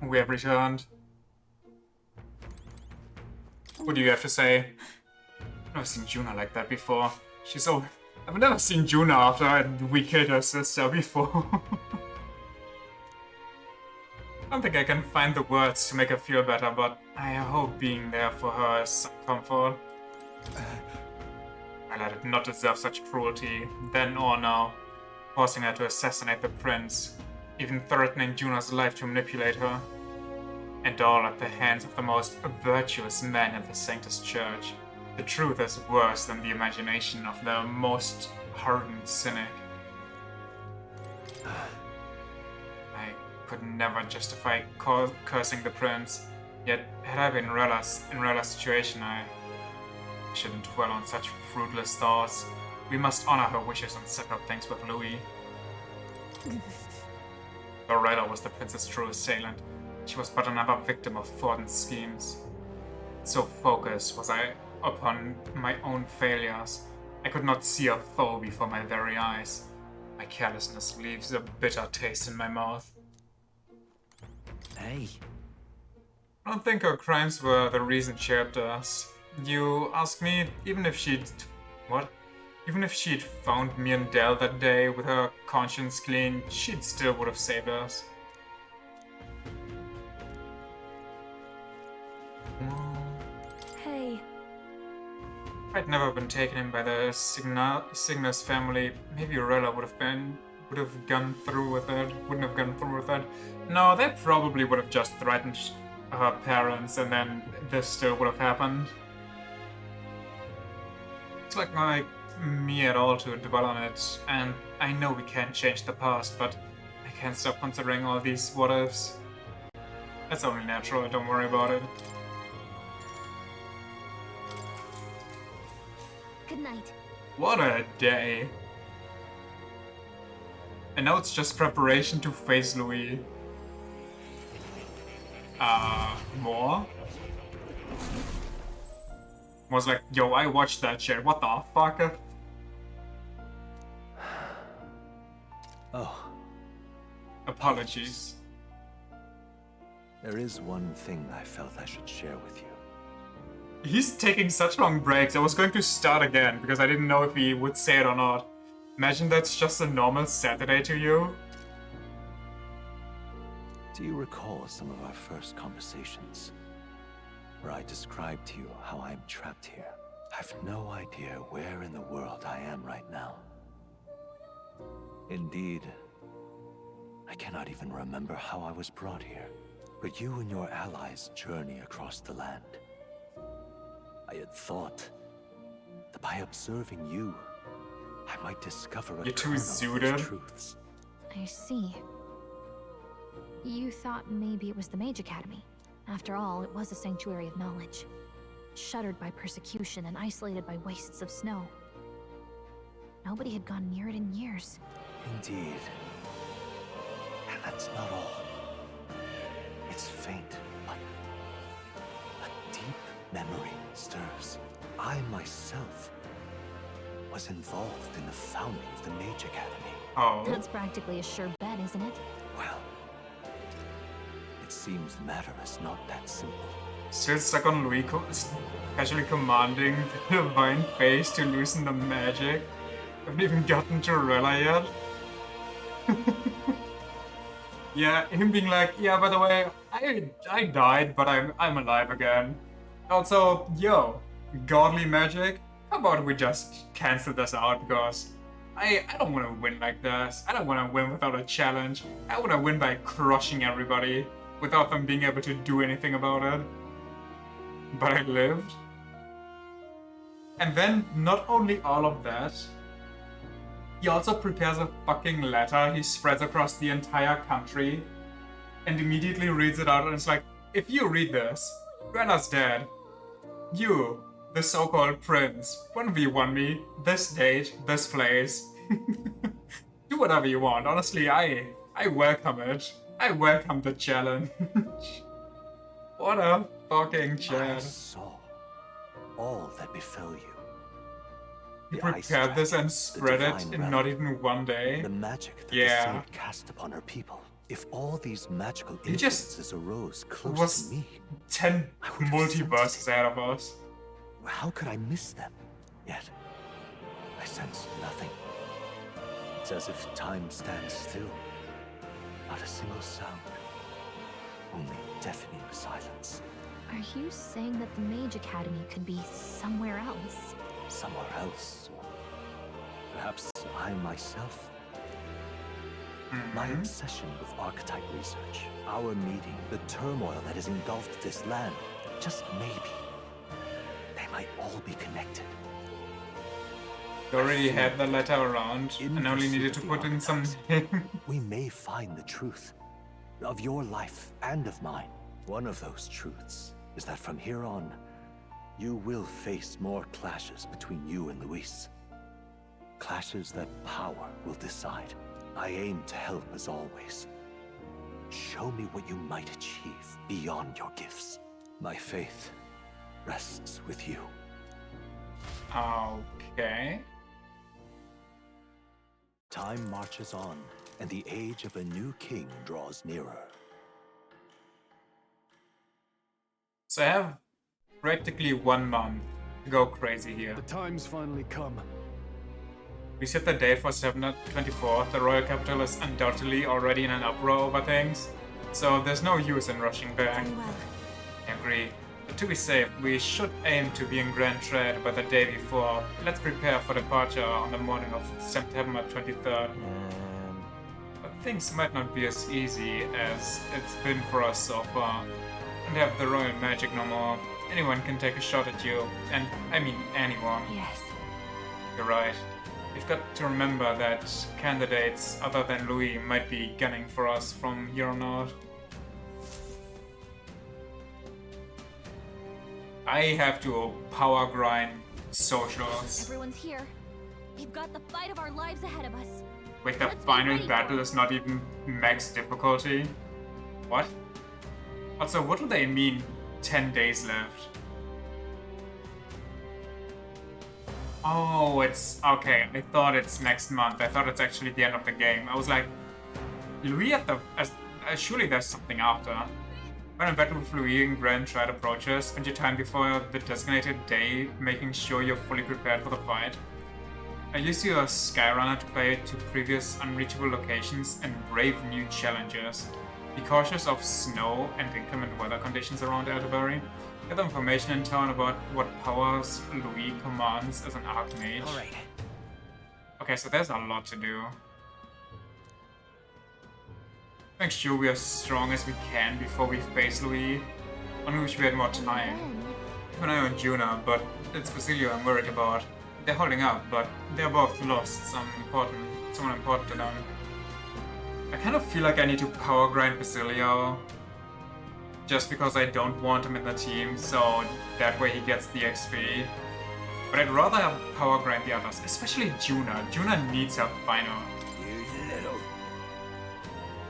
We have returned. What do you have to say? I've never seen Juna like that before. She's so... I've never seen Juna after we killed her sister before. I don't think I can find the words to make her feel better, but I hope being there for her is some comfort. I did not deserve such cruelty, then or now. Forcing her to assassinate the prince, even threatening Juna's life to manipulate her. And all at the hands of the most virtuous man in the Sanctus Church. The truth is worse than the imagination of the most hardened cynic. I could never justify cursing the prince, yet had I been in Rella's situation, I shouldn't dwell on such fruitless thoughts. We must honor her wishes and settle things with Louis. Rella was the prince's true assailant. She was but another victim of Forden's schemes. So focused was I upon my own failures, I could not see a foe before my very eyes. My carelessness leaves a bitter taste in my mouth. Hey. I don't think her crimes were the reason she helped us. You ask me, even if she'd... What? Even if she'd found me and Del that day with her conscience clean, she'd still would have saved us. Hey. If I'd never been taken in by the Cygnus family, maybe Rella wouldn't have gone through with it. No, they probably would have just threatened her parents and then this still would have happened. It's like me at all to dwell on it, and I know we can't change the past, but I can't stop considering all these what-ifs. That's only natural, don't worry about it. Good night. What a day. And now it's just preparation to face Louis. More? Was like, yo, I watched that shit, what the fuck? Oh. Apologies. There is one thing I felt I should share with you. He's taking such long breaks. I was going to start again because I didn't know if he would say it or not. Imagine that's just a normal Saturday to you. Do you recall some of our first conversations? Where I described to you how I'm trapped here. I've no idea where in the world I am right now. Indeed, I cannot even remember how I was brought here. But you and your allies journey across the land. I had thought that by observing you, I might discover a kernel of these truths. I see. You thought maybe it was the Mage Academy. After all, it was a sanctuary of knowledge. Shuttered by persecution and isolated by wastes of snow. Nobody had gone near it in years. Indeed. And that's not all. It's faint, but a deep memory stirs. I myself was involved in the founding of the Mage Academy. Oh. That's practically a sure bet, isn't it? Well, it seems the matter is not that simple. Still stuck on Louis casually commanding the divine face to loosen the magic. Haven't even gotten to Rella yet. Yeah, him being like, yeah, by the way, I died, but I'm alive again. Also, yo, godly magic, how about we just cancel this out, because I don't want to win like this. I don't want to win without a challenge. I want to win by crushing everybody without them being able to do anything about it. But I lived. And then, not only all of that, he also prepares a fucking letter he spreads across the entire country and immediately reads it out, and it's like, if you read this, Rella's dead. You, the so-called prince, 1v1 me, this date, this place. Do whatever you want. Honestly, I welcome it. I welcome the challenge. What a fucking challenge. I saw all that befell you. He prepared this and spread it in not even one day. The magic that the saint cast upon her people. If all these magical influences arose close to me, 10 multiverses ahead of us. How could I miss them? Yet, I sensed nothing. It's as if time stands still. Not a single sound. Only deafening silence. Are you saying that the Mage Academy could be somewhere else? Somewhere else. Or perhaps I myself. My obsession with archetype research, our meeting, the turmoil that has engulfed this land, just maybe, they might all be connected. You already had the letter around and only needed to put in some We may find the truth of your life and of mine. One of those truths is that from here on, you will face more clashes between you and Luis. Clashes that power will decide. I aim to help as always. Show me what you might achieve beyond your gifts. My faith rests with you. Okay. Time marches on, and the age of a new king draws nearer. So I have practically 1 month to go crazy here. The time's finally come. We set the date for September 24th. The royal capital is undoubtedly already in an uproar over things, so there's no use in rushing back. Very well. I agree. But to be safe, we should aim to be in Grand Trade by the day before. Let's prepare for departure on the morning of September 23rd. But things might not be as easy as it's been for us so far. And have the royal magic no more. Anyone can take a shot at you. And I mean anyone. Yes. You're right. We've got to remember that candidates other than Louis might be gunning for us from here on out. I have to power grind socials. Everyone's here. We've got the fight of our lives ahead of us. Wait, the final battle is not even max difficulty? What? Also, what do they mean 10 days left? Oh, it's... okay, I thought it's next month. I thought it's actually the end of the game. I was like, Louis at the... surely there's something after. When in battle with Louis and Grand Triad approaches, spend your time before the designated day making sure you're fully prepared for the fight. I use your Skyrunner to play to previous unreachable locations and brave new challenges. Be cautious of snow and inclement weather conditions around Elderberry. Get information in town about what powers Louis commands as an Archmage. Alright. Okay, so there's a lot to do. Make sure we are as strong as we can before we face Louis. Only wish we had more time. Keep an eye on Juna, but it's Basilio I'm worried about. They're holding up, but they're both lost someone important to them. I kind of feel like I need to power grind Basilio. Just because I don't want him in the team, so that way he gets the XP. But I'd rather power grind the others, especially Juna. Juna needs her final.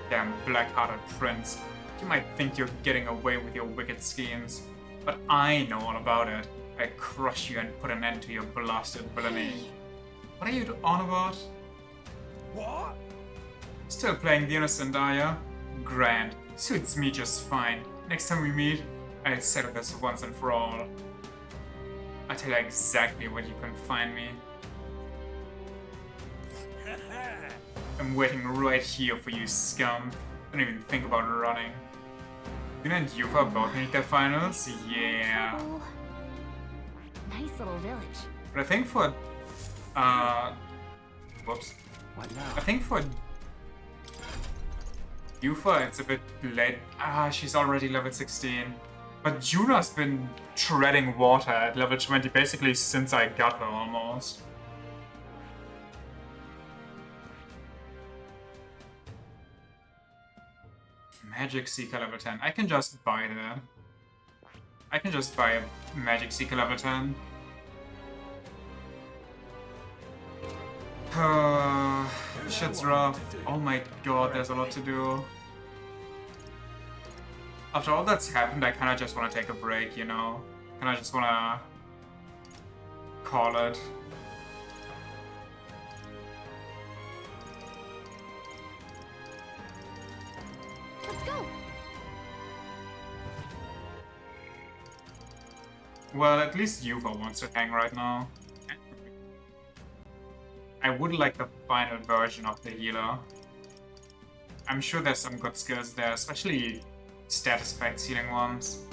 Damn black-hearted prince. You might think you're getting away with your wicked schemes, but I know all about it. I crush you and put an end to your blasted villainy. What are you on about? What? Still playing the innocent, are ya? Grand. Suits me just fine. Next time we meet, I'll settle this once and for all. I'll tell you exactly where you can find me. I'm waiting right here for you, scum. Don't even think about running. Yuna and Yufa both need their finals? Yeah. Nice little village. But I think for... whoops. What now? I think for... Yufa, it's a bit late. She's already level 16. But Juna's been treading water at level 20 basically since I got her almost. Magic Seeker level 10. I can just buy that. I can just buy a Magic Seeker level 10. Shit's rough. Oh my god, there's a lot to do. After all that's happened, I kinda just wanna take a break, you know? Kinda just wanna call it. Let's go. Well, at least Yuva wants to hang right now. I would like the final version of the healer. I'm sure there's some good skills there, especially status effects healing ones.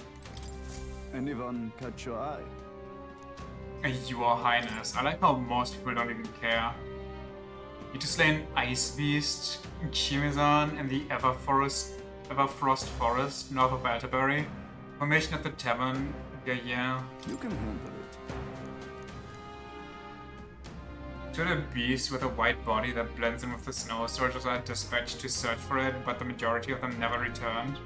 Anyone catch your eye? Your Highness. I like how most people don't even care. Need to slay an Ice Beast, Chimizan, in the Everfrost Forest, north of Altabury. Formation at the tavern. Yeah. You can handle it. To the beast with a white body that blends in with the snow, soldiers are dispatched to search for it, but the majority of them never returned.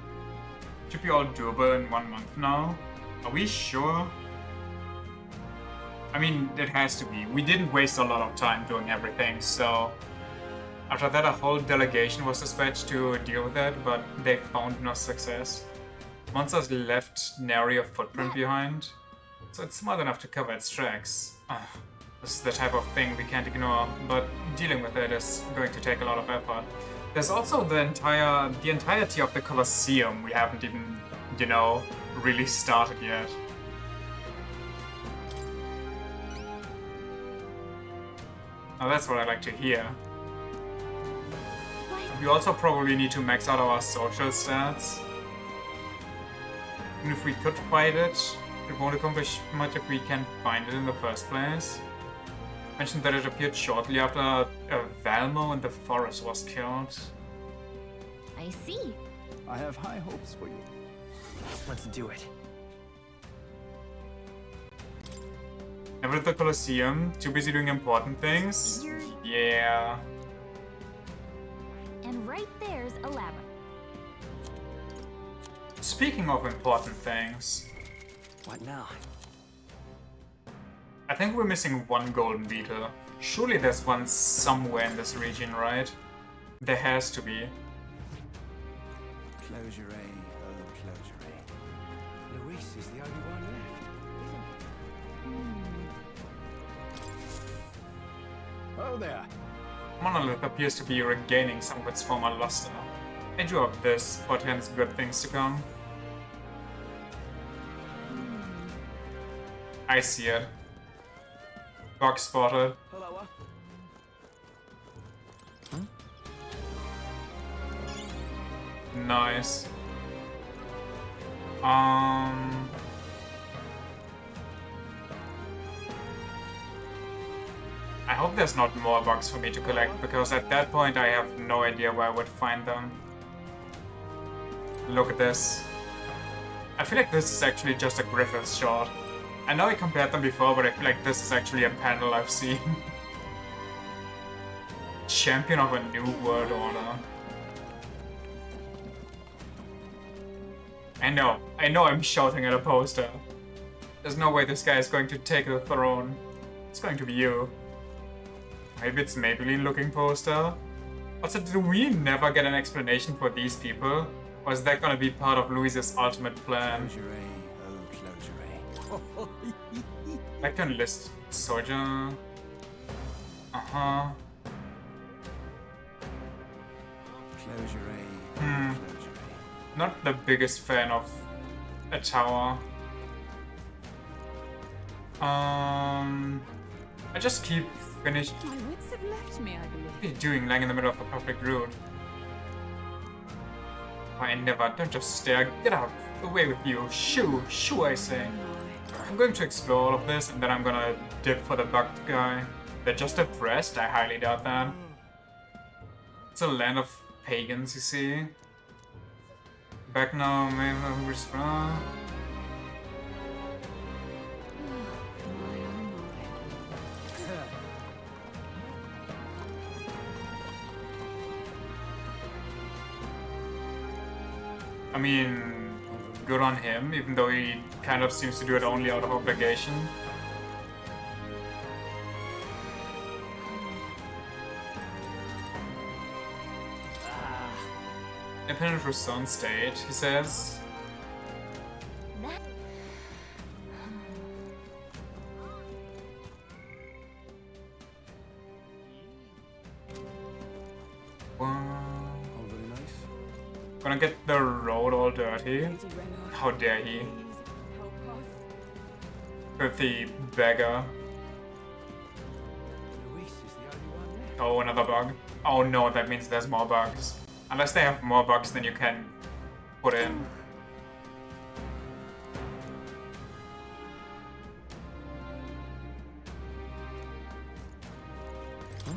Should be all doable in 1 month now. Are we sure? I mean, it has to be. We didn't waste a lot of time doing everything, so... After that, a whole delegation was dispatched to deal with it, but they found no success. Monsters left nary a footprint behind, so it's smart enough to cover its tracks. This is the type of thing we can't ignore, but dealing with it is going to take a lot of effort. There's also the entirety of the Colosseum we haven't even, you know, really started yet. Now that's what I like to hear. We also probably need to max out our social stats. And if we could fight it, it won't accomplish much if we can't find it in the first place. Mentioned that it appeared shortly after Valmo in the forest was killed. I see. I have high hopes for you. Let's do it. Never at the Colosseum, too busy doing important things? Yeah. And right there's a labyrinth. Speaking of important things, What now? I think we're missing one golden beetle. Surely there's one somewhere in this region, right? There has to be. Closure A, oh closure A. Luis is the only one left. Oh there. Monolith appears to be regaining some of its former luster. I drew up this, portends good things to come. I see it. Bug spotted. Hello, Nice. I hope there's not more bugs for me to collect, because at that point I have no idea where I would find them. Look at this. I feel like this is actually just a Griffiths shot. I know I compared them before, but I feel like this is actually a panel I've seen. Champion of a new world order. I know I'm shouting at a poster. There's no way this guy is going to take the throne. It's going to be you. Maybe it's Maybelline looking poster? Also, do we never get an explanation for these people? Or is that gonna be part of Luis's ultimate plan? Closure A, oh closure A. I can list soldier. Uh-huh. Closure A, oh closure A. Not the biggest fan of a tower. I just keep finished. My wits have left me, I believe. What are you doing lying in the middle of a public road? Why, never. Don't just stare. Get up. Away with you. Shoo. Shoo, I say. I'm going to explore all of this, and then I'm gonna dip for the bugged guy. They're just depressed? I highly doubt that. It's a land of pagans, you see. Back now, maybe respond. I mean, good on him, even though he kind of seems to do it only out of obligation. Independent Reson state, he says. Gonna get the road all dirty. How dare he? Filthy beggar. Oh, another bug. Oh no, that means there's more bugs. Unless they have more bugs than you can put in.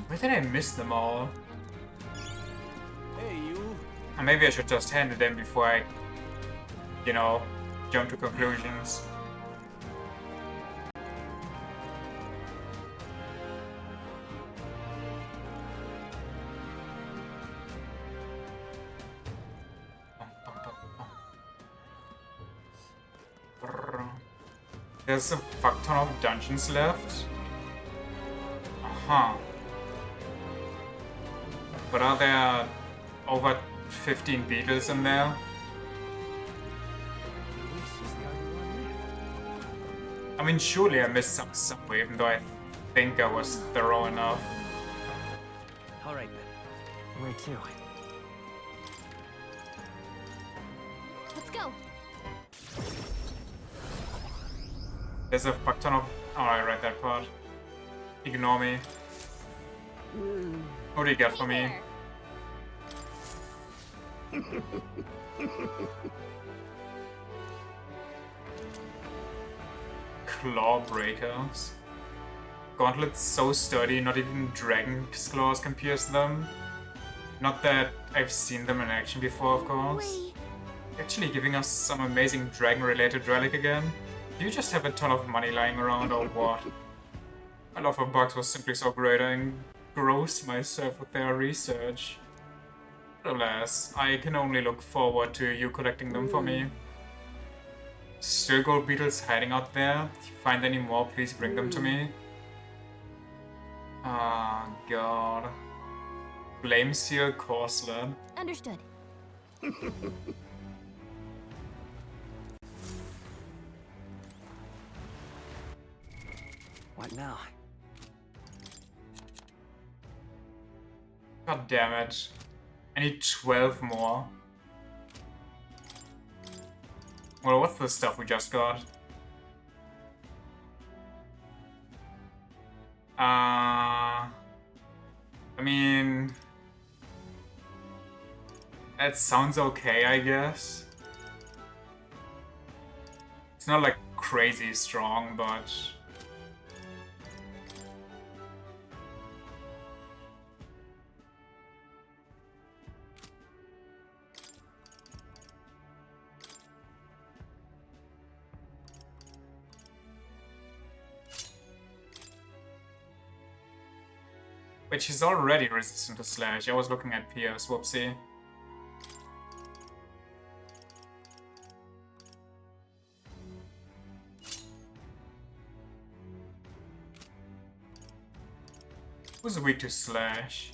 Where did I miss them all? Hey, you. And maybe I should just hand it in before I, you know, jump to conclusions. There's a fuck ton of dungeons left. Uh-huh. But are there over 15 beetles in there? I mean, surely I missed some somewhere, even though I think I was thorough enough. Alright then. Where to? Let's go. There's a fuck ton of... Oh, I read that part. Ignore me. What do you get for me? Claw breakers. Gauntlets so sturdy, not even dragon's claws can pierce them. Not that I've seen them in action before, of course. Actually giving us some amazing dragon-related relic again. Do you just have a ton of money lying around, or what? My love for bugs was simply so great, I engrossed myself with their research. But alas, I can only look forward to you collecting them for me. Still gold beetles hiding out there. If you find any more, please bring them to me. Oh god. Flame seal corselet. Understood. What now? God damn it. I need 12 more. Well, what's the stuff we just got? I mean... That sounds okay, I guess. It's not like crazy strong, but... Wait, she's already resistant to slash. I was looking at Pierce, whoopsie. Who's weak to slash?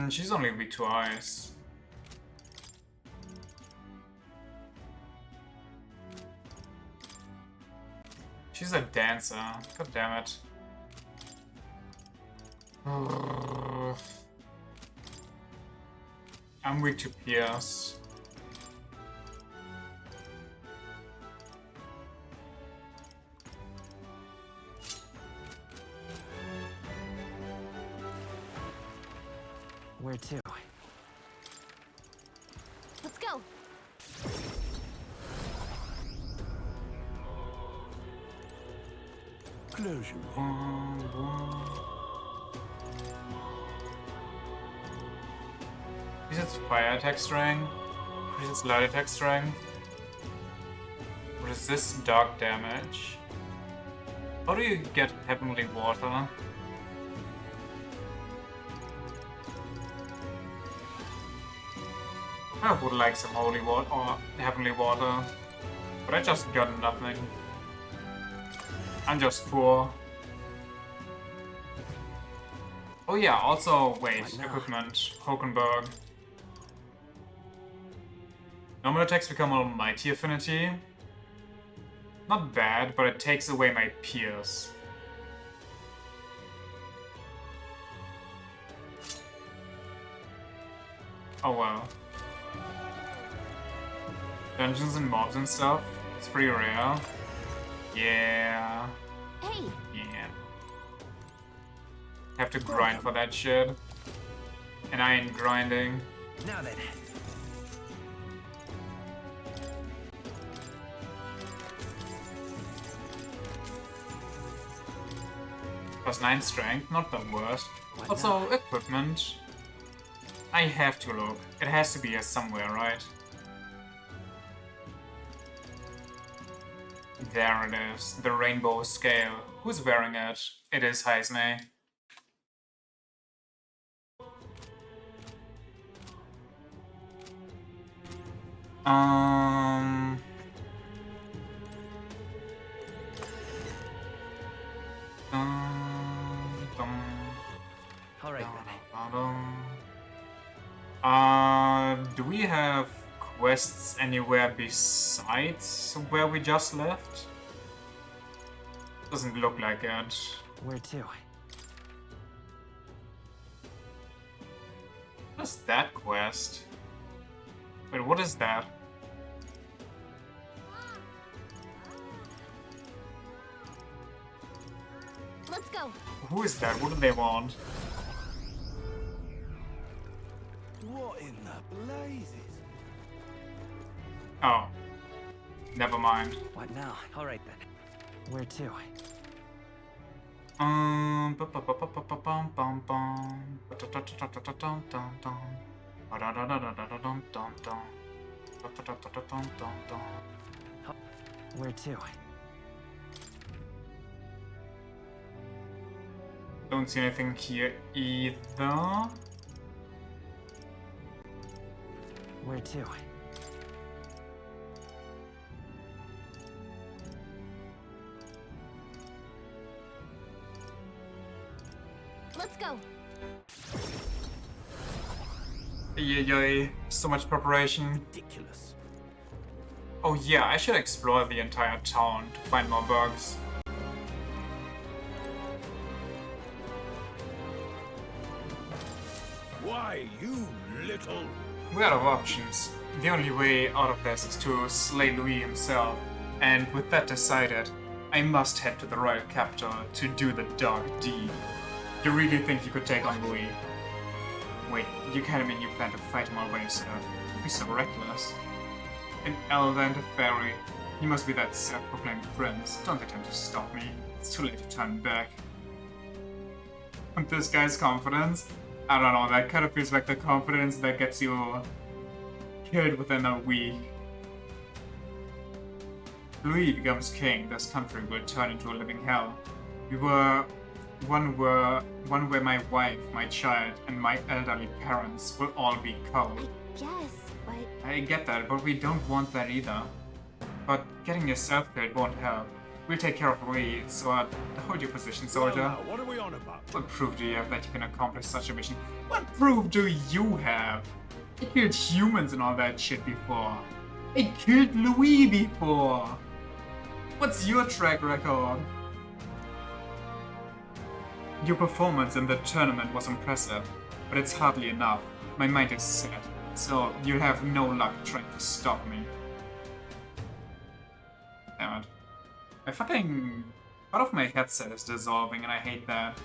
She's only weak to ice. She's a dancer. God damn it. I'm weak to Pierce. Where to? Let's go. Close your Resist fire attack strength. Resist light attack strength. Resist dark damage. How do you get heavenly water? I would like some holy water or heavenly water, but I just got nothing. I'm just poor. Oh yeah, also, wait, equipment, Hokenberg. Normal attacks become Almighty Affinity. Not bad, but it takes away my Pierce. Oh well. Dungeons and mobs and stuff, it's pretty rare. Yeah. Hey. Yeah. Have to grind for that shit. And I ain't grinding. Now then. +9 strength, not the worst. Also, equipment. I have to look. It has to be here somewhere, right? There it is, the rainbow scale. Who's wearing it? It is Heisme. Alright do we have quests anywhere besides where we just left? Doesn't look like it. Where to? What's that quest? Wait, what is that? Let's go. Who is that? What do they want? What in the blazes? Oh. Never mind. What now? Alright then. Where to? Where to? Don't see anything here either. Where to? Let's go. Yay, so much preparation. Ridiculous. Oh yeah, I should explore the entire town to find more bugs. Why, you little... We're out of options. The only way out of this is to slay Louis himself, and with that decided, I must head to the royal capital to do the dark deed. You really think you could take on Louis? Wait, you kinda mean you plan to fight him all by yourself? You'd be so reckless. An elder and a fairy. He must be that self-proclaimed prince. Don't attempt to stop me. It's too late to turn back. And this guy's confidence? I don't know, that kind of feels like the confidence that gets you killed within a week. Louis becomes king, this country will turn into a living hell. One where my wife, my child, and my elderly parents will all be culled. Yes, but... I get that, but we don't want that either. But getting yourself killed won't help. We'll take care of Louis, so hold your position, soldier. Well, now, what are we on about? What proof do you have that you can accomplish such a mission? What proof do you have? I killed humans and all that shit before. I killed Louis before. What's your track record? Your performance in the tournament was impressive, but it's hardly enough. My mind is set, so you'll have no luck trying to stop me. Damn it. My fucking... part of my headset is dissolving and I hate that.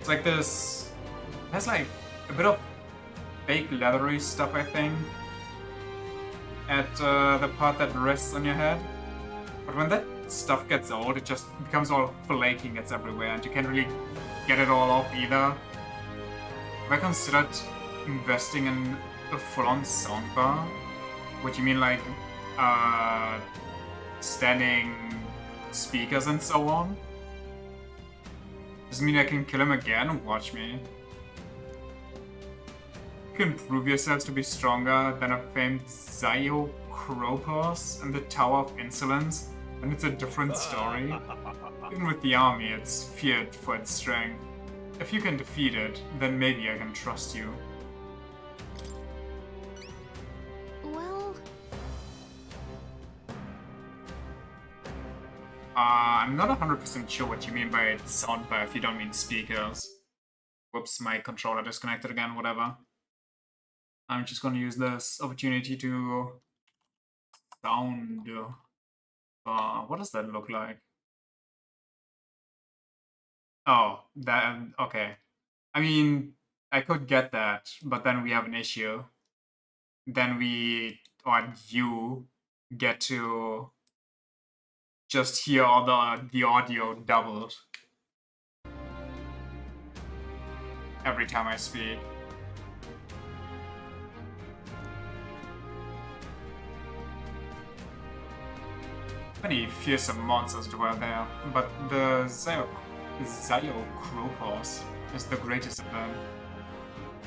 It's like this... it has like a bit of fake leathery stuff, I think, at the part that rests on your head. But when that stuff gets old, it just becomes all flaky and gets everywhere and you can't really get it all off either. Have I considered investing in a full-on soundbar? What you mean, like, standing speakers and so on? Does it mean I can kill him again? Watch me. You can prove yourselves to be stronger than a famed Zyokropos and the Tower of Insolence, and it's a different story. Even with the army, it's feared for its strength. If you can defeat it, then maybe I can trust you. Well... I'm not 100% sure what you mean by soundbar if you don't mean speakers. Whoops, my controller disconnected again, whatever. I'm just gonna use this opportunity to sound. What does that look like? Oh, that, okay. I mean, I could get that, but then we have an issue. Then we, or you, get to just hear all the audio doubled every time I speak. Many fearsome monsters dwell there, but the Zyokropos is the greatest of them.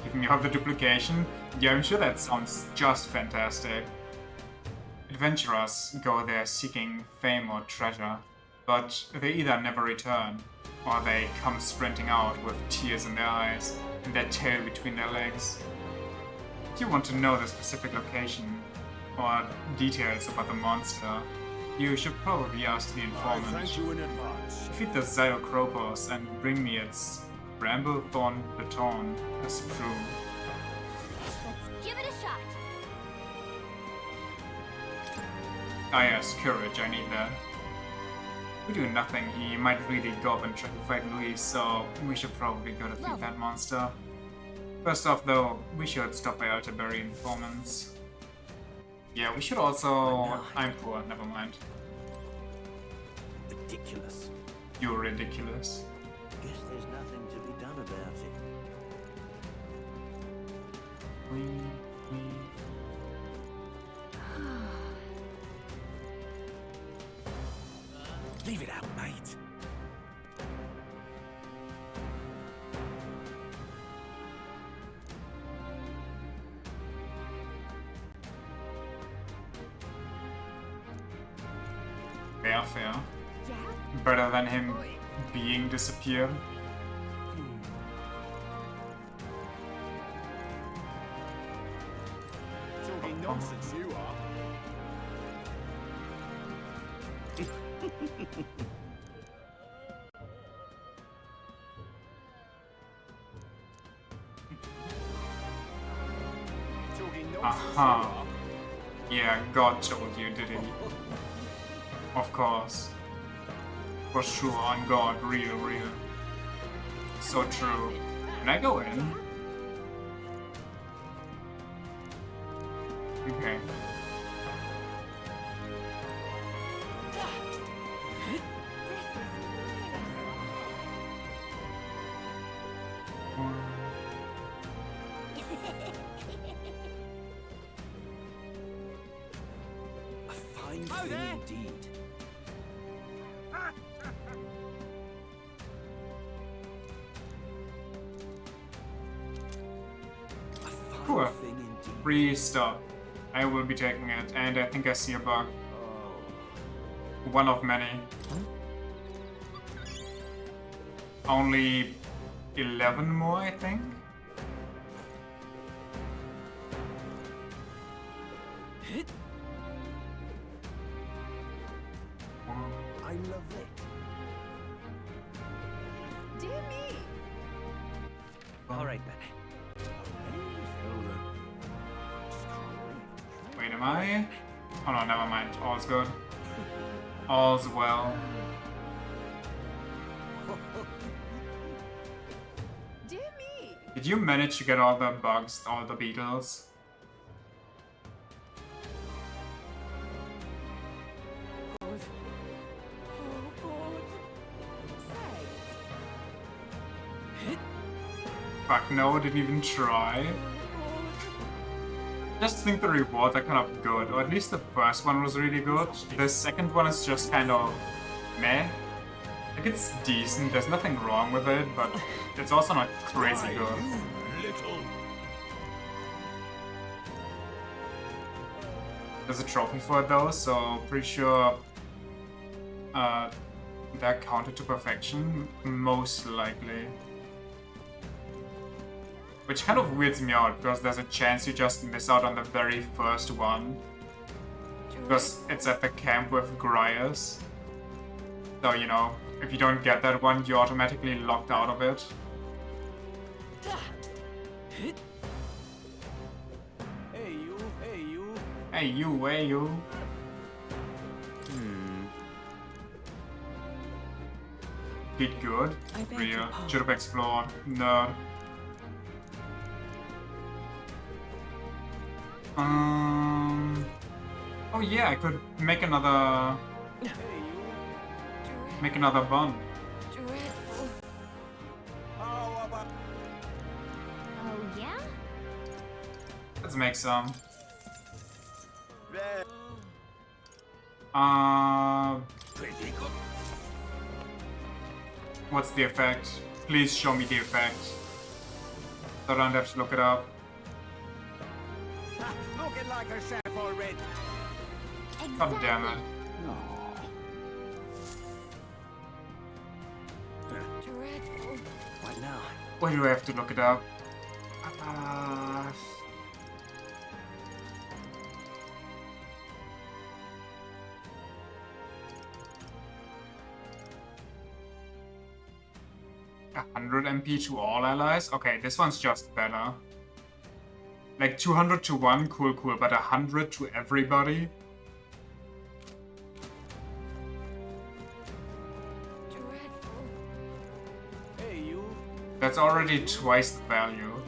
Giving you up the duplication? Yeah, I'm sure that sounds just fantastic. Adventurers go there seeking fame or treasure, but they either never return, or they come sprinting out with tears in their eyes and their tail between their legs. If you want to know the specific location, or details about the monster, you should probably ask the informant. Thank you in advance. Defeat the Zyokropos and bring me its Bramblethorn baton as proof. Let's give it a shot. Ah yes, courage, I need that. If we do nothing, he might really go up and try to fight Louis, so we should probably go to defeat that monster. First off though, we should stop by Alterberry informants. Yeah, we should also... I'm poor, never mind. Ridiculous. You're ridiculous. Guess there's nothing to be done about it. Leave it out, mate. Fair. Better than him being disappeared. Talking nonsense, you are. Aha. Yeah, God told you, did he? Of course. For sure, on God, real. So true. Can I go in? Okay. A fine thing indeed. Cool. Free stuff. I will be taking it, and I think I see a bug. One of many. Only 11 more, I think. I love it. Dear me. All right then. Wait, am I? Oh no, never mind. All's good. All's well. Dear me. Did you manage to get all the bugs, all the beetles? Fuck no, didn't even try. Just think the rewards are kind of good, or at least the first one was really good. The second one is just kind of meh. Like, it's decent, there's nothing wrong with it, but it's also not crazy good. There's a trophy for it though, so pretty sure that counted to perfection, most likely. Which kind of weirds me out, because there's a chance you just miss out on the very first one. Because it's at the camp with Grias. So, you know, if you don't get that one, you're automatically locked out of it. Hey you, hey you. Hey you, hey you. Did good. Real. Should have explored. Nerd. Oh yeah, I could make another bun. Oh, yeah? Let's make some. Pretty good. What's the effect? Please show me the effect. So I don't have to look it up. Looking like a chef already. God damn it. Dreadful. What now? Why do I have to look it up? $100 MP to all allies? Okay, this one's just better. Like 200 to one, cool, but 100 to everybody? Hey you. That's already twice the value.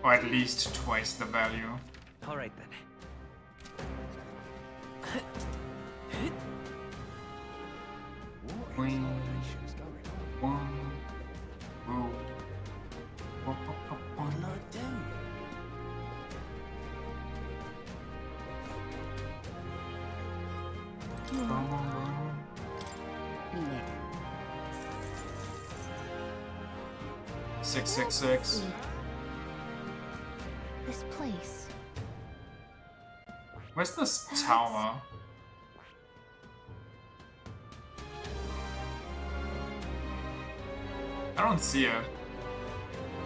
Or at least twice the value. All right then. Six, 666. This place. Where's this tower? I don't see it.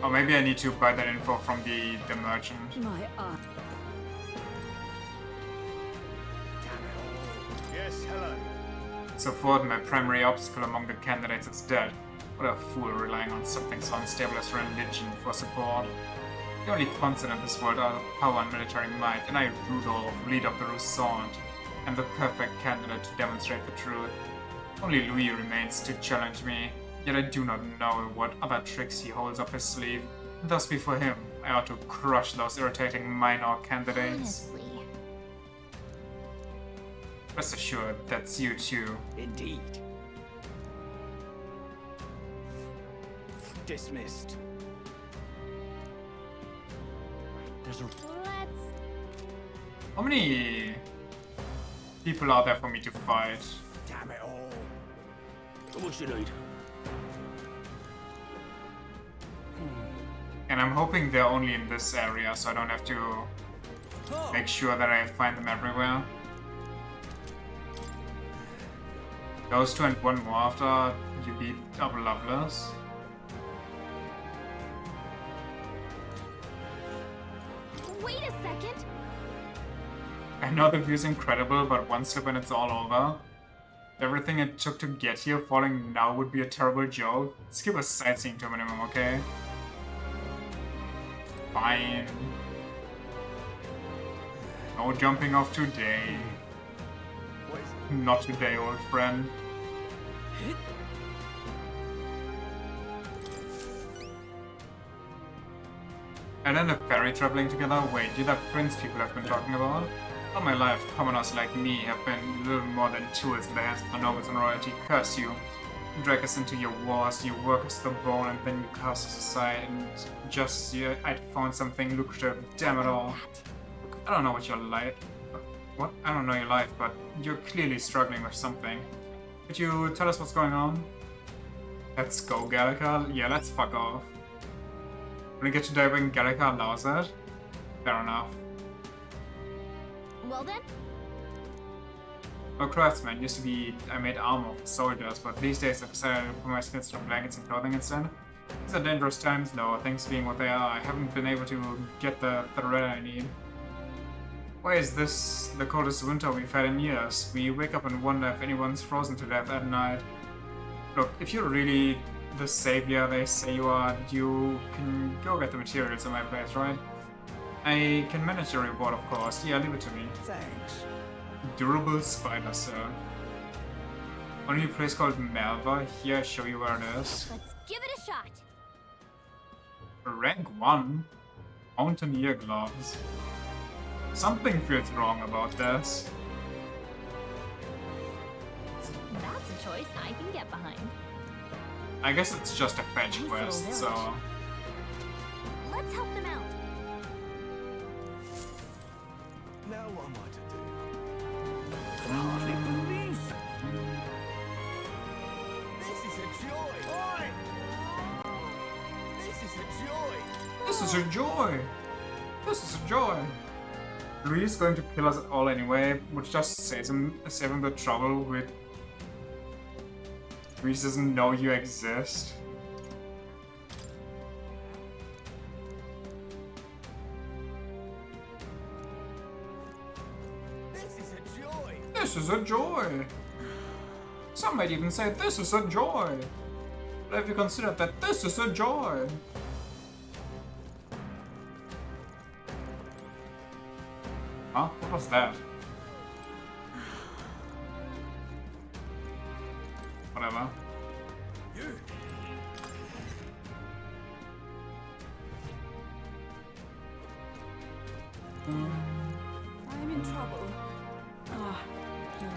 Or maybe I need to buy that info from the merchant. My art. Yes, hello. So Ford, my primary obstacle among the candidates, is dead. What a fool relying on something so unstable as religion for support. The only constant in this world are power and military might, and I, Rudolph, leader of the Roussant, am the perfect candidate to demonstrate the truth. Only Louis remains to challenge me, yet I do not know what other tricks he holds up his sleeve. Thus before him, I ought to crush those irritating minor candidates. Honestly. Rest assured, that's you too. Indeed. Dismissed. Let's... How many people are there for me to fight? Damn it all. How much you need? And I'm hoping they're only in this area, so I don't have to make sure that I find them everywhere. Those two and one more after you beat Double Loveless. Wait a second! I know the view's incredible, but one slip and it's all over. Everything it took to get here, falling now would be a terrible joke. Let's give us sightseeing to a minimum, okay? Fine. No jumping off today. Not today, old friend. And then the ferry traveling together? Wait, you're that prince people have been talking about? All my life, commoners like me have been little more than tools in the hands of the nobles and royalty. Curse you. You drag us into your wars, you work us to the bone, and then you cast us aside, and just I'd found something lucrative. Damn it all. I don't know what your life... What? I don't know your life, but you're clearly struggling with something. Could you tell us what's going on? Let's go, Gallica. Yeah, let's fuck off. When we get to die when Gallica allows it? Fair enough. Well then? A craftsman used to be I made armor for soldiers, but these days I've decided to put my skills to blankets and clothing instead. These are dangerous times though, things being what they are. I haven't been able to get the thread I need. Why is this the coldest winter we've had in years? We wake up and wonder if anyone's frozen to death at night. Look, if you're really the savior they say you are, you can go get the materials in my place, right? I can manage the reward, of course. Yeah, leave it to me. Thanks. Durable spider, sir. Only a place called Malva. Here, I show you where it is. Let's give it a shot. Rank 1. Mountaineer gloves. Something feels wrong about this. That's a choice I can get behind. I guess it's just a fetch Nice quest, little so... Let's help them out. Now what am I to do? Can hardly believe this is a joy! Oi! This is a joy! This is a joy! This is a joy! Louis is going to kill us all anyway, which just saves him the trouble with... Louis doesn't know you exist. This is a joy! Some might even say this is a joy! But have you considered that this is a joy? Huh? What was that? Whatever. I'm in trouble.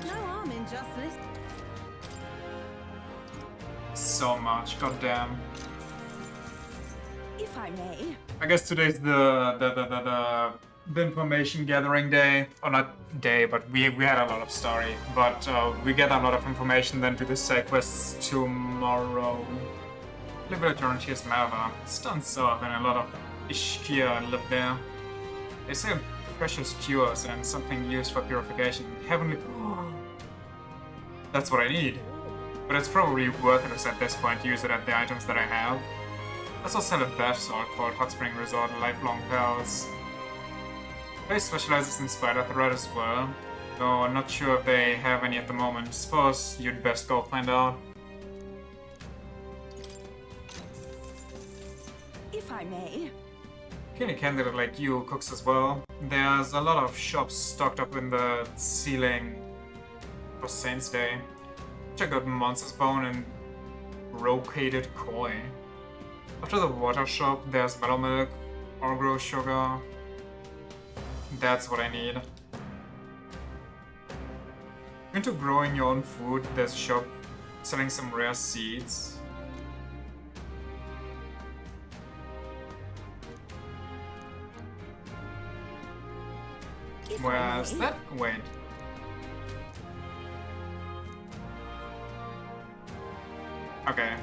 No harm in just listening. So much, goddamn. If I may. I guess today's the information gathering day, or not day, but we had a lot of story, but we get a lot of information then to the side quests tomorrow. Liberator here's Malva. It's done so, and a lot of Ishkia live there. They say a precious cures and something used for purification. Heavenly... That's what I need. But it's probably worthless at this point to use it at the items that I have. I also sell a bath salt called Hot Spring Resort Lifelong Pals. They specializes in spider thread as well, though I'm not sure if they have any at the moment. Suppose you'd best go find out. If I may. Being a candidate like you cooks as well. There's a lot of shops stocked up in the ceiling for Saint's Day. Check out Monster's Bone and Rocated Koi. After the water shop, there's Metal Milk, Orgro Sugar. That's what I need. Into growing your own food, there's a shop selling some rare seeds. Where's that? Wait. Okay.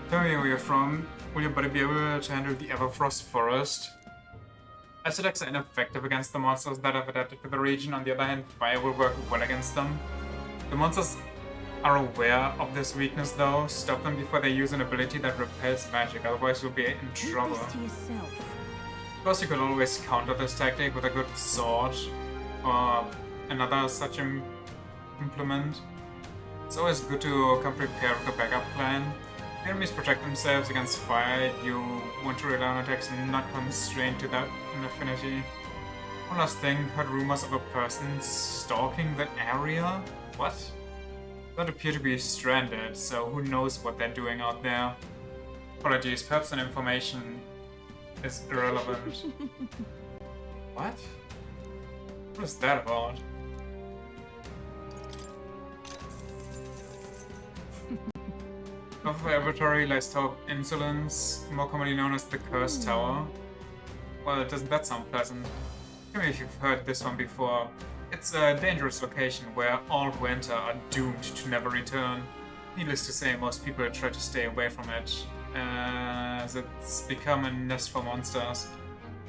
Tell me where you're from. Will your buddy be able to handle the Everfrost Forest? Ice attacks are ineffective against the monsters that have adapted to the region. On the other hand, fire will work well against them. The monsters are aware of this weakness though. Stop them before they use an ability that repels magic, otherwise you'll be in trouble. Of course, you could always counter this tactic with a good sword or another such implement. It's always good to come prepared with a backup plan. Enemies protect themselves against fire. You want to rely on attacks not constrained to that in affinity. One last thing, heard rumors of a person stalking that area? What? Don't appear to be stranded, so who knows what they're doing out there. Apologies, perhaps that information is irrelevant. What? What is that about? Of laboratory lies Tower of Insolence, more commonly known as the Cursed Tower. Well, doesn't that sound pleasant? Tell me if you've heard this one before. It's a dangerous location where all who enter are doomed to never return. Needless to say, most people try to stay away from it, as it's become a nest for monsters.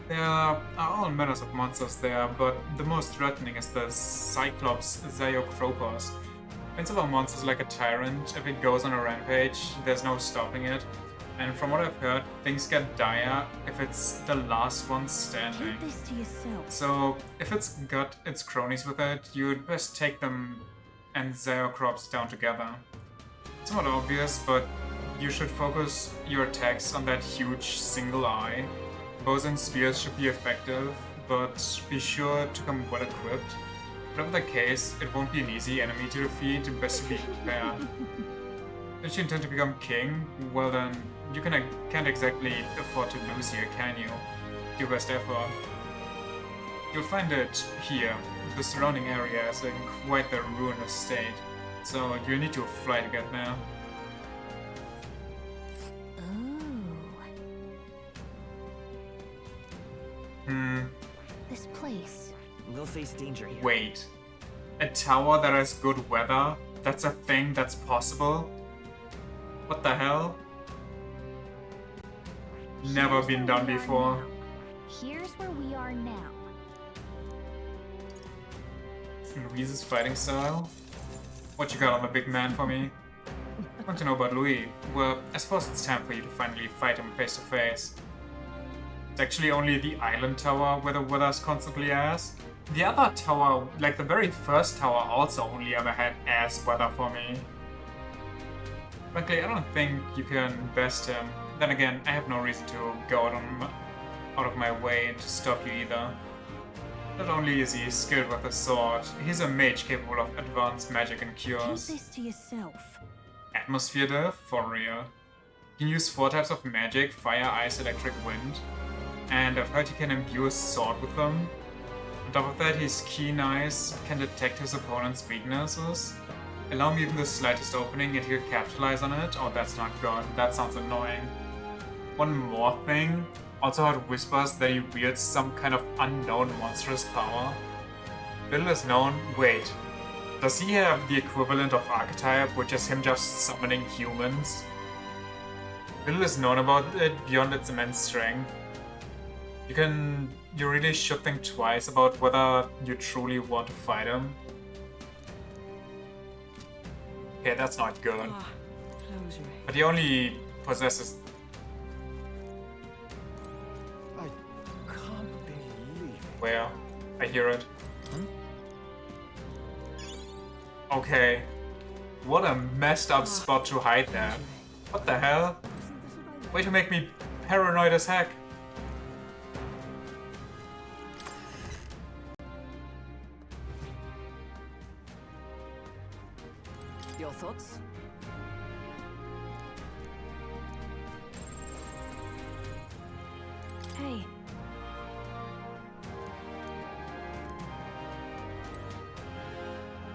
There are all manners of monsters there, but the most threatening is the Cyclops Zyocropos. It's about monsters like a tyrant. If it goes on a rampage, there's no stopping it. And from what I've heard, things get dire if it's the last one standing. Keep this to yourself. So, if it's got its cronies with it, you'd best take them and Zyocrops down together. It's somewhat obvious, but you should focus your attacks on that huge single eye. Bows and spears should be effective, but be sure to come well equipped. Whatever the case, it won't be an easy enemy to defeat, best to be prepared. If you intend to become king, well then, you can't exactly afford to lose here, can you? Your best effort. You'll find it here. The surrounding area is in quite the ruinous state, so you'll need to fly to get there. This place. We'll face danger here. Wait. A tower that has good weather? That's a thing that's possible? What the hell? Never been done before. Here's where we are now. Louise's fighting style? What you got on the big man for me? Want to know about Louis? Well, I suppose it's time for you to finally fight him face to face. It's actually only the island tower where the weather's constantly ass. The other tower, like the very first tower, also only ever had ass weather for me. Frankly, I don't think you can best him. Then again, I have no reason to go out of my way to stop you either. Not only is he skilled with a sword, he's a mage capable of advanced magic and cures. Keep this to yourself. Atmosphere death? For real. You can use 4 types of magic: fire, ice, electric, wind. And I've heard he can imbue a sword with them. On top of that, he's keen eyes, can detect his opponent's weaknesses. Allow me even the slightest opening and he'll capitalize on it. Oh, that's not good. That sounds annoying. One more thing. Also heard whispers that he wields some kind of unknown monstrous power. Little is known. Wait. Does he have the equivalent of Archetype, which is him just summoning humans? Little is known about it beyond its immense strength. You really should think twice about whether you truly want to fight him. Okay, that's not good. But he only possesses... I can't believe it. Where? I hear it. Okay. What a messed up spot to hide there. What the hell? Way to make me paranoid as heck. Your thoughts? Hey.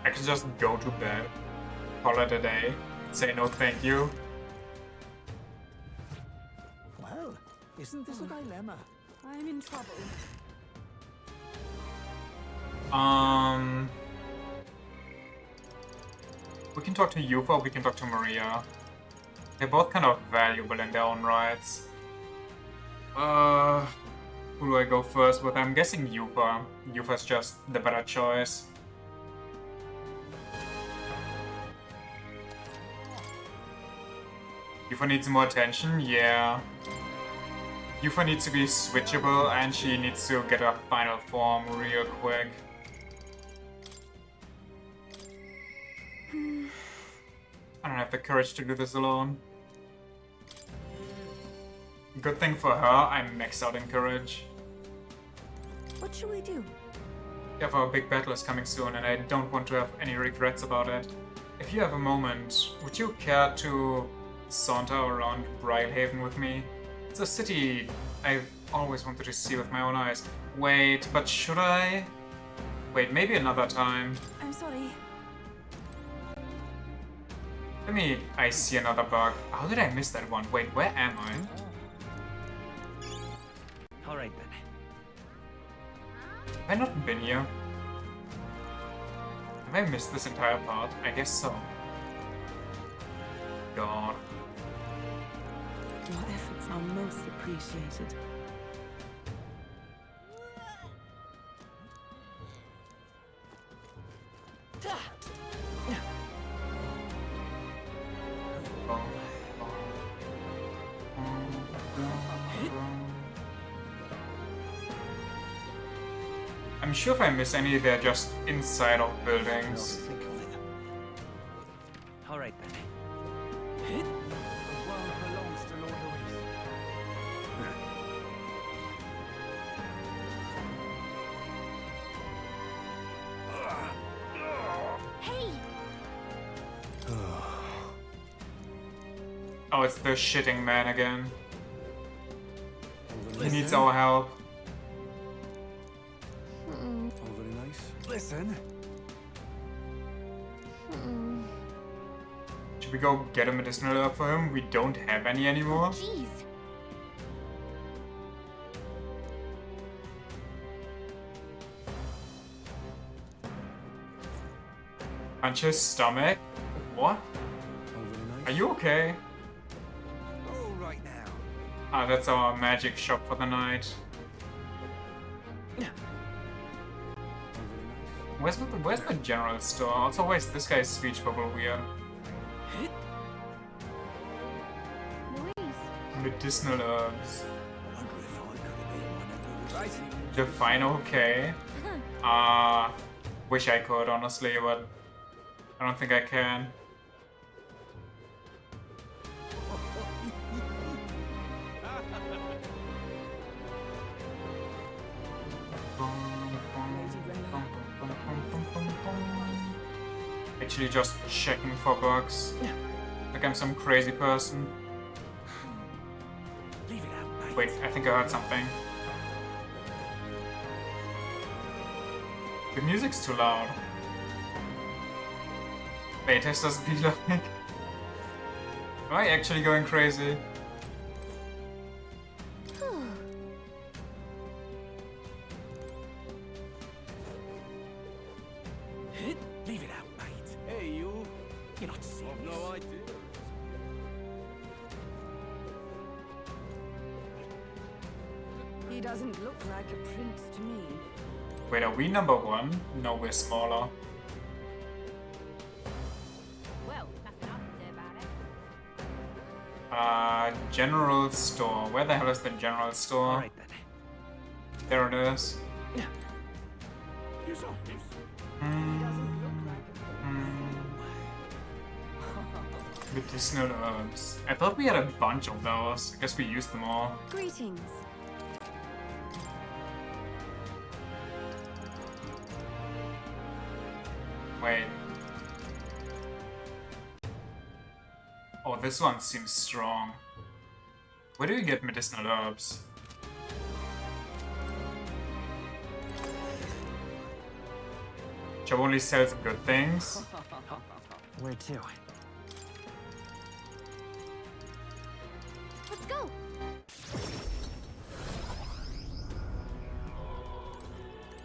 I could just go to bed, call it a day, say no thank you. Well, isn't this a dilemma? I'm in trouble. We can talk to Yufa or we can talk to Maria. They're both kind of valuable in their own rights. Who do I go first with? I'm guessing Yufa. Yufa's just the better choice. Yufa needs more attention, yeah. Yufa needs to be switchable and she needs to get her final form real quick. I don't have the courage to do this alone. Good thing for her, I'm maxed out in courage. What should we do? Yeah, our big battle is coming soon and I don't want to have any regrets about it. If you have a moment, would you care to saunter around Briarhaven with me? It's a city I've always wanted to see with my own eyes. Wait, but should I? Wait, maybe another time. I'm sorry. I see another bug. How did I miss that one? Wait, where am I? Alright then. Have I not been here? Have I missed this entire part? I guess so. God. Your efforts are most appreciated. I'm sure if I miss any, they're just inside of buildings. Alright then. The world belongs to Lord Hey! Oh, it's the shitting man again. He needs our help. All very nice. Listen. Should we go get a medicinal herb for him? We don't have any anymore. Jeez. Punch his stomach? What? Are you okay? All right now. Ah, that's our magic shop for the night. Where's the general store? Also, why is this guy's speech bubble weird? Medicinal herbs. Define okay. Wish I could, honestly, but I don't think I can. Actually just checking for bugs. Like I'm some crazy person. Wait, I think I heard something. The music's too loud. Wait, has this be like... Am I actually going crazy? Leave it out, mate. Hey, you. You're not serious. I've no idea. He doesn't look like a prince to me. Wait, are we number 1? No, we're smaller. Well, nothing I can do about it. General store. Where the hell is the general store? Alright then. There it is. Medicinal herbs. I thought we had a bunch of those. I guess we used them all. Greetings. Wait. Oh, this one seems strong. Where do you get medicinal herbs? Job only sells good things. Where to? Let's go.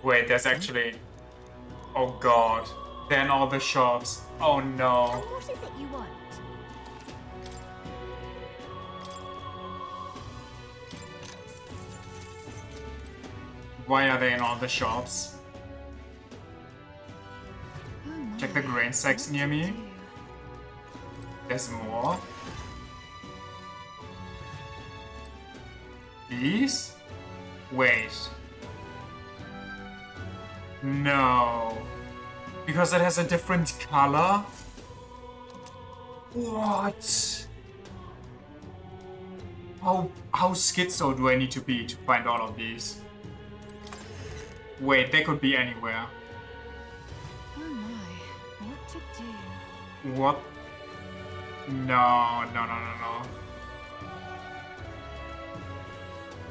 Wait, there's actually... Oh god. Then all the shops. Oh no. What is it you want? Why are they in all the shops? Check the grain sacks near me. There's more. These? Wait. No. Because it has a different color? What? How schizo do I need to be to find all of these? Wait, they could be anywhere. Oh my, what to do? What? No.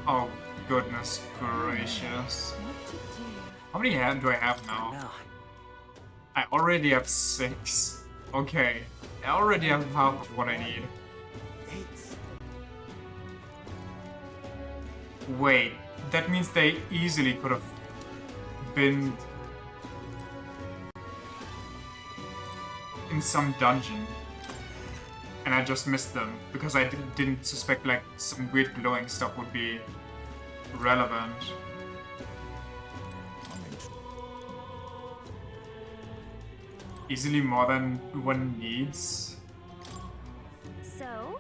Oh, goodness gracious. What to do? How many do I have now? I already have 6. Okay, I already have half of what I need. Wait, that means they easily could have been in some dungeon. And I just missed them because I didn't suspect like some weird glowing stuff would be relevant. Easily more than one needs. So?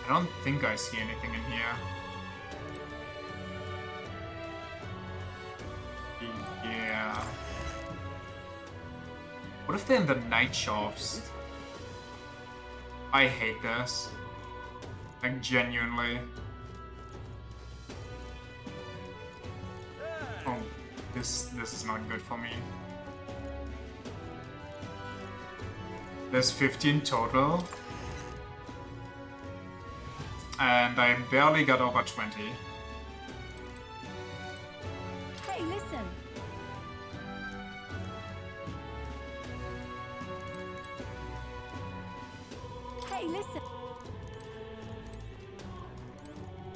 I don't think I see anything in here. Yeah. What if they're in the night shops? I hate this. Like, genuinely. Oh, this is not good for me. There's 15 total. And I barely got over 20. Hey, listen. Hey, listen.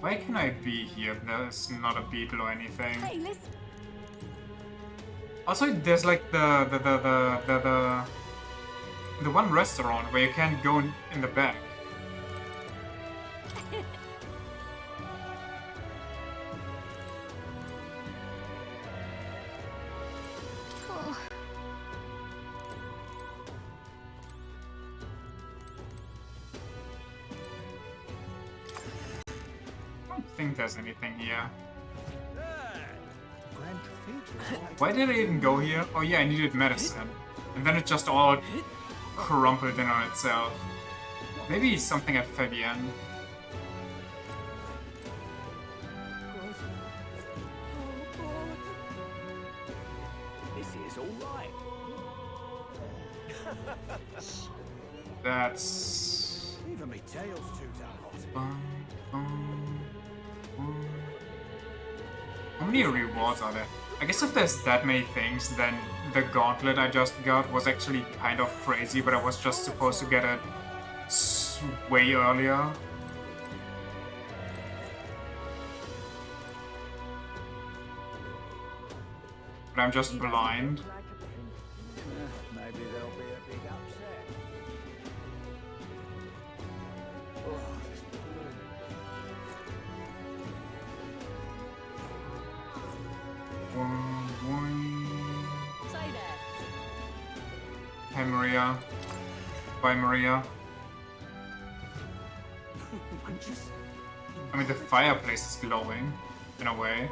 Why can I be here if there's not a beetle or anything? Hey, listen. Also, there's like the one restaurant where you can't go in the back. Oh. I don't think there's anything here. Why did I even go here? Oh yeah, I needed medicine. And then it just all crumpled in on itself. Maybe something at Fabienne. This is all right. That's... Even me tail's too damn hot. How many rewards are there? I guess if there's that many things, then the gauntlet I just got was actually kind of crazy, but I was just supposed to get it way earlier. But I'm just blind. Maybe there'll be a big upset. Hey Maria. Bye Maria. I mean, the fireplace is glowing, in a way.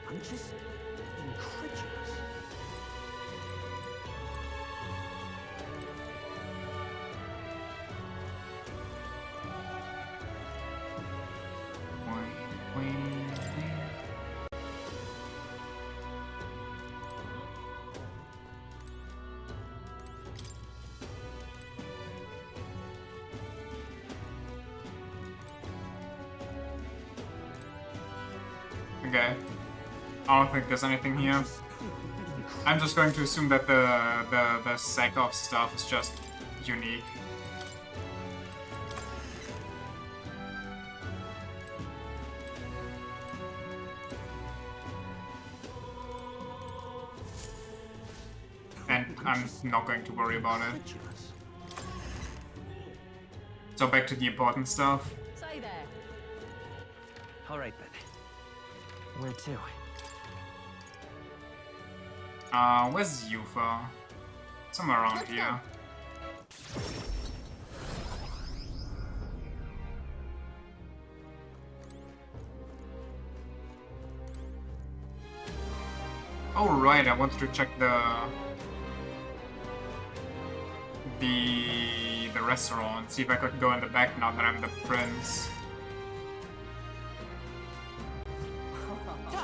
I'm just incredulous. Okay. I don't think there's anything here. I'm just going to assume that the sack of stuff is just unique. And I'm not going to worry about it. So back to the important stuff. Say there. All right then. Where to? Where's Yufa? Somewhere around here. Oh right, I wanted to check the restaurant, see if I could go in the back now that I'm the prince.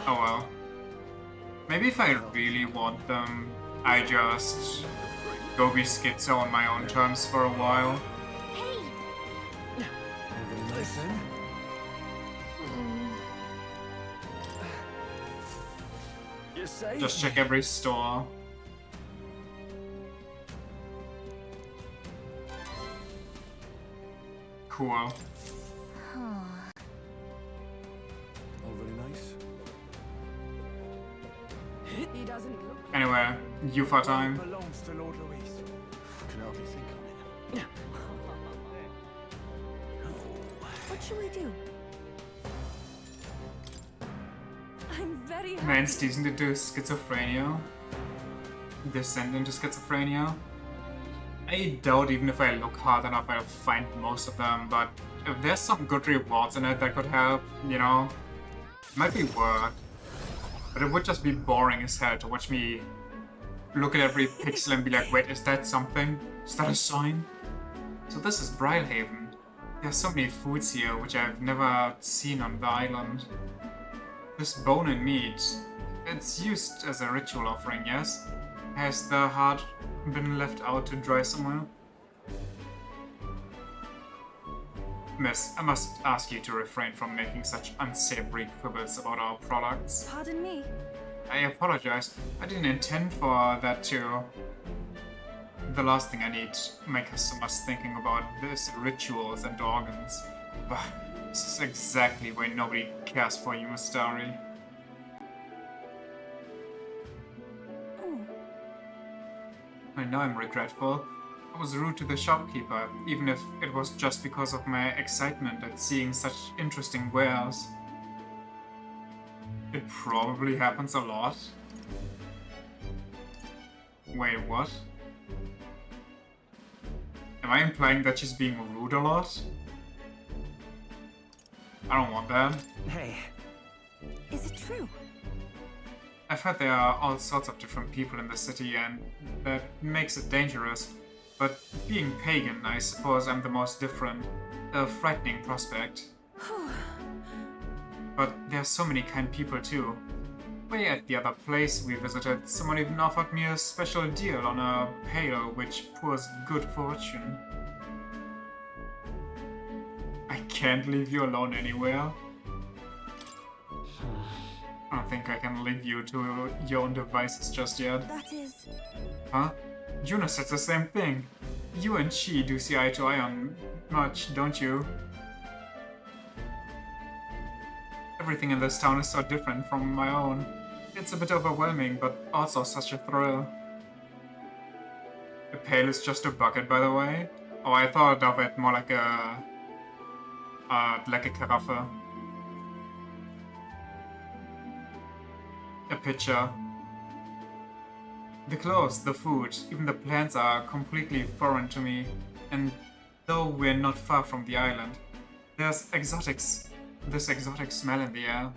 Oh well. Maybe if I really want them, I just go be schizo on my own terms for a while. Listen. You say? Just check every store. Cool. All very nice. He doesn't look. Anyway, Yufa time. Belongs to Lord Louis. Can help me think on it. What should we do? I'm very happy. Man's descent into schizophrenia. Descend into schizophrenia. I doubt even if I look hard enough I'll find most of them, but if there's some good rewards in it that could help, you know, it might be worth. But it would just be boring as hell to watch me look at every pixel and be like, wait, is that something? Is that a sign? So this is Brylehaven. There's so many foods here which I've never seen on the island. This bone and meat, it's used as a ritual offering, yes? Has the heart been left out to dry somewhere? Miss, I must ask you to refrain from making such unsavory quibbles about our products. Pardon me? I apologize. I didn't intend for that to... The last thing I need, my customers thinking about this rituals and organs. But this is exactly why nobody cares for you, Mustari. I know I'm regretful. I was rude to the shopkeeper, even if it was just because of my excitement at seeing such interesting wares. It probably happens a lot. Wait, what? Am I implying that she's being rude a lot? I don't want that. Hey. Is it true? I've heard there are all sorts of different people in the city and that makes it dangerous. But being pagan, I suppose I'm the most different. A frightening prospect. But there are so many kind people too. Way at the other place we visited, someone even offered me a special deal on a pail which pours good fortune. I can't leave you alone anywhere. I don't think I can leave you to your own devices just yet. That is... Huh? Juna said the same thing. You and she do see eye to eye on much, don't you? Everything in this town is so different from my own. It's a bit overwhelming, but also such a thrill. The pail is just a bucket, by the way. Oh, I thought of it more like a Karaffe. A pitcher. The clothes, the food, even the plants are completely foreign to me. And though we're not far from the island, there's this exotic smell in the air.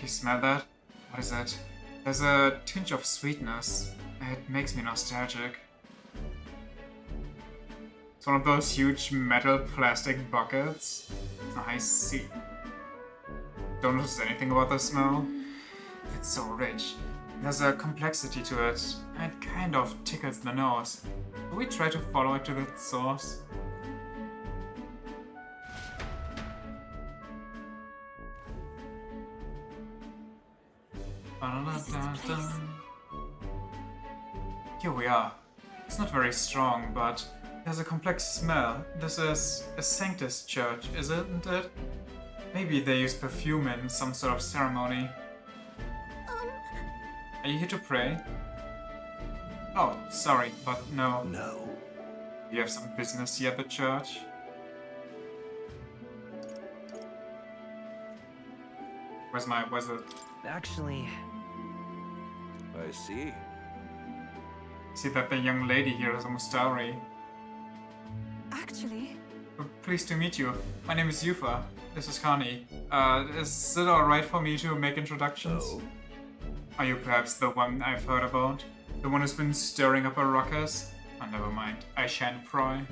You smell that? What is it? There's a tinge of sweetness. It makes me nostalgic. It's one of those huge metal plastic buckets. I see. Don't notice anything about the smell? It's so rich. There's a complexity to it. It kind of tickles the nose. Do we try to follow it to the source? Here we are. It's not very strong, but there's a complex smell. This is a Sanctus church, isn't it? Maybe they use perfume in some sort of ceremony. Are you here to pray? Oh, sorry, but no. No. You have some business here at the church? Where's it? Actually... I see. See that the young lady here is a Mustari. Actually... Pleased to meet you. My name is Yufa. This is Kani. Is it alright for me to make introductions? No. Are you perhaps the one I've heard about? The one who's been stirring up a ruckus? Oh, never mind. I shan't pry.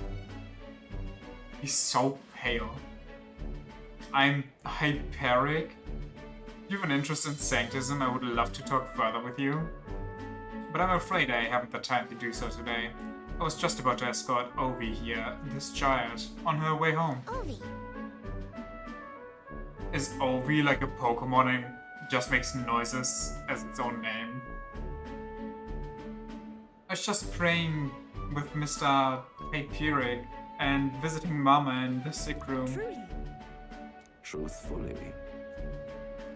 He's so pale. I'm hyperic. If you have an interest in Sanctism, I would love to talk further with you. But I'm afraid I haven't the time to do so today. I was just about to escort Ovi here, this child, on her way home. Ovi. Is Ovi like a Pokemon and just makes noises as its own name? I was just praying with Mr. Hyperic and visiting Mama in the sick room. Truly. Truthfully.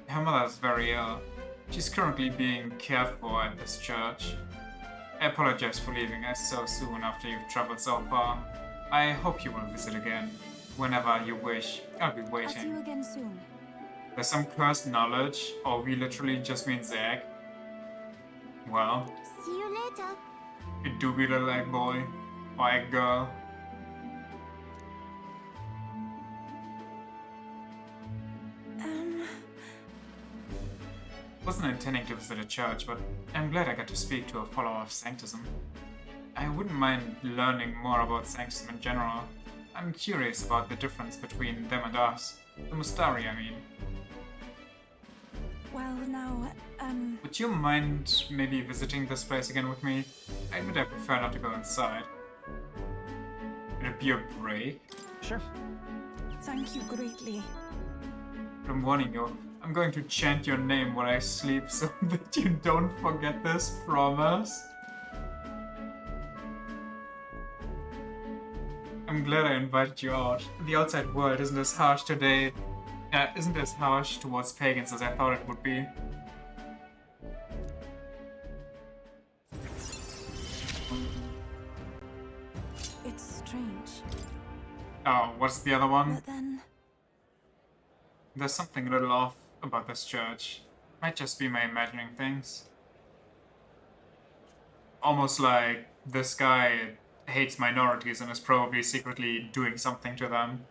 Her mother's very ill. She's currently being cared for at this church. I apologize for leaving us so soon after you've traveled so far. I hope you will visit again. Whenever you wish, I'll be waiting. I'll see you again soon. There's some cursed knowledge, or we literally just means egg. Well, See you later. it do be little egg boy, or egg girl. Wasn't intending to visit a church, but I'm glad I got to speak to a follower of Sanctism. I wouldn't mind learning more about Sanctism in general. I'm curious about the difference between them and us. The Mustari, I mean. Well, now, Would you mind maybe visiting this place again with me? I admit I prefer not to go inside. Would it be a break? Sure. Thank you greatly. But I'm warning you, I'm going to chant your name while I sleep so that you don't forget this promise. I'm glad I invited you out. The outside world isn't as harsh today. Isn't as harsh towards pagans as I thought it would be. It's strange. Oh, what's the other one? But then... There's something a little off about this church. Might just be my imagining things. Almost like this guy hates minorities and is probably secretly doing something to them.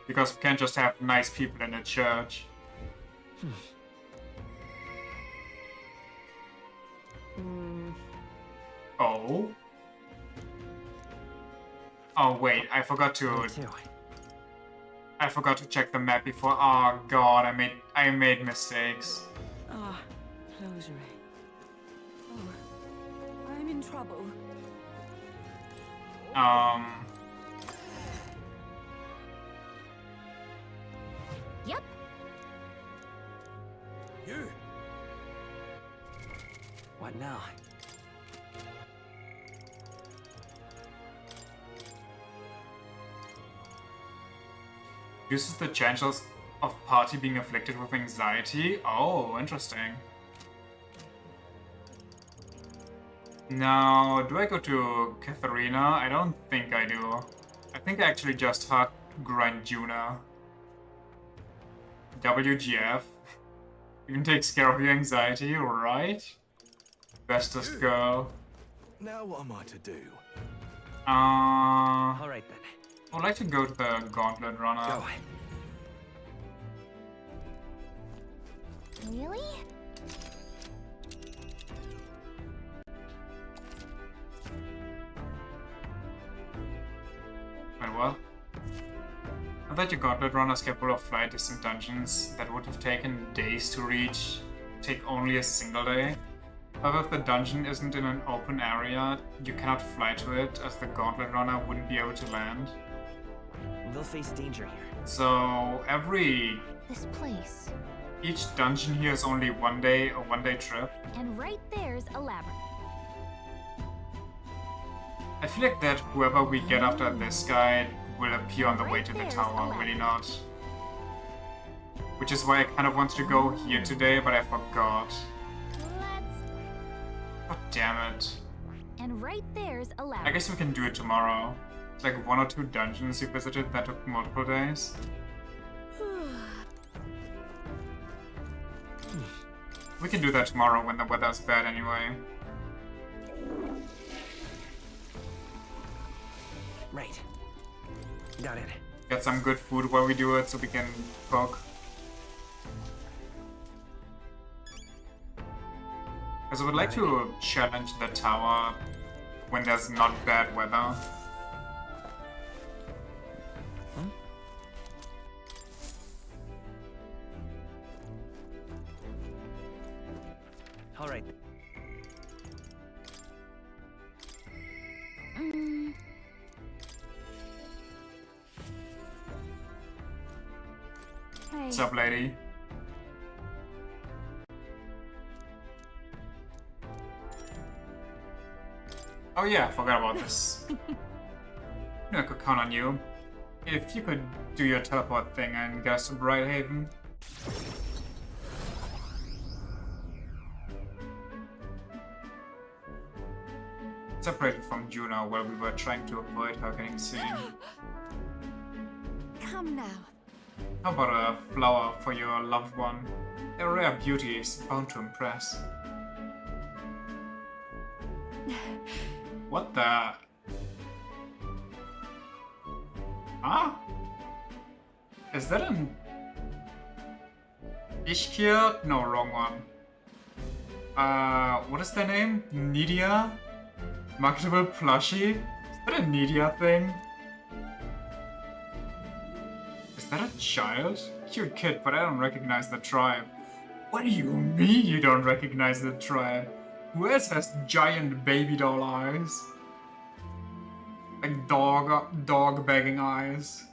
Because we can't just have nice people in a church. Oh? Oh wait, I forgot to check the map before. Oh god, I made mistakes. Ah, closure. Oh, I'm in trouble. Yep. You. What now? Uses the chances of party being afflicted with anxiety. Oh, interesting. Now, do I go to Katharina? I don't think I do. I think I actually just had grind Juna. WGF. Even takes care of your anxiety, right? Bestest girl. Now what am I to do? Alright then. I would like to go to the Gauntlet Runner. Go. Really? Wait, what? I thought your Gauntlet Runner is capable of flight distant dungeons that would have taken days to reach, take only a single day. However, if the dungeon isn't in an open area, you cannot fly to it, as the Gauntlet Runner wouldn't be able to land. They'll face danger here. So, This place. each dungeon here is only a one-day trip. And right there's a labyrinth. I feel like that whoever we get after this guy will appear on the way to the tower, will he not? Which is why I kind of wanted to go here today, but I forgot. God damn it. And right there's a I labyrinth. guess we can do it tomorrow. It's like 1 or 2 dungeons you visited that took multiple days. We can do that tomorrow when the weather's bad anyway. Right. Got it. Get some good food while we do it so we can cook. Because I would like to challenge the tower when there's not bad weather. All right. Hey. What's up, lady? Oh yeah, I forgot about this. I could count on you. If you could do your teleport thing and get us to Brighthaven. Separated from Juno while we were trying to avoid her getting seen. Come now. How about a flower for your loved one? A rare beauty is bound to impress. What the? Huh? Is that an Ishkir? No, wrong one. What is their name? Nidia? Marketable plushie? Is that a Nidia thing? Is that a child? Cute kid, but I don't recognize the tribe. What do you mean you don't recognize the tribe? Who else has giant baby doll eyes? Like dog begging eyes.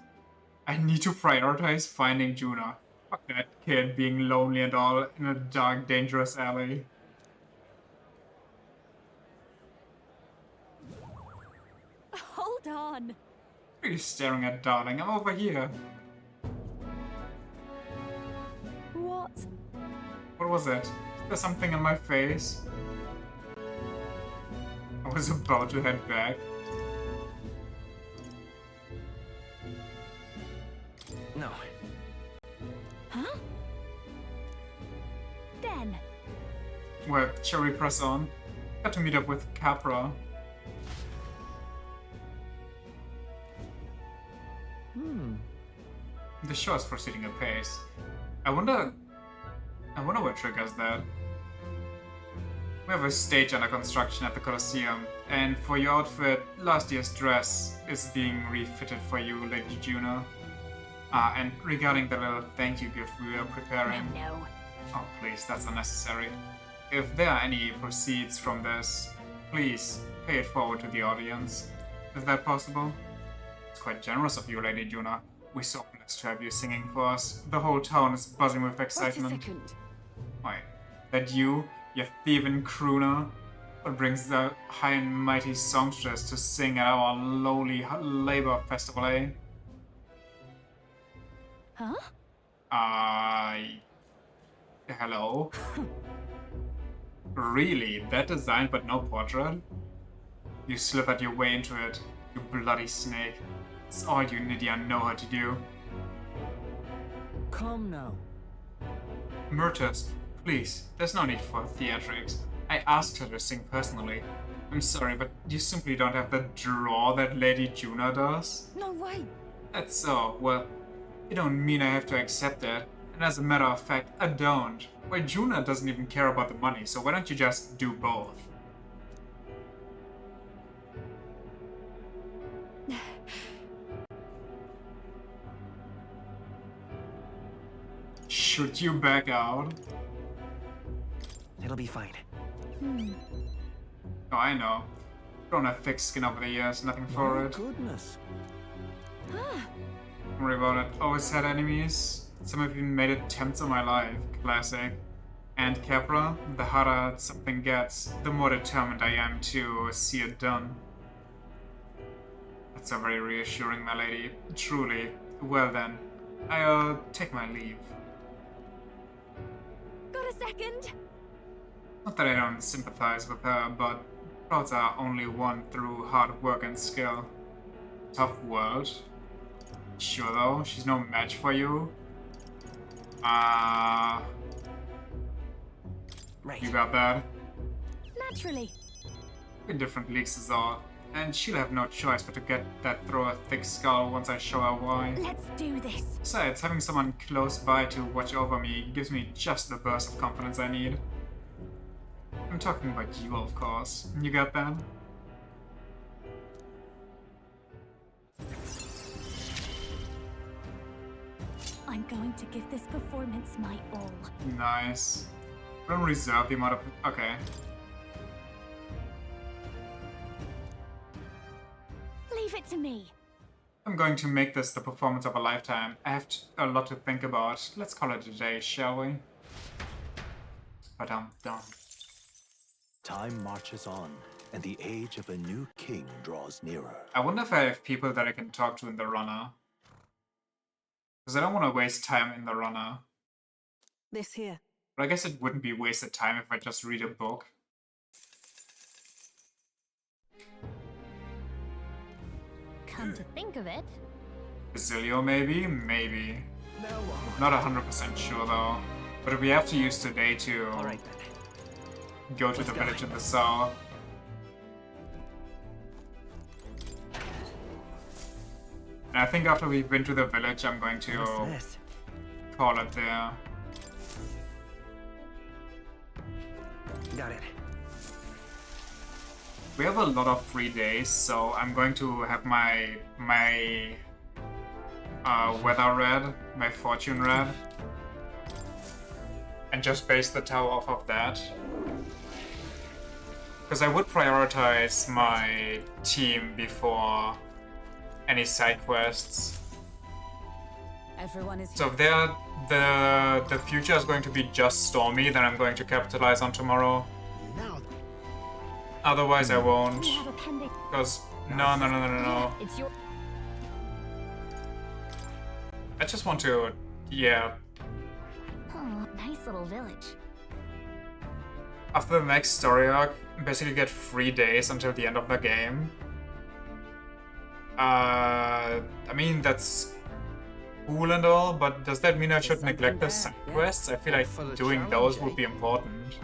I need to prioritize finding Juna. Fuck that kid being lonely and all in a dark, dangerous alley. Hold on. What are you staring at, darling? I'm over here. What? What was it? Is there something on my face? I was about to head back. No. Huh? Den. Well, shall we press on? Got to meet up with Capra. The show is proceeding apace. I wonder what triggers that. We have a stage under construction at the Colosseum, and for your outfit, last year's dress is being refitted for you, Lady Juno. And regarding the little thank you gift we are preparing... No. Oh, please, that's unnecessary. If there are any proceeds from this, please pay it forward to the audience. Is that possible? It's quite generous of you, Lady Juno. We're so blessed to have you singing for us. The whole town is buzzing with excitement. Wait a second. Why? That you thieving crooner? What brings the high and mighty songstress to sing at our lowly labor festival, eh? Huh? Hello? Really? That design but no portrait? You slithered your way into it, you bloody snake. It's all you Nidia know how to do. Come now. Myrtus, please, there's no need for theatrics. I asked her to sing personally. I'm sorry, but you simply don't have the draw that Lady Juna does? No way! That's so. Well, you don't mean I have to accept it. And as a matter of fact, I don't. Well, Juna doesn't even care about the money, so why don't you just do both? Should you back out? It'll be fine. Oh, I know. Grown a thick skin over the years, nothing for it. Goodness. Don't worry about it. Always had enemies. Some have even made attempts on my life. Classic. And Capra, the harder something gets, the more determined I am to see it done. That's so very reassuring, my lady. Truly. Well then, I'll take my leave. Got a second? Not that I don't sympathize with her, but crowds are only won through hard work and skill. Tough world. Sure though, she's no match for you. Right. You got that? Naturally. In different leagues is all. And she'll have no choice but to get that through a thick skull once I show her why. Let's do this. Besides, having someone close by to watch over me gives me just the burst of confidence I need. I'm talking about you, of course. You got that? I'm going to give this performance my all. Nice. Don't reserve the amount of... Okay. Leave it to me. I'm going to make this the performance of a lifetime. I have a lot to think about. Let's call it a day, shall we? But I'm done. Time marches on, and the age of a new king draws nearer. I wonder if I have people that I can talk to in the runner. Because I don't want to waste time in the runner. This here. But I guess it wouldn't be wasted time if I just read a book. Come to think of it. Basilio, maybe? Maybe. Not 100% sure, though. But we have to use today to go to the village in the south. And I think after we've been to the village, I'm going to call it there. Got it. We have a lot of free days, so I'm going to have my weather red, my fortune red, and just base the tower off of that. Because I would prioritize my team before any side quests. Everyone is So if the future is going to be just stormy, then I'm going to capitalize on tomorrow. Otherwise I won't. Because no. It's your I just want to, yeah. Oh, nice little village. After the next story arc, basically get 3 days until the end of the game. I mean, that's cool and all, but does that mean I should neglect the side quests? I feel like doing those would be important.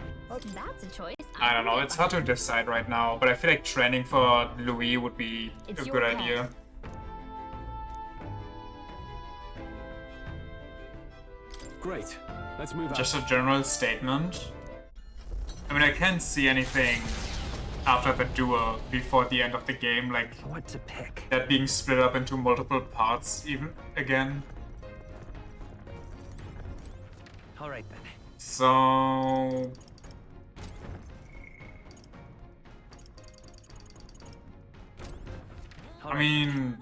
That's a choice. I don't know, it's hard to decide right now, but I feel like training for Louis would be a good idea. Great. Let's move on. Just a general statement. I mean, I can't see anything after the duel before the end of the game, like what to pick. That being split up into multiple parts even again. All right then. So I mean,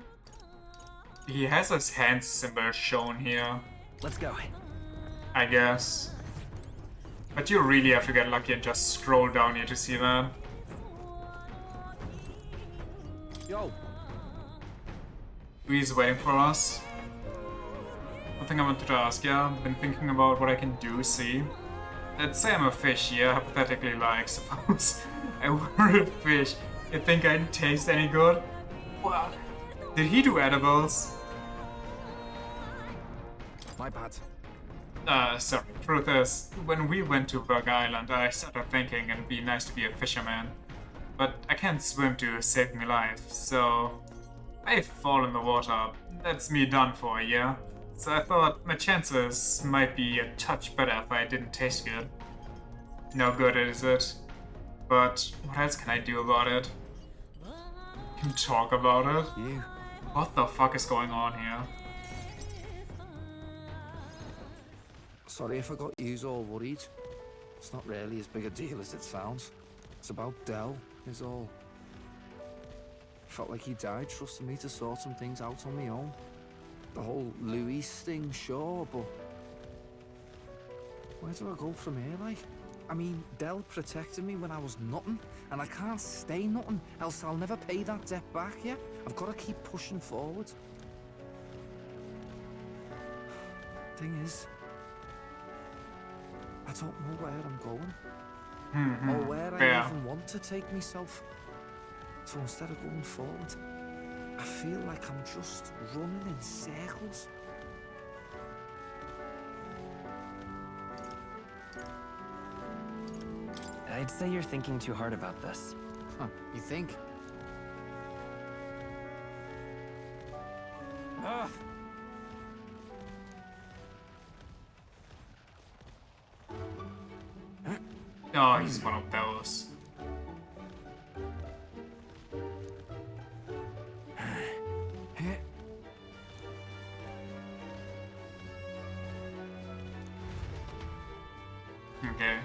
he has his hand symbol shown here. Let's go. I guess. But you really have to get lucky and just scroll down here to see that. Yo. He's waiting for us. one thing I wanted to ask, yeah, I've been thinking about what I can do, see? Let's say I'm a fish, yeah, hypothetically, like, suppose I were a fish. You think I'd taste any good? Well, did he do edibles? My bad. Sorry. Truth is, when we went to Berg Island, I started thinking it'd be nice to be a fisherman. But I can't swim to save my life, so I fall in the water. That's me done for, yeah? So I thought my chances might be a touch better if I didn't taste good. No good, is it? But what else can I do about it? Can talk about it? You. What the fuck is going on here? Sorry if I got yous all worried. It's not really as big a deal as it sounds. It's about Del, is all. Felt like he died trusting me to sort some things out on my own. The whole Luis thing, sure, but where do I go from here, like? I mean, Del protected me when I was nothing, and I can't stay nothing, else I'll never pay that debt back, yeah? I've got to keep pushing forward. Thing is, I don't know where I'm going. Or where I even want to take myself. So instead of going forward, I feel like I'm just running in circles. I'd say you're thinking too hard about this. Huh, you think? Ugh. Oh, he's one of those. Okay.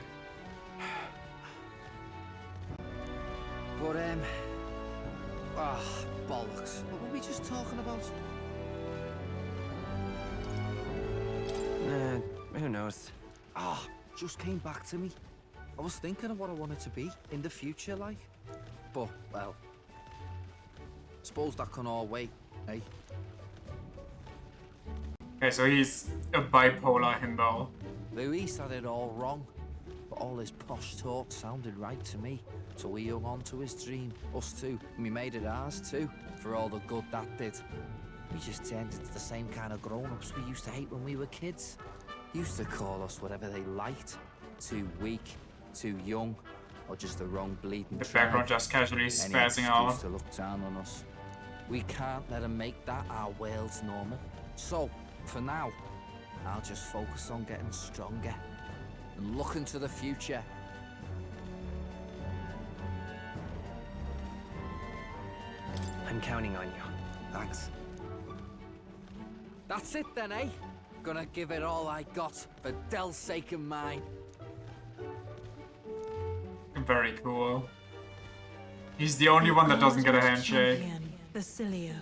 But, bollocks. What were we just talking about? Who knows? Just came back to me. I was thinking of what I wanted to be in the future, like. But, well, suppose that can all wait, eh? Okay, so he's a bipolar himbo. Luis had it all wrong, but all his posh talk sounded right to me. So we hung on to his dream, us too, and we made it ours too, for all the good that did. We just turned into the same kind of grown-ups we used to hate when we were kids. Used to call us whatever they liked. Too weak, too young, or just the wrong bleeding The tribe. background just casually Any spazzing excuse out. to look down on us. We can't let them make that our world's normal. So, for now, I'll just focus on getting stronger and looking to the future. I'm counting on you. Thanks. That's it then, eh? Gonna give it all I got for Del's sake and mine. Very cool. He's the only one that doesn't get a handshake. Basilio.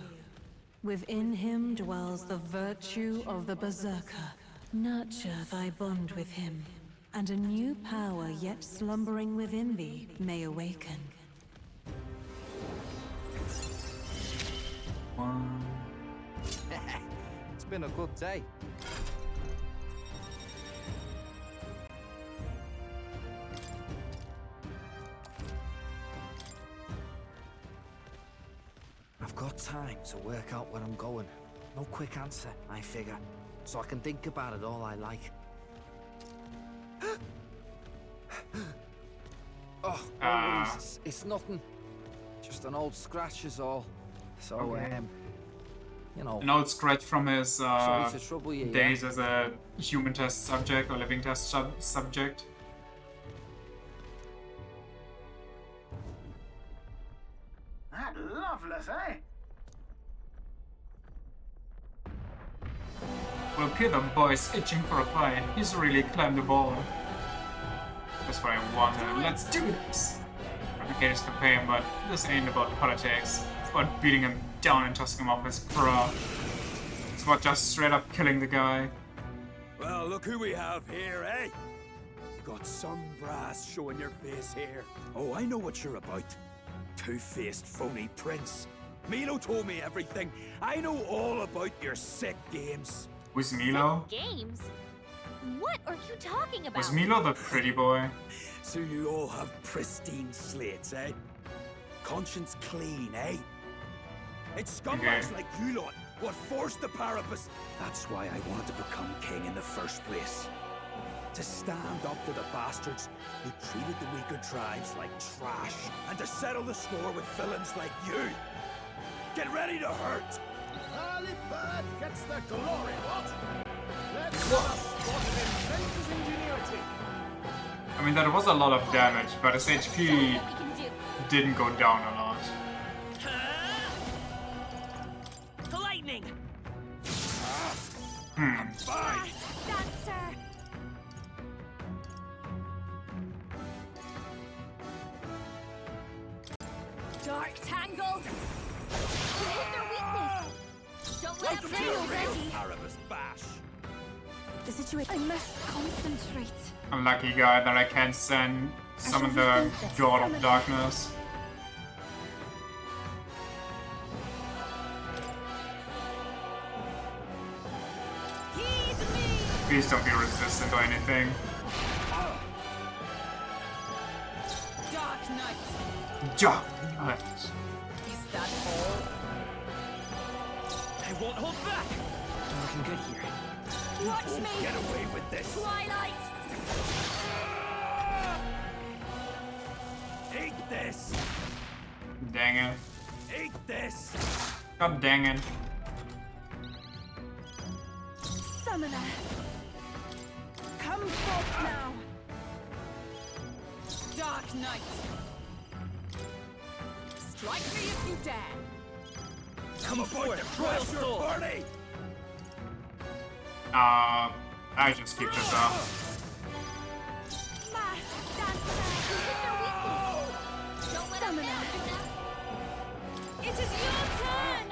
Within him dwells the virtue of the Berserker. Nurture thy bond with him, and a new power yet slumbering within thee may awaken. It's been a good day. I've got time to work out where I'm going. No quick answer, I figure. So I can think about it all I like. Oh, no worries. It's nothing. Just an old scratch is all. So, Okay. you know. An old scratch from his Sorry to trouble you, days as a human test subject or living test subject. That loveless, eh? Well, okay, the boy's itching for a fight. He's really climbed the ball. That's what I wanted. Let's do this! Replicate his campaign, but this ain't about politics. It's about beating him down and tossing him off his crow. It's about just straight up killing the guy. Well, look who we have here, eh? Got some brass showing your face here. Oh, I know what you're about. Two-faced phony prince. Milo told me everything. I know all about your sick games. Who's Milo? Games? What are you talking about? Was Milo the pretty boy? So you all have pristine slates, eh? Conscience clean, eh? It's scumbags like you lot what forced the Parapus. That's why I wanted to become king in the first place. To stand up to the bastards who treated the weaker tribes like trash, and to settle the score with villains like you. Get ready to hurt! Early bird gets the glory, what? Let's spot an inventor's ingenuity. I mean, that was a lot of damage, but his HP didn't go down a lot. Lightning! Hmm. Dancer! Dark Tangle! You hit their weakness! Don't let them know already! Parapus bash! The situation. I must concentrate. I'm lucky guy that I can summon the God of Darkness. Please don't be resistant or anything. Dark Knight. Dark Knight. Is that all? I won't hold back! Looking good here. Watch me! Get away with this! Twilight! Eat this! Dang it. Eat this! God dang it. Summoner. Come forth now. Dark Knight. Strike me if you dare. Come aboard the royal soul party! I just keep this up. It is your turn!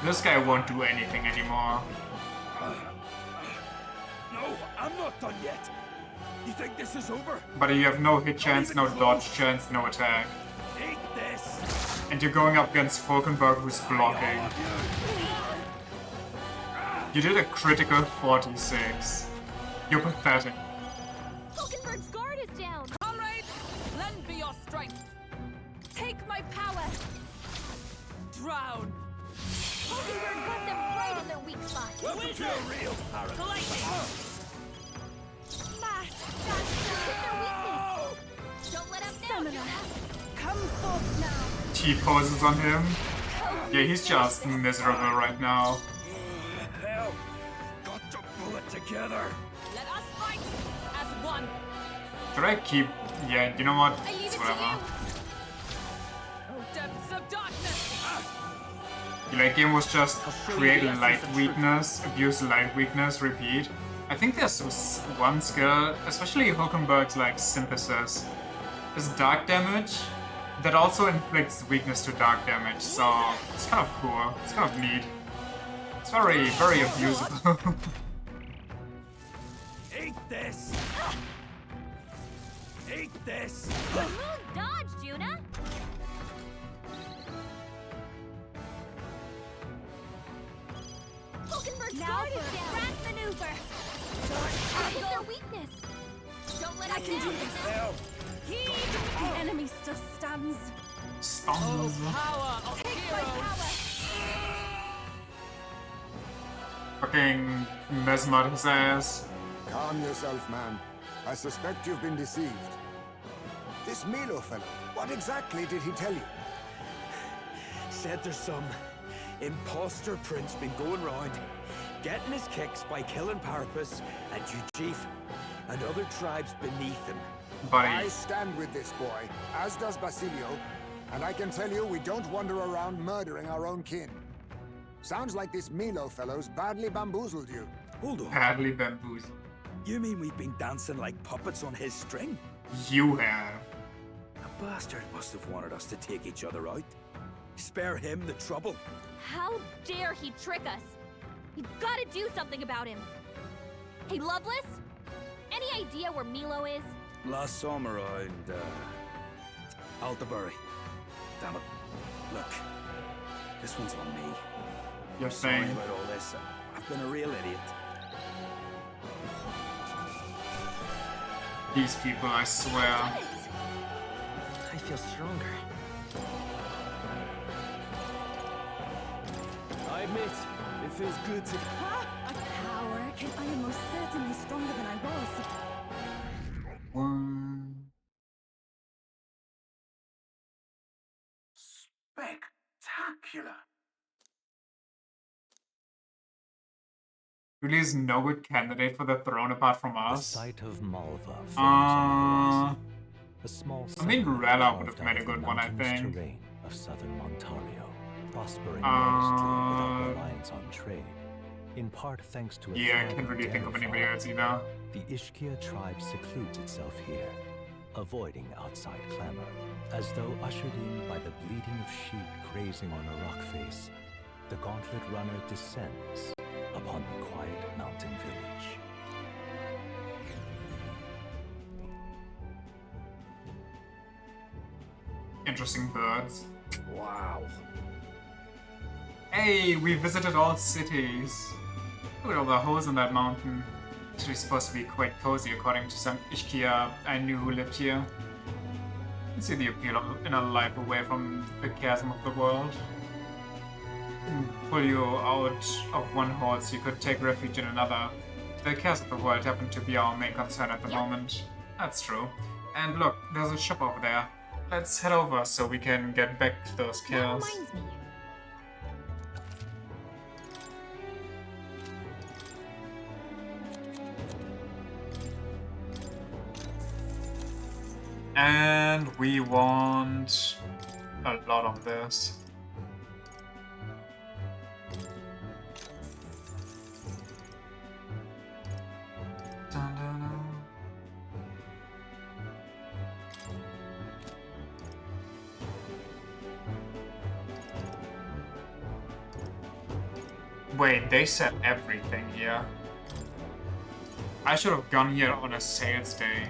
This guy won't do anything anymore. No, I'm not done yet. You think this is over? But you have no hit chance, no dodge chance, no attack. Eat this! And you're going up against Falkenberg who's blocking. You did a critical 46. You're pathetic. Falkenberg's guard is down! Comrades, lend me your strength. Take my power. Drown. Falkenberg got them right in their weak spot. Welcome to a real Parapus. Hit their weakness! Don't let them down! Summoner. Come forth now. T-poses on him. Yeah, he's just miserable right now. Hell, got to pull it together. Let us fight as one. Should I keep... Yeah, you know what? I leave It's it to whatever. Oh, depths of darkness. The late game was just create light weakness, abuse light weakness, repeat. I think there's one skill, especially Hulkenberg's like synthesis, is dark damage that also inflicts weakness to dark damage, so it's kind of cool, it's kind of neat. It's very, very abusable. Eat this! Eat this! Smooth dodge, Juna! Falkenberg's guard is down! Grand maneuver! Hit their weakness! Don't let I us can do down! this. The enemy still stands. Stuns. Power of Take my power. Fucking mesmered his ass. Calm yourself, man. I suspect you've been deceived. This Milo fellow, what exactly did he tell you? Said there's some imposter prince been going round, getting his kicks by killing Parapus and Ujif and other tribes beneath him. I stand with this boy, as does Basilio, and I can tell you we don't wander around murdering our own kin. Sounds like this Milo fellow's badly bamboozled you. Hold on. Badly bamboozled. You mean we've been dancing like puppets on his string? You have. The bastard must have wanted us to take each other out. Spare him the trouble. How dare he trick us? We've got to do something about him. Hey, Loveless? Any idea where Milo is? Last summer around, Altabury. Damn it. Look, this one's on me. You're Sorry saying. about all this. I've been a real idiot. These people, I swear. I feel stronger. I admit, it feels good to... A coward? I am most certainly stronger than I was. Spectacular. Really is no good candidate for the throne apart from The us. site of Malva forms on the horizon. A small I mean, settlement Rella would carved have made out a of the good one, I mountainous think. terrain of southern Ontario, prospering modestly without reliance on trade, in part thanks to a Yeah, I thriving can't really think of dairy anybody farm. else either. The Ishkia tribe secludes itself here, avoiding outside clamor, as though ushered in by the bleating of sheep grazing on a rock face. The gauntlet runner descends upon the quiet mountain village. Interesting birds. Wow. Hey, we visited all cities. Look at all the holes in that mountain. Actually supposed to be quite cozy according to some Ishkia I knew who lived here. Let's see the appeal of in a life away from the chasm of the world. Pull you out of one hole so you could take refuge in another. The chaos of the world happened to be our main concern at the moment. That's true. And look, there's a shop over there. Let's head over so we can get back to those kills. That reminds me. And we want a lot of this. Dun, dun, dun. Wait, they said everything here. I should have gone here on a sales day.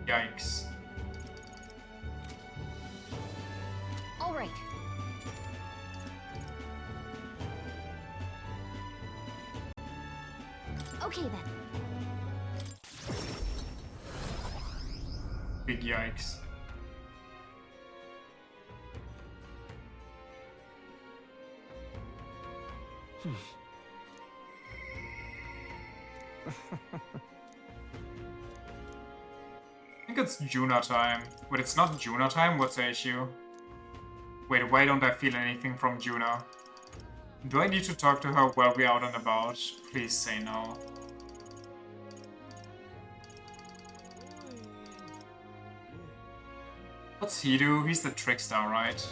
Yikes. All right. Okay then. Big yikes. I think it's Juna time. Wait, it's not Juna time? What's the issue? Wait, why don't I feel anything from Juna? Do I need to talk to her while we're out and about? Please say no. What's he do? He's the trickster, right?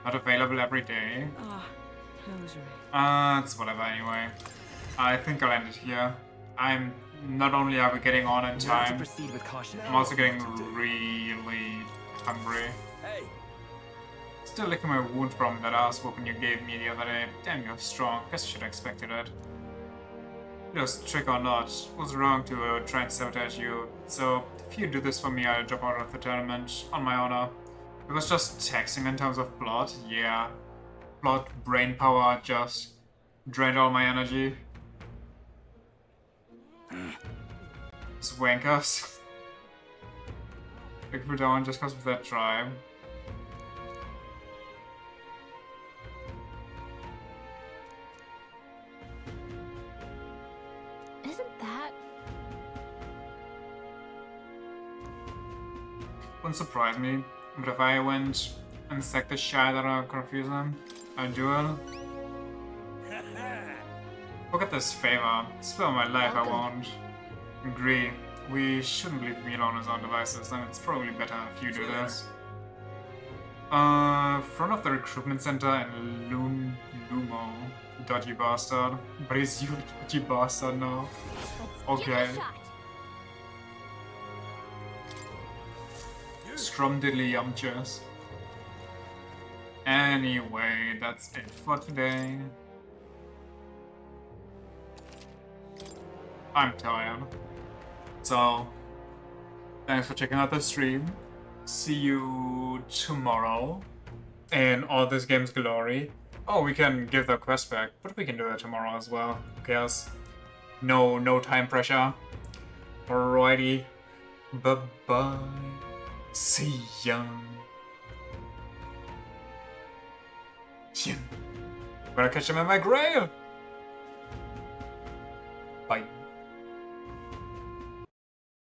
Not available every day. It's whatever anyway. I think I'll end it here. I'm not only are we getting on in time, Proceed with caution. I'm also getting really hungry. Hey. Still licking my wound from that ass whooping you gave me the other day. Damn, you're strong. Guess I should have expected it. Just trick or not, it was wrong to try and sabotage you. So if you do this for me, I'll drop out of the tournament on my honor. It was just taxing in terms of plot. Yeah, plot, brain power just drained all my energy. Swankers. They put down just because of that tribe. Isn't that... Wouldn't surprise me, but if I went and sacked the shit out of Confusion, a duel. Look at this favor. Spare my life, I won't. Agree. We shouldn't leave me alone as our devices, and it's probably better if you do this. Front of the recruitment center in Lumo. Dodgy bastard. But he's you, dodgy bastard now. Okay. Scrumdiddly yumptious. Anyway, that's it for today. I'm tired. So, Thanks for checking out the stream. See you tomorrow in all this game's glory. Oh, we can give the quest back, but we can do that tomorrow as well. Who cares? No time pressure. Alrighty. Bye-bye. See ya. I'm gonna catch him in my grail. Bye.